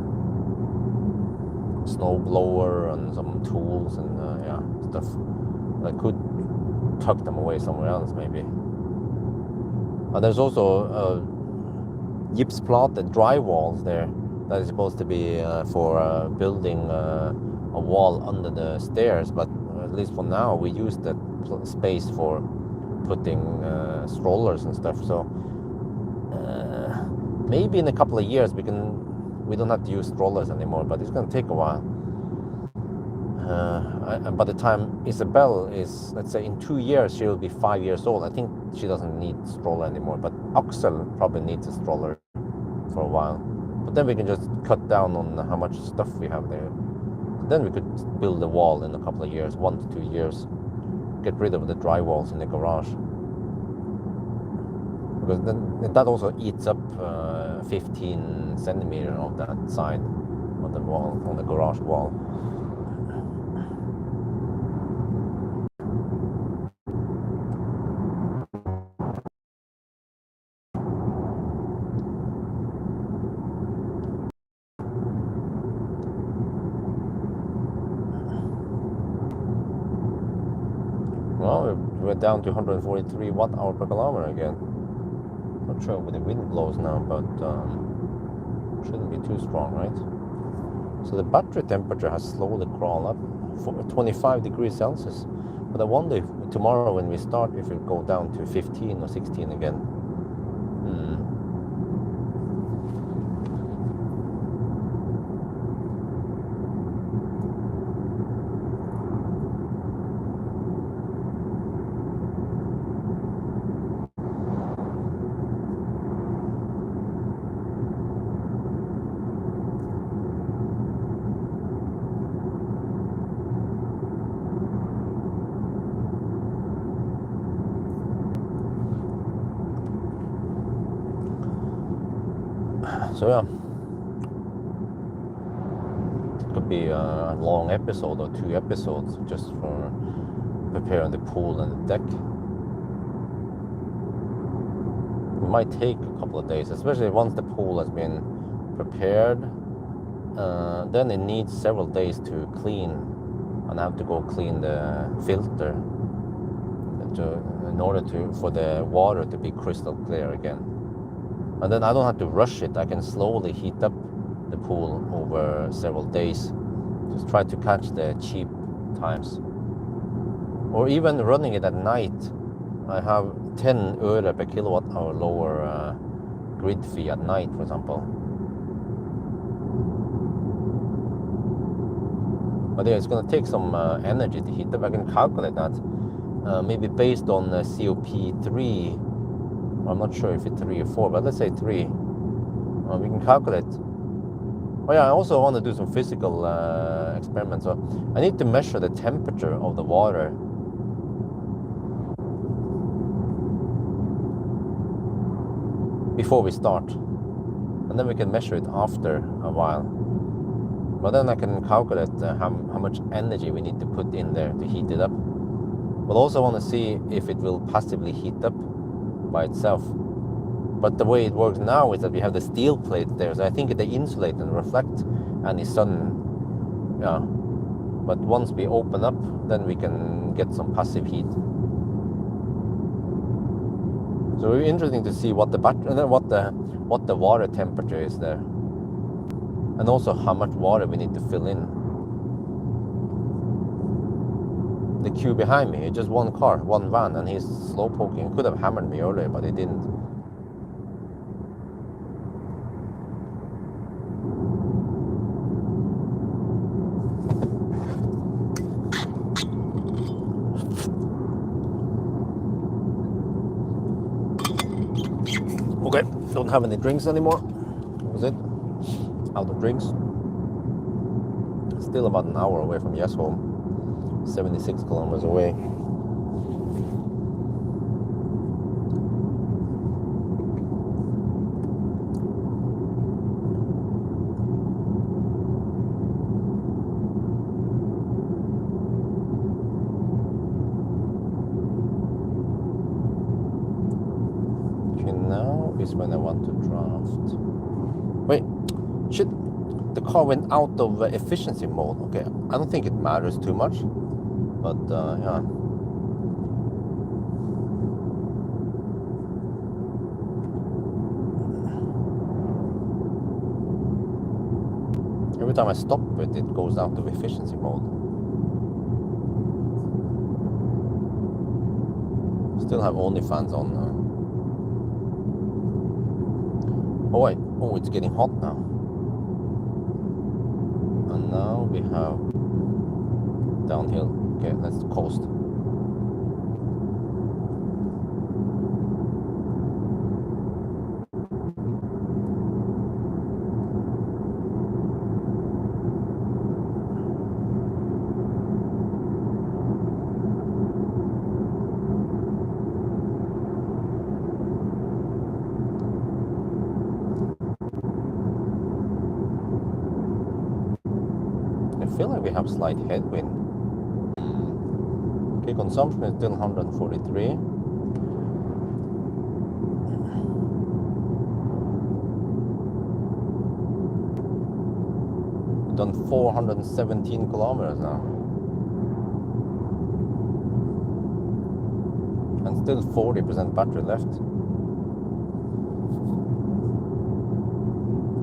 snow blower and some tools and yeah, stuff. I could tuck them away somewhere else maybe. There's also gypsplatted drywalls there that is supposed to be for building a wall under the stairs, but at least for now we use that space for putting strollers and stuff. So maybe in a couple of years we don't have to use strollers anymore, but it's going to take a while. By the time Isabel is, let's say in 2 years, she will be 5 years old. I think she doesn't need stroller anymore, but Axel probably needs a stroller for a while. But then we can just cut down on how much stuff we have there. Then we could build a wall in a couple of years, 1 to 2 years. Get rid of the drywalls in the garage. Because then that also eats up 15 centimeters of that side of the wall, on the garage wall. Well, we're down to 143 watt-hour per kilometer again. Not sure where the wind blows now, but shouldn't be too strong, right? So the battery temperature has slowly crawled up for 25 degrees Celsius. But I wonder if tomorrow when we start, if it go down to 15 or 16 again. So yeah, it could be a long episode or 2 episodes just for preparing the pool and the deck. It might take a couple of days, especially once the pool has been prepared. Then it needs several days to clean, and I have to go clean the filter in order for the water to be crystal clear again. And then I don't have to rush it. I can slowly heat up the pool over several days. Just try to catch the cheap times. Or even running it at night. I have 10 øre per kilowatt hour lower grid fee at night, for example. But yeah, it's going to take some energy to heat up. I can calculate that. Maybe based on COP3. I'm not sure if it's 3 or 4, but let's say 3. We can calculate. Oh yeah, I also want to do some physical experiments. So I need to measure the temperature of the water. Before we start. And then we can measure it after a while. But then I can calculate how much energy we need to put in there to heat it up. But also want to see if it will passively heat up by itself. But the way it works now is that we have the steel plate there, so I think they insulate and reflect any sun. Yeah. But once we open up, then we can get some passive heat. So it's interesting to see what the water temperature is there, and also how much water we need to fill in. The queue behind me is just one car, one van, and he's slow poking. Could have hammered me earlier, but he didn't. Okay, don't have any drinks anymore. That was it. Out of drinks. Still about an hour away from Yes home. 76 kilometers away. Okay, now is when I want to draft. Wait, shit. The car went out of efficiency mode. Okay, I don't think it matters too much. But yeah. Every time I stop it, it goes out of efficiency mode. Still have OnlyFans on. Oh wait, oh, it's getting hot now. And now we have downhill. Okay, let's coast. I feel like we have slight headwind. Okay, consumption is still 143. We've done 417 kilometers now. And still 40% battery left.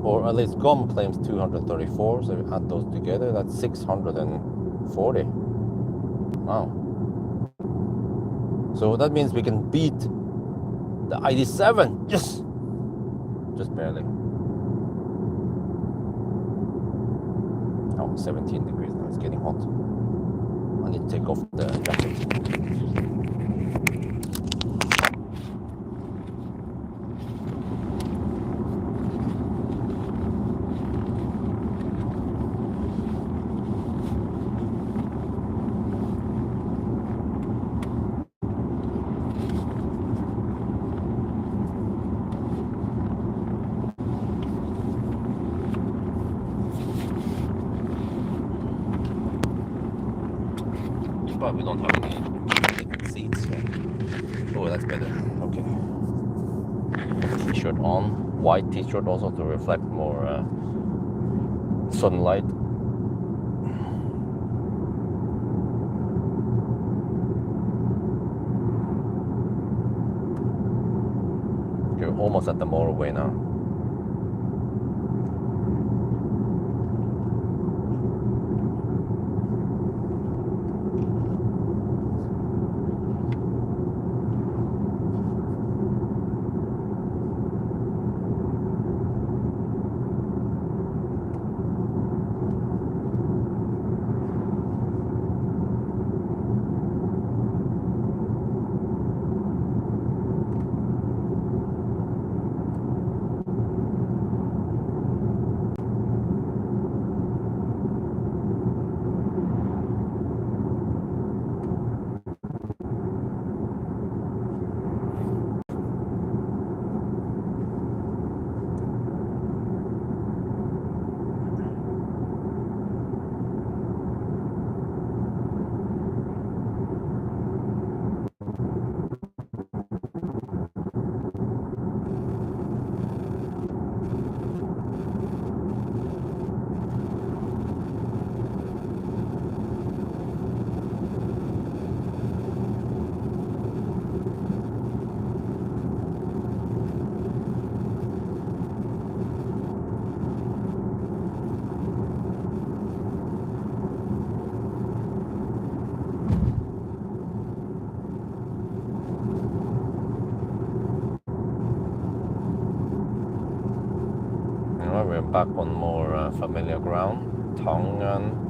Or at least GOM claims 234, so if we add those together, that's 640. Wow. So that means we can beat the ID7. Yes! Just barely. Oh, 17 degrees now. It's getting hot. I need to take off the jacket. but we don't have any seats. So. Oh, that's better. Okay. T-shirt on, white T-shirt also to reflect more sunlight. You're almost at the motorway now. We're back on more familiar ground, Tongan.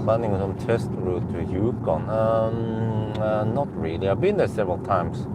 Planning some test route to Yukon. Not really. I've been there several times.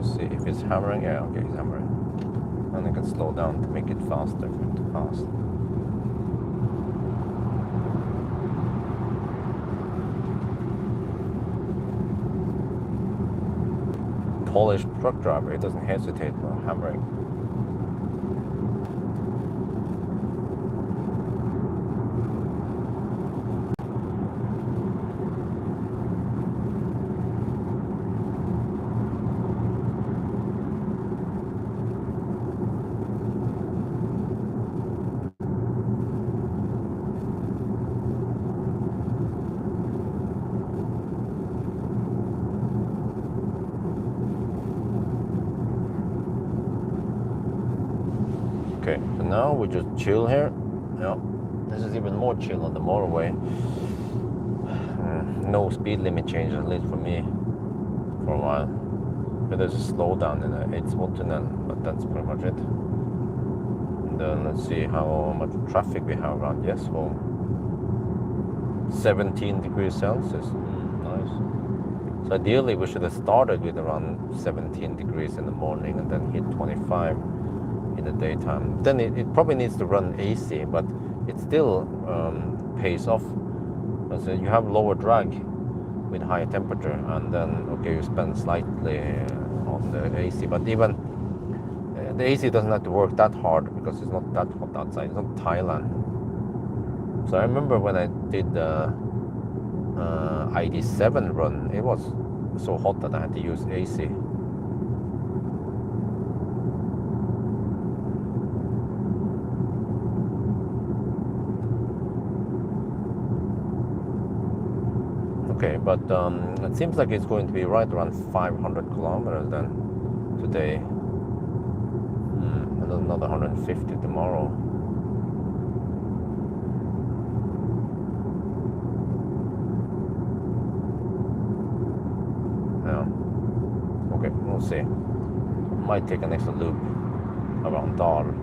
See if it's hammering. Yeah, okay, it's hammering. And I can slow down to make it faster if it's too fast. Polish truck driver, he doesn't hesitate for hammering. Okay, so now we just chill here. Yeah, this is even more chill on the motorway. No speed limit changes, at least for me, for a while. But there's a slowdown in the 8 tunnel, but that's pretty much it. And then let's see how much traffic we have around Yesholm. 17 degrees Celsius. Nice. So ideally we should have started with around 17 degrees in the morning and then hit 25 in the daytime. Then it probably needs to run AC, but it still pays off. So you have lower drag with higher temperature, and then okay, you spend slightly on the AC, but even the AC doesn't have to work that hard because it's not that hot outside. It's not Thailand. So I remember when I did the ID7 run, it was so hot that I had to use AC. Okay, but it seems like it's going to be right around 500 kilometers then today. And another 150 tomorrow. Yeah. Okay, we'll see. Might take an extra loop around Dal.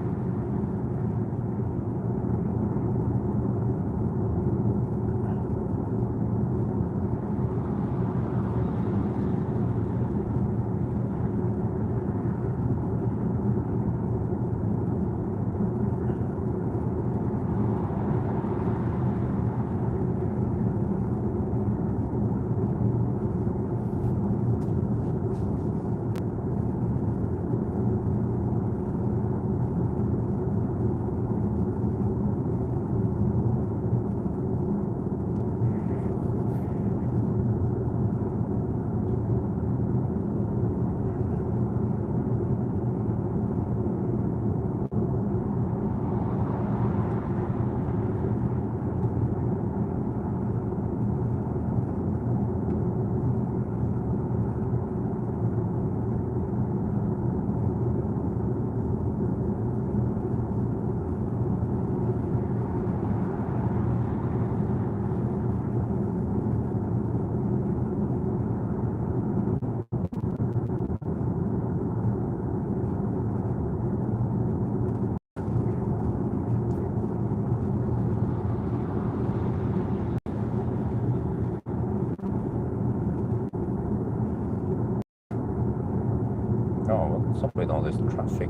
Oh, what's up with all this traffic?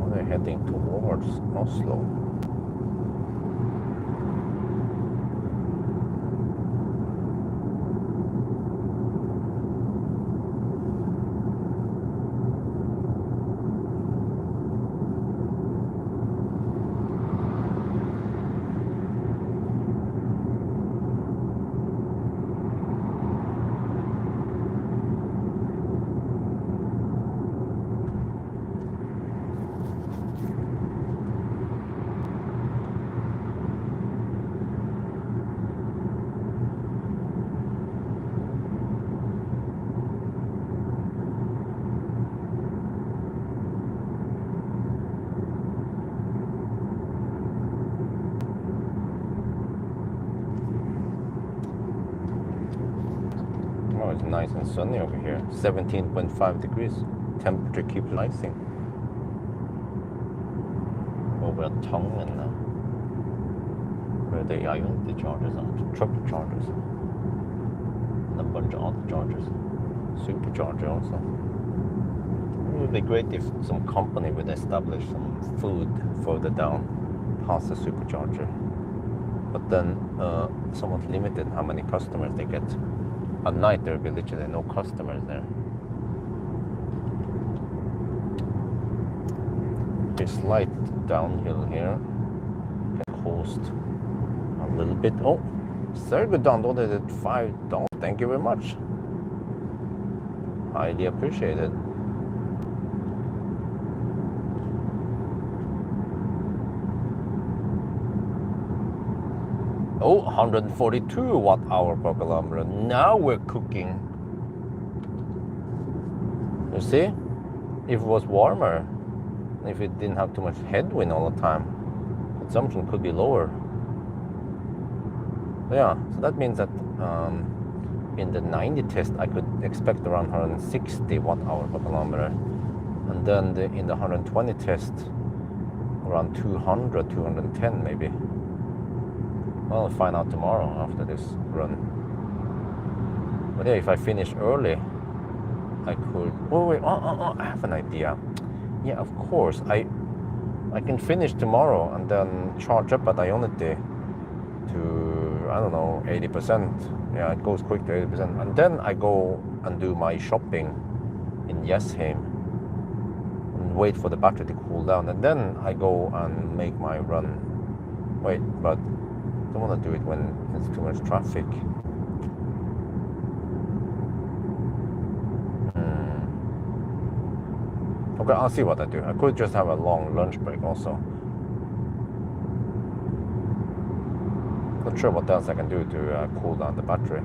Are they heading towards Oslo? Oh, it's nice and sunny over here. 17.5 degrees. Temperature keeps rising. Over at Tangen now. Where the Ionity chargers are. Truck chargers. And a bunch of other chargers. Supercharger also. It would be great if some company would establish some food further down past the supercharger. But then somewhat limited how many customers they get. At night there will be literally no customers there. A slight downhill here. Can coast a little bit. Oh, very good downloaded at $5. Thank you very much. Highly appreciated. Oh, 142 watt-hour per kilometer. Now we're cooking. You see? If it was warmer, if it didn't have too much headwind all the time, consumption could be lower. Yeah, so that means that in the 90 test, I could expect around 160 watt-hour per kilometer. And then in the 120 test, around 200, 210 maybe. Well, I'll find out tomorrow after this run. But yeah, if I finish early, I could... Oh, wait, I have an idea. Yeah, of course. I can finish tomorrow and then charge up at Ionity to, I don't know, 80%. Yeah, it goes quick to 80%. And then I go and do my shopping in Jessheim and wait for the battery to cool down. And then I go and make my run. Wait, but... I don't want to do it when there's too much traffic. Okay, I'll see what I do. I could just have a long lunch break also. Not sure what else I can do to cool down the battery.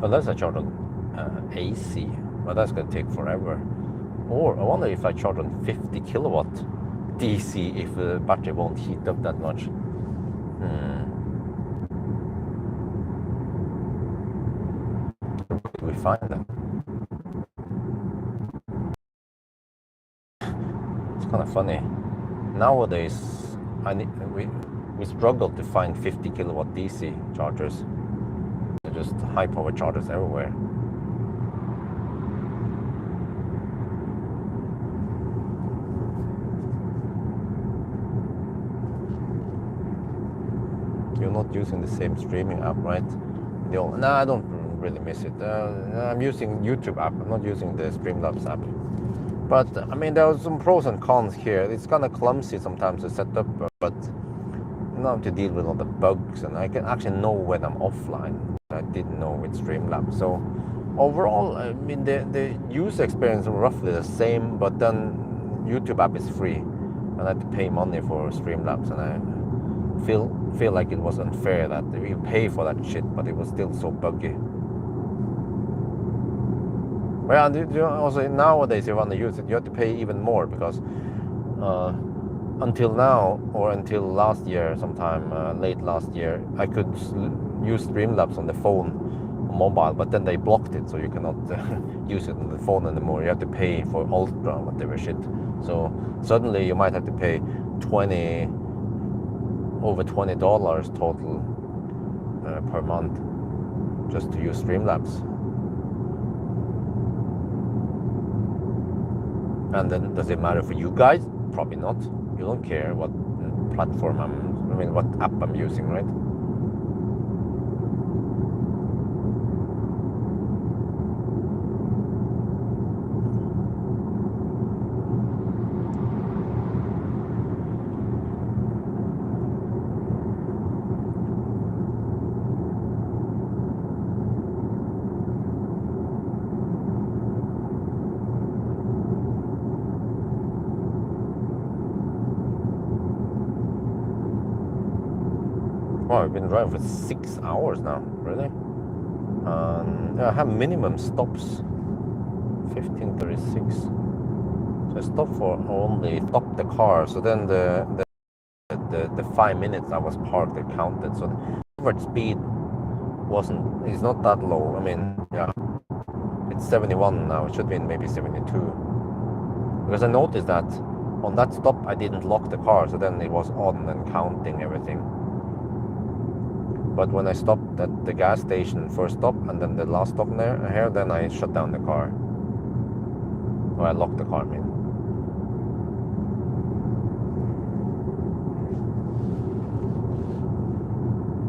Unless I charge on AC, but that's going to take forever. Or I wonder if I charge on 50 kilowatt DC, if the battery won't heat up that much. Where do we find them? It's kind of funny. Nowadays, we struggle to find 50 kilowatt DC chargers. They're just high power chargers everywhere. You're not using the same streaming app, right? No, I don't really miss it. I'm using YouTube app. I'm not using the Streamlabs app. But I mean, there are some pros and cons here. It's kind of clumsy sometimes to set up, but now to deal with all the bugs, and I can actually know when I'm offline. I didn't know with Streamlabs. So overall, I mean, the user experience is roughly the same, but then YouTube app is free, and I had to pay money for Streamlabs, and I feel like it was unfair that you pay for that shit, but it was still so buggy. Well, also nowadays, if you want to use it, you have to pay even more, because until now, or until last year, sometime late last year, I could use Streamlabs on the phone, on mobile, but then they blocked it, so you cannot use it on the phone anymore. You have to pay for Ultra, whatever shit. So suddenly you might have to pay over $20 total per month just to use Streamlabs. And then does it matter for you guys? Probably not. You don't care what platform what app I'm using, right? Wow, I've been driving for 6 hours now, really? I have minimum stops, 15:36. So I stopped stopped the car, so then the 5 minutes I was parked, it counted. So the average speed is not that low. I mean, yeah, it's 71 now, it should be maybe 72. Because I noticed that on that stop I didn't lock the car, so then it was on and counting everything. But when I stopped at the gas station, first stop, and then the last stop here, then I shut down the car. Or I locked the car, I mean.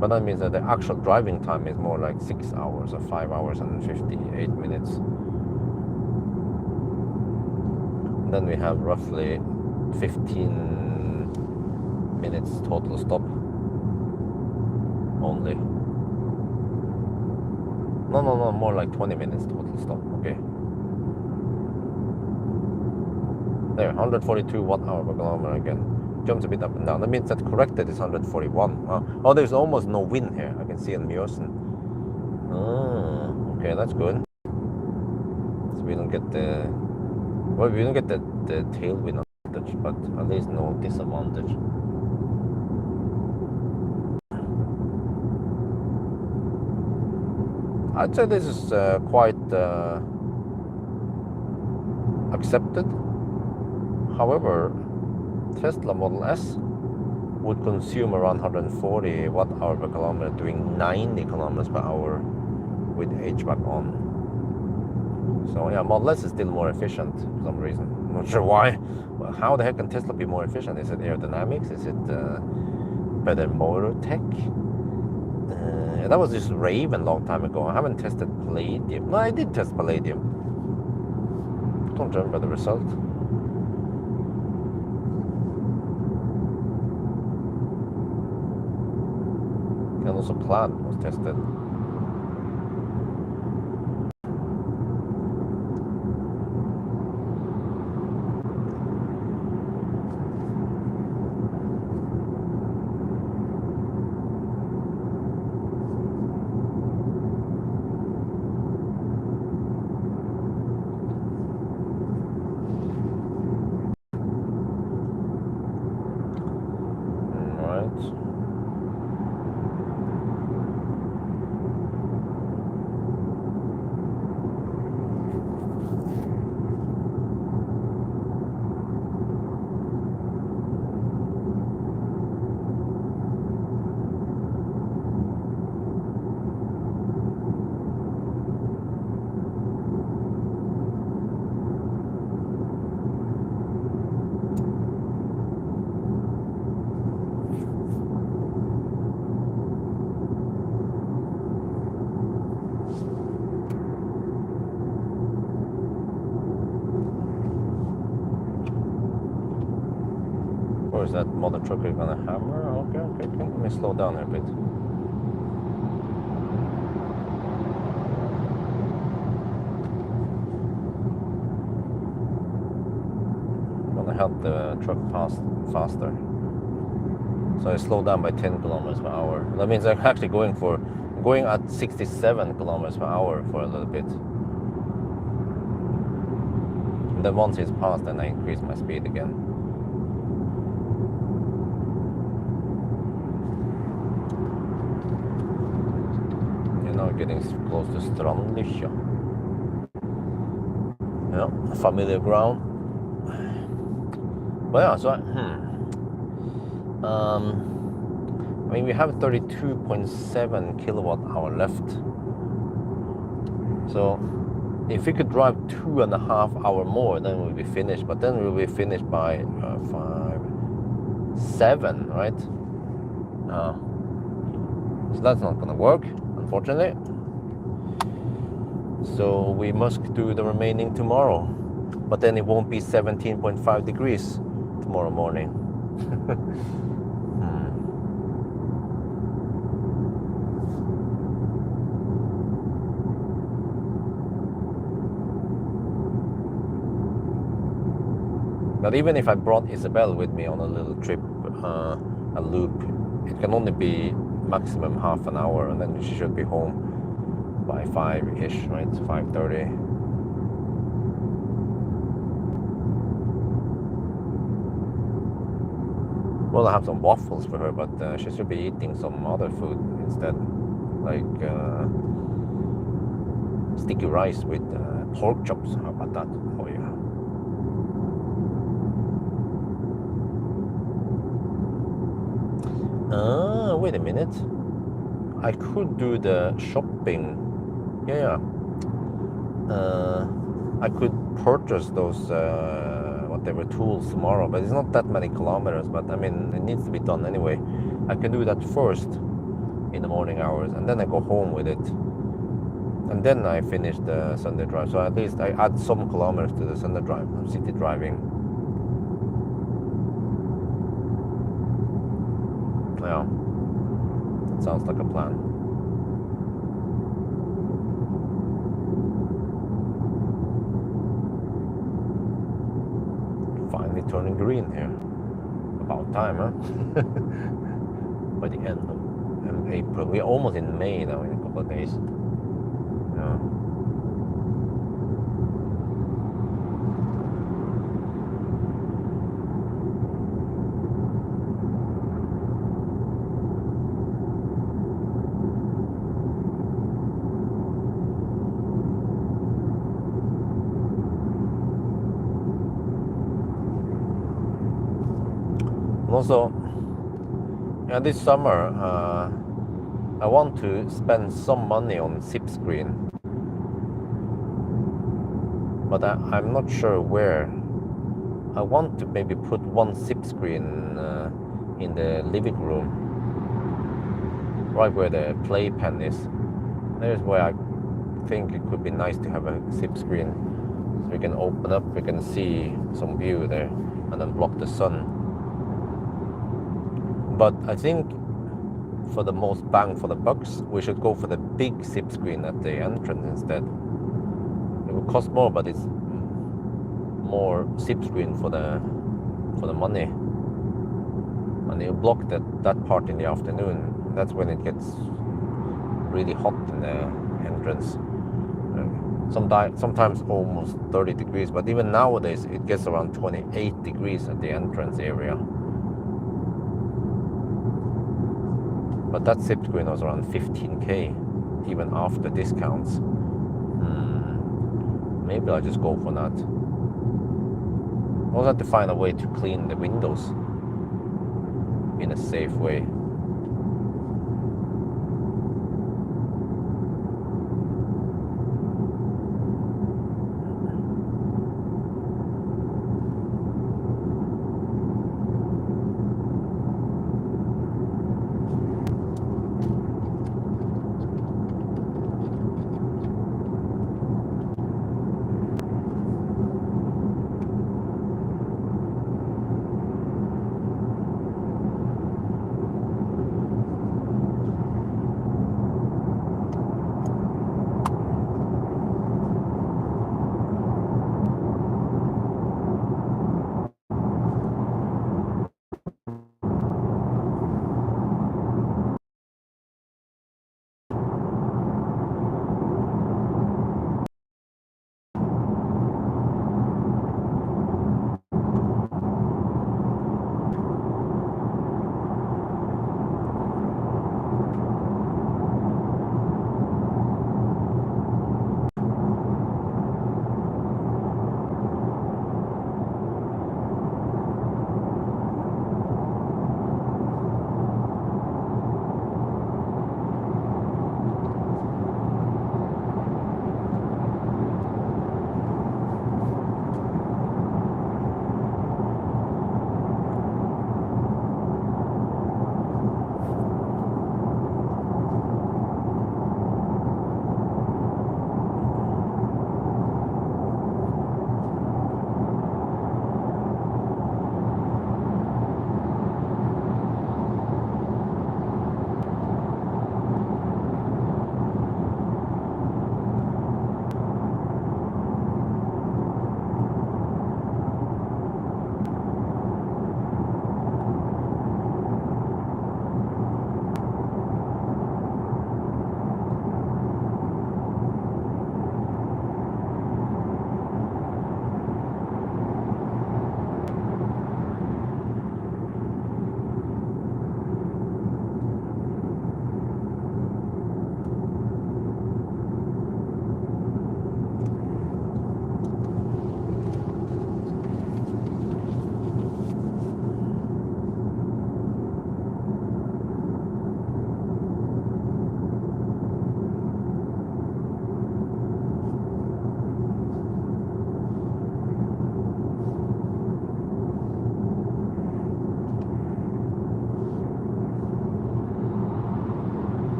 But that means that the actual driving time is more like 6 hours or 5 hours and 58 minutes. And then we have roughly 15 minutes total stop. Only. No, more like 20 minutes total stop. Okay. There, 142 watt-hour per kilometer again. Jumps a bit up and down. That means that corrected is 141. Oh, there's almost no wind here. I can see in Mjøsen. Okay, that's good. So we don't get the tailwind advantage, but at least no disadvantage. I'd say this is quite accepted. However, Tesla Model S would consume around 140 watt-hour per kilometer, doing 90 kilometers per hour with HVAC on. So yeah, Model S is still more efficient for some reason. I'm not sure why. Well, how the heck can Tesla be more efficient? Is it aerodynamics? Is it better motor tech? That was just Raven a long time ago. I haven't tested Palladium. No, I did test Palladium. Don't remember the result. And also Plaid was tested. Or is that mother trucker gonna hammer? Okay. Let me slow down here a bit. Gonna help the truck pass faster. So I slow down by 10 kilometers per hour. That means I'm actually going at 67 kilometers per hour for a little bit. And then once it's passed, then I increase my speed again. Now getting close to Strandlycka. Yeah, familiar ground. But yeah, so I mean, we have 32.7 kilowatt hour left. So if we could drive 2.5 hours more, then we'll be finished. But then we'll be finished by 7, right? So that's not gonna work, unfortunately. So we must do the remaining tomorrow. But then it won't be 17.5 degrees tomorrow morning. But even if I brought Isabel with me on a little trip, a loop, it can only be maximum half an hour, and then she should be home by 5-ish, right? 5:30. Well, I have some waffles for her, but she should be eating some other food instead, like sticky rice with pork chops. How about that? Oh yeah. Wait a minute. I could do the shopping. Yeah. I could purchase those whatever tools tomorrow, but it's not that many kilometers. But I mean, it needs to be done anyway. I can do that first in the morning hours, and then I go home with it, and then I finish the Sunday drive. So at least I add some kilometers to the Sunday drive. I'm city driving. Yeah, that sounds like a plan. Finally turning green here. About time, huh? By the end of April. We're almost in May now, in a couple of days. Yeah. Also, yeah, this summer I want to spend some money on SIP screen, but I'm not sure where. I want to maybe put one SIP screen in the living room, right where the playpen is. There's where I think it could be nice to have a SIP screen, so we can open up, we can see some view there, and then block the sun. But I think for the most bang for the bucks, we should go for the big SIP screen at the entrance instead. It will cost more, but it's more SIP screen for the money. And you block that part in the afternoon. That's when it gets really hot in the entrance. Sometimes almost 30 degrees, but even nowadays it gets around 28 degrees at the entrance area. But that SIP screen was around 15k, even after discounts. Maybe I'll just go for that. I'll have to find a way to clean the windows in a safe way.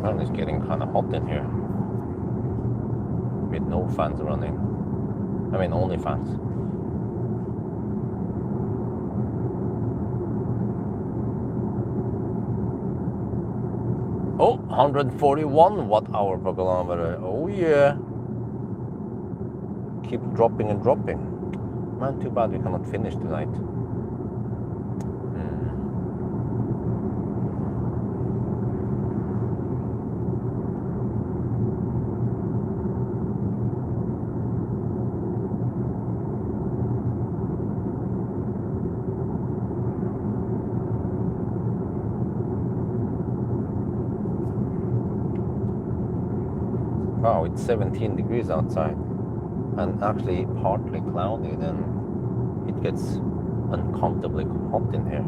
And it's getting kind of hot in here with no fans running. I mean, only fans. Oh, 141 watt-hour per kilometer. Oh yeah. Keep dropping and dropping. Man, too bad we cannot finish tonight. Wow, it's 17 degrees outside and actually partly cloudy, then it gets uncomfortably hot in here.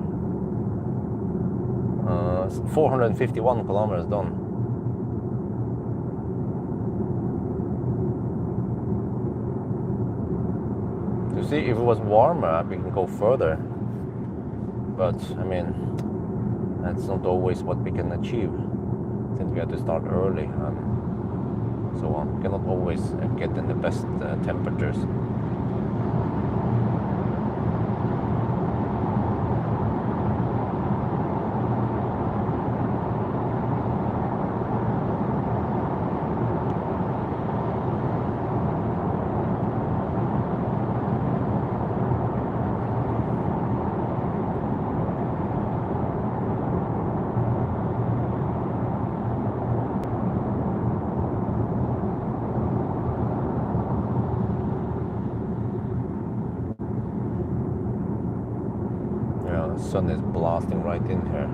451 kilometers done. You see, if it was warmer, we can go further. But I mean, That's not always what we can achieve, since we have to start early and so on. We cannot always get in the best temperatures. Sun is blasting right in here.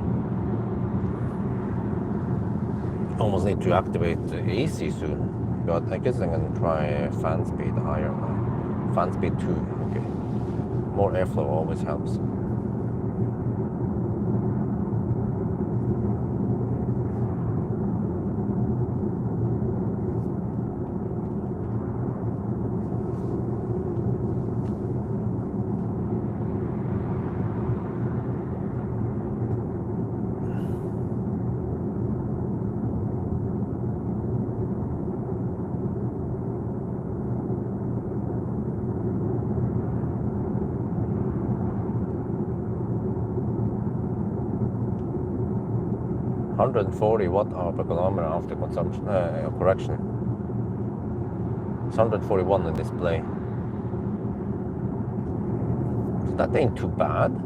Almost need to activate the AC soon, but I guess I'm gonna try fan speed higher now. Fan speed 2, okay. More airflow always helps. $140 watt-hour per kilometer after consumption correction. It's 141 on display. So that ain't too bad.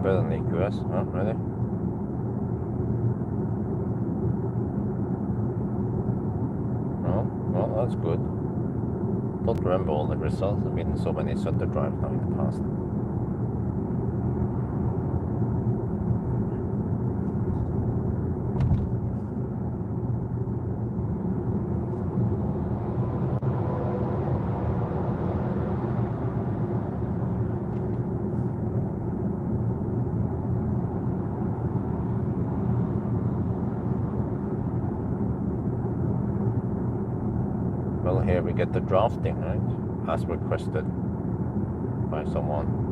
Better than EQS, oh, really? Oh, well, that's good. Don't remember all the results. I've been in so many Sutter drives now in the past. Well, here we get the drafting, right? As requested by someone.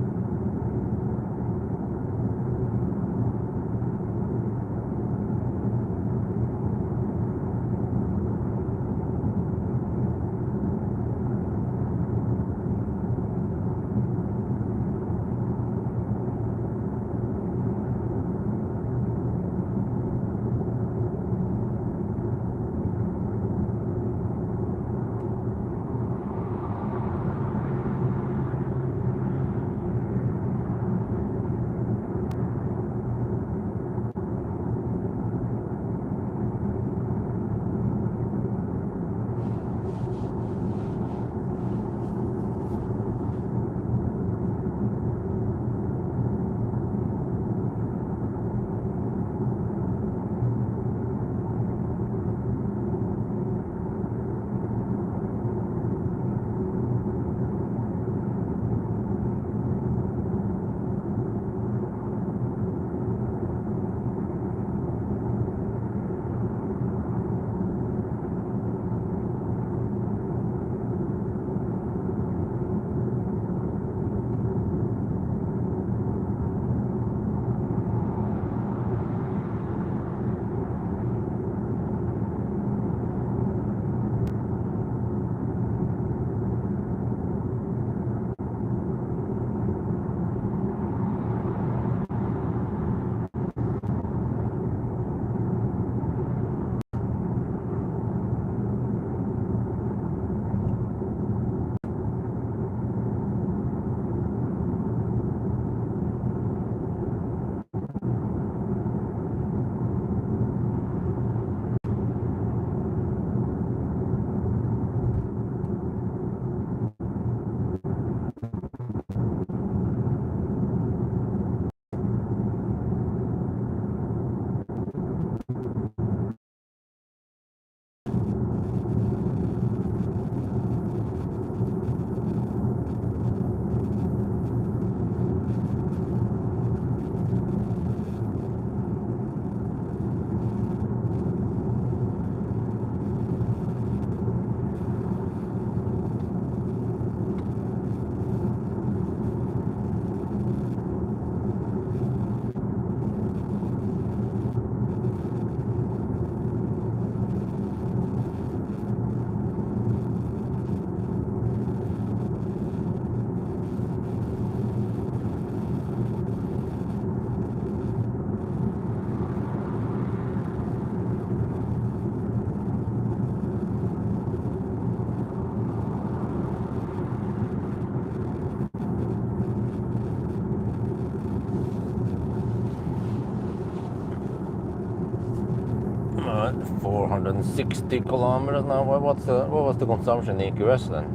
460 kilometers now. What was the consumption in EQS then?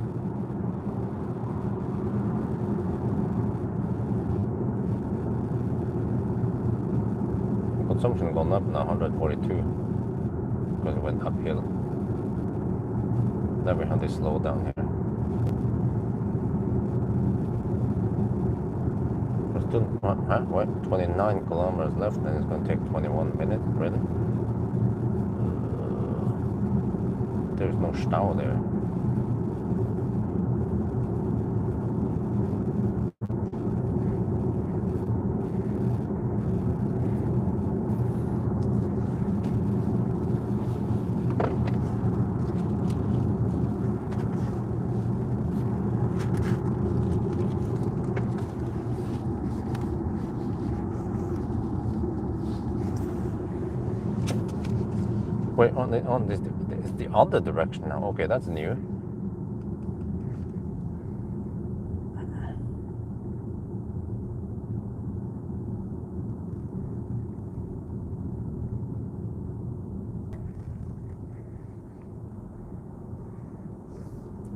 Consumption gone up now, 142, because it went uphill. Then we have this slowdown here. We're still, what, 29 kilometers left, and it's going to take 21 minutes, really? There's no stau there. Wait, on this, it's the other direction now. Okay, that's new.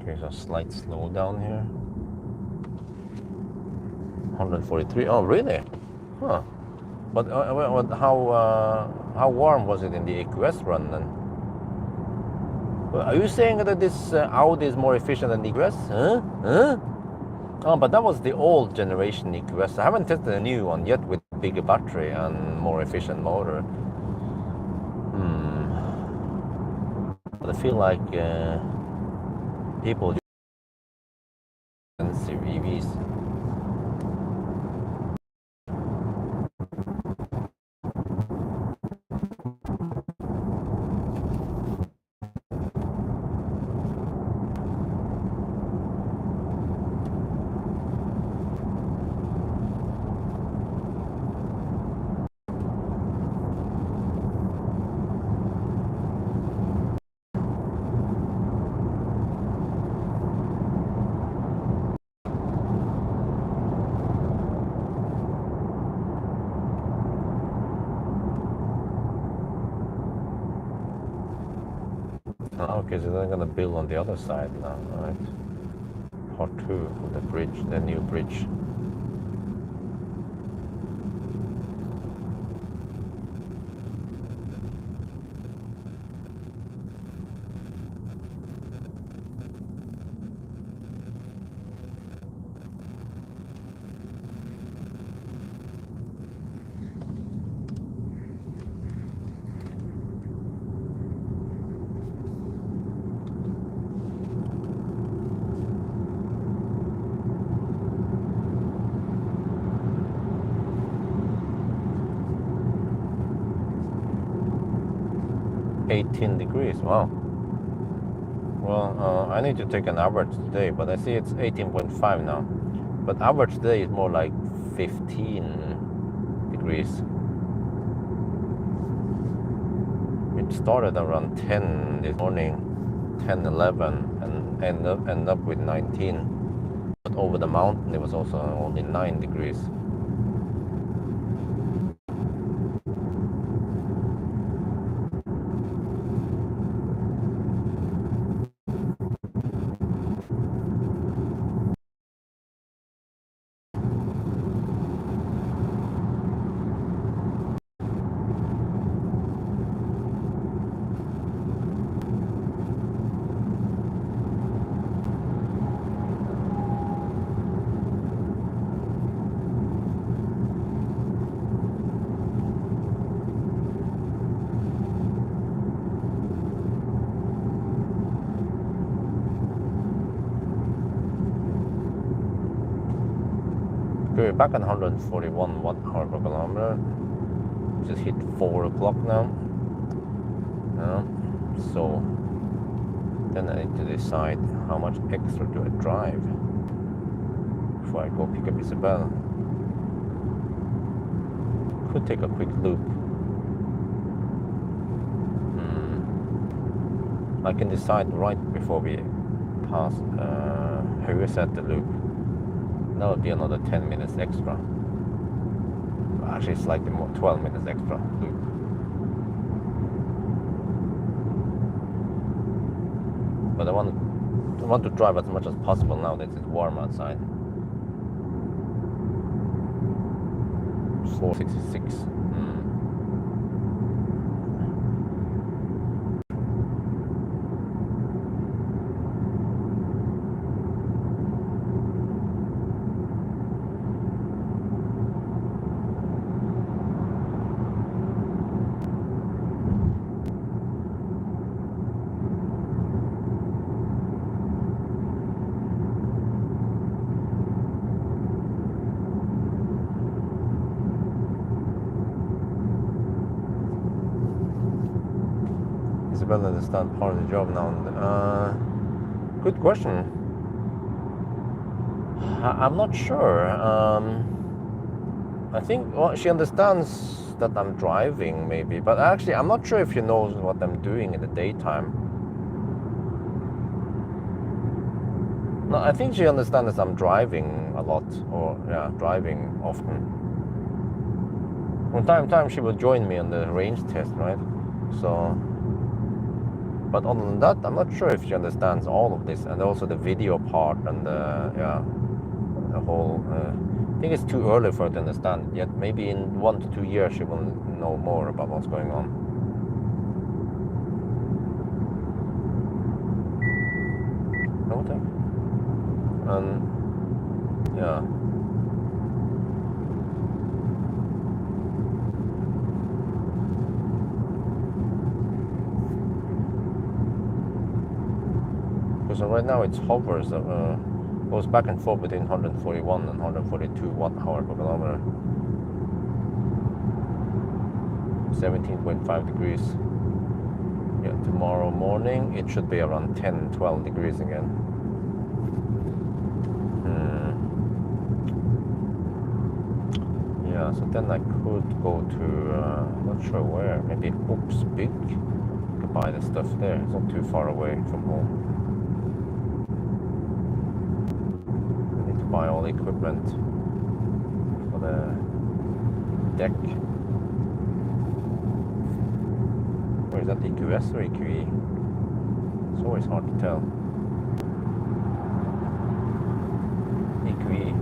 Here's a slight slowdown here. 143. Oh, really? Huh. But how warm was it in the EQS run then? Are you saying that this Audi is more efficient than the EQS? Huh? Oh, but that was the old generation EQS. I haven't tested the new one yet with bigger battery and more efficient motor. But I feel like people use expensive EVs. Okay, so they're gonna build on the other side now, right? Part 2 of the bridge, the new bridge. Degrees, wow. Well, I need to take an average today, but I see it's 18.5 now. But average today is more like 15 degrees. It started around 10 this morning, 10, 11, and end up with 19. But over the mountain, it was also only 9 degrees. We're back at 141 watt-hour per kilometer. Just hit 4 o'clock now. So then I need to decide how much extra do I drive before I go pick up Isabel. Could take a quick loop. I can decide right before we pass at the loop. That would be another 10 minutes extra. Actually, slightly more, 12 minutes extra loop. But I want to drive as much as possible now that it's warm outside. 466. Isabel understand part of the job now. Good question. I'm not sure. I think she understands that I'm driving, maybe, but actually I'm not sure if she knows what I'm doing in the daytime. No, I think she understands that I'm driving a lot, or driving often. From time to time she will join me on the range test, right? So, but other than that, I'm not sure if she understands all of this, and also the video part and the whole. I think it's too early for her to understand yet. Maybe in 1 to 2 years she will know more about what's going on. Okay. Yeah. So right now it hovers, goes back and forth between 141 and 142 watt-hour per kilometer. 17.5 degrees. Yeah, tomorrow morning it should be around 10, 12 degrees again. Yeah, so then I could go to, not sure where, maybe Yubik. Could buy the stuff there. It's not too far away from home. Buy all the equipment for the deck. Or is that EQS or EQE? It's always hard to tell. EQE.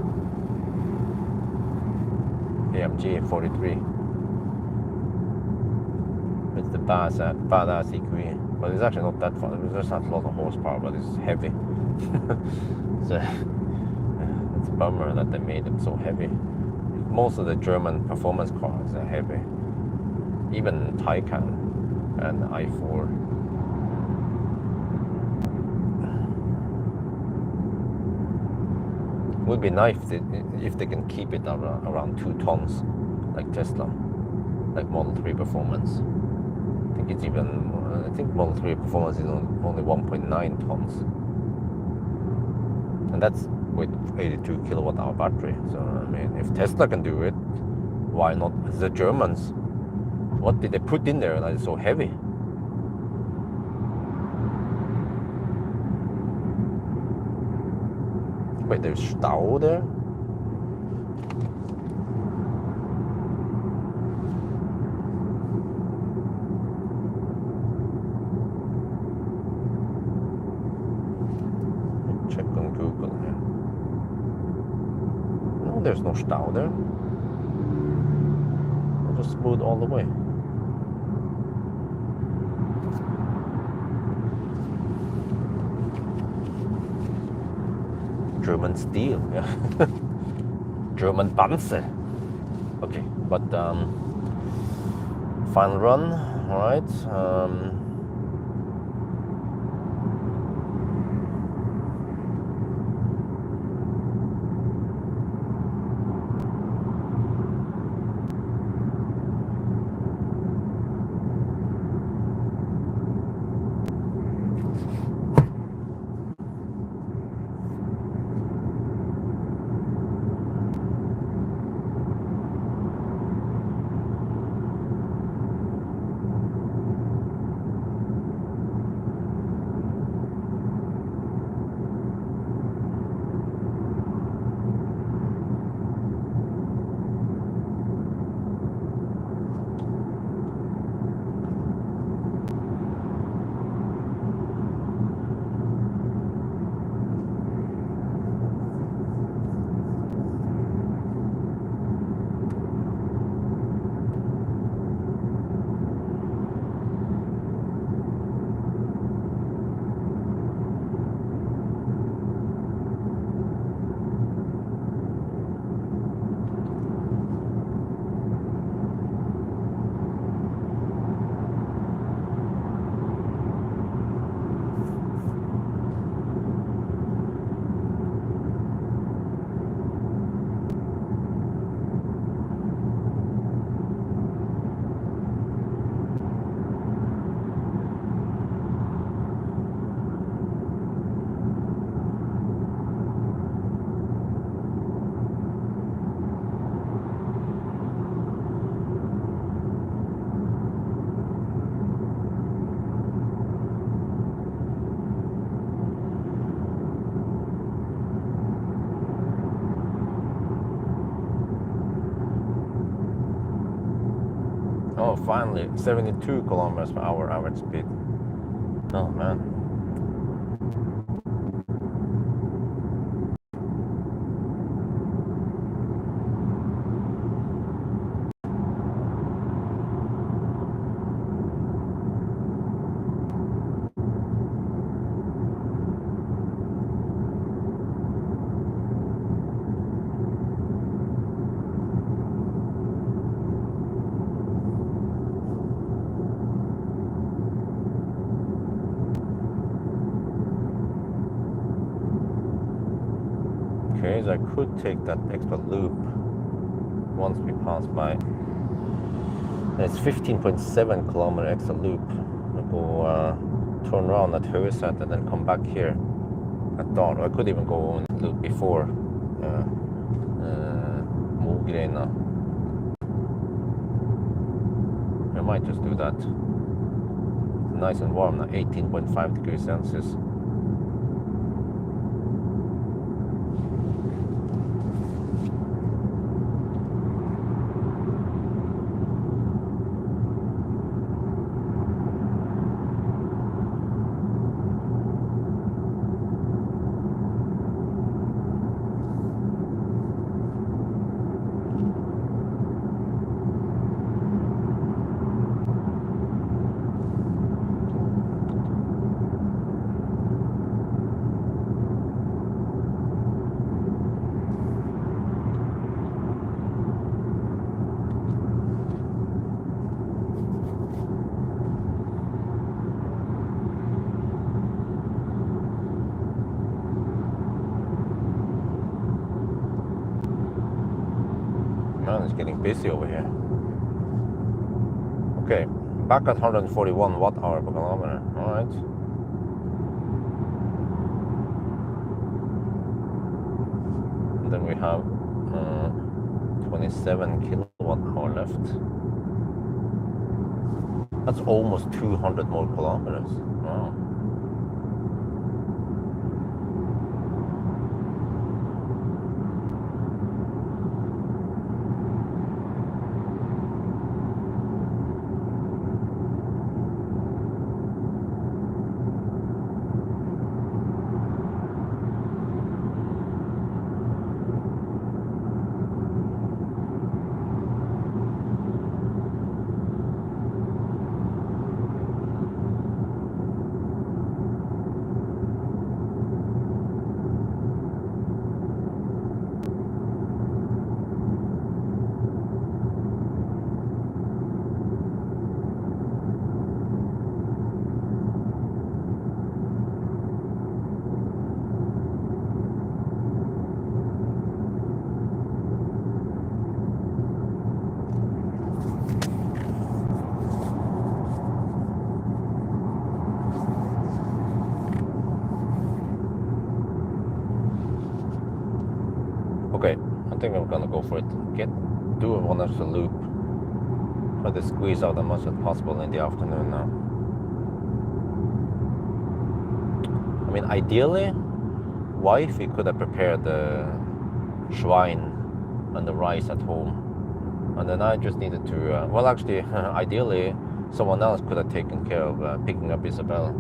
AMG 43. It's the badass EQE. But it's actually not that fun. There's not a lot of horsepower, but it's heavy. So, it's a bummer that they made it so heavy. Most of the German performance cars are heavy. Even Taycan and i4. Would be nice if they can keep it around 2 tons, like Tesla, like Model 3 Performance. I think Model 3 Performance is only 1.9 tons, and that's with 82 kilowatt-hour battery. So I mean, if Tesla can do it, why not the Germans? What did they put in there that is so heavy? Wait, there's Stau there? Check on Google here. No, there's no Stau there. It's just smooth all the way. German steel, yeah. German Panzer. Okay, but final run, all right. Oh, finally, 72 kilometers per hour average speed. Oh man. Okay, so I could take that extra loop once we pass by. And it's 15.7 kilometer extra loop. We'll go turn around at Høyset and then come back here at dawn. Or I could even go on the loop before Mogreina. I might just do that. Nice and warm now, 18.5 degrees Celsius. Man, it's getting busy over here. Okay, back at 141 watt-hour per kilometer. All right. And then we have 27 kilowatt-hour left. That's almost 200 more kilometers. Wow. Okay, I think I'm gonna go for it. Do one extra loop. Try to squeeze out as much as possible in the afternoon now. I mean, ideally, wife, we could have prepared the shrine and the rice at home. And then I just needed to, well, actually, ideally, someone else could have taken care of picking up Isabel.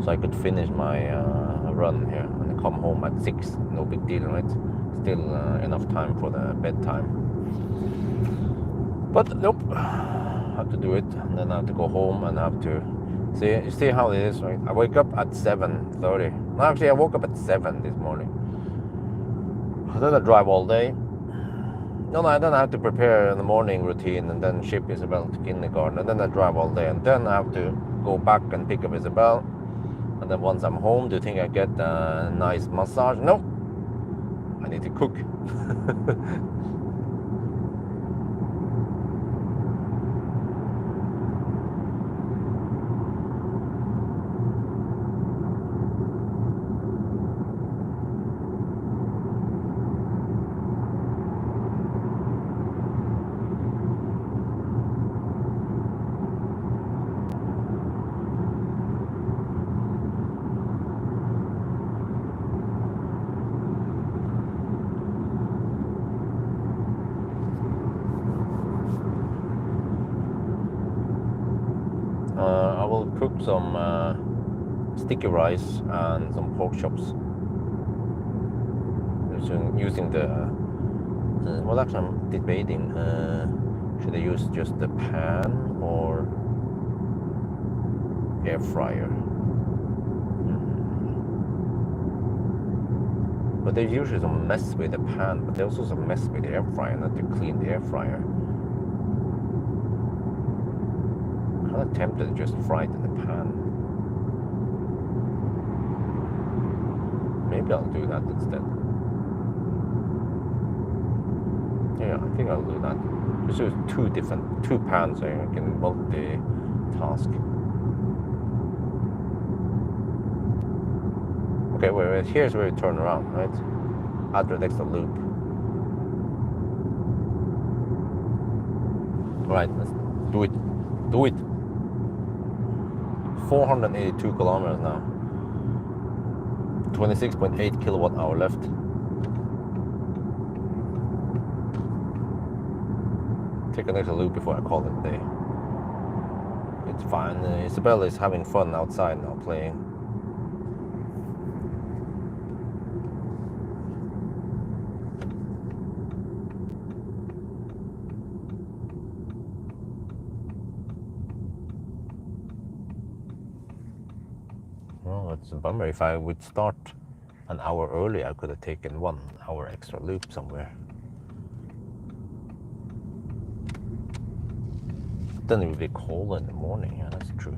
So I could finish my run here and come home at 6. No big deal, right? Still enough time for the bedtime. But nope, I have to do it. And then I have to go home and I have to see how it is, right? I wake up at 7:30. No, actually, I woke up at 7 this morning. Then I drive all day. No, then I have to prepare the morning routine and then ship Isabel to kindergarten. And then I drive all day. And then I have to go back and pick up Isabel. And then once I'm home, do you think I get a nice massage? No. I need to cook. cook some sticky rice and some pork chops. Using the well, actually I'm debating should I use just the pan or air fryer. But there's usually some mess with the pan, but there's also some mess with the air fryer, not to clean the air fryer. Kind of tempted to just fry it in the pan. Maybe I'll do that instead. Yeah, I think I'll do that. Just use two pans so I can multitask. Okay, wait, here's where we turn around, right? Add the extra loop. Right, let's do it. Do it. 482 kilometers now. 26.8 kilowatt hour left. Take an extra loop before I call it a day. It's fine. Isabella is having fun outside now playing. Well, it's a bummer. If I would start an hour early, I could have taken 1 hour extra loop somewhere. Then it would be cold in the morning. Yeah, that's true.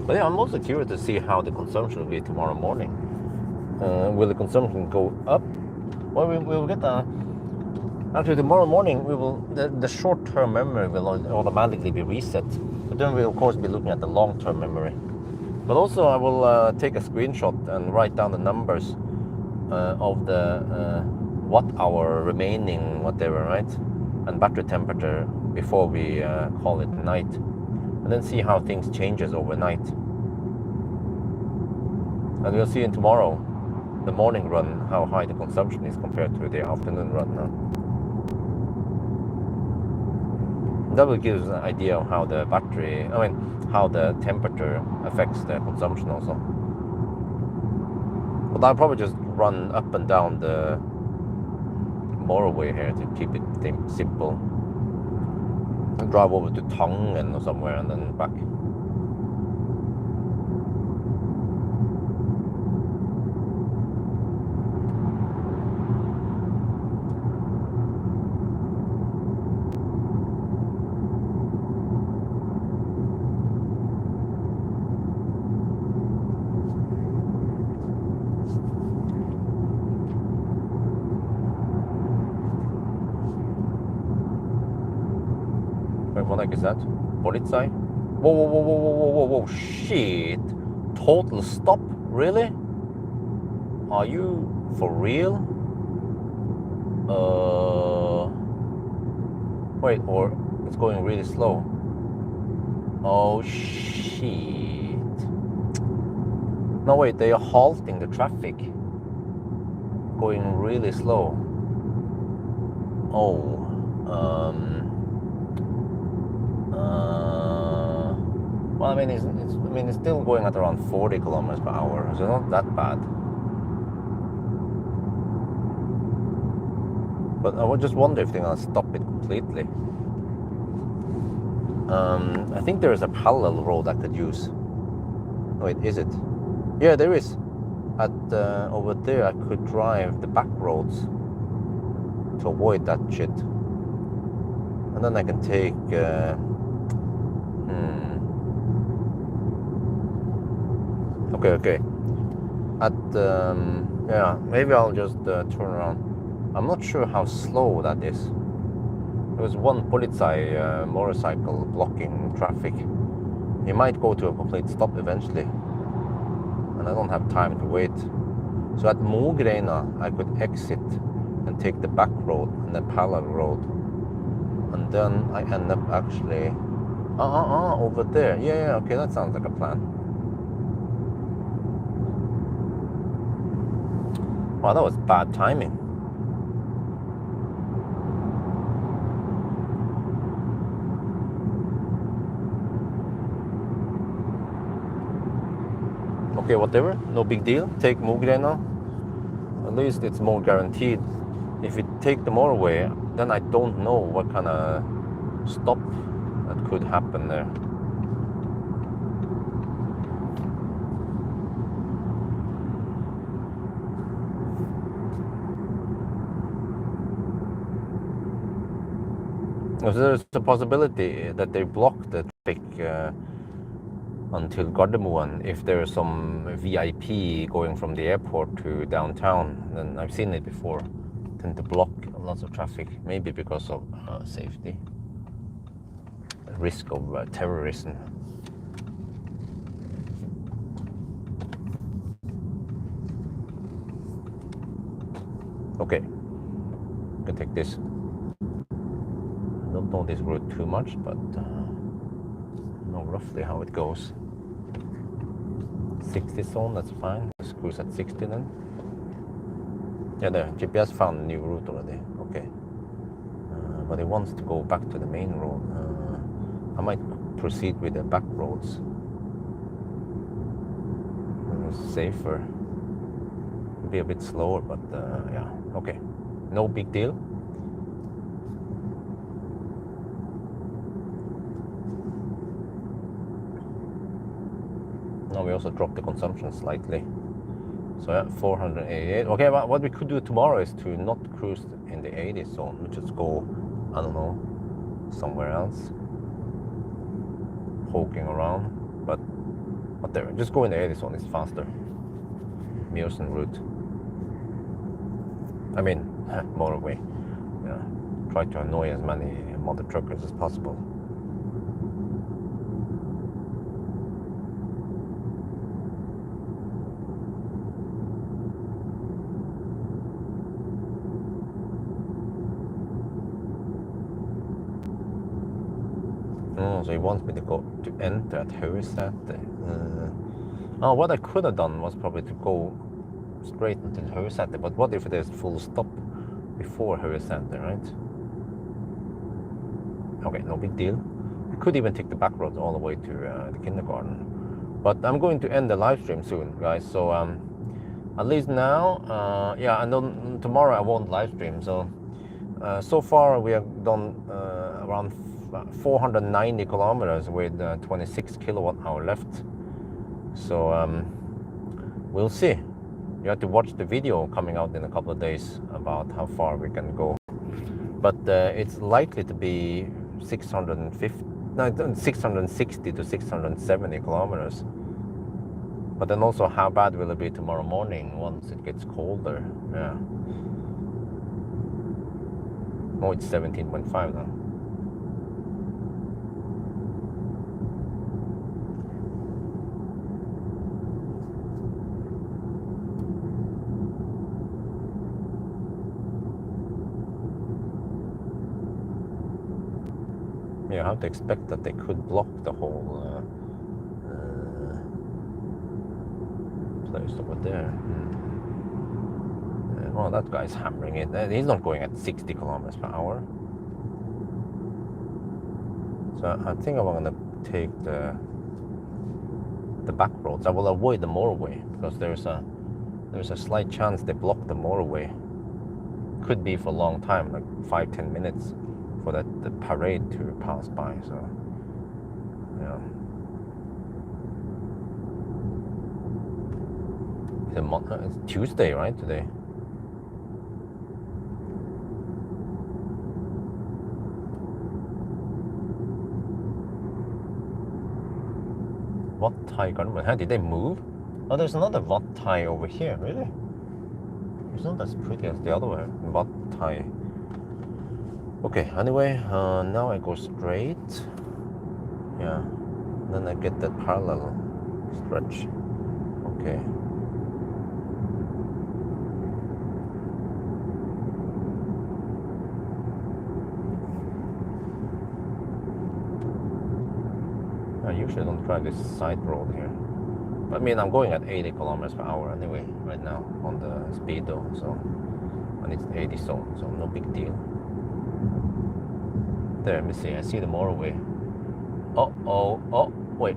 But yeah, I'm also curious to see how the consumption will be tomorrow morning. Will the consumption go up? Well, we will get a... Actually, tomorrow morning, we will the short-term memory will automatically be reset. But then we'll, of course, be looking at the long-term memory. But also, I will take a screenshot and write down the numbers of the watt-hour remaining, whatever, right? And battery temperature before we call it night. And then see how things changes overnight. And we'll see in tomorrow, the morning run, how high the consumption is compared to the afternoon run now. That will give us an idea of how the battery, how the temperature affects the consumption also. But I'll probably just run up and down the motorway here to keep it simple. And drive over to Tangen or somewhere and then back. What the heck is that? Polizei? Whoa, whoa, whoa, whoa, whoa, whoa, whoa, shit. Total stop? Really? Are you for real? Wait, or it's going really slow. Oh, shit. No, wait, they are halting the traffic. Going really slow. Oh, well, it's still going at around 40 kilometers per hour, so not that bad. But I would just wonder if they're gonna stop it completely. I think there is a parallel road I could use. Wait, is it? Yeah, there is. At over there, I could drive the back roads to avoid that shit, and then I can take. Okay. At yeah, maybe I'll just turn around. I'm not sure how slow that is. There was one Polizei motorcycle blocking traffic. He might go to a complete stop eventually. and I don't have time to wait. So at Mogreina, I could exit and take the back road and the parallel road, and then I end up actually over there. Yeah, okay, that sounds like a plan. Wow, that was bad timing. Okay, whatever, no big deal. Take Mogreina. At least it's more guaranteed. If you take the motorway, then I don't know what kind of stop that could happen there. So there's a possibility that they block the traffic until Gardermoen if there is some VIP going from the airport to downtown. Then I've seen it before, tend to block lots of traffic, maybe because of safety, risk of terrorism. Okay, I can take this. I don't know this route too much, but know roughly how it goes. 60 zone, that's fine. Let's cruise at 60 then. Yeah, the GPS found a new route already. Okay. But it wants to go back to the main road. I might proceed with the back roads. Safer. Be a bit slower, but yeah, okay. No big deal. Now we also dropped the consumption slightly. So yeah, 488. Okay, but what we could do tomorrow is to not cruise in the 80 zone. We just go, I don't know, somewhere else. Poking around. But whatever, just go in the 80 zone, it's faster. Mjøsen route. I mean, motorway. Yeah. Try to annoy as many mother truckers as possible. So he wants me to go to enter at Høyseter. What I could have done was probably to go straight until Høyseter, but what if there's full stop before Høyseter, right? Okay, no big deal. I could even take the back roads all the way to the kindergarten. But I'm going to end the live stream soon, guys, so at least now, yeah, and then tomorrow I won't live stream, so so far we have done around 490 kilometers with 26 kilowatt hour left. So we'll see. You have to watch the video coming out in a couple of days about how far we can go. But it's likely to be 660 to 670 kilometers. But then also, how bad will it be tomorrow morning once it gets colder? Yeah. Oh, it's 17.5 now. You have to expect that they could block the whole place over there. Oh, that guy's hammering it. He's not going at 60 kilometers per hour. So I think I'm going to take the back roads. I will avoid the motorway because there's a slight chance they block the motorway. Could be for a long time, like 5-10 minutes. For the parade to pass by, so yeah. It's Tuesday, right, today? Wat Thai government? How did they move? Oh, there's another Wat Thai over here, really? It's not as pretty as the other one, Wat Thai. Okay, anyway, now I go straight. Yeah, then I get that parallel stretch. Okay. I usually don't drive this side road here. I mean, I'm going at 80 kilometers per hour anyway right now on the speedo, so and it's 80 zone, so no big deal. There, let me see. I see the motorway. Oh, wait.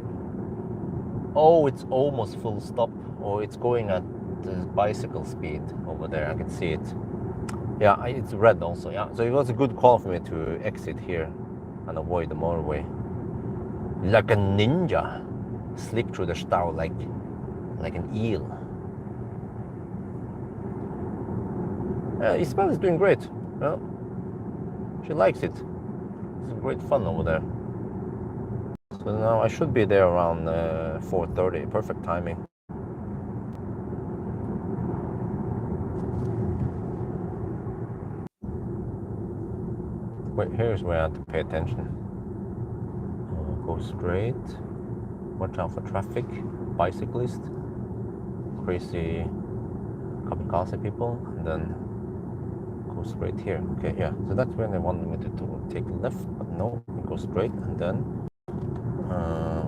Oh, it's almost full stop. Oh, it's going at the bicycle speed over there. I can see it. Yeah, it's red also. Yeah, so it was a good call for me to exit here and avoid the motorway. Like a ninja, slip through the stau like an eel. Isabel is doing great. Well, she likes it. It's great fun over there. So now I should be there around 4:30. Perfect timing. Wait, here's where I have to pay attention. Go straight. Watch out for traffic. Bicyclist. Crazy kamikaze people. And then go straight here. Okay, yeah. So that's when they wanted me to take left, but no, we go straight, and then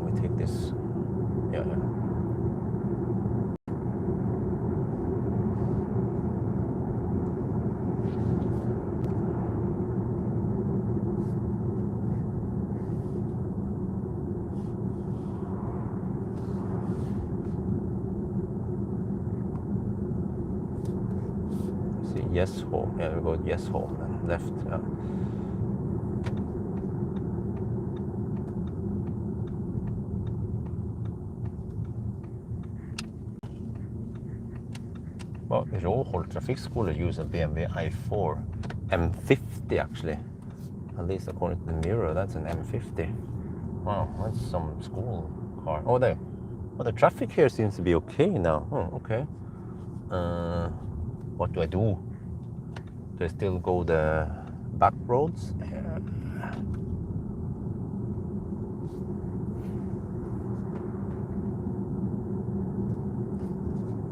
we take this. Yeah. Yes hole. Yeah, we go yes hole and left. Yeah. Well, Råholt Trafikkskole use a BMW i4 M50 actually. At least according to the mirror, that's an M50. Wow, that's some school car. Oh, there. Well, the traffic here seems to be okay now. Oh, okay. What do I do? Do I still go the back roads?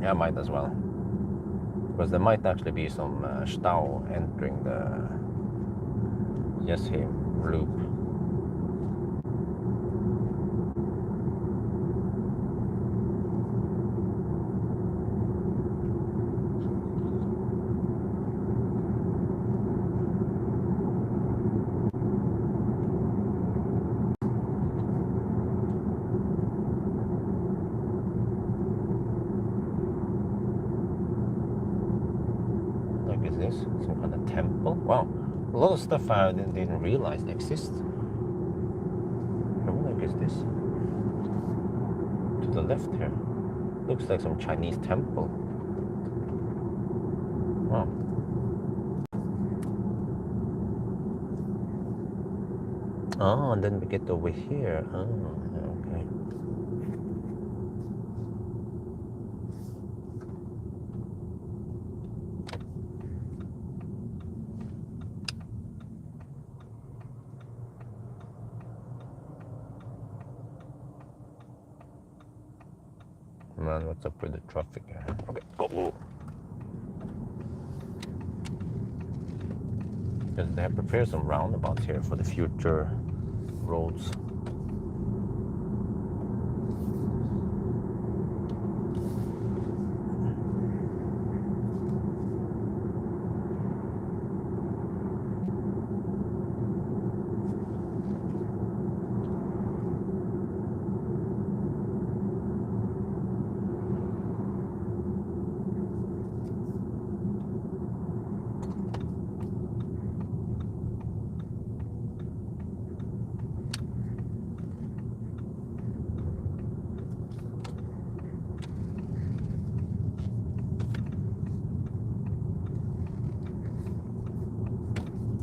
Yeah, I might as well. Because there might actually be some stau entering the Yeshim loop. Is this some kind of temple? Wow, a lot of stuff I didn't realize exists. What like is this? To the left here, looks like some Chinese temple. Wow. Oh, and then we get over here. Oh, okay. Man, what's up with the traffic? Okay, go. Because they have prepared some roundabouts here for the future roads.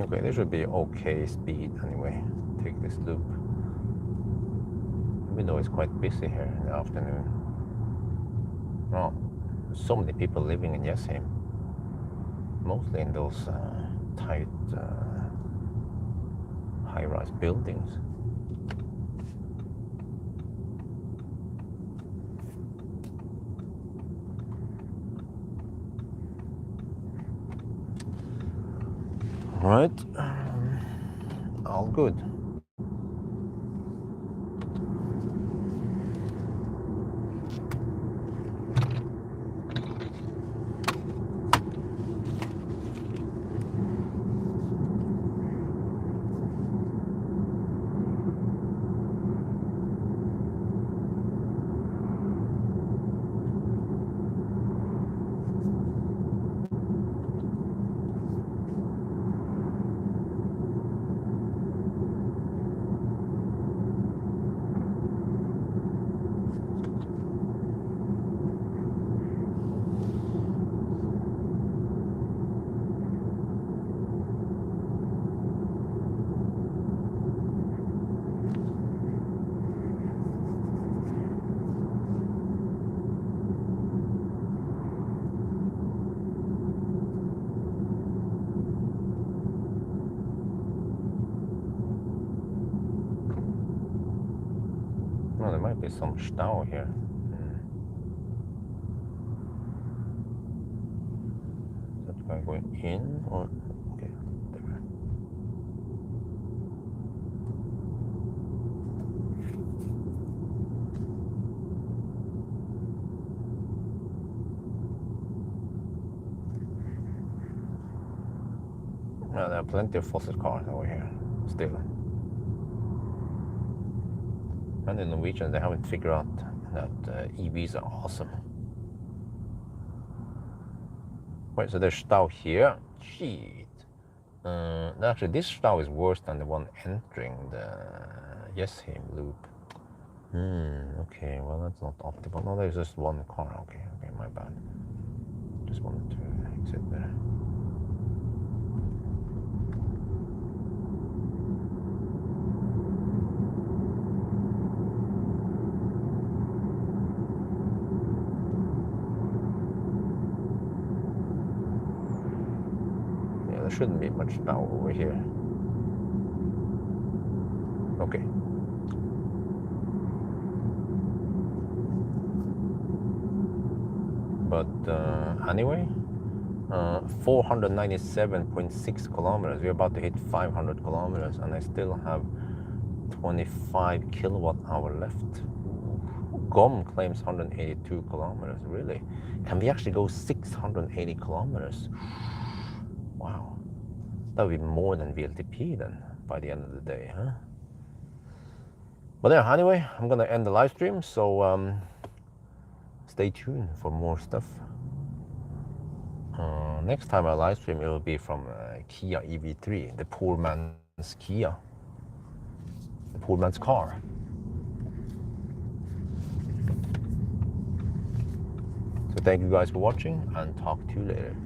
Okay, this should be okay speed anyway. Take this loop. Even though it's quite busy here in the afternoon. Oh, so many people living in Yeshim. Mostly in those tight high-rise buildings. right, all good. Well, there might be some stau here. Is that guy going in or okay? There. Well, there are plenty of fossil cars over here still. And the Norwegians, they haven't figured out that EVs are awesome. Wait, so there's stau here? Shit. Actually, this stau is worse than the one entering the Yesheim loop. Okay, well, that's not optimal. No, there's just one car. Okay, my bad. Just wanted to exit there. Shouldn't be much stau over here. Okay. But anyway, 497.6 kilometers. We're about to hit 500 kilometers, and I still have 25 kilowatt hour left. GOM claims 182 kilometers. Really? Can we actually go 680 kilometers? Wow. That would be more than VLTP then by the end of the day, huh? But yeah, anyway, I'm gonna end the live stream, so stay tuned for more stuff. Next time I live stream, it will be from Kia EV3, the poor man's Kia, the poor man's car. So thank you guys for watching, and talk to you later.